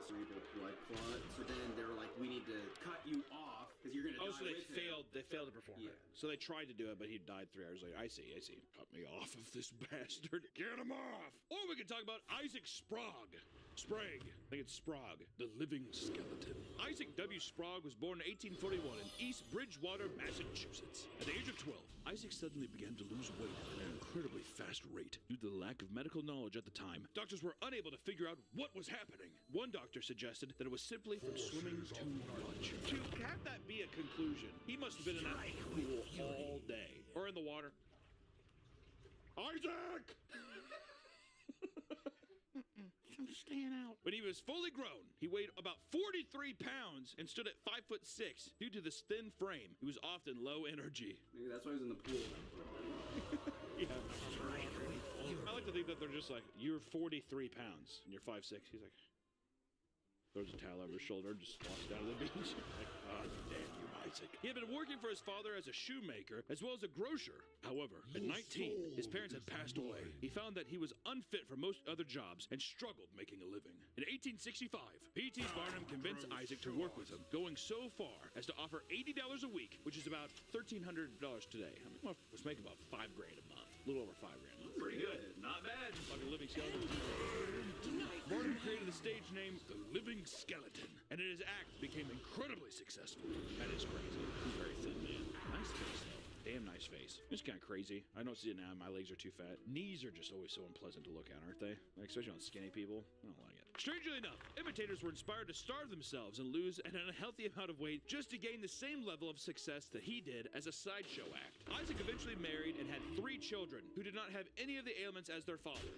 cerebral blood clot. So then they were like, we need to cut you off Because you're gonna Oh, die so they with him. failed. They failed to perform Yeah. it. So they tried to do it, but he died 3 hours later. I see. Cut me off of this bastard. Get him off. Or we can talk about Isaac Sprague. Sprague. I think it's Sprague, the living skeleton. Isaac W. Sprague was born in 1841 in East Bridgewater, Massachusetts. At the age of 12, Isaac suddenly began to lose weight at an incredibly fast rate due to the lack of medical knowledge at the time. Doctors were unable to figure out what was happening. One doctor suggested that it was simply from swimming too much. To have that be a conclusion, he must have been in that pool all day. Or in the water. Isaac! I'm staying out. When he was fully grown, he weighed about 43 pounds and stood at 5'6". Due to this thin frame, he was often low energy. Maybe that's why he was in the pool. Yeah. I like to think that they're just like, you're 43 pounds and you're 5'6". He's like, throws a towel over his shoulder, just walks down to the beach. Like, oh, damn you, Isaac. He had been working for his father as a shoemaker as well as a grocer. However, at 19, his parents had passed away. He found that he was unfit for most other jobs and struggled making a living. In 1865, P.T. Barnum convinced Isaac to work with him, going so far as to offer $80 a week, which is about $1,300 today. I mean, I was making about $5 grand a month. A little over $5 grand a month. Pretty good. Not bad. Fucking living skeleton. Barnum created the stage name The Living Skeleton, and in his act became incredibly successful. That is crazy. He's a very thin man. Nice face, though. Damn nice face. It's kind of crazy. I don't see it now. My legs are too fat. Knees are just always so unpleasant to look at, aren't they? Like, especially on skinny people. I don't like it. Strangely enough, imitators were inspired to starve themselves and lose an unhealthy amount of weight just to gain the same level of success that he did as a sideshow act. Isaac eventually married and had 3 children who did not have any of the ailments as their father.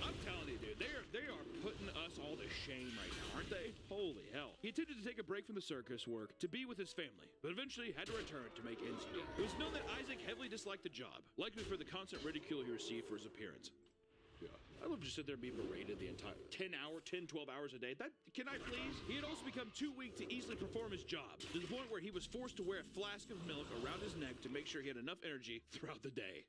I'm telling you, dude, they are putting us all to shame right now, aren't they? Holy hell. He attempted to take a break from the circus work to be with his family, but eventually had to return to make ends meet. It was known that Isaac heavily disliked the job, likely for the constant ridicule he received for his appearance. Yeah. I love to sit there and be berated the entire 12 hours a day. Can I please? He had also become too weak to easily perform his job, to the point where he was forced to wear a flask of milk around his neck to make sure he had enough energy throughout the day.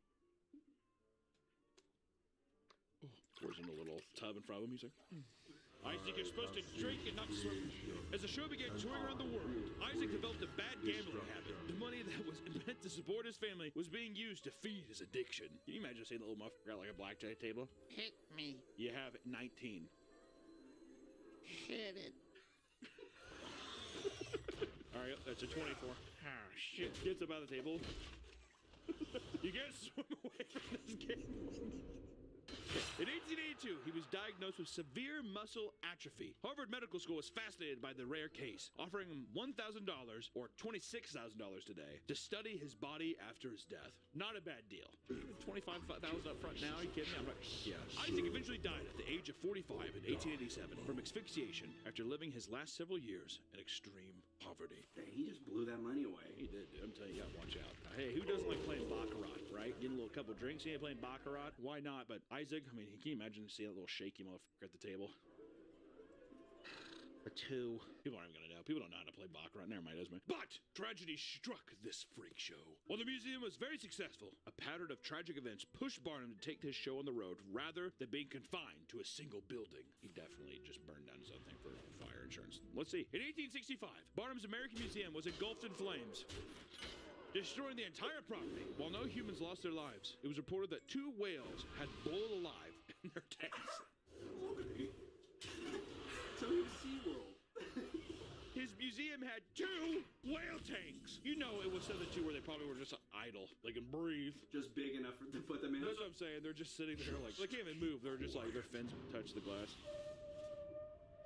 Pours in a little tub in front of him. He's like, Isaac, you're supposed to drink and not swim. As the show began touring around the world, Isaac developed a bad gambling habit. The money that was meant to support his family was being used to feed his addiction. Can you imagine seeing the little muff got like a blackjack table? Hit me. You have 19. Hit it. All right, that's a 24. Oh, shit. Gets up out of the table. You can't swim away from this game. In 1882, he was diagnosed with severe muscle atrophy. Harvard Medical School was fascinated by the rare case, offering him $1,000 or $26,000 today to study his body after his death. Not a bad deal. $25,000 up front now? Are you kidding me? Yeah. Isaac eventually died at the age of 45 in 1887 from asphyxiation after living his last several years in extreme poverty. Dang, he just blew that money away. He did, dude. I'm telling you, you gotta watch out. Hey, who doesn't like playing Baccarat, right? Getting a little couple drinks, you ain't playing Baccarat? Why not? But Isaac, I mean, can you imagine seeing that little shaky motherfucker at the table? A 2. People aren't even gonna know. People don't know how to play Baccarat. Never mind, Esme. But tragedy struck this freak show. While the museum was very successful, a pattern of tragic events pushed Barnum to take his show on the road rather than being confined to a single building. He definitely just burned down his own thing for fire insurance. Let's see. In 1865, Barnum's American Museum was engulfed in flames, destroying the entire property. While no humans lost their lives, it was reported that 2 whales had boiled alive in their tanks. So he was SeaWorld. His museum had 2 whale tanks. You know it was said the 2 where they probably were just idle. They can breathe. Just big enough to put them in. That's what I'm saying. They're just sitting there like, they can't even move. They're just like, their fins touch the glass.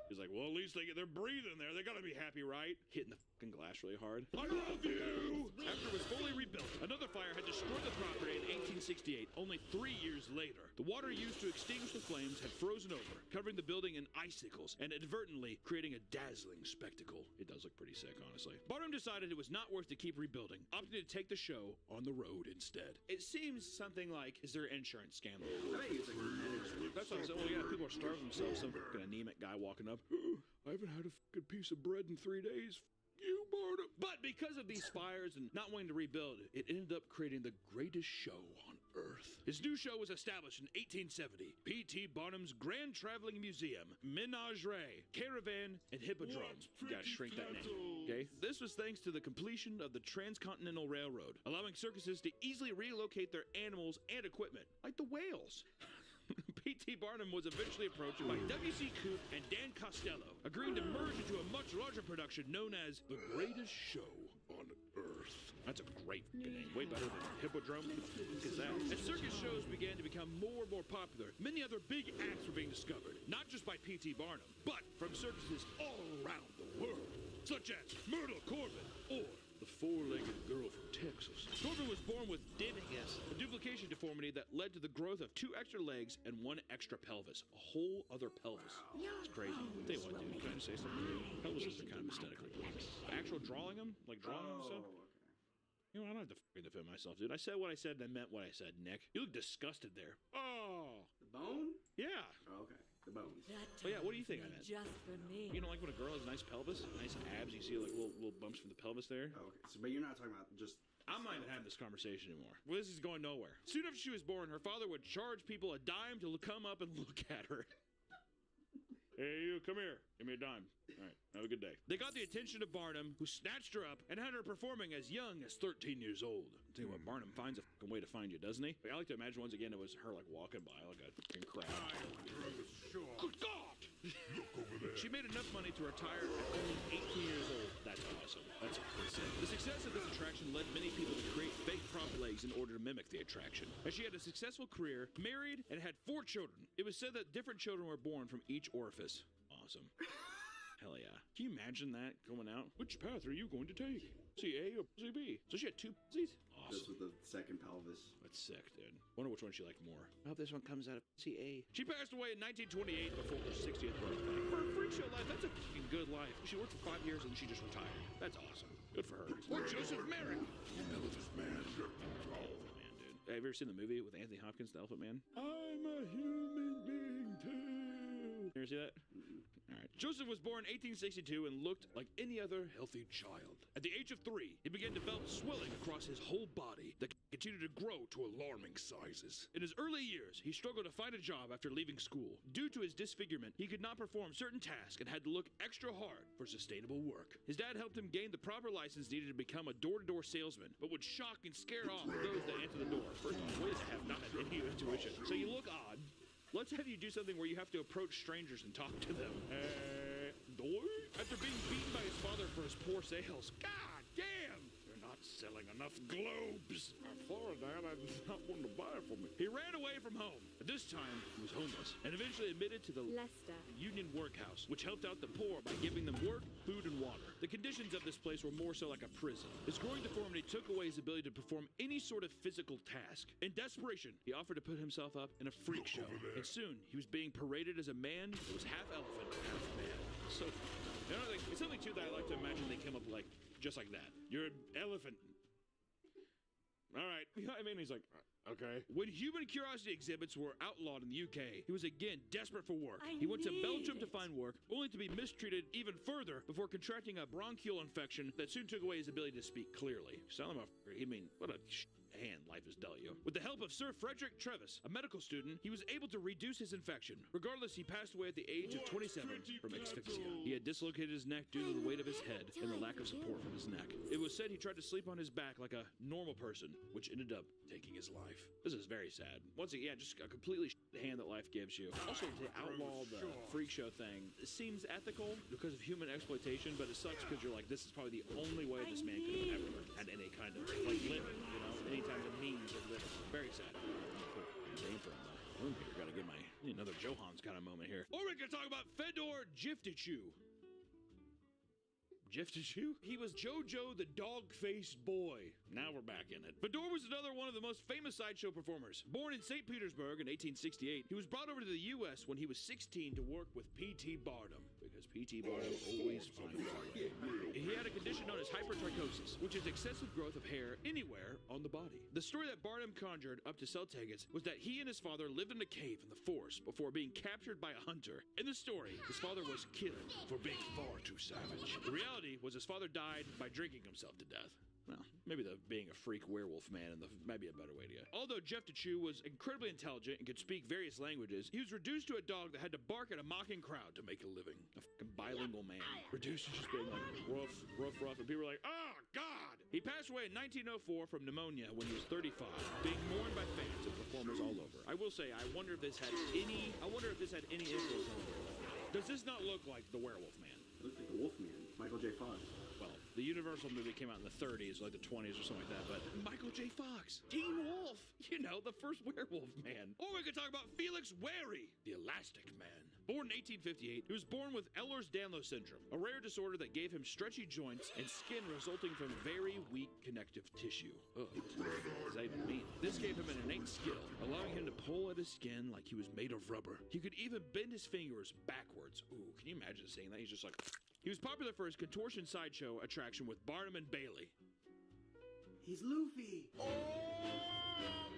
He's like, well, at least they're breathing there. They gotta be happy, right? Hitting the fucking glass really hard. I love you! After it was fully rebuilt, another fire had destroyed the property in 1868, only 3 years later. The water used to extinguish the flames had frozen over, covering the building in icicles and inadvertently creating a dazzling spectacle. It does look pretty sick, honestly. Barnum decided it was not worth to keep rebuilding, opting to take the show on the road instead. It seems something like, is there an insurance scandal? I think it's like That's what I'm saying. Well, yeah, people are starving themselves. Some fucking anemic guy walking up. I haven't had a fucking piece of bread in 3 days. you, Barnum. But because of these fires and not wanting to rebuild, it ended up creating the greatest show on Earth. His new show was established in 1870. P.T. Barnum's Grand Traveling Museum, Menagerie, Caravan, and Hippodrome. You gotta shrink that name. Okay? This was thanks to the completion of the Transcontinental Railroad, allowing circuses to easily relocate their animals and equipment, like the whales. P.T. Barnum was eventually approached by W.C. Coop and Dan Costello, agreeing to merge into a much larger production known as The Greatest Show on Earth. That's a great name, way better than Hippodrome. Look at that. As circus shows began to become more and more popular, many other big acts were being discovered, not just by P.T. Barnum, but from circuses all around the world, such as Myrtle Corbin or the four-legged girl from Texas. Corbin was born with Dinigus, a duplication deformity that led to the growth of 2 extra legs and 1 extra pelvis. A whole other pelvis. It's crazy. Tell you what, dude, can I just say something? Pelvises are kind of aesthetically pleasing. Actual drawing them? Like drawing them and stuff? You know, I don't have to fucking defend myself, dude. I said what I said and I meant what I said, Nick. You look disgusted there. Oh! The bone? Yeah. Oh, okay. The bones. Oh yeah, what do you think I meant? Just for me. You know, like when a girl has a nice pelvis, nice abs, you see like little bumps from the pelvis there? Oh, okay. So, but you're not talking about just... I'm not even having this conversation anymore. Well, this is going nowhere. Soon after she was born, her father would charge people a dime to come up and look at her. Hey, you, come here. Give me a dime. All right, have a good day. They got the attention of Barnum, who snatched her up and had her performing as young as 13 years old. I'll tell you what, Barnum finds a fucking way to find you, doesn't he? I like to imagine once again it was her like walking by like a fucking crowd. Good God! Look over there. She made enough money to retire at only 18 years old. That's awesome. That's insane. The success of this attraction led many people to create fake prop legs in order to mimic the attraction. As she had a successful career, married, and had 4 children, it was said that different children were born from each orifice. Awesome. Hell yeah. Can you imagine that going out? Which path are you going to take? See A or see B? So she had 2 pussies? Awesome. Just with the second pelvis. That's sick, dude. Wonder which one she liked more. I hope this one comes out of CA. She passed away in 1928 before her 60th birthday. For a freak show life, that's a fucking good life. She worked for 5 years and she just retired. That's awesome. Good for her. Or Joseph Merrick. Elephant Man. Elephant Man, dude. Have you ever seen the movie with Anthony Hopkins, The Elephant Man? I'm a human being too. You ever see that? All right. Joseph was born in 1862 and looked like any other healthy child. At the age of 3, he began to develop swelling across his whole body that continued to grow to alarming sizes. In his early years, he struggled to find a job after leaving school. Due to his disfigurement, he could not perform certain tasks and had to look extra hard for sustainable work. His dad helped him gain the proper license needed to become a door-to-door salesman, but would shock and scare off those that enter the door. First off, ways to have not had any intuition. So you look odd. Let's have you do something where you have to approach strangers and talk to them. Doy? After being beaten by his father for his poor sales. God damn! You're not selling enough globes. I'm sorry, Dad. I did not want to buy it for me. He ran away from home. At this time, he was homeless and eventually admitted to the Lester Union Workhouse, which helped out the poor by giving them work, food, and water. The conditions of this place were more so like a prison. His growing deformity took away his ability to perform any sort of physical task. In desperation, he offered to put himself up in a freak show, and soon he was being paraded as a man that was half elephant, half man. So, you know, like, it's something too that I like to imagine they came up like just like that. You're an elephant. All right, you know what I mean? He's like, okay. When human curiosity exhibits were outlawed in the UK, he was again desperate for work. He went to Belgium to find work, only to be mistreated even further before contracting a bronchial infection that soon took away his ability to speak clearly. Sound him I mean, what a hand life has dealt you. With the help of Sir Frederick Trevis, a medical student, he was able to reduce his infection. Regardless, he passed away at the age of 27 from asphyxia. He had dislocated his neck due to the weight of his head and the lack of support from his neck. It was said he tried to sleep on his back like a normal person, which ended up taking his life. This is very sad. Once again, just a completely hand that life gives you. Also, to outlaw the freak show thing, it seems ethical because of human exploitation, but it sucks because you're like, this is probably the only way this man could have ever had any kind of like living, you know, any type of means of living. Very sad. Name for him though. Okay, gotta get another Johans kind of moment here. Or we can talk about Fedor Jiftichu. Jiftichu? He was Jojo the dog-faced boy. Now we're back in it. Fedor was another one of the most famous sideshow performers. Born in St. Petersburg in 1868, he was brought over to the U.S. when he was 16 to work with P.T. Barnum, because as P.T. Barnum always finds a way. He had a condition known as hypertrichosis, which is excessive growth of hair anywhere on the body. The story that Barnum conjured up to sell tickets was that he and his father lived in a cave in the forest before being captured by a hunter. In the story, his father was killed for being far too savage. The reality was his father died by drinking himself to death. Well, maybe the being a freak werewolf man might be a better way to go. Although Jeff DeChue was incredibly intelligent and could speak various languages, he was reduced to a dog that had to bark at a mocking crowd to make a living. A fucking bilingual man. Reduced to just being like, rough, and people were like, oh, God! He passed away in 1904 from pneumonia when he was 35, being mourned by fans and performers all over. I will say, I wonder if this had any influence on the werewolf man. Does this not look like the werewolf man? It looks like the Wolfman, Michael J. Fox. Well, the Universal movie came out in the 30s, like the 20s or something like that, but Michael J. Fox, Teen Wolf, the first werewolf man. Or we could talk about Felix Wary, the Elastic Man. Born in 1858, he was born with Ehlers-Danlos syndrome, a rare disorder that gave him stretchy joints and skin resulting from very weak connective tissue. Ugh, what does that even mean? This gave him an innate skill, allowing him to pull at his skin like he was made of rubber. He could even bend his fingers backwards. Ooh, can you imagine seeing that? He's just like... He was popular for his contortion sideshow attraction with Barnum and Bailey. He's Luffy! Oh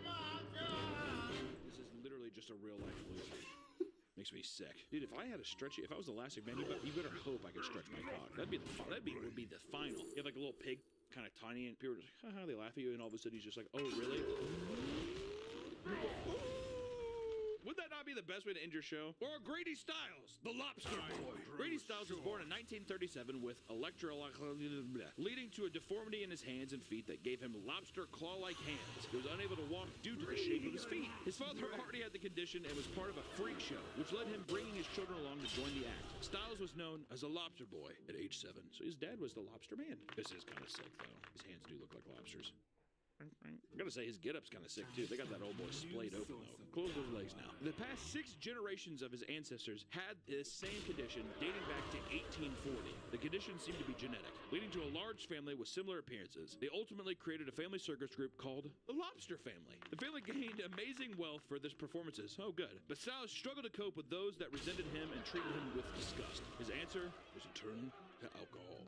my God! This is literally just a real life Luffy. Makes me sick, dude. If I had a stretchy, if I was Elastic Man, you better hope I could stretch my cock. Would be the final. You have like a little pig, kind of tiny, and people are just haha, they laugh at you, and all of a sudden he's just like, oh really? Would that not be the best way to end your show? Or Grady Stiles, the Lobster Boy. Grady Stiles was born in 1937 with leading to a deformity in his hands and feet that gave him lobster claw-like hands. He was unable to walk due to the shape of his feet. His father already had the condition and was part of a freak show, which led him bringing his children along to join the act. Stiles was known as a Lobster Boy at age 7, so his dad was the Lobster Man. This is kind of sick, though. His hands do look like lobsters. I gotta say, his get-up's kind of sick, too. They got that old boy splayed open, though. Close those legs now. The past 6 generations of his ancestors had this same condition dating back to 1840. The condition seemed to be genetic, leading to a large family with similar appearances. They ultimately created a family circus group called the Lobster Family. The family gained amazing wealth for their performances. Oh, good. But Stiles struggled to cope with those that resented him and treated him with disgust. His answer was to turn to alcohol.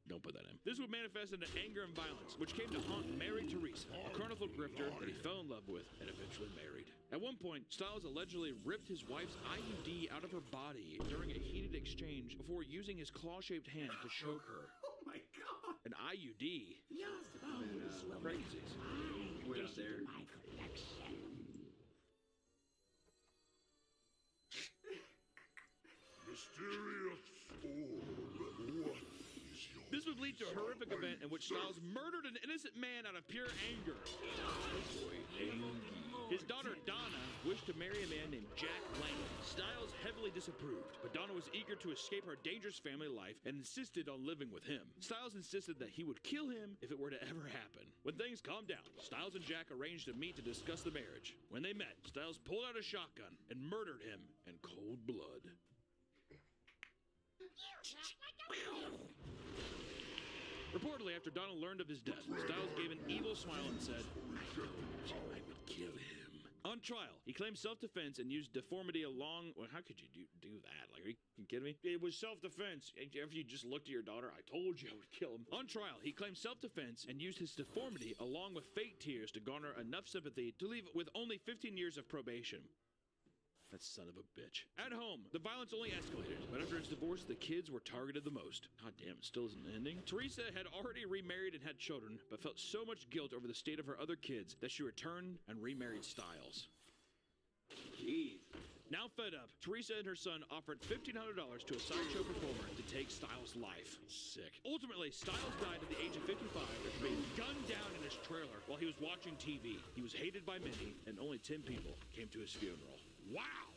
Don't put that in. This would manifest into anger and violence, which came to haunt Mary Teresa, a carnival grifter that he fell in love with and eventually married. At one point, Stiles allegedly ripped his wife's IUD out of her body during a heated exchange before using his claw-shaped hand to choke her. Oh my God! An IUD? Crazy. Went up there. Mysterious orb, what? This would lead to a horrific event in which Stiles murdered an innocent man out of pure anger. His daughter Donna wished to marry a man named Jack Lang. Stiles heavily disapproved, but Donna was eager to escape her dangerous family life and insisted on living with him. Stiles insisted that he would kill him if it were to ever happen. When things calmed down, Stiles and Jack arranged to meet to discuss the marriage. When they met, Stiles pulled out a shotgun and murdered him in cold blood. Reportedly, after Donald learned of his death, Stiles gave an evil smile and said, I told you I would kill him. On trial, he claimed self-defense and used deformity along... Well, how could you do that? Like, are you kidding me? It was self-defense. If you just looked at your daughter, I told you I would kill him. On trial, he claimed self-defense and used his deformity along with fake tears to garner enough sympathy to leave with only 15 years of probation. That son of a bitch. At home, the violence only escalated, but after his divorce, the kids were targeted the most. God damn, it still isn't ending. Teresa had already remarried and had children, but felt so much guilt over the state of her other kids that she returned and remarried Stiles. Jeez. Now fed up, Teresa and her son offered $1,500 to a sideshow performer to take Stiles' life. Sick. Ultimately, Stiles died at the age of 55 after being gunned down in his trailer while he was watching TV. He was hated by many, and only 10 people came to his funeral. Wow!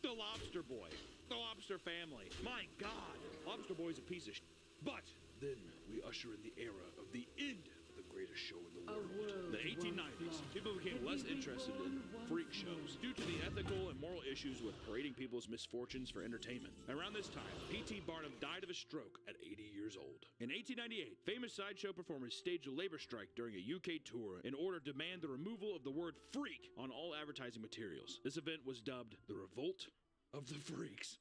The Lobster Boy. The Lobster Family. My God! Lobster Boy's a piece of shit. But then we usher in the era of the end of the greatest show in the world. In the 1890s, people became less interested in freak shows due to the ethical and moral issues issues with parading people's misfortunes for entertainment. Around this time, P.T. Barnum died of a stroke at 80 years old. In 1898, famous sideshow performers staged a labor strike during a UK tour in order to demand the removal of the word freak on all advertising materials. This event was dubbed the Revolt of the Freaks.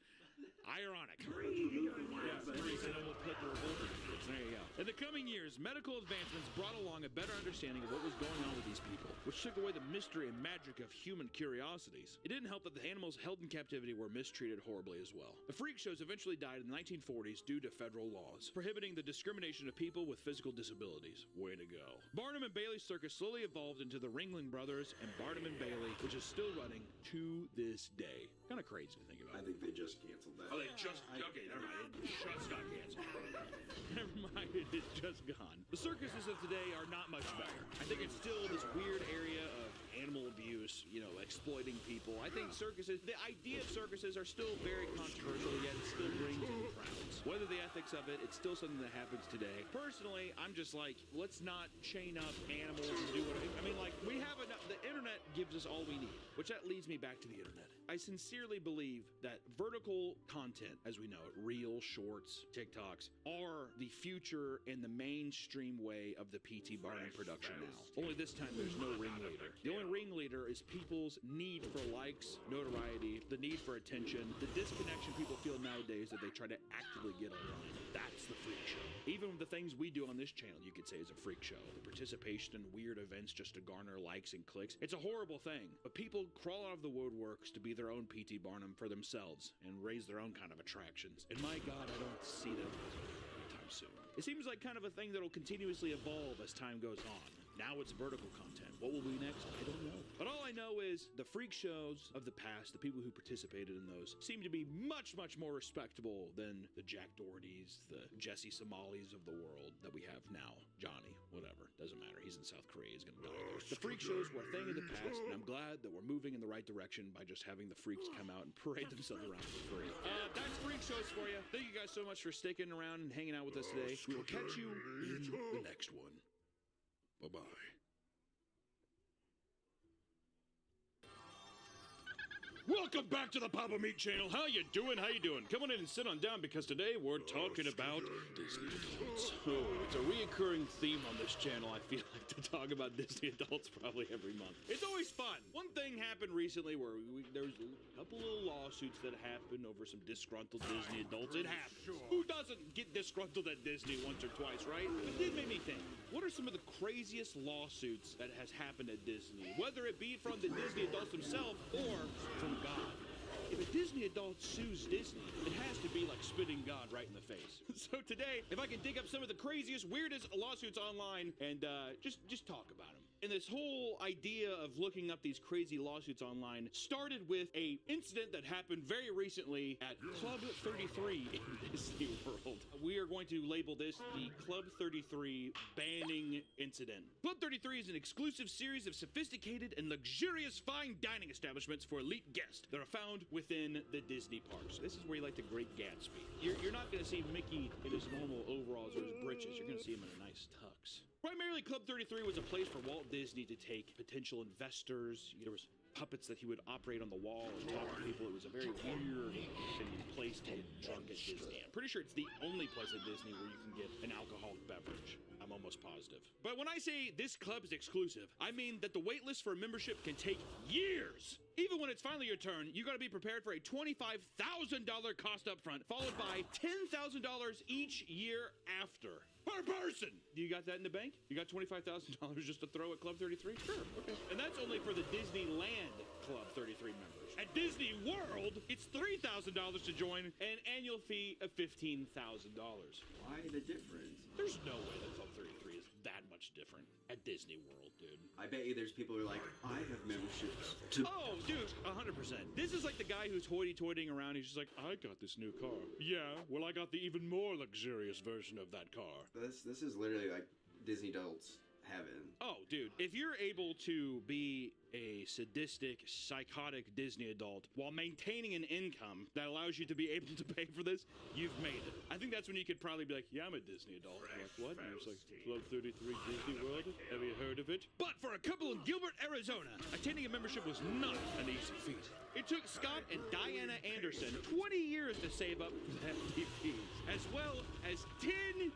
Ironic. Yeah, freaks, and almost put the revolt in it. There you go. In the coming years, medical advancements brought along a better understanding of what was going on with these people, which took away the mystery and magic of human curiosities. It didn't help that the animals held in captivity were mistreated horribly as well. The freak shows eventually died in the 1940s due to federal laws, prohibiting the discrimination of people with physical disabilities. Way to go. Barnum and Bailey Circus slowly evolved into the Ringling Brothers and Barnum and Bailey, which is still running to this day. Kind of crazy to think about. I think they just canceled that. Oh, they just... Okay, never mind. It just got canceled. Never mind, it's just gone. The circuses of today are not much better. I think it's still this weird area of animal abuse, you know, exploiting people. I think circuses, the idea of circuses are still very controversial, yet it still brings in crowds. Whether the ethics of it, it's still something that happens today. Personally, I'm just like, let's not chain up animals and do what... I mean, like, we have enough... The internet gives us all we need, which that leads me back to the internet. I sincerely believe that vertical content, as we know it, reels, shorts, TikToks, are the future and the mainstream way of the P.T. Barnum production now. Only this time there's no ringleader. The only ringleader is people's need for likes, notoriety, the need for attention, the disconnection people feel nowadays that they try to actively get online. That's the freak show. Even the things we do on this channel, you could say, is a freak show. The participation in weird events just to garner likes and clicks. It's a horrible thing, but people crawl out of the woodworks to be their own P.T. Barnum for themselves and raise their own kind of attractions. And my God, I don't see them anytime soon. It seems like kind of a thing that'll continuously evolve as time goes on. Now it's vertical content. What will be next? I don't know. But all I know is the freak shows of the past, the people who participated in those, seem to be much, much more respectable than the Jack Dohertys, the Jesse Somalis of the world that we have now. Johnny, whatever. Doesn't matter. He's in South Korea. He's gonna die there. The freak shows were a thing in the past, and I'm glad that we're moving in the right direction by just having the freaks come out and parade themselves around for free. That's freak shows for you. Thank you guys so much for sticking around and hanging out with us today. We will catch you in the next one. Bye-bye. Welcome back to the Papa Meat channel. How you doing? How you doing? Come on in and sit on down because today we're talking about Disney adults. Oh, it's a reoccurring theme on this channel. I feel like to talk about Disney adults probably every month. It's always fun. One thing happened recently where there was a couple little lawsuits that happened over some disgruntled Disney adults. It happens. Who doesn't get disgruntled at Disney once or twice, right? It did make me think. What are some of the craziest lawsuits that has happened at Disney? Whether it be from the Disney adults themselves or from God. If a Disney adult sues Disney, it has to be like spitting God right in the face. So today, if I can dig up some of the craziest, weirdest lawsuits online and just talk about them. And this whole idea of looking up these crazy lawsuits online started with a incident that happened very recently at Club 33 in Disney World. We are going to label this the Club 33 banning incident. Club 33 is an exclusive series of sophisticated and luxurious fine dining establishments for elite guests that are found within the Disney parks. This is where you like the Great Gatsby. You're not going to see Mickey in his normal overalls or his breeches. You're going to see him in a nice tux. Primarily, Club 33 was a place for Walt Disney to take potential investors. There was puppets that he would operate on the wall and talk to people. It was a very weird place to get drunk at Disney. I'm pretty sure it's the only place at Disney where you can get an alcoholic beverage. I'm almost positive. But when I say this club is exclusive, I mean that the wait list for a membership can take years. Even when it's finally your turn, you gotta be prepared for a $25,000 cost up front, followed by $10,000 each year after. Per person! You got that in the bank? You got $25,000 just to throw at Club 33? Sure, okay. And that's only for the Disneyland Club 33 members. At Disney World, it's $3,000 to join, and an annual fee of $15,000. Why the difference? There's no way that Club 33 is that much different at Disney World, dude. I bet you there's people who are like, I have memberships to... Oh, dude, 100%. This is like the guy who's hoity-toitying around. He's just like, I got this new car. Yeah, well, I got the even more luxurious version of that car. This is literally like Disney adults heaven. Oh, dude, if you're able to be a sadistic, psychotic Disney adult while maintaining an income that allows you to be able to pay for this, you've made it. I think that's when you could probably be like, yeah, I'm a Disney adult. You're like, what? And you're just like, Club 33 Disney World? Have you heard of it? But for a couple in Gilbert, Arizona, attending a membership was not an easy feat. It took Scott and Diana Anderson 20 years to save up for the FTPs, as well as 10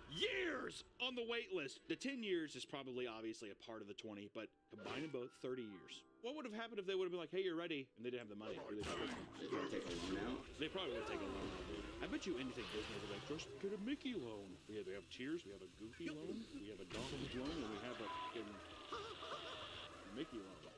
years on the wait list. The 10 years is probably obviously a part of the 20, but combining both, 30 years. What would have happened if they would have been like, hey, you're ready, and they didn't have the money? Or They're gonna take a loan out. They probably would have taken a loan out, dude. I bet you anything Disney would be like, just get a Mickey loan. We have Tears, we have a Goofy loan, we have a Donald loan, and we have a fucking Mickey loan. Or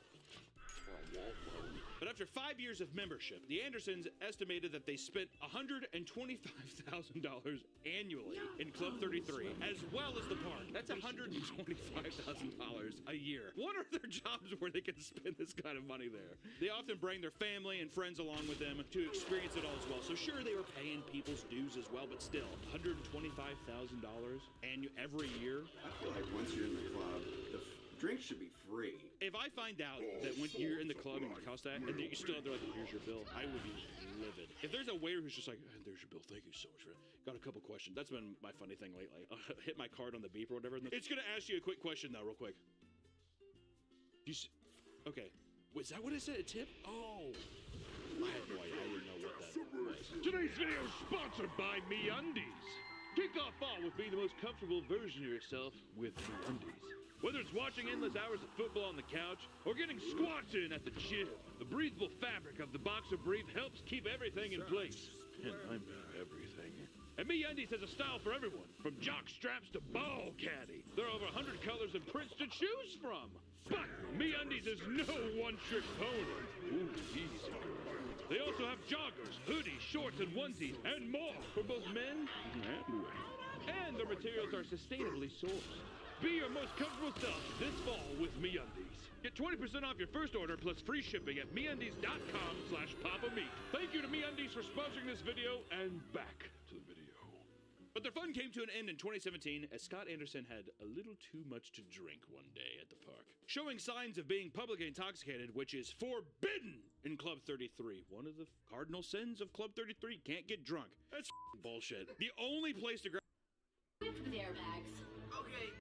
a Walt loan. But after 5 years of membership, the Andersons estimated that they spent $125,000 annually in Club 33, as well as the park. That's $125,000 a year. What are their jobs where they can spend this kind of money there? They often bring their family and friends along with them to experience it all as well. So sure, they were paying people's dues as well, but still, $125,000 every year. I feel like once you're in the club, the drinks should be free. If I find out that when you're in the club and it costs that, and you still have to like, here's your bill, I would be livid. If there's a waiter who's just like, there's your bill, thank you so much for it. Got a couple questions. That's been my funny thing lately. I'll hit my card on the beep or whatever. It's gonna ask you a quick question though, real quick. Okay. Was that what it said? A tip? Oh. I had no idea. I didn't know what that was. Today's video is sponsored by MeUndies. Kick off fall with being the most comfortable version of yourself with MeUndies. Whether it's watching endless hours of football on the couch or getting squats in at the gym, the breathable fabric of the Boxer Brief helps keep everything in place. And I mean everything. And MeUndies has a style for everyone, from jock straps to ball caddy. There are over 100 colors and prints to choose from. But MeUndies is no one-trick pony. Ooh, easy. They also have joggers, hoodies, shorts, and onesies, and more for both men and women. And their materials are sustainably sourced. Be your most comfortable self this fall with MeUndies. Get 20% off your first order plus free shipping at MeUndies.com/PapaMeat. Thank you to MeUndies for sponsoring this video, and back to the video. But their fun came to an end in 2017 as Scott Anderson had a little too much to drink one day at the park, showing signs of being publicly intoxicated, which is forbidden in Club 33. One of the cardinal sins of Club 33, can't get drunk. That's bullshit. The only place to grab for the airbags. Okay.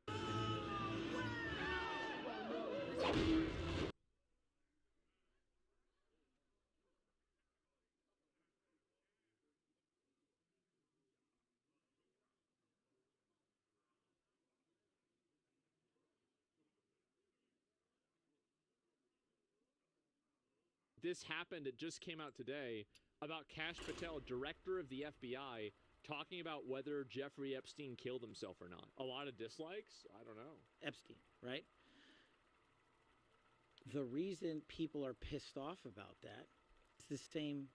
This happened, it just came out today, about Kash Patel, director of the FBI, talking about whether Jeffrey Epstein killed himself or not. A lot of dislikes? I don't know. Epstein, right? The reason people are pissed off about that is the same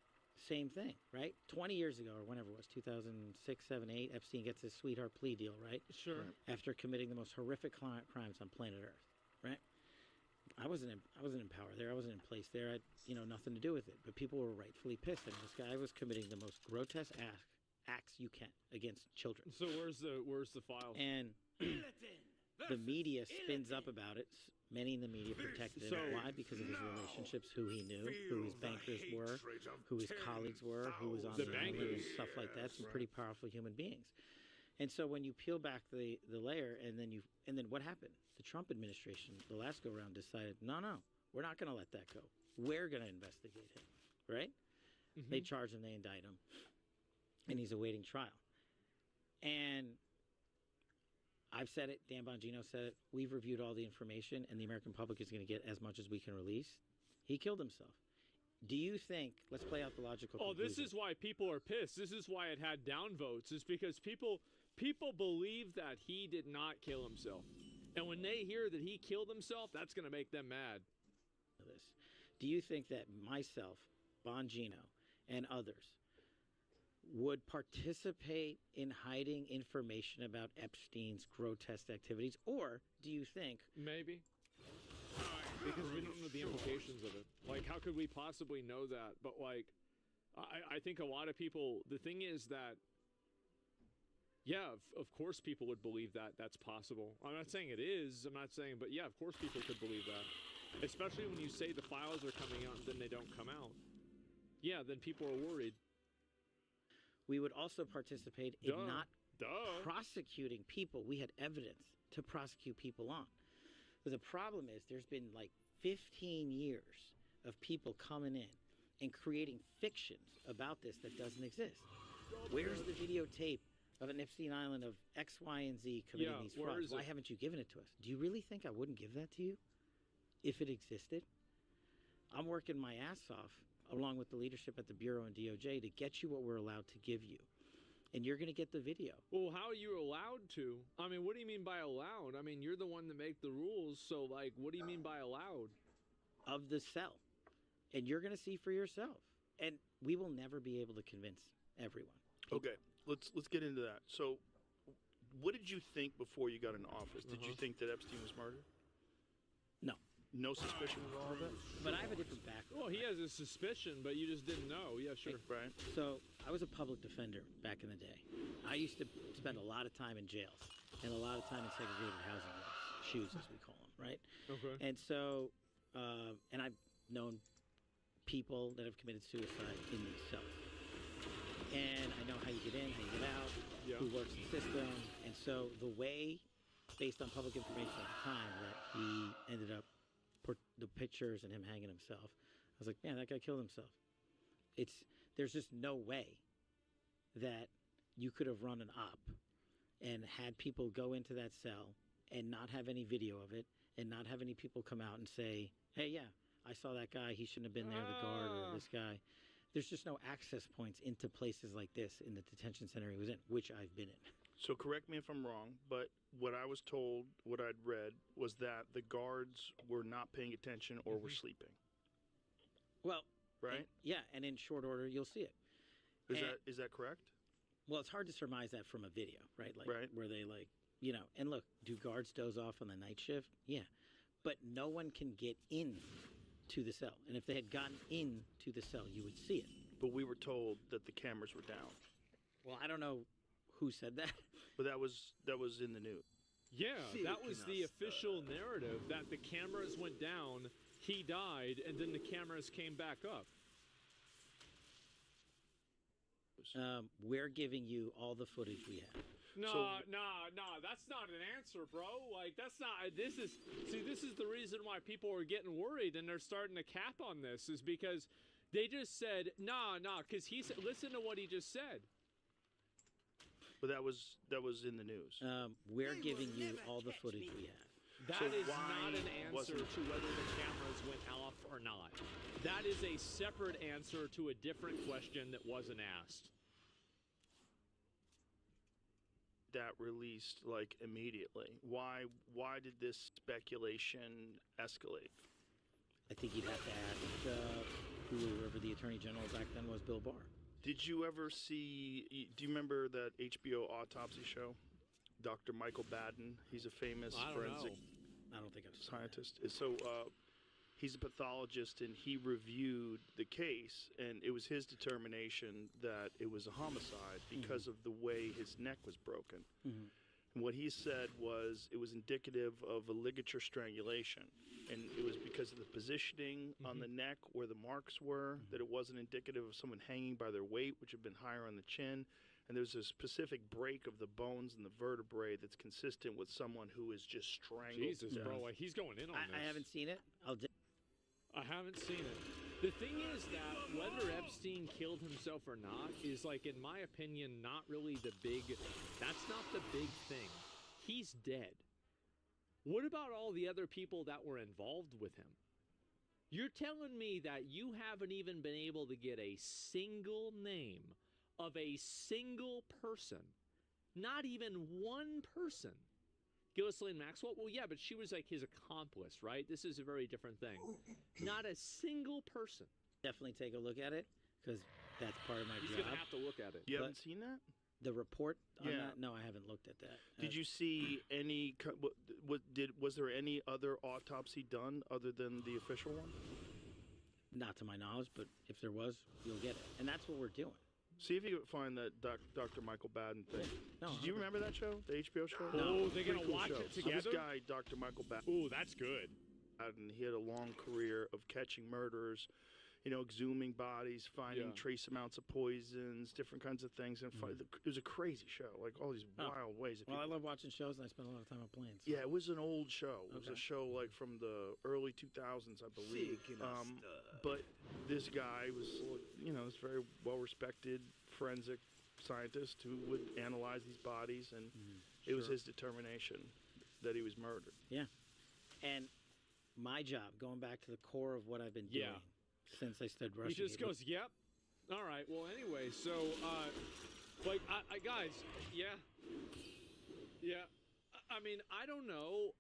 thing, right? 20 years ago, or whenever it was, 2006, 7, 8, Epstein gets his sweetheart plea deal, right? Sure. After committing the most horrific crimes on planet Earth, right? I wasn't in power there. I wasn't in place there. I had, nothing to do with it. But people were rightfully pissed. I mean, this guy was committing the most grotesque acts you can against children. So where's the file? And the media spins up about it. Many in the media protected him. Why? Because of his relationships, who he knew, who his bankers were, who his colleagues were, who was on the island, and stuff like that. Some pretty powerful human beings. And so when you peel back the layer, and then what happened? The Trump administration, the last go round, decided, no, we're not going to let that go. We're going to investigate him, right? Mm-hmm. They charge him, they indict him, and he's awaiting trial. And I've said it, Dan Bongino said it, we've reviewed all the information, and the American public is going to get as much as we can release. He killed himself. Do you think, let's play out the logical conclusion. This is why people are pissed. This is why it had downvotes, is because people believe that he did not kill himself. And when they hear that he killed himself, that's going to make them mad. Do you think that myself, Bongino, and others would participate in hiding information about Epstein's grotesque activities? Or do you think... Maybe. Because we don't know the implications of it. Like, how could we possibly know that? But, like, I think a lot of people... The thing is that... Yeah, of course people would believe that that's possible. I'm not saying it is. I'm not saying... But, yeah, of course people could believe that. Especially when you say the files are coming out and then they don't come out. Yeah, then people are worried. We would also participate in not prosecuting people we had evidence to prosecute people on. But the problem is there's been like 15 years of people coming in and creating fictions about this that doesn't exist. Where's the videotape of an Epstein Island of X, Y, and Z committing these frauds? Why haven't you given it to us? Do you really think I wouldn't give that to you if it existed? I'm working my ass off along with the leadership at the Bureau and DOJ to get you what we're allowed to give you. And you're going to get the video. Well, how are you allowed to? I mean, what do you mean by allowed? I mean, you're the one that make the rules, so, like, what do you mean by allowed? Of the cell. And you're going to see for yourself. And we will never be able to convince everyone. Okay, let's get into that. So, what did you think before you got in office? Did you think that Epstein was murdered? No. No suspicion of all of it? But I have a different background. Well, he has a suspicion, but you just didn't know. Yeah, sure. Right. So I was a public defender back in the day. I used to spend a lot of time in jails and a lot of time in segregated housing units, shoes as we call them, right? Okay. And so, and I've known people that have committed suicide in these cells. And I know how you get in, how you get out, who works the system. And so the way, based on public information at the time, that he ended up, the pictures and him hanging himself, I was like, man, that guy killed himself. There's just no way that you could have run an op and had people go into that cell and not have any video of it and not have any people come out and say, hey, yeah, I saw that guy, he shouldn't have been there, the guard or this guy. There's just no access points into places like this in the detention center he was in, which I've been in. So correct me if I'm wrong, but what I was told, what I'd read, was that the guards were not paying attention or were sleeping. Well, right? And in short order, you'll see it. Is that correct? Well, it's hard to surmise that from a video, right? Like, where they and look, do guards doze off on the night shift? Yeah. But no one can get in to the cell. And if they had gotten into the cell, you would see it. But we were told that the cameras were down. Well, I don't know who said that. But that was in the news. Yeah, that was the official narrative, that the cameras went down, he died, and then the cameras came back up. We're giving you all the footage we have. No, that's not an answer, bro. Like, that's not, this is the reason why people are getting worried and they're starting to cap on this, is because they just said, nah, because he said, listen to what he just said. But that was in the news. We're giving you all the footage we have. That is not an answer to whether the cameras went off or not. That is a separate answer to a different question that wasn't asked. That released like immediately. Why did this speculation escalate? I think you'd have to ask whoever the Attorney General back then was, Bill Barr. Did you ever see, do you remember that HBO autopsy show? Dr. Michael Baden, he's a famous forensic I don't think I've seen scientist. So he's a pathologist, and he reviewed the case, and it was his determination that it was a homicide because of the way his neck was broken. And what he said was it was indicative of a ligature strangulation, and it was because of the positioning on the neck where the marks were, that it wasn't indicative of someone hanging by their weight, which had been higher on the chin. And there's a specific break of the bones and the vertebrae that's consistent with someone who is just strangled. Jesus, bro, he's going in on this. I haven't seen it. I haven't seen it. The thing is that whether Epstein killed himself or not is, like, in my opinion, not really that's not the big thing. He's dead. What about all the other people that were involved with him? You're telling me that you haven't even been able to get a single name of a single person, not even one person. Ghislaine Maxwell? Well, yeah, but she was like his accomplice, right? This is a very different thing. Not a single person. Definitely take a look at it, because that's part of my job. He's going to have to look at it. You haven't seen that? The report on that? No, I haven't looked at that. Did you see any, was there any other autopsy done other than the official one? Not to my knowledge, but if there was, you'll get it. And that's what we're doing. See if you can find that Dr. Michael Baden thing. No, do you remember that show, the HBO show? Oh, they're going to watch it together? So this guy, Dr. Michael Baden. Ooh, that's good. And he had a long career of catching murderers, exhuming bodies, finding trace amounts of poisons, different kinds of things. And it was a crazy show, like all these wild ways. Well, I love watching shows, and I spend a lot of time on planes. Yeah, it was an old show. It was a show like from the early 2000s, I believe. But this guy was, this very well-respected forensic scientist who would analyze these bodies, and it was his determination that he was murdered. Yeah. And my job, going back to the core of what I've been doing since I started rushing. He just goes, yep. All right. Well, anyway, so, I guys, yeah. I mean, I don't know.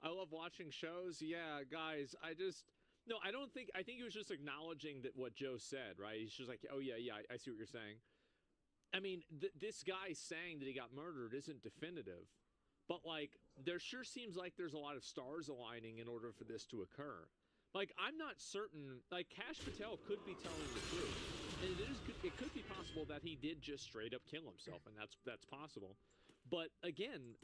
I love watching shows. Yeah, guys, I think he was just acknowledging that what Joe said, right? He's just like, oh, yeah, I see what you're saying. I mean, this guy saying that he got murdered isn't definitive. But, there sure seems like there's a lot of stars aligning in order for this to occur. I'm not certain, Kash Patel could be telling the truth. And it could be possible that he did just straight up kill himself, and that's possible. But, again,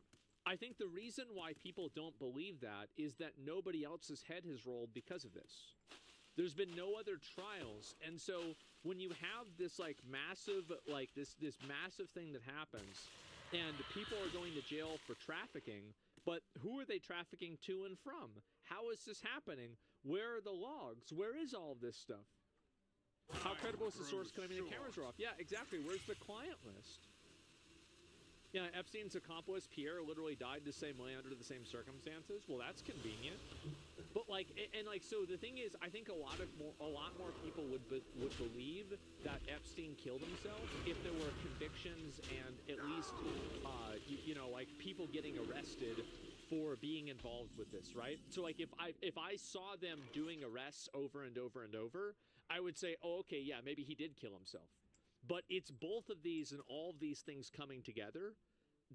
I think the reason why people don't believe that is that nobody else's head has rolled because of this. There's been no other trials, and so when you have this, massive, this massive thing that happens, and people are going to jail for trafficking, but who are they trafficking to and from? How is this happening? Where are the logs? Where is all of this stuff? How credible is the source claiming the cameras are off? Yeah, exactly. Where's the client list? Yeah, Epstein's accomplice, Pierre, literally died the same way under the same circumstances. Well, that's convenient. But, so the thing is, I think a lot more people would believe that Epstein killed himself if there were convictions and at least, people getting arrested for being involved with this, right? So, if I saw them doing arrests over and over and over, I would say, oh, okay, yeah, maybe he did kill himself. But it's both of these and all of these things coming together.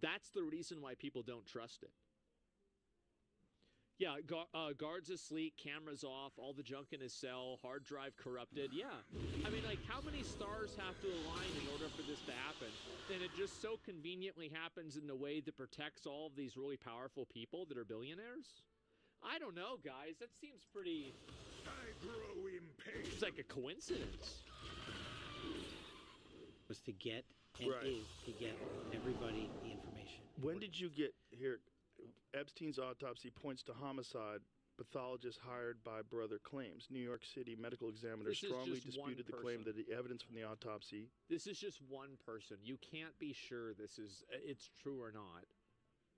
That's the reason why people don't trust it. Yeah, guards asleep, cameras off, all the junk in his cell, hard drive corrupted. Yeah. I mean, how many stars have to align in order for this to happen? And it just so conveniently happens in the way that protects all of these really powerful people that are billionaires? I don't know, guys. That seems pretty... I grow impatient. It's like a coincidence. Was to get and is to get everybody the information. When did you get here? Epstein's autopsy points to homicide. Pathologist hired by brother claims. New York City medical examiner strongly disputed the claim that the evidence from the autopsy. This is just one person. You can't be sure it's true or not.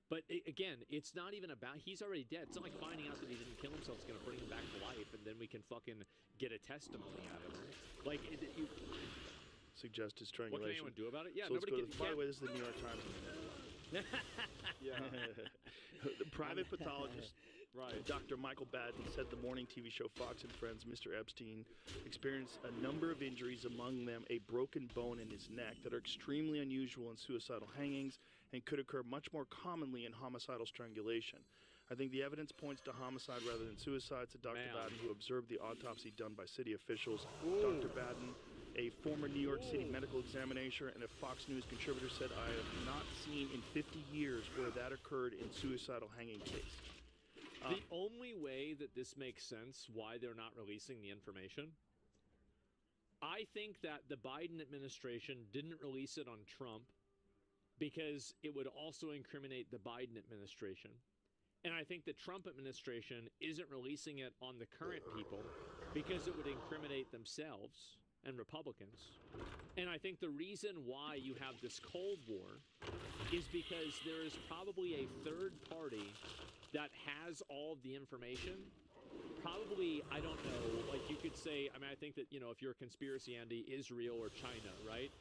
But again, it's not even about, he's already dead. It's not like finding out that he didn't kill himself is going to bring him back to life, and then we can fucking get a testimony out of him. Suggested strangulation. What can anyone do about it? Yeah, so nobody can. By the way, this is the New York Times. The private pathologist, Dr. Michael Baden, said the morning TV show Fox and Friends, Mr. Epstein experienced a number of injuries, among them a broken bone in his neck, that are extremely unusual in suicidal hangings and could occur much more commonly in homicidal strangulation. I think the evidence points to homicide rather than suicide, said Dr. Baden, who observed the autopsy done by city officials. Dr. Baden, a former New York City medical examiner and a Fox News contributor, said, I have not seen in 50 years where that occurred in suicidal hanging case. The only way that this makes sense why they're not releasing the information, I think that the Biden administration didn't release it on Trump because it would also incriminate the Biden administration. And I think the Trump administration isn't releasing it on the current people because it would incriminate themselves and Republicans. And I think the reason why you have this Cold War is because there is probably a third party that has all of the information. Probably, I don't know, you could say, I think that, if you're a conspiracy, Andy, Israel or China, right,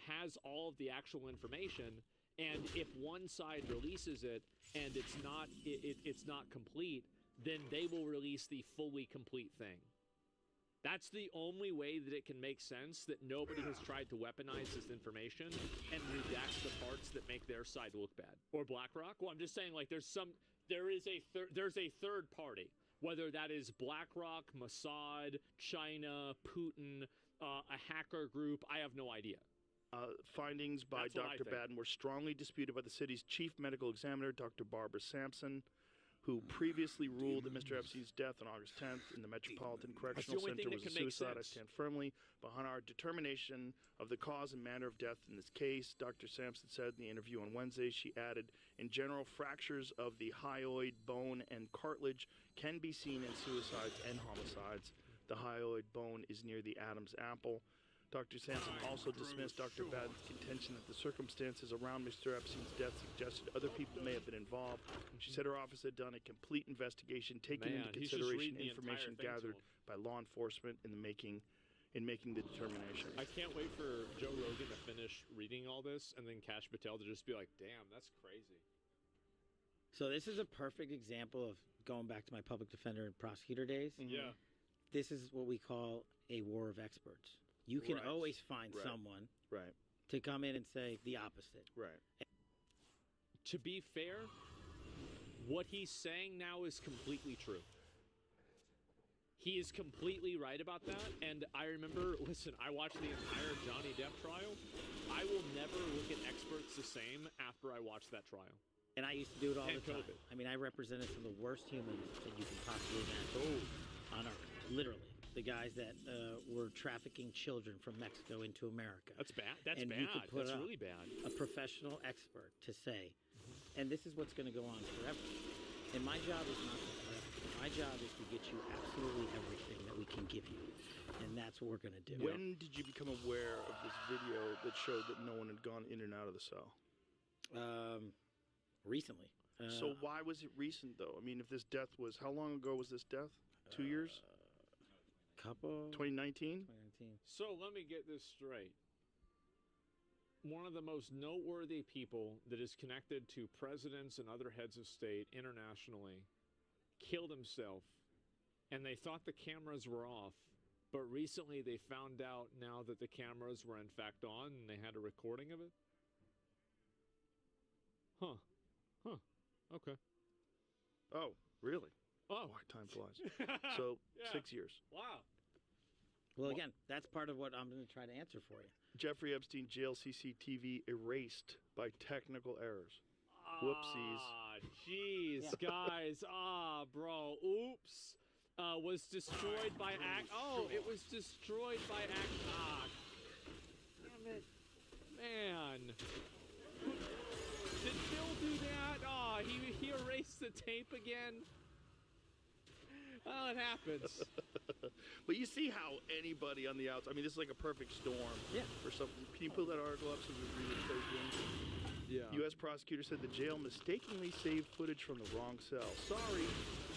has all of the actual information. And if one side releases it and it's not complete, then they will release the fully complete thing. That's the only way that it can make sense, that nobody has tried to weaponize this information and redact the parts that make their side look bad. Or BlackRock? Well, I'm just saying, there's a third party, whether that is BlackRock, Mossad, China, Putin, a hacker group. I have no idea. Findings by Dr. Baden were strongly disputed by the city's chief medical examiner, Dr. Barbara Sampson, who previously ruled that Mr. Epstein's death on August 10th in the Metropolitan Correctional only thing Center that was a can make suicide. I sense. stand firmly behind our determination of the cause and manner of death in this case, Dr. Sampson said in the interview on Wednesday. She added, in general, fractures of the hyoid bone and cartilage can be seen in suicides and homicides. The hyoid bone is near the Adam's apple. Dr. Sampson also dismissed Dr. Badden's contention that the circumstances around Mr. Epstein's death suggested other people may have been involved. She said her office had done a complete investigation, taking Man, into he's just consideration reading the information entire thing to gathered by law enforcement in making the determination. I can't wait for Joe Rogan to finish reading all this and then Kash Patel to just be like, damn, that's crazy. So this is a perfect example of going back to my public defender and prosecutor days. Yeah. This is what we call a war of experts. You can Right. always find Right. someone Right. to come in and say the opposite. Right. To be fair, what he's saying now is completely true. He is completely right about that. And I remember, listen, I watched the entire Johnny Depp trial. I will never look at experts the same after I watch that trial. And I used to do it all And the time. COVID. I mean, I represented some of the worst humans that you can possibly imagine on Earth. Literally. The guys that were trafficking children from Mexico into America. That's bad. That's and bad. You could put That's up really bad. a professional expert to say, and this is what's going to go on forever. And my job is not to forever. My job is to get you absolutely everything that we can give you. And that's what we're going to do. When did you become aware of this video that showed that no one had gone in and out of the cell? Recently. So why was it recent, though? I mean, if this death was, how long ago was this death? 2 years? Couple. 2019? 2019. So let me get this straight. One of the most noteworthy people that is connected to presidents and other heads of state internationally killed himself, and they thought the cameras were off, but recently they found out now that the cameras were in fact on and they had a recording of it? Huh. Okay. Oh, really? Oh. Boy, time flies. So, Yeah. 6 years. Wow. Well, again, that's part of what I'm going to try to answer for you. Jeffrey Epstein jail CCTV erased by technical errors. Whoopsies. Ah, jeez, guys. Bro. Oops. Was destroyed by act. Oh, it was destroyed by act. Damn it. Man. Did Phil do that? Oh, he erased the tape again. Well, it happens. But you see how anybody on the outside, I mean, this is like a perfect storm for something. Can you pull that article up so we read it close in? Yeah. U.S. prosecutor said the jail mistakenly saved footage from the wrong cell. Sorry.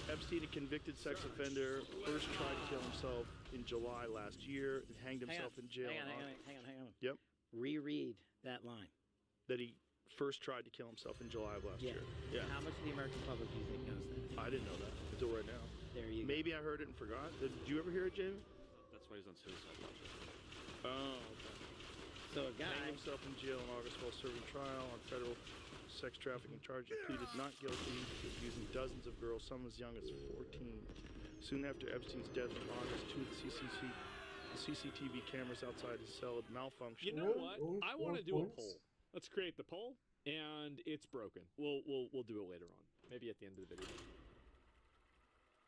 Epstein, a convicted sex offender, first tried to kill himself in July last year and hanged himself in jail. Hang on. Yep. Reread that line. That he first tried to kill himself in July of last year. Yeah. How much of the American public do you think knows that? I didn't know that until right now. There you go. Maybe I heard it and forgot. Did you ever hear it, Jamie? That's why he's on suicide watch. Oh, okay. So a guy hanged himself in jail in August while serving trial on federal sex trafficking charge. He pleaded not guilty to abusing dozens of girls, some as young as 14. Soon after Epstein's death in August, two of the CCTV cameras outside his cell had malfunctioned. You know what? I want to do a poll. Let's create the poll, and it's broken. We'll do it later on, maybe at the end of the video.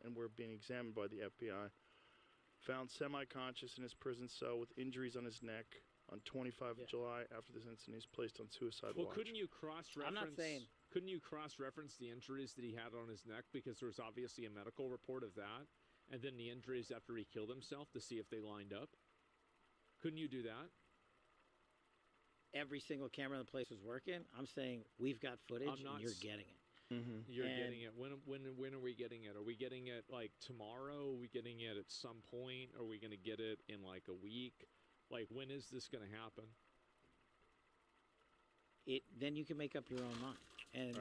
And were being examined by the FBI. Found semi-conscious in his prison cell with injuries on his neck on 25 of July. After this incident, he's placed on suicide watch. Couldn't you cross-reference? I'm not saying. Couldn't you cross-reference the injuries that he had on his neck, because there was obviously a medical report of that, and then the injuries after he killed himself to see if they lined up? Couldn't you do that? Every single camera in the place was working. I'm saying we've got footage, and you're getting it. You're getting it. When are we getting it? Are we getting it like tomorrow? Are we getting it at some point? Are we going to get it in like a week? Like, when is this going to happen? Then you can make up your own mind, and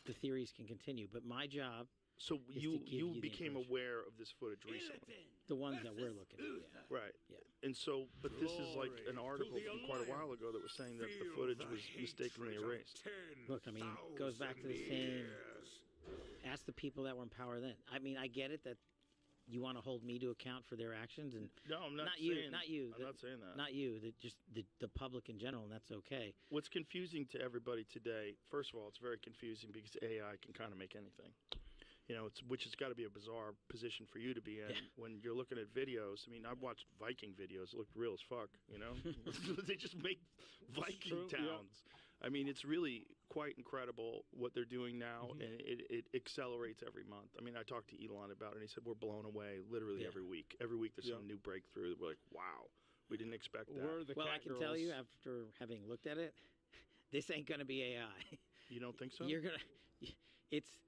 the theories can continue. But my job. So is to give you the became aware of this footage recently. The ones that we're looking at. Yeah. Right. Yeah. And so, but this is like an article from quite a while ago that was saying that the footage was mistakenly erased. Look, I mean, it goes back to the same. Ask the people that were in power then. I mean, I get it that you want to hold me to account for their actions, and no, I'm not saying, not you. I'm not saying that. Not you. That just the public in general, and that's okay. What's confusing to everybody today? First of all, it's very confusing because AI can kind of make anything. You know, which has got to be a bizarre position for you to be in when you're looking at videos. I mean, I've watched Viking videos; it looked real as fuck. You know, they just make Viking towns. I mean, it's really quite incredible what they're doing now, and it accelerates every month. I mean, I talked to Elon about it, and he said we're blown away literally every week. Every week there's some new breakthrough. We're like, wow, we didn't expect that. Well, I can tell you after having looked at it, this ain't gonna be AI. You don't think so? You're gonna.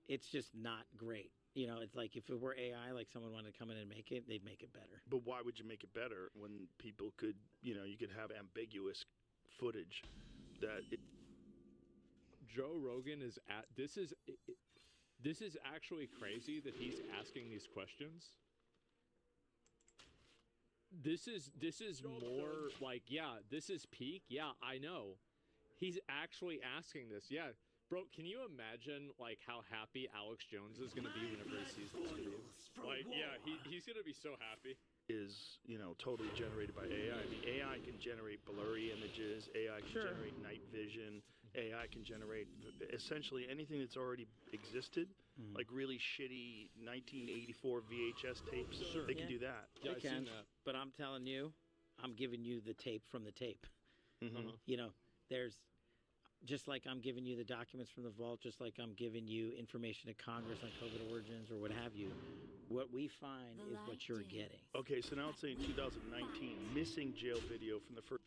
It's just not great. You know, it's like if it were AI, like someone wanted to come in and make it, they'd make it better. But why would you make it better when people could, you know, you could have ambiguous footage that Joe Rogan is at this is actually crazy that he's asking these questions. This is more like, yeah, this is peak. Yeah, I know. He's actually asking this. Yeah. Bro, can you imagine, like, how happy Alex Jones is going to be whenever he sees this video? Like, yeah, he's going to be so happy. Is, you know, totally generated by AI. I mean, AI can generate blurry images. AI can generate night vision. AI can generate essentially anything that's already existed, like really shitty 1984 VHS tapes. They can do that. Yeah, they can. But I'm telling you, I'm giving you the tape from the tape. You know, there's... Just like I'm giving you the documents from the vault, just like I'm giving you information to Congress on COVID origins or what have you, what we find is what you're getting. Okay, so now it's saying 2019, missing jail video from the first...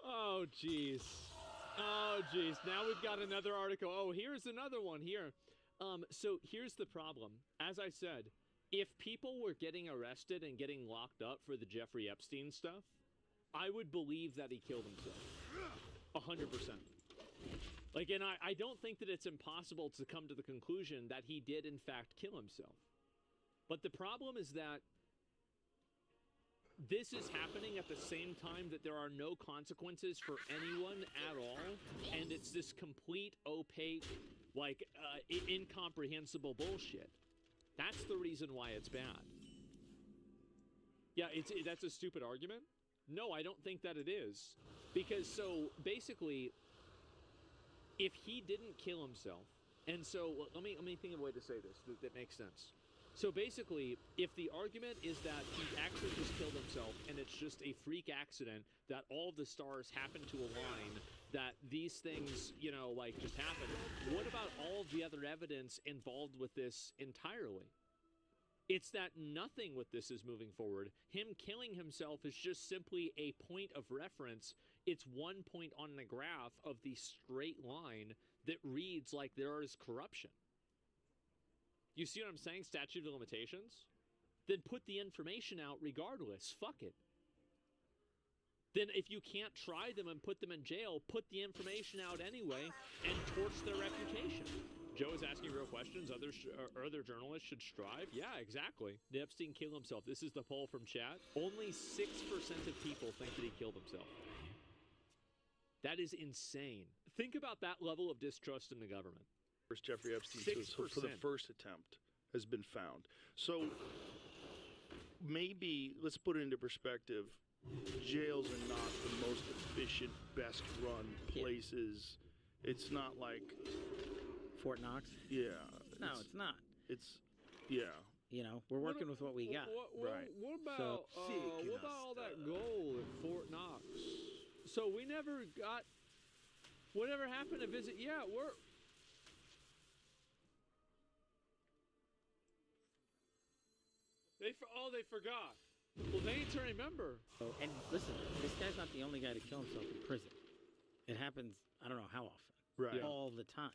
Oh, jeez. Oh, jeez. Now we've got another article. Oh, here's another one here. So here's the problem. As I said, if people were getting arrested and getting locked up for the Jeffrey Epstein stuff, I would believe that he killed himself. 100%. Like, and I don't think that it's impossible to come to the conclusion that he did, in fact, kill himself. But the problem is that this is happening at the same time that there are no consequences for anyone at all, and it's this complete, opaque, like, incomprehensible bullshit. That's the reason why it's bad. Yeah, that's a stupid argument. No, I don't think that it is. Because, so, basically, if he didn't kill himself, and so, let me think of a way to say this that makes sense. So, basically, if the argument is that he actually just killed himself, and it's just a freak accident, that all of the stars happen to align, that these things, you know, like, just happen, what about all of the other evidence involved with this entirely? It's that nothing with this is moving forward. Him killing himself is just simply a point of reference. It's one point on the graph of the straight line that reads like there is corruption. You see what I'm saying? Statute of limitations? Then put the information out regardless. Fuck it. Then if you can't try them and put them in jail, put the information out anyway and torch their reputation. Joe is asking real questions. Other journalists should strive. Yeah, exactly. Did Epstein kill himself? This is the poll from chat. Only 6% of people think that he killed himself. That is insane. Think about that level of distrust in the government. First Jeffrey Epstein for the first attempt has been found. So maybe, let's put it into perspective, jails are not the most efficient, best run places. It's not like... Fort Knox? Yeah. No, it's not. It's, yeah. You know, we're working with what we got. Right. What about all that gold at Fort Knox? So we never got... Whatever happened to visit... Yeah, they forgot. Well, they need to remember. Oh, and listen, this guy's not the only guy to kill himself in prison. It happens, I don't know how often. Right. All the time.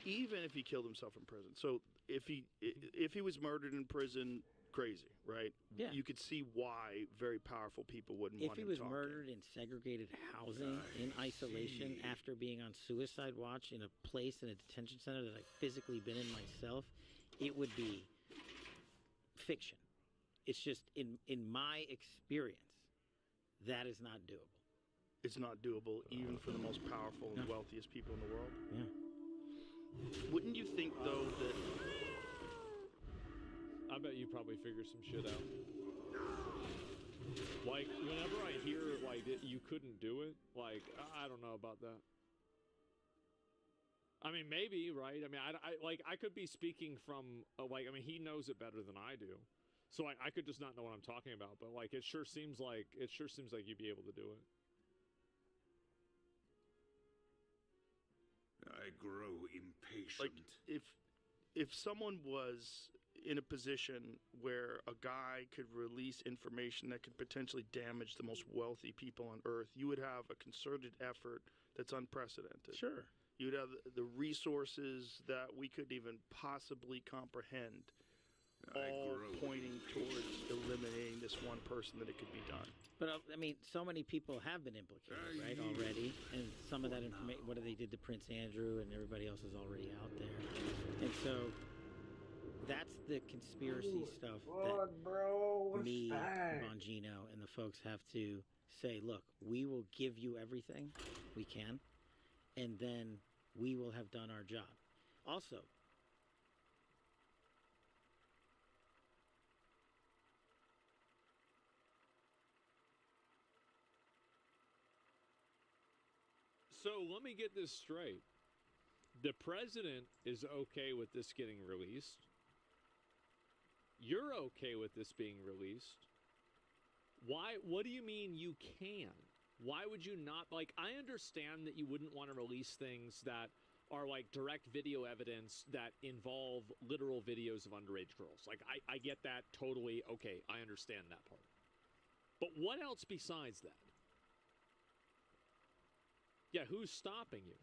Even if he killed himself in prison. So if he was murdered in prison, crazy, right? Yeah. You could see why very powerful people wouldn't want him If he was talking. murdered in segregated housing, in isolation, after being on suicide watch in a place in a detention center that I've physically been in myself, it would be fiction. It's just, in my experience, that is not doable. It's not doable even for the most powerful and wealthiest people in the world? Yeah. Wouldn't you think, though, that... I bet you probably figure some shit out. Like, whenever I hear, like, that you couldn't do it, like, I don't know about that. I mean, maybe, right? I mean, I could be speaking from, he knows it better than I do. So I could just not know what I'm talking about, but like it sure seems like you'd be able to do it. I grow impatient. Like if someone was in a position where a guy could release information that could potentially damage the most wealthy people on Earth, you would have a concerted effort that's unprecedented. Sure. You'd have the resources that we couldn't even possibly comprehend, all pointing towards eliminating this one person that it could be done. But I mean, so many people have been implicated, right, already, and some of that information, what they did to Prince Andrew and everybody else is already out there, and so that's the conspiracy stuff that me, Bongino, and the folks have to say, look, we will give you everything we can, and then we will have done our job. Also, so let me get this straight. The president is okay with this getting released. You're okay with this being released. Why? What do you mean you can? Why would you not? Like, I understand that you wouldn't want to release things that are like direct video evidence that involve literal videos of underage girls. Like, I get that totally. Okay, I understand that part. But what else besides that? Yeah, who's stopping you?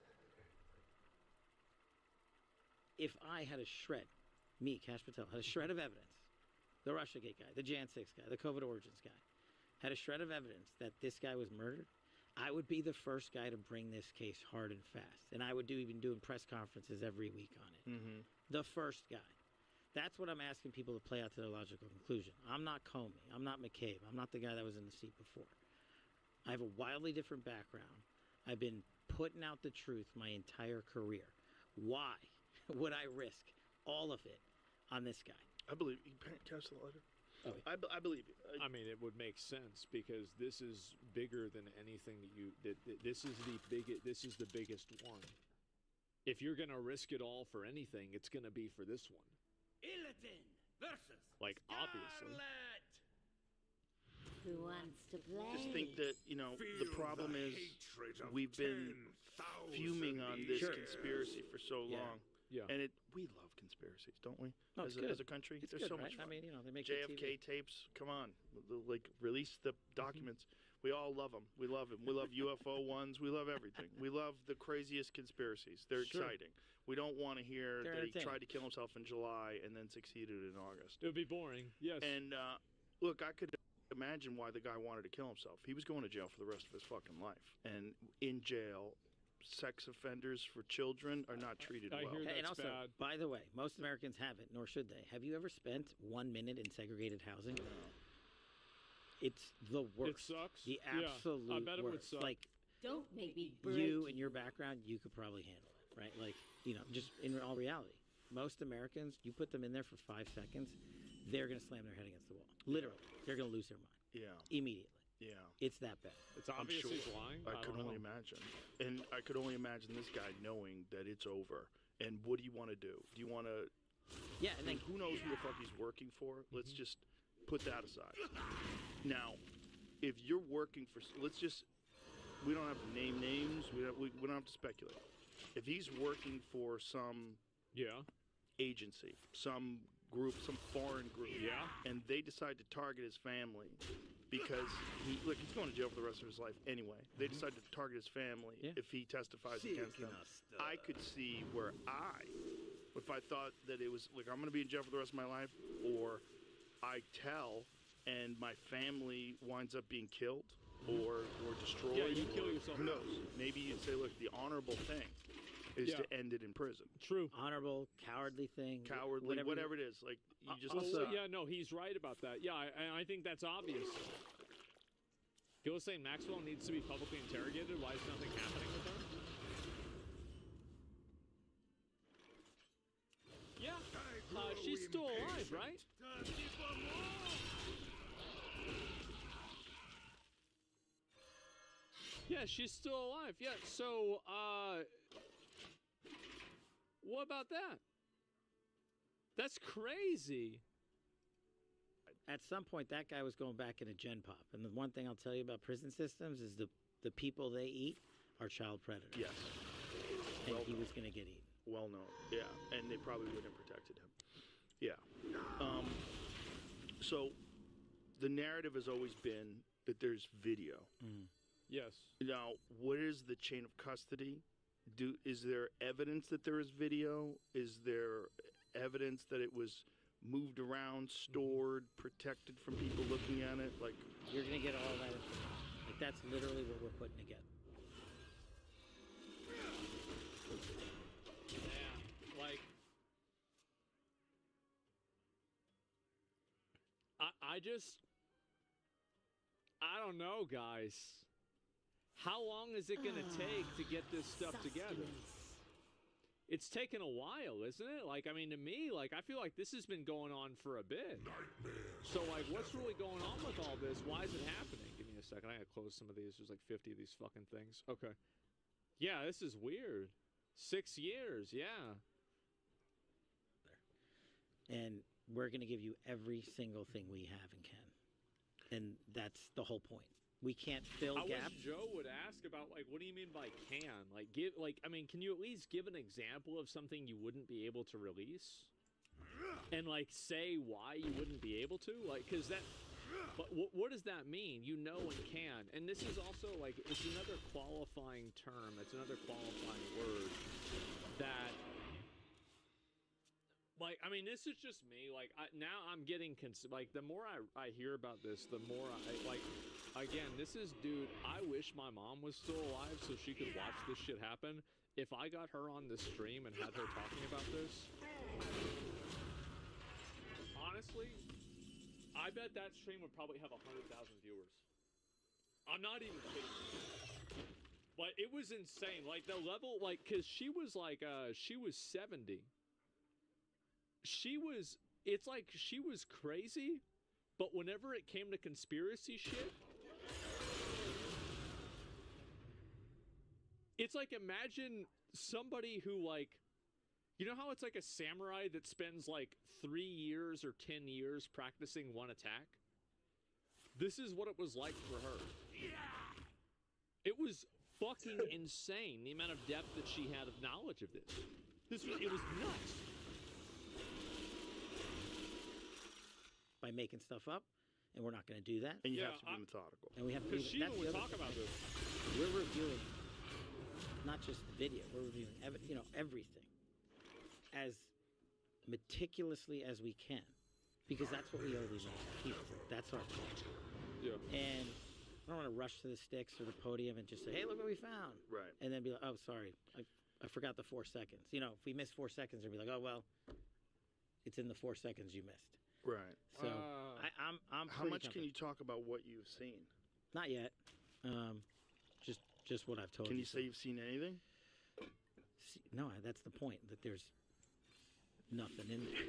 If I had a shred, me, Cash Patel, had a shred of evidence, the Russiagate guy, the Jan 6 guy, the COVID Origins guy, had a shred of evidence that this guy was murdered, I would be the first guy to bring this case hard and fast. And I would even doing press conferences every week on it. Mm-hmm. The first guy. That's what I'm asking people to play out to their logical conclusion. I'm not Comey. I'm not McCabe. I'm not the guy that was in the seat before. I have a wildly different background. I've been putting out the truth my entire career. Why would I risk all of it on this guy? I believe you. Catch the letter. Oh, yeah. I believe you. I mean, it would make sense because this is bigger than anything that you. This is the biggest. This is the biggest one. If you're gonna risk it all for anything, it's gonna be for this one. Illidan versus like obviously. Who wants to play? Just think that the problem is we've been fuming on this conspiracy for so long. Yeah. And we love conspiracies, don't we? No, as a country, it's there's good, so right? much fun. I mean, they make JFK tapes. Come on, like release the documents. We all love them. We love them. We love UFO ones. We love everything. We love the craziest conspiracies. They're exciting. We don't want to hear that he tried to kill himself in July and then succeeded in August. It would be boring. Yes. And look, I could imagine why the guy wanted to kill himself. He was going to jail for the rest of his fucking life, and in jail, sex offenders for children are not treated well. And also, by the way, most Americans haven't, nor should they. Have you ever spent 1 minute in segregated housing? No. It's the worst. It sucks. The absolute I bet it worst. would suck. Like, don't make me break you and your background, you could probably handle it, right? Like, just in all reality, most Americans, you put them in there for 5 seconds, they're going to slam their head against the wall. Literally, they're going to lose their mind. Yeah. Immediately. Yeah. It's that bad. It's obvious I'm sure. he's lying. I could only imagine. And I could only imagine this guy knowing that it's over. And what do you want to do? Do you want to... Yeah, and then... Who knows who the fuck he's working for? Let's just put that aside. Now, if you're working for... Let's just... We don't have to name names. We don't have to speculate. If he's working for some... agency, some group, some foreign group. Yeah. And they decide to target his family because he's going to jail for the rest of his life anyway. They decide to target his family if he testifies against them. I could see where if I thought that it was like I'm going to be in jail for the rest of my life, or I tell and my family winds up being killed or destroyed. Yeah, you kill yourself. Who knows? Maybe you'd say, look, the honorable thing is to end it in prison. True. Honorable, cowardly thing. Cowardly, whatever it is. Like, you just... he's right about that. Yeah, I think that's obvious. Gil was saying Maxwell needs to be publicly interrogated. Why is nothing happening with her? Yeah, she's still alive, right? Yeah, she's still alive. Yeah, so, What about that? That's crazy. At some point, that guy was going back into Gen Pop. And the one thing I'll tell you about prison systems is the people they eat are child predators. Yes. And he was going to get eaten. Well known. Yeah. And they probably wouldn't have protected him. Yeah. So the narrative has always been that there's video. Yes. Now, what is the chain of custody? Is there evidence that there is video? Is there evidence that it was moved around, stored, protected from people looking at it? Like, you're going to get all that information. Like, that's literally what we're putting together. Yeah, like, I don't know, guys. How long is it gonna take to get this stuff together? It's taken a while, isn't it? Like, I mean, to me, like, I feel like this has been going on for a bit. So, like, what's really going on with all this? Why is it happening? Give me a second. I gotta close some of these. There's like 50 of these fucking things. Okay. Yeah, this is weird. 6 years, yeah. And we're going to give you every single thing we have and can. And that's the whole point. We can't fill gaps. I wish Joe would ask about, like, what do you mean by can? Like, can you at least give an example of something you wouldn't be able to release? And, like, say why you wouldn't be able to? Like, because that... But what does that mean? You know and can. And this is also, like, it's another qualifying term. It's another qualifying word that... Like, I mean, this is just me. Like, now I'm getting... like, the more I hear about this, the more I... Like, again, this is... Dude, I wish my mom was still alive so she could watch this shit happen. If I got her on the stream and had her talking about this... Honestly, I bet that stream would probably have 100,000 viewers. I'm not even kidding. But it was insane. Like, the level... Like, because she was, like, she was 70. It's like she was crazy, but whenever it came to conspiracy shit, it's like, imagine somebody who, like, you know how it's like a samurai that spends like 3 years or 10 years practicing one attack? This is what it was like for her. It was fucking insane, the amount of depth that she had of knowledge of this. It was nuts. By making stuff up, and we're not going to do that. And you have to be methodical. And we have to be. Because she would talk about this. We're reviewing not just the video. We're reviewing everything as meticulously as we can, because that's what we owe these people. That's our job. Yeah. And I don't want to rush to the sticks or the podium and just say, "Hey, look what we found," right? And then be like, "Oh, sorry, I forgot the 4 seconds." You know, if we miss 4 seconds, we'll be like, "Oh well, it's in the 4 seconds you missed." Right. So I'm. How much can you talk about what you've seen? Not yet. Just what I've told you. Can you say you've seen anything? No, that's the point. That there's nothing in there,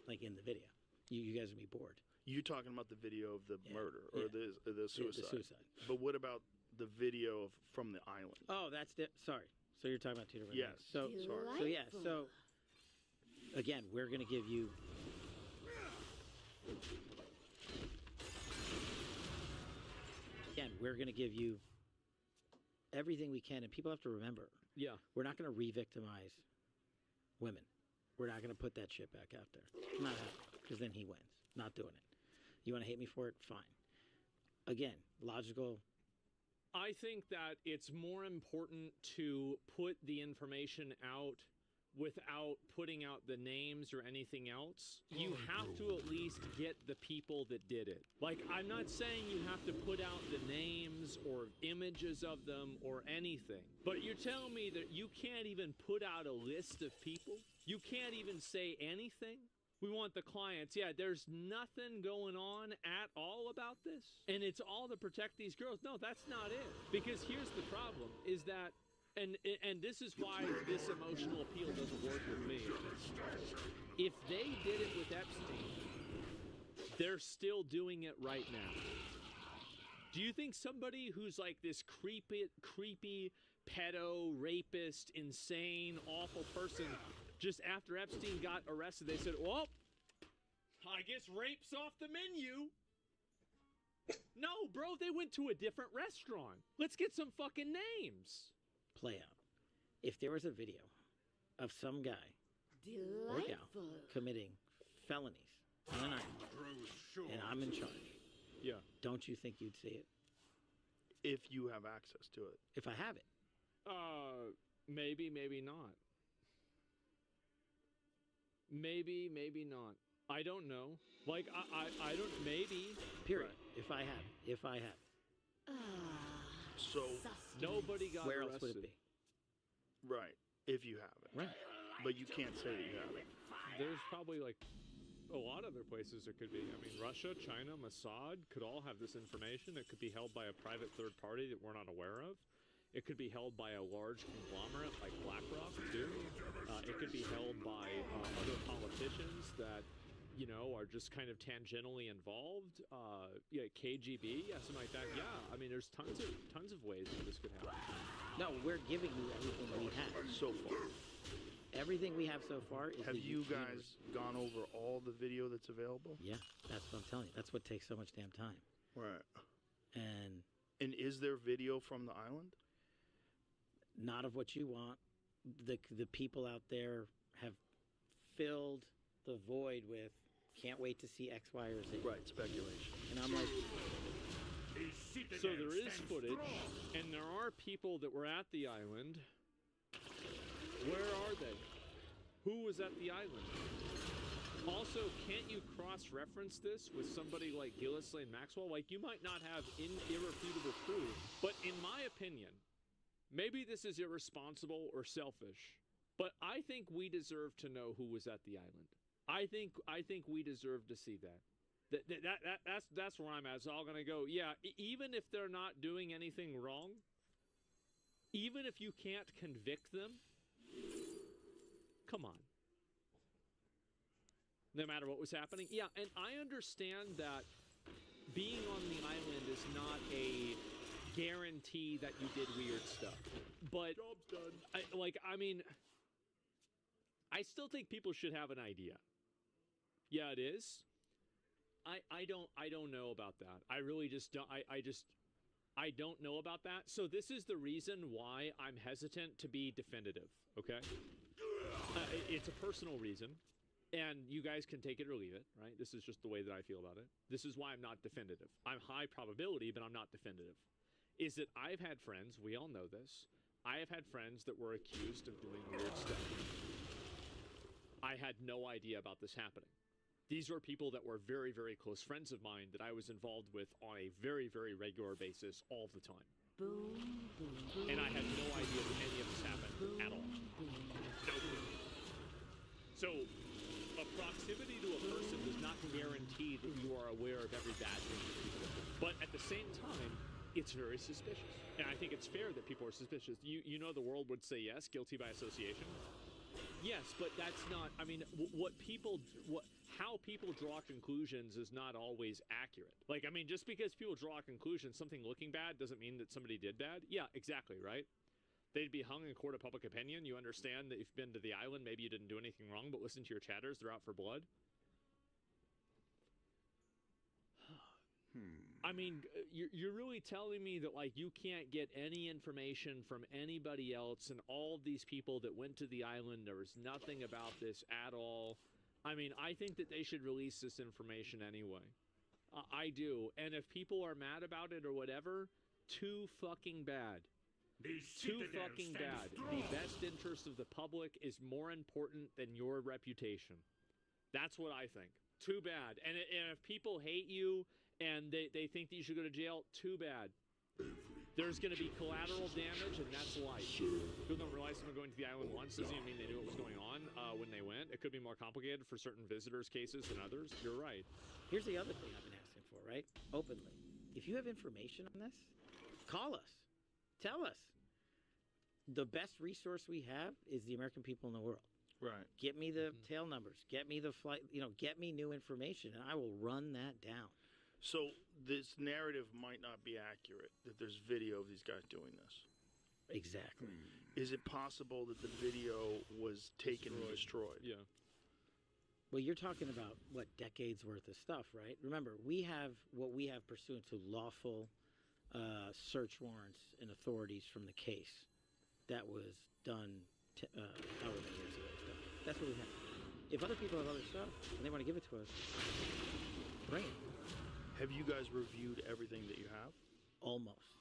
like in the video. You guys would be bored. You're talking about the video of the murder or the suicide. The suicide. But what about the video from the island? Oh, sorry. So you're talking about two different Yes. things. So again, we're going to give you. Again, we're going to give you everything we can, and people have to remember. Yeah. We're not going to re-victimize women. We're not going to put that shit back out there. Not happening, because then he wins. Not doing it. You want to hate me for it? Fine. Again, logical. I think that it's more important to put the information out without putting out the names or anything else. You have to at least get the people that did it. Like, I'm not saying you have to put out the names or images of them or anything, but you're telling me that you can't even put out a list of people? You can't even say anything? We want the clients. Yeah, there's nothing going on at all about this, and it's all to protect these girls. No, that's not it. Because here's the problem, is that And this is why this emotional appeal doesn't work with me. If they did it with Epstein, they're still doing it right now. Do you think somebody who's like this creepy pedo, rapist, insane, awful person Just after Epstein got arrested, they said, well, I guess rape's off the menu. No, bro, they went to a different restaurant. Let's get some fucking names. Play out. If there was a video of some guy or gal committing felonies on an island, and I'm in charge, yeah, don't you think you'd see it? If you have access to it. If I have it. Maybe, maybe not. Maybe, maybe not. I don't know. Like, I don't, maybe. Period. Right. If I had it. If I had it. So, nobody got where arrested. else would it be? Right. If you have it. Right. But you can't say that you have it. There's probably, like, a lot of other places it could be. I mean, Russia, China, Mossad could all have this information. It could be held by a private third party that we're not aware of. It could be held by a large conglomerate like BlackRock, too. It could be held by other politicians that, you know, are just kind of tangentially involved. Yeah, KGB, yeah, something like that. Yeah, I mean, there's tons of ways that this could happen. No, we're giving you everything we have so far. Everything we have so far is. Have you guys gone over all the video that's available? Yeah, that's what I'm telling you. That's what takes so much damn time. Right. And is there video from the island? Not of what you want. The people out there have filled the void with can't wait to see X, Y, or Z. Right, speculation. And I'm like, so there is footage, and there are people that were at the island. Where are they? Who was at the island? Also, can't you cross-reference this with somebody like Gillislaine Maxwell? Like, you might not have irrefutable proof, but in my opinion, maybe this is irresponsible or selfish, but I think we deserve to know who was at the island. I think we deserve to see that. That's where I'm at. So I'm gonna go. Yeah, even if they're not doing anything wrong, even if you can't convict them, come on. No matter what was happening, yeah. And I understand that being on the island is not a guarantee that you did weird stuff, but job's done. I mean, I still think people should have an idea. Yeah, it is. I don't know about that. I really just don't. I don't know about that. So this is the reason why I'm hesitant to be definitive. Okay, it's a personal reason. And you guys can take it or leave it, right? This is just the way that I feel about it. This is why I'm not definitive. I'm high probability, but I'm not definitive. Is that I've had friends, we all know this, I have had friends that were accused of doing weird stuff. I had no idea about this happening. These were people that were very, very close friends of mine that I was involved with on a very, very regular basis all the time. And I had no idea that any of this happened at all. No clue. So, a proximity to a person does not guarantee that you are aware of every bad thing that people do. But at the same time, it's very suspicious. And I think it's fair that people are suspicious. You know the world would say yes, guilty by association? Yes, but that's not, I mean, how people draw conclusions is not always accurate. Like, I mean, just because people draw a conclusion, something looking bad doesn't mean that somebody did bad. Yeah, exactly, right? They'd be hung in court of public opinion. You understand that you've been to the island, maybe you didn't do anything wrong, but listen to your chatters, they're out for blood. I mean, you're really telling me that, like, you can't get any information from anybody else, and all of these people that went to the island, there was nothing about this at all. I mean, I think that they should release this information anyway. I do. And if people are mad about it or whatever, too fucking bad. Too fucking bad. The best interest of the public is more important than your reputation. That's what I think. Too bad. And if people hate you and they think that you should go to jail, too bad. There's going to be collateral damage, and that's life. People don't realize them going to the island once doesn't even mean they knew what was going on when they went. It could be more complicated for certain visitors' cases than others. You're right. Here's the other thing I've been asking for, right? Openly. If you have information on this, call us. Tell us. The best resource we have is the American people in the world. Right. Get me the tail numbers. Get me the flight, get me new information, and I will run that down. So this narrative might not be accurate, that there's video of these guys doing this. Exactly. Is it possible that the video was taken and destroyed? Yeah. Well, you're talking about, what, decades worth of stuff, right? Remember, we have what we have pursuant to lawful search warrants and authorities from the case that was done however many years ago. That's what we have. If other people have other stuff and they want to give it to us, bring it. Have you guys reviewed everything that you have? Almost.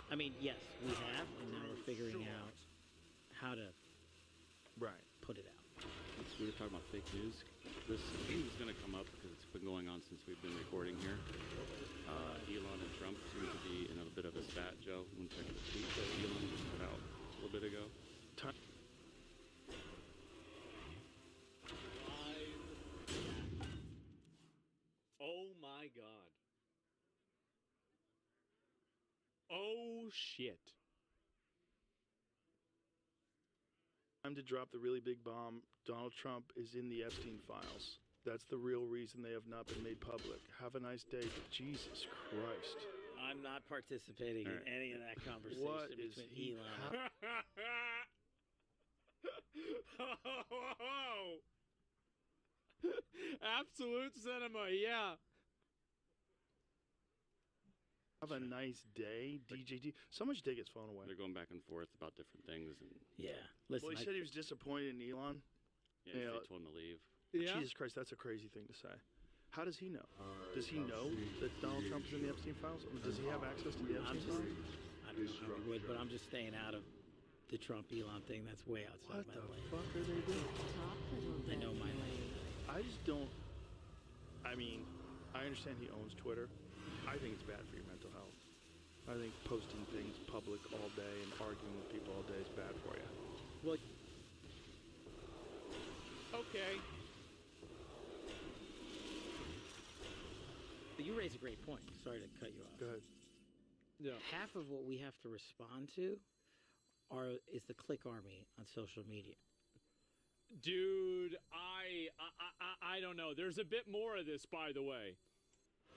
I mean, yes, we have, and now we're figuring out how to put it out. We were talking about fake news. This is going to come up because it's been going on since we've been recording here. Elon and Trump seem to be in a bit of a spat, Joe. I'm going to check the tweet that Elon just put out a little bit ago. Oh my god. Oh shit. Time to drop the really big bomb. Donald Trump is in the Epstein files. That's the real reason they have not been made public. Have a nice day. Jesus Christ. I'm not participating in any of that conversation What is between he Elon. Absolute cinema, yeah. Have a nice day, DJT. Someone should take his phone away. They're going back and forth about different things. And yeah. Listen, well, he said he was disappointed in Elon. Yeah, they told him to leave. Yeah. Jesus Christ, that's a crazy thing to say. How does he know? Does he know that Donald Trump is in the Epstein files? Or does he have access to the Epstein files? I don't know how he would, but I'm just staying out of the Trump-Elon thing. That's way outside my lane. What the fuck are they doing? I know my lane. I just don't... I mean, I understand he owns Twitter. I think it's bad for your mental health. I think posting things public all day and arguing with people all day is bad for you. Well, okay. You raise a great point. Sorry to cut you off. Go ahead. Yeah. Half of what we have to respond to is the click army on social media. Dude, I don't know. There's a bit more of this, by the way.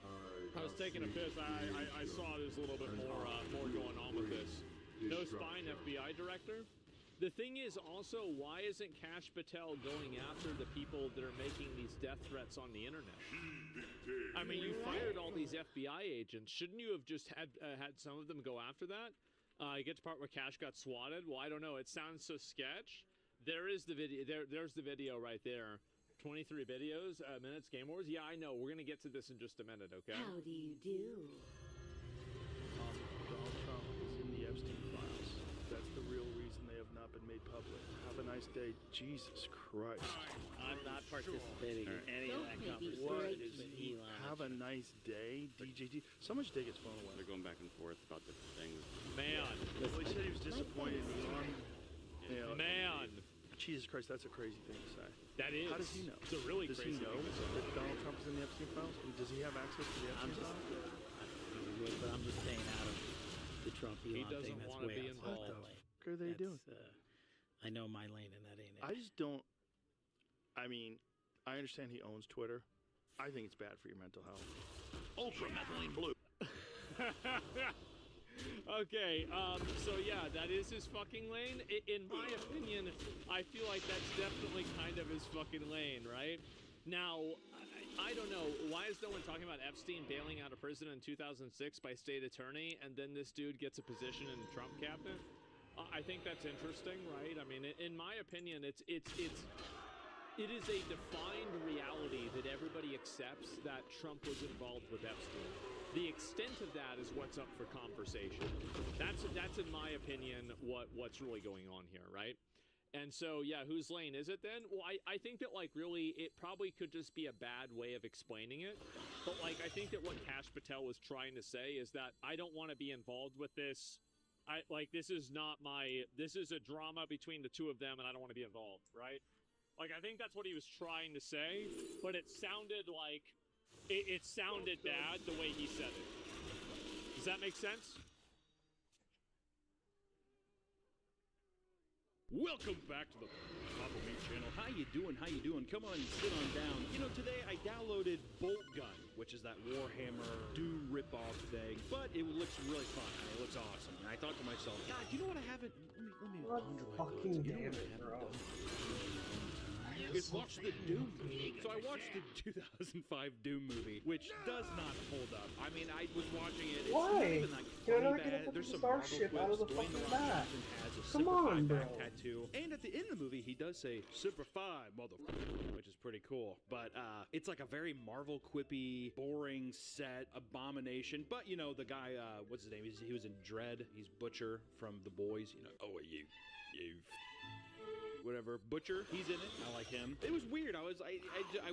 I was taking a piss. I saw there's a little bit more going on with this. No spine FBI director. The thing is also, why isn't Kash Patel going after the people that are making these death threats on the internet? I mean, you fired all these FBI agents. Shouldn't you have just had some of them go after that? You get to the part where Kash got swatted. Well, I don't know. It sounds so sketch. There is the video. There's the video right there. 23 videos, minutes, Game Wars. Yeah, I know. We're gonna get to this in just a minute, okay? How do you do? Donald Trump is in the Epstein files. That's the real reason they have not been made public. Have a nice day. Jesus Christ. I'm not participating in any of that conversation with Elon. Have a nice day, DJT. Someone should take his phone away. They're going back and forth about different things. Man. Well, he said he was disappointed in Elon. Man. Jesus Christ, that's a crazy thing to say. That is. How does he know? It's a really does crazy he know thing to say. that Donald Trump is in the Epstein files? And does he have access to the Epstein files? But I'm just staying out of the Trump-Elon He doesn't thing. That's want to way be outside involved. my lane. What are they doing? I know my lane, and that ain't it. I just don't. I mean, I understand he owns Twitter. I think it's bad for your mental health. Ultra methylene blue. Okay, so yeah, that is his fucking lane. In my opinion, I feel like that's definitely kind of his fucking lane, right? Now, I don't know, why is no one talking about Epstein bailing out of prison in 2006 by state attorney, and then this dude gets a position in the Trump cabinet? I think that's interesting, right? I mean, in my opinion, it is a defined reality that everybody accepts that Trump was involved with Epstein. The extent of that is what's up for conversation. That's in my opinion what's really going on here, right? And so yeah, whose lane is it then? Well, I think that like really it probably could just be a bad way of explaining it. But like I think that what Kash Patel was trying to say is that I don't want to be involved with this. This is a drama between the two of them and I don't want to be involved, right? Like I think that's what he was trying to say, but it sounded like it sounded bad the way he said it. Does that make sense? Welcome back to the Papa Meat channel. How you doing? How you doing? Come on, sit on down. You know, today I downloaded Bolt Gun, which is that Warhammer Doom ripoff thing, but it looks really fun. I mean, it looks awesome. And I thought to myself, God, you know what I haven't? Let me ponder my thoughts. Fucking You know damn what I it, haven't bro. done? Is watch the Doom movie. So I watched the 2005 Doom movie, which does not hold up. I mean, I was watching it. It's not Why? even like Can I funny not get bad. a There's some star Marvel ship out of the quips. Dwayne fucking The Rock back? Johnson has a Come Super 5 on, bro. back tattoo. And at the end of the movie, he does say Super 5, motherfucker, which is pretty cool. But it's like a very Marvel quippy, boring set, abomination. But, you know, the guy, what's his name? He was in Dread. He's Butcher from The Boys. You know, oh, you whatever, Butcher, he's in it. I like him. It was weird. I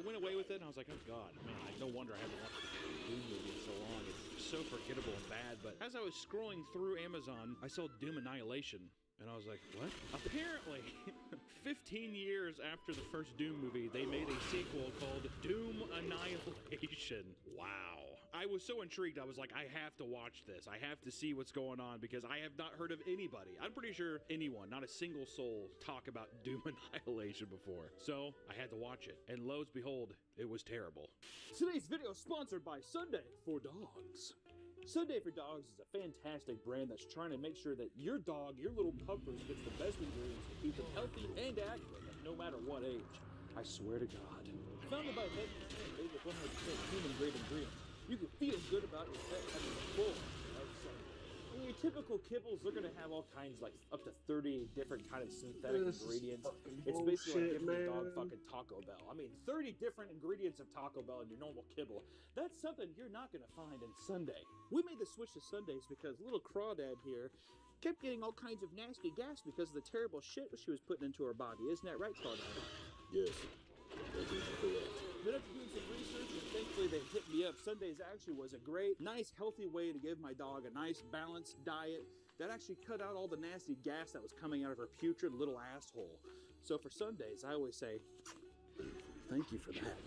went away with it and I was like, oh god, man, no wonder I haven't watched the Doom movie in so long. It's so forgettable and bad. But as I was scrolling through Amazon, I saw Doom Annihilation. And I was like, what? Apparently, 15 years after the first Doom movie, they made a sequel called Doom Annihilation. Wow. I was so intrigued, I was like, I have to watch this. I have to see what's going on because I have not heard of anybody. I'm pretty sure anyone, not a single soul, talk about Doom Annihilation before. So I had to watch it. And lo and behold, it was terrible. Today's video is sponsored by Sunday for Dogs. Sunday for Dogs is a fantastic brand that's trying to make sure that your dog, your little puppers, gets the best ingredients to keep them healthy and active, no matter what age. I swear to God. Founded by vet made with 100% human-grade ingredients, you can feel good about your pet having a full of Sunday. In your typical kibbles, they're going to have all kinds, like up to 30 different kind of synthetic ingredients. It's basically like giving your dog fucking Taco Bell. I mean, 30 different ingredients of Taco Bell in your normal kibble. That's something you're not going to find in Sunday. We made the switch to Sundays because little crawdad here kept getting all kinds of nasty gas because of the terrible shit she was putting into her body. Isn't that right, crawdad? Yes. That is correct. Then after doing some research, and thankfully they hit me up, Sundays actually was a great, nice, healthy way to give my dog a nice, balanced diet that actually cut out all the nasty gas that was coming out of her putrid little asshole. So for Sundays, I always say, thank you for that.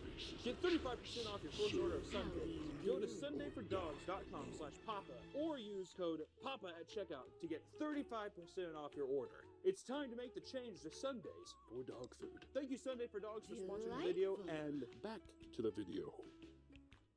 Get 35% off your first order of Sundays. Go to sundayfordogs.com/papa or use code PAPA at checkout to get 35% off your order. It's time to make the change to Sundays for dog food. Thank you, Sunday for Dogs, for sponsoring the video, and back to the video.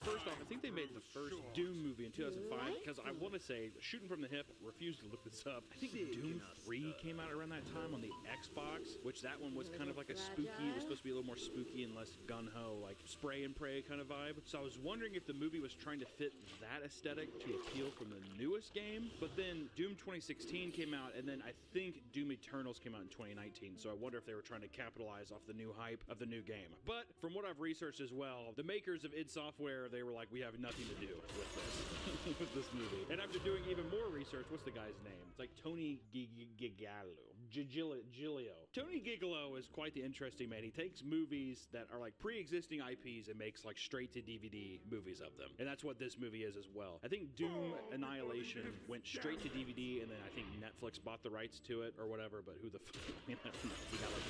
First off, I think they made the first Doom movie in 2005 because I want to say, shooting from the hip, refused to look this up. I think Doom 3 came out around that time on the Xbox, which that one was kind of like a spooky, it was supposed to be a little more spooky and less gun-ho, like spray and pray kind of vibe. So I was wondering if the movie was trying to fit that aesthetic to appeal from the newest game. But then Doom 2016 came out, and then I think Doom Eternals came out in 2019. So I wonder if they were trying to capitalize off the new hype of the new game. But from what I've researched as well, the makers of id Software, they were like, we have nothing to do with this, with this movie. And after doing even more research, what's the guy's name? It's like Tony Gigalo. Giglio. Tony Gigolo is quite the interesting man. He takes movies that are like pre-existing IPs and makes like straight-to-DVD movies of them. And that's what this movie is as well. I think Doom Annihilation went straight to DVD, and then I think Netflix bought the rights to it or whatever, but who the fuck? He got like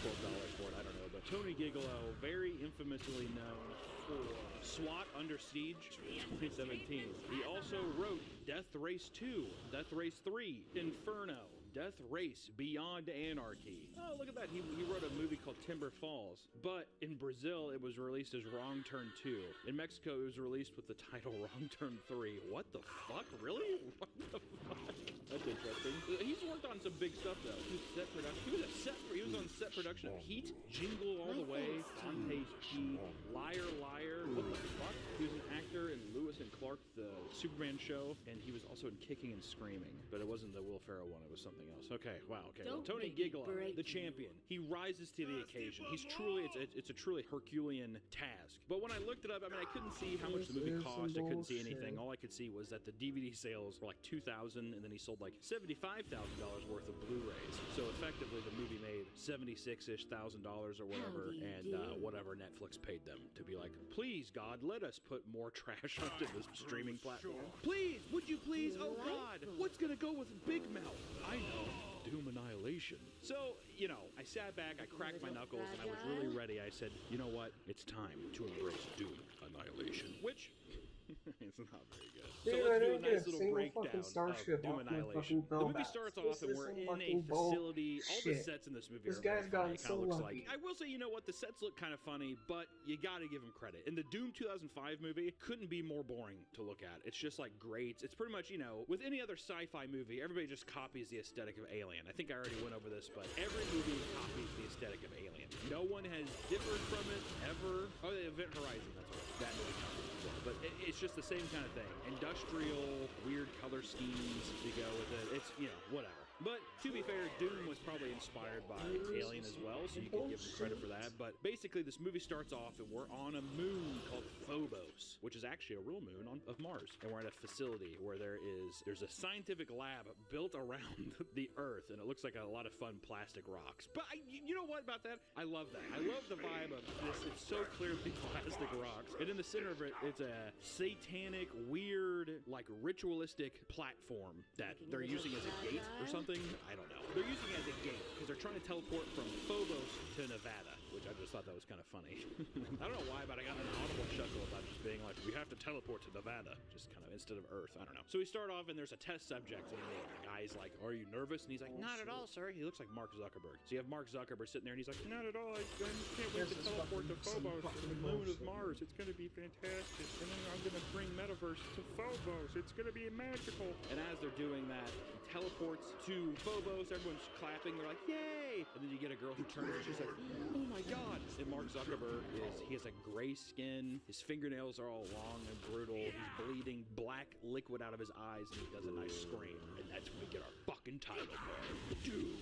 $12 for it, I don't know. But Tony Gigolo, very infamously known for SWAT Under Siege 2017. He also wrote Death Race 2, Death Race 3, Inferno, Death Race Beyond Anarchy. Oh, look at that. He wrote a movie called Timber Falls. But in Brazil, it was released as Wrong Turn 2. In Mexico, it was released with the title Wrong Turn 3. What the fuck? Really? What the fuck? That's interesting. He's worked on some big stuff, though. He was on set production of Heat, Jingle All the Way, Dante's Peak, Liar Liar. What the fuck? He was an actor in Lewis and Clark, the Superman show, and he was also in Kicking and Screaming. But it wasn't the Will Ferrell one, it was something else. Okay, wow, okay. Well, Tony Gigolo, the champion. He rises to the occasion. He's truly, it's a truly Herculean task. But when I looked it up, I mean, I couldn't see how much the movie cost. I couldn't see anything. All I could see was that the DVD sales were like 2,000, and then he sold like $75,000 worth of Blu-rays. So effectively, the movie made $76,000 or whatever, and whatever Netflix paid them to be like, please, God, let us put more trash onto this streaming platform. Please, would you please? Oh God, what's gonna go with Big Mouth? I know. Doom Annihilation. So, you know, I sat back, I cracked my knuckles, and I was really ready. I said, you know what? It's time to embrace Doom Annihilation. Which, It's not very good. Dude, so I let's do a didn't get nice a little single breakdown fucking of starship Doom off my Annihilation. fucking The film movie back. starts This off and is we're some in a fucking facility. All the bullshit. sets in this movie This are very guy's funny. gotten It kind so of looks lucky. like. I will say, you know what? The sets look kind of funny, but you got to give him credit. In the Doom 2005 movie, couldn't be more boring to look at. It's just like grates. It's pretty much, you know, with any other sci-fi movie, everybody just copies the aesthetic of Alien. I think I already went over this, but every movie copies the aesthetic of Alien. No one has differed from it ever. Oh, the Event Horizon. That's what that movie copies as well. But it's just the same kind of thing. Industrial, weird color schemes to go with it. It's, you know, whatever. But to be fair, Doom was probably inspired by Alien as well, so you can give him credit for that. But basically, this movie starts off and we're on a moon called Phobos, which is actually a real moon of Mars. And we're at a facility where there's a scientific lab built around the Earth, and it looks like a lot of fun plastic rocks. But you know what about that? I love that. I love the vibe of this. It's so clearly plastic rocks. And in the center of it, it's a satanic, weird, like ritualistic platform that they're using as a gate or something. I don't know. They're using it as a gate because they're trying to teleport from Phobos to Nevada, which I just thought that was kind of funny. I don't know why, but I got an audible chuckle about just being like, we have to teleport to Nevada, just kind of instead of Earth. I don't know. So we start off and there's a test subject, and the guy's like, are you nervous? And he's like, not at all, sir. He looks like Mark Zuckerberg. So you have Mark Zuckerberg sitting there, and he's like, not at all. I can't wait to teleport to Phobos, to the moon of Mars. It's going to be fantastic. And then I'm going to bring Metaverse to Phobos. It's going to be magical. And as they're doing that, he teleports to Phobos. Everyone's clapping. They're like, yay! And then you get a girl who turns and she's like, oh my god. And Mark Zuckerberg he has a gray skin. His fingernails are all long and brutal. He's bleeding black liquid out of his eyes, and he does a nice scream. And that's when we get our fucking title card. Doom.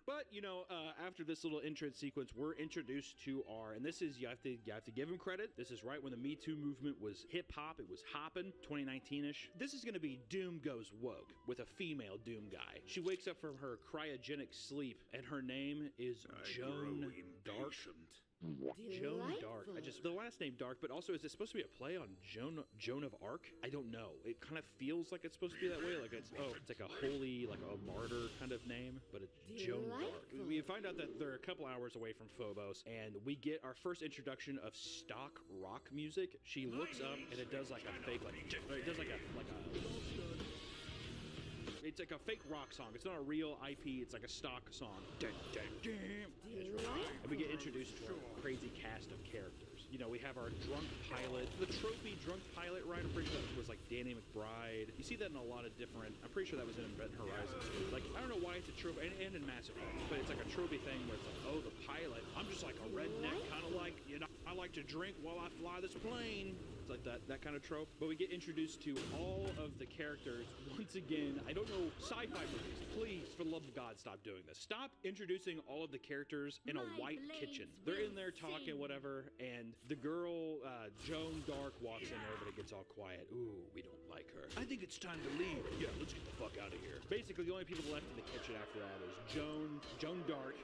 But you know, after this little entrance sequence, we're introduced to and this is you have to give him credit. This is right when the Me Too movement was hip hop. It was hopping, 2019ish. This is going to be Doom Goes Woke with a female Doom guy. She wakes up from her cryogenic sleep, and her name is Joan Dark. Joan Dark. The last name Dark, but also is it supposed to be a play on Joan of Arc? I don't know. It kind of feels like it's supposed to be that way. Like it's like a holy, like a martyr kind of name, but it's Joan Dark. We find out that they're a couple hours away from Phobos, and we get our first introduction of stock rock music. She looks up and it does like a fake it's like a fake rock song. It's not a real IP. It's like a stock song. And we get introduced to a crazy cast of characters. You know, we have our drunk pilot, the trophy drunk pilot, right? I'm pretty sure that was like Danny McBride. You see that in a lot of different. I'm pretty sure that was in Event Horizon. Like, I don't know why it's a trophy, and in Mass Effect, but it's like a trophy thing where it's like, oh, the pilot. I'm just like a redneck, kind of like, you know, I like to drink while I fly this plane. It's like that kind of trope. But we get introduced to all of the characters once again. I don't know, sci-fi movies, please, for the love of God, stop doing this. Stop introducing all of the characters in a white kitchen. They're in there talking, whatever, and the girl, Joan Dark, walks in over and it gets all quiet. Ooh, we don't like her. I think it's time to leave. Yeah, let's get the fuck out of here. Basically, the only people left in the kitchen after that is Joan Dark,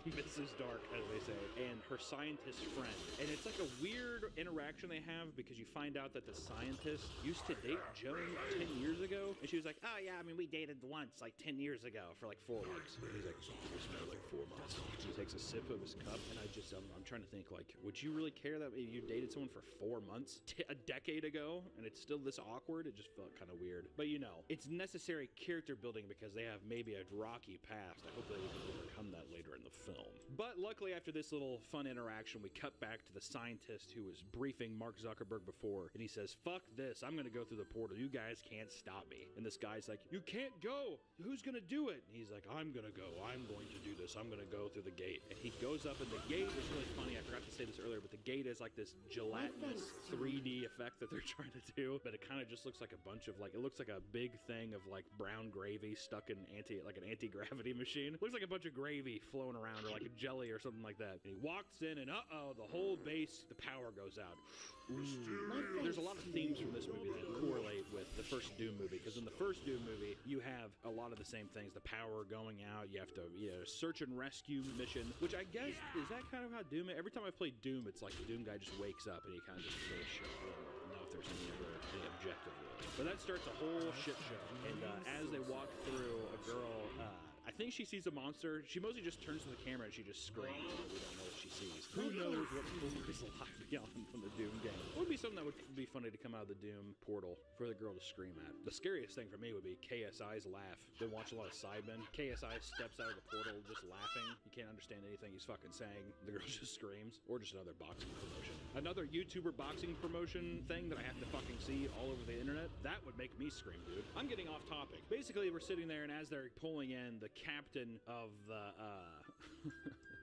Mrs. Dark, as they say, and her scientist friend. And it's like a weird interaction they have because you find out that the scientist used to date Joan 10 years ago. And she was like, oh yeah, I mean, we dated once like 10 years ago for like 4 weeks. And he's like, it's been like 4 months. He takes a sip of his cup, and I'm trying to think, like, would you really care that you dated someone for 4 months a decade ago and it's still this awkward? It just felt kind of weird. But you know, it's necessary character building because they have maybe a rocky past. I hope they can overcome that later in the film. But luckily, after this little fun interaction, we cut back to the scientist who was briefing Mark Zuckerberg before, and he says, fuck this, I'm gonna go through the portal. You guys can't stop me. And this guy's like, you can't go. Who's gonna do it? And he's like, I'm gonna go. I'm going to do this. I'm gonna go through the gate. And he goes up, and the gate is really funny. I forgot to say this earlier, but the gate is like this gelatinous 3D effect that they're trying to do, but it kind of just looks like a bunch of it looks like a big thing of like brown gravy stuck in an anti-gravity machine. It looks like a bunch of gravy flowing around, or like a jelly or something like that. And he walks in, and the whole base, the power goes out. There's a lot of themes from this movie that correlate with the first Doom movie, because in the first Doom movie, you have a lot of the same things. The power going out, you have to search and rescue mission, which I guess, is that kind of how Doom, every time I've played Doom, it's like the Doom guy just wakes up and he kind of just kills shit. I don't know if there's any objective really. But that starts a whole shit show. And as they walk through, a girl, I think she sees a monster. She mostly just turns to the camera and she just screams. We don't know what she sees. Who knows what stories lie beyond from the Doom game? What would be something that would be funny to come out of the Doom portal for the girl to scream at? The scariest thing for me would be KSI's laugh. Been watching a lot of Sidemen. KSI steps out of the portal just laughing. You can't understand anything he's fucking saying. The girl just screams. Or just another boxing promotion. Another YouTuber boxing promotion thing that I have to fucking see all over the internet. That would make me scream, dude. I'm getting off topic. Basically, we're sitting there, and as they're pulling in, the captain of the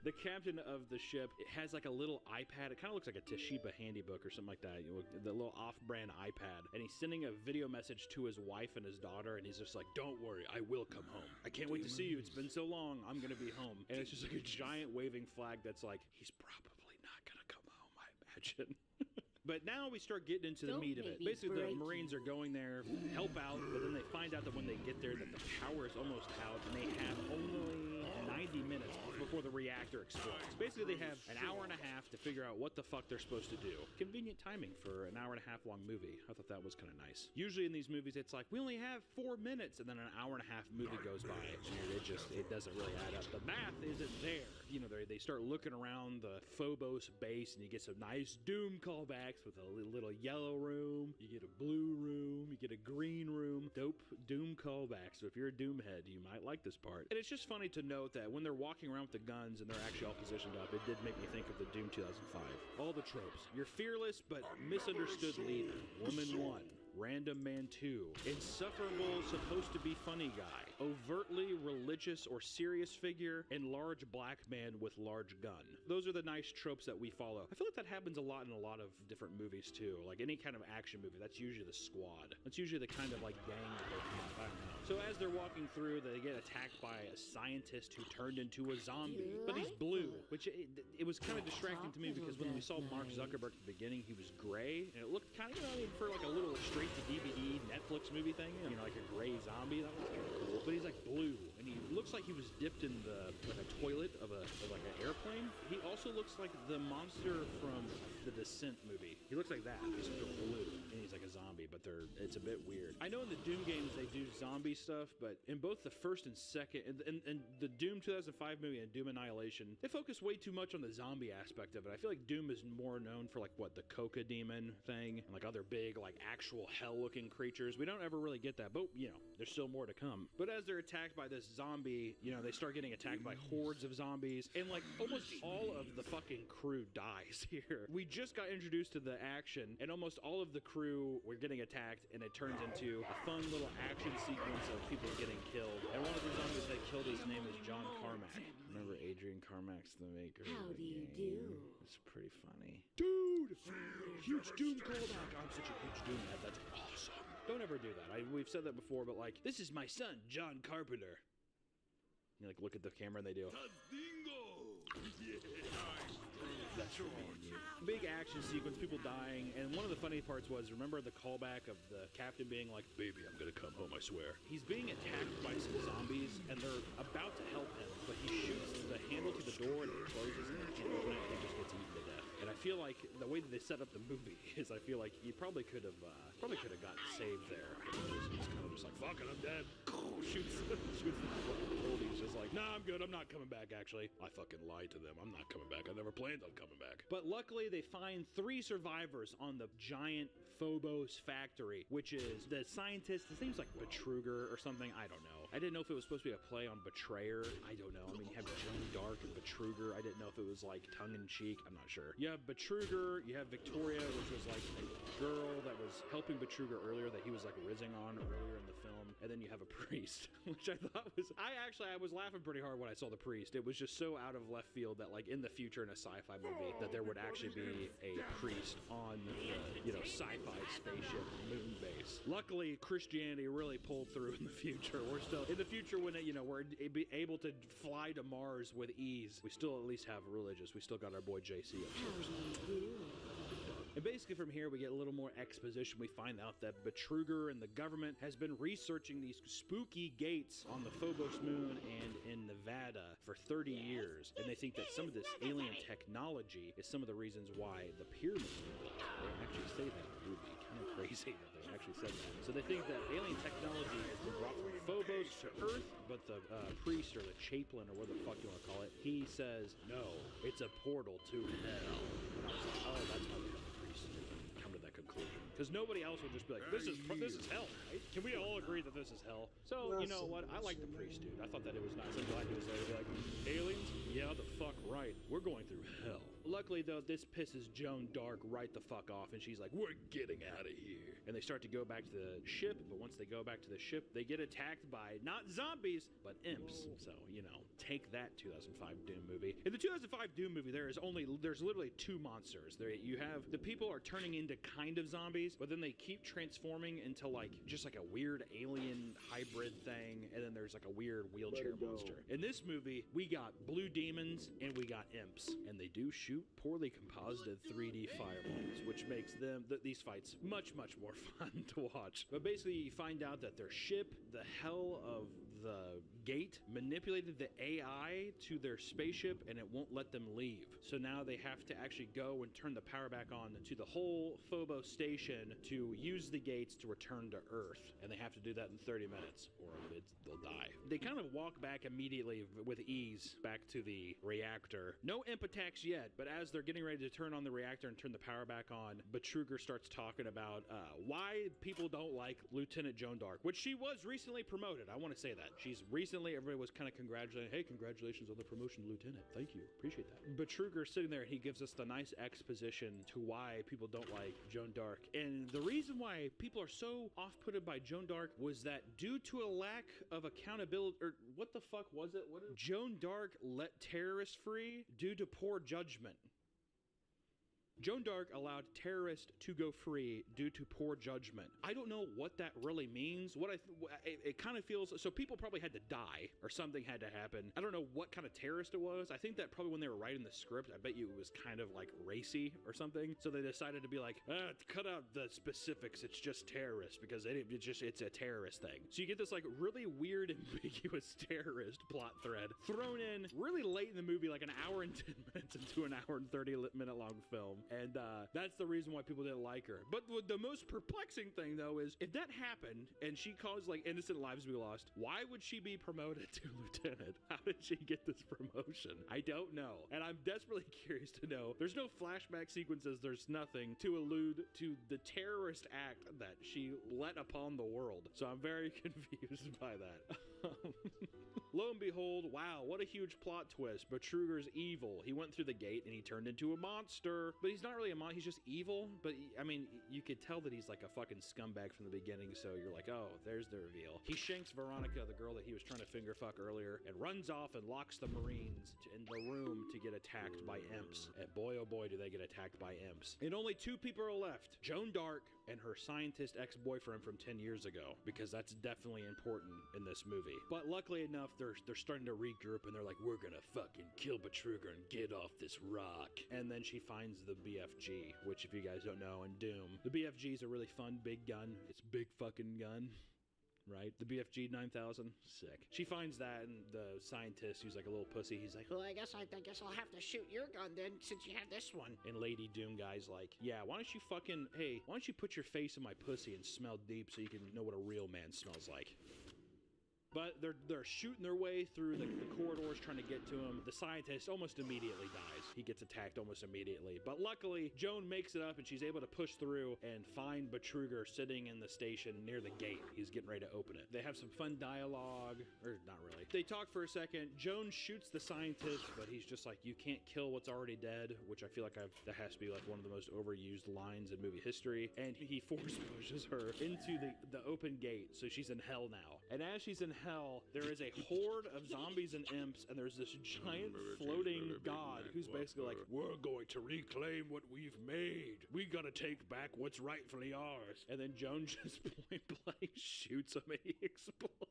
the captain of the ship, it has like a little iPad. It kind of looks like a Toshiba handybook or something like that. You know, the little off-brand iPad. And he's sending a video message to his wife and his daughter, and he's just like, "Don't worry, I will come home. I can't wait to see you. It's been so long. I'm gonna be home." And it's just like a giant waving flag that's like, he's probably not gonna come home, I imagine. But now we start getting into the meat of it. Basically, the Marines are going there, help out, but then they find out that when they get there that the power is almost out, and they have only 90 minutes before the reactor explodes. Basically, they have an hour and a half to figure out what the fuck they're supposed to do. Convenient timing for an hour and a half long movie. I thought that was kind of nice. Usually in these movies, it's like, we only have 4 minutes, and then an hour and a half movie goes by. And it doesn't really add up. The math isn't there. You know, they start looking around the Phobos base, and you get some nice Doom callbacks with a little yellow room, you get a blue room, you get a green room. Dope Doom callbacks. So if you're a Doom head, you might like this part. And it's just funny to note that when they're walking around with the guns and they're actually all positioned up, it did make me think of the Doom 2005. All the tropes. You're fearless but misunderstood leader. Woman 1. Random Man 2. Insufferable, supposed to be funny guy. Overtly religious or serious figure. And large black man with large gun. Those are the nice tropes that we follow. I feel like that happens a lot in a lot of different movies too. Like any kind of action movie, that's usually the squad. That's usually the kind of like gang that they have. I don't know. So as they're walking through, they get attacked by a scientist who turned into a zombie. But he's blue, which it was kind of distracting to me because when we saw Mark Zuckerberg at the beginning, he was gray. And it looked kind of, you know, I mean, for like a little straight to DVD Netflix movie thing, you know, like a gray zombie. That was kind of cool. But he's like blue, and he looks like he was dipped in like a toilet of like an airplane. He also looks like the monster from the Descent movie. He looks like that. He's sort of blue, and he's like a zombie, but it's a bit weird. I know in the Doom games they do zombie stuff, but in both the first and second, and the Doom 2005 movie and Doom Annihilation, they focus way too much on the zombie aspect of it. I feel like Doom is more known for like what the Coca Demon thing, and like other big like actual hell-looking creatures. We don't ever really get that, but you know, there's still more to come. But as they're attacked by this zombie, you know, they start getting attacked by hordes of zombies, and like almost all of the fucking crew dies here. We just got introduced to the action, and almost all of the crew were getting attacked, and it turns into a fun little action sequence of people getting killed. And one of the zombies they killed, his name is John Carmack. Remember Adrian Carmack's the maker of the game? It's pretty funny. Dude! Huge Doom callback! I'm such a huge Doom head. That's awesome. Don't ever do that. We've said that before, but like, this is my son, John Carpenter. You like look at the camera and they do. That's right. Big action sequence, people dying, and one of the funny parts was, remember the callback of the captain being like, "Baby, I'm gonna come home, I swear." He's being attacked by some zombies, and they're about to help him, but he shoots the handle to the door and it closes, and he can't open it, and he just gets eaten to death. And I feel like the way that they set up the movie is, I feel like he probably could have gotten saved there. He's kind of just like, "Fuck it, I'm dead." Shoots the door. He's just like, "Nah, I'm good. I'm not coming back. Actually, I fucking lied to them. I'm not coming back. I never planned on coming back." But luckily, they find 3 survivors on the giant Phobos factory, which is the scientist. His name's like Betruger or something. I don't know. I didn't know if it was supposed to be a play on Betrayer. I don't know. I mean, you have Joan Dark and Betruger. I didn't know if it was like tongue-in-cheek. I'm not sure. You have Betruger. You have Victoria, which was like a girl that was helping Betruger earlier that he was like rizzing on earlier in the film. And then you have a priest, which I thought was... I was laughing pretty hard when I saw the priest. It was just so out of left field that like in the future in a sci-fi movie that there would actually be a priest on the, you know, sci-fi spaceship moon base. Luckily, Christianity really pulled through in the future. We're still in the future when it, you know, we're able to fly to Mars with ease. We still at least have religious. We still got our boy JC up first. And basically from here we get a little more exposition. We find out that Betruger and the government has been researching these spooky gates on the Phobos moon and in Nevada for 30 years. And they think that some of this alien technology is some of the reasons why the pyramids were built. They actually say that in the movie. Kind of crazy that they actually said that. So they think that alien technology has been brought from Phobos to Earth, but the priest, or the chaplain, or what the fuck you want to call it, he says, no, it's a portal to hell. And I was like, oh, that's why they have the priest come to that conclusion. Because nobody else would just be like, this is hell, right? Can we all agree that this is hell? So, you know what? I like the priest, dude. I thought that it was nice. I'm glad he was there to be like, aliens? Yeah, the fuck right. We're going through hell. Luckily, though, this pisses Joan Dark right the fuck off, and she's like, we're getting out of here. And they start to go back to the ship, but once they go back to the ship, they get attacked by not zombies, but imps. So, you know, take that 2005 Doom movie. In the 2005 Doom movie, there's literally two monsters. You have, the people are turning into kind of zombies, but then they keep transforming into like, just like a weird alien hybrid thing, and then there's like a weird wheelchair monster. In this movie, we got blue demons, and we got imps, and they do shoot poorly composited 3D fireballs, which makes these fights much more fun to watch. But basically, you find out that their ship, the hell of the gate, manipulated the AI to their spaceship, and it won't let them leave. So now they have to actually go and turn the power back on to the whole Phobos station to use the gates to return to Earth, and they have to do that in 30 minutes, or they'll die. They kind of walk back immediately with ease back to the reactor. No imp attacks yet, but as they're getting ready to turn on the reactor and turn the power back on, Betruger starts talking about why people don't like Lieutenant Joan Dark, which she was recently promoted. I want to say that. Everybody was kind of congratulating, hey, congratulations on the promotion, Lieutenant. Thank you. Appreciate that. Betruger's sitting there, and he gives us the nice exposition to why people don't like Joan Dark. And the reason why people are so off-putted by Joan Dark was that due to a lack of accountability, or what the fuck was it? Joan Dark let terrorists free due to poor judgment. Joan Dark allowed terrorists to go free due to poor judgment. I don't know what that really means. It kind of feels, so people probably had to die or something had to happen. I don't know what kind of terrorist it was. I think that probably when they were writing the script, I bet you it was kind of like racy or something. So they decided to be like, cut out the specifics. It's just terrorist, because it's a terrorist thing. So you get this like really weird, ambiguous terrorist plot thread thrown in really late in the movie, like an hour and 10 minutes into an hour and 30-minute long film. And that's the reason why people didn't like her. But the most perplexing thing, though, is if that happened and she caused like innocent lives to be lost, why would she be promoted to lieutenant? How did she get this promotion? I don't know. And I'm desperately curious to know. There's no flashback sequences. There's nothing to allude to the terrorist act that she let upon the world. So I'm very confused by that. Lo and behold, wow, what a huge plot twist. Betruger's evil. He went through the gate and he turned into a monster. But he's not really a monster, he's just evil. But, I mean, you could tell that he's like a fucking scumbag from the beginning, so you're like, oh, there's the reveal. He shanks Veronica, the girl that he was trying to finger fuck earlier, and runs off and locks the Marines in the room to get attacked by imps. And boy, oh boy, do they get attacked by imps. And only two people are left. Joan Dark and her scientist ex-boyfriend from 10 years ago, because that's definitely important in this movie. But luckily enough, they're starting to regroup, and they're like, we're gonna fucking kill Betruger and get off this rock. And then she finds the BFG, which if you guys don't know, in Doom, the BFG is a really fun big gun. It's a big fucking gun. Right? The BFG 9000. Sick. She finds that, and the scientist, who's like a little pussy, he's like, Well, I guess I'll have to shoot your gun then, since you have this one. And Lady Doom guy's like, yeah, why don't you put your face in my pussy and smell deep so you can know what a real man smells like. But they're shooting their way through the corridors trying to get to him. The scientist almost immediately dies. He gets attacked almost immediately. But luckily, Joan makes it up and she's able to push through and find Betruger sitting in the station near the gate. He's getting ready to open it. They have some fun dialogue, or not really. They talk for a second. Joan shoots the scientist, but he's just like, you can't kill what's already dead, which I feel like that has to be like one of the most overused lines in movie history. And he force pushes her into the open gate, so she's in hell now. And as she's in hell, there is a horde of zombies and imps, and there's this giant floating god who's basically like, we're going to reclaim what we've made. We gotta take back what's rightfully ours. And then Joan just point blank shoots him and he explodes.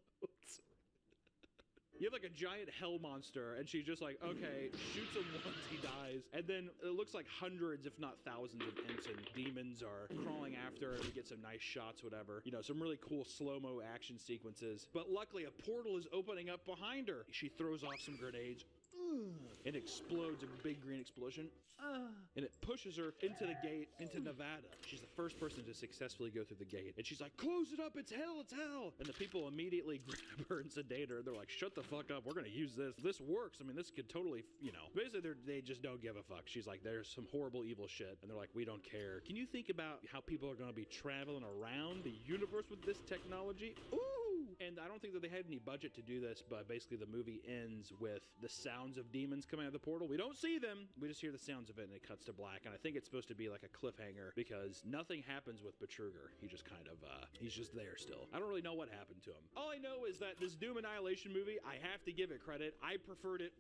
You have like a giant hell monster, and she's just like, okay, shoots him once, he dies. And then it looks like hundreds, if not thousands of imps and demons are crawling after her. We get some nice shots, whatever. You know, some really cool slow-mo action sequences. But luckily, a portal is opening up behind her. She throws off some grenades. and explodes a big green explosion. And it pushes her into the gate into Nevada. She's the first person to successfully go through the gate. And she's like, close it up, it's hell, it's hell. And the people immediately grab her and sedate her. They're like, shut the fuck up, we're gonna use this. This works. I mean, this could totally, basically they just don't give a fuck. She's like, there's some horrible evil shit. And they're like, we don't care. Can you think about how people are gonna be traveling around the universe with this technology? Ooh! And I don't think that they had any budget to do this, but basically the movie ends with the sounds of demons coming out of the portal. We don't see them, we just hear the sounds of it, and it cuts to black. And I think it's supposed to be like a cliffhanger because nothing happens with Betruger. He just kind of, he's just there still. I don't really know what happened to him. All I know is that this Doom Annihilation movie, I have to give it credit. I preferred it.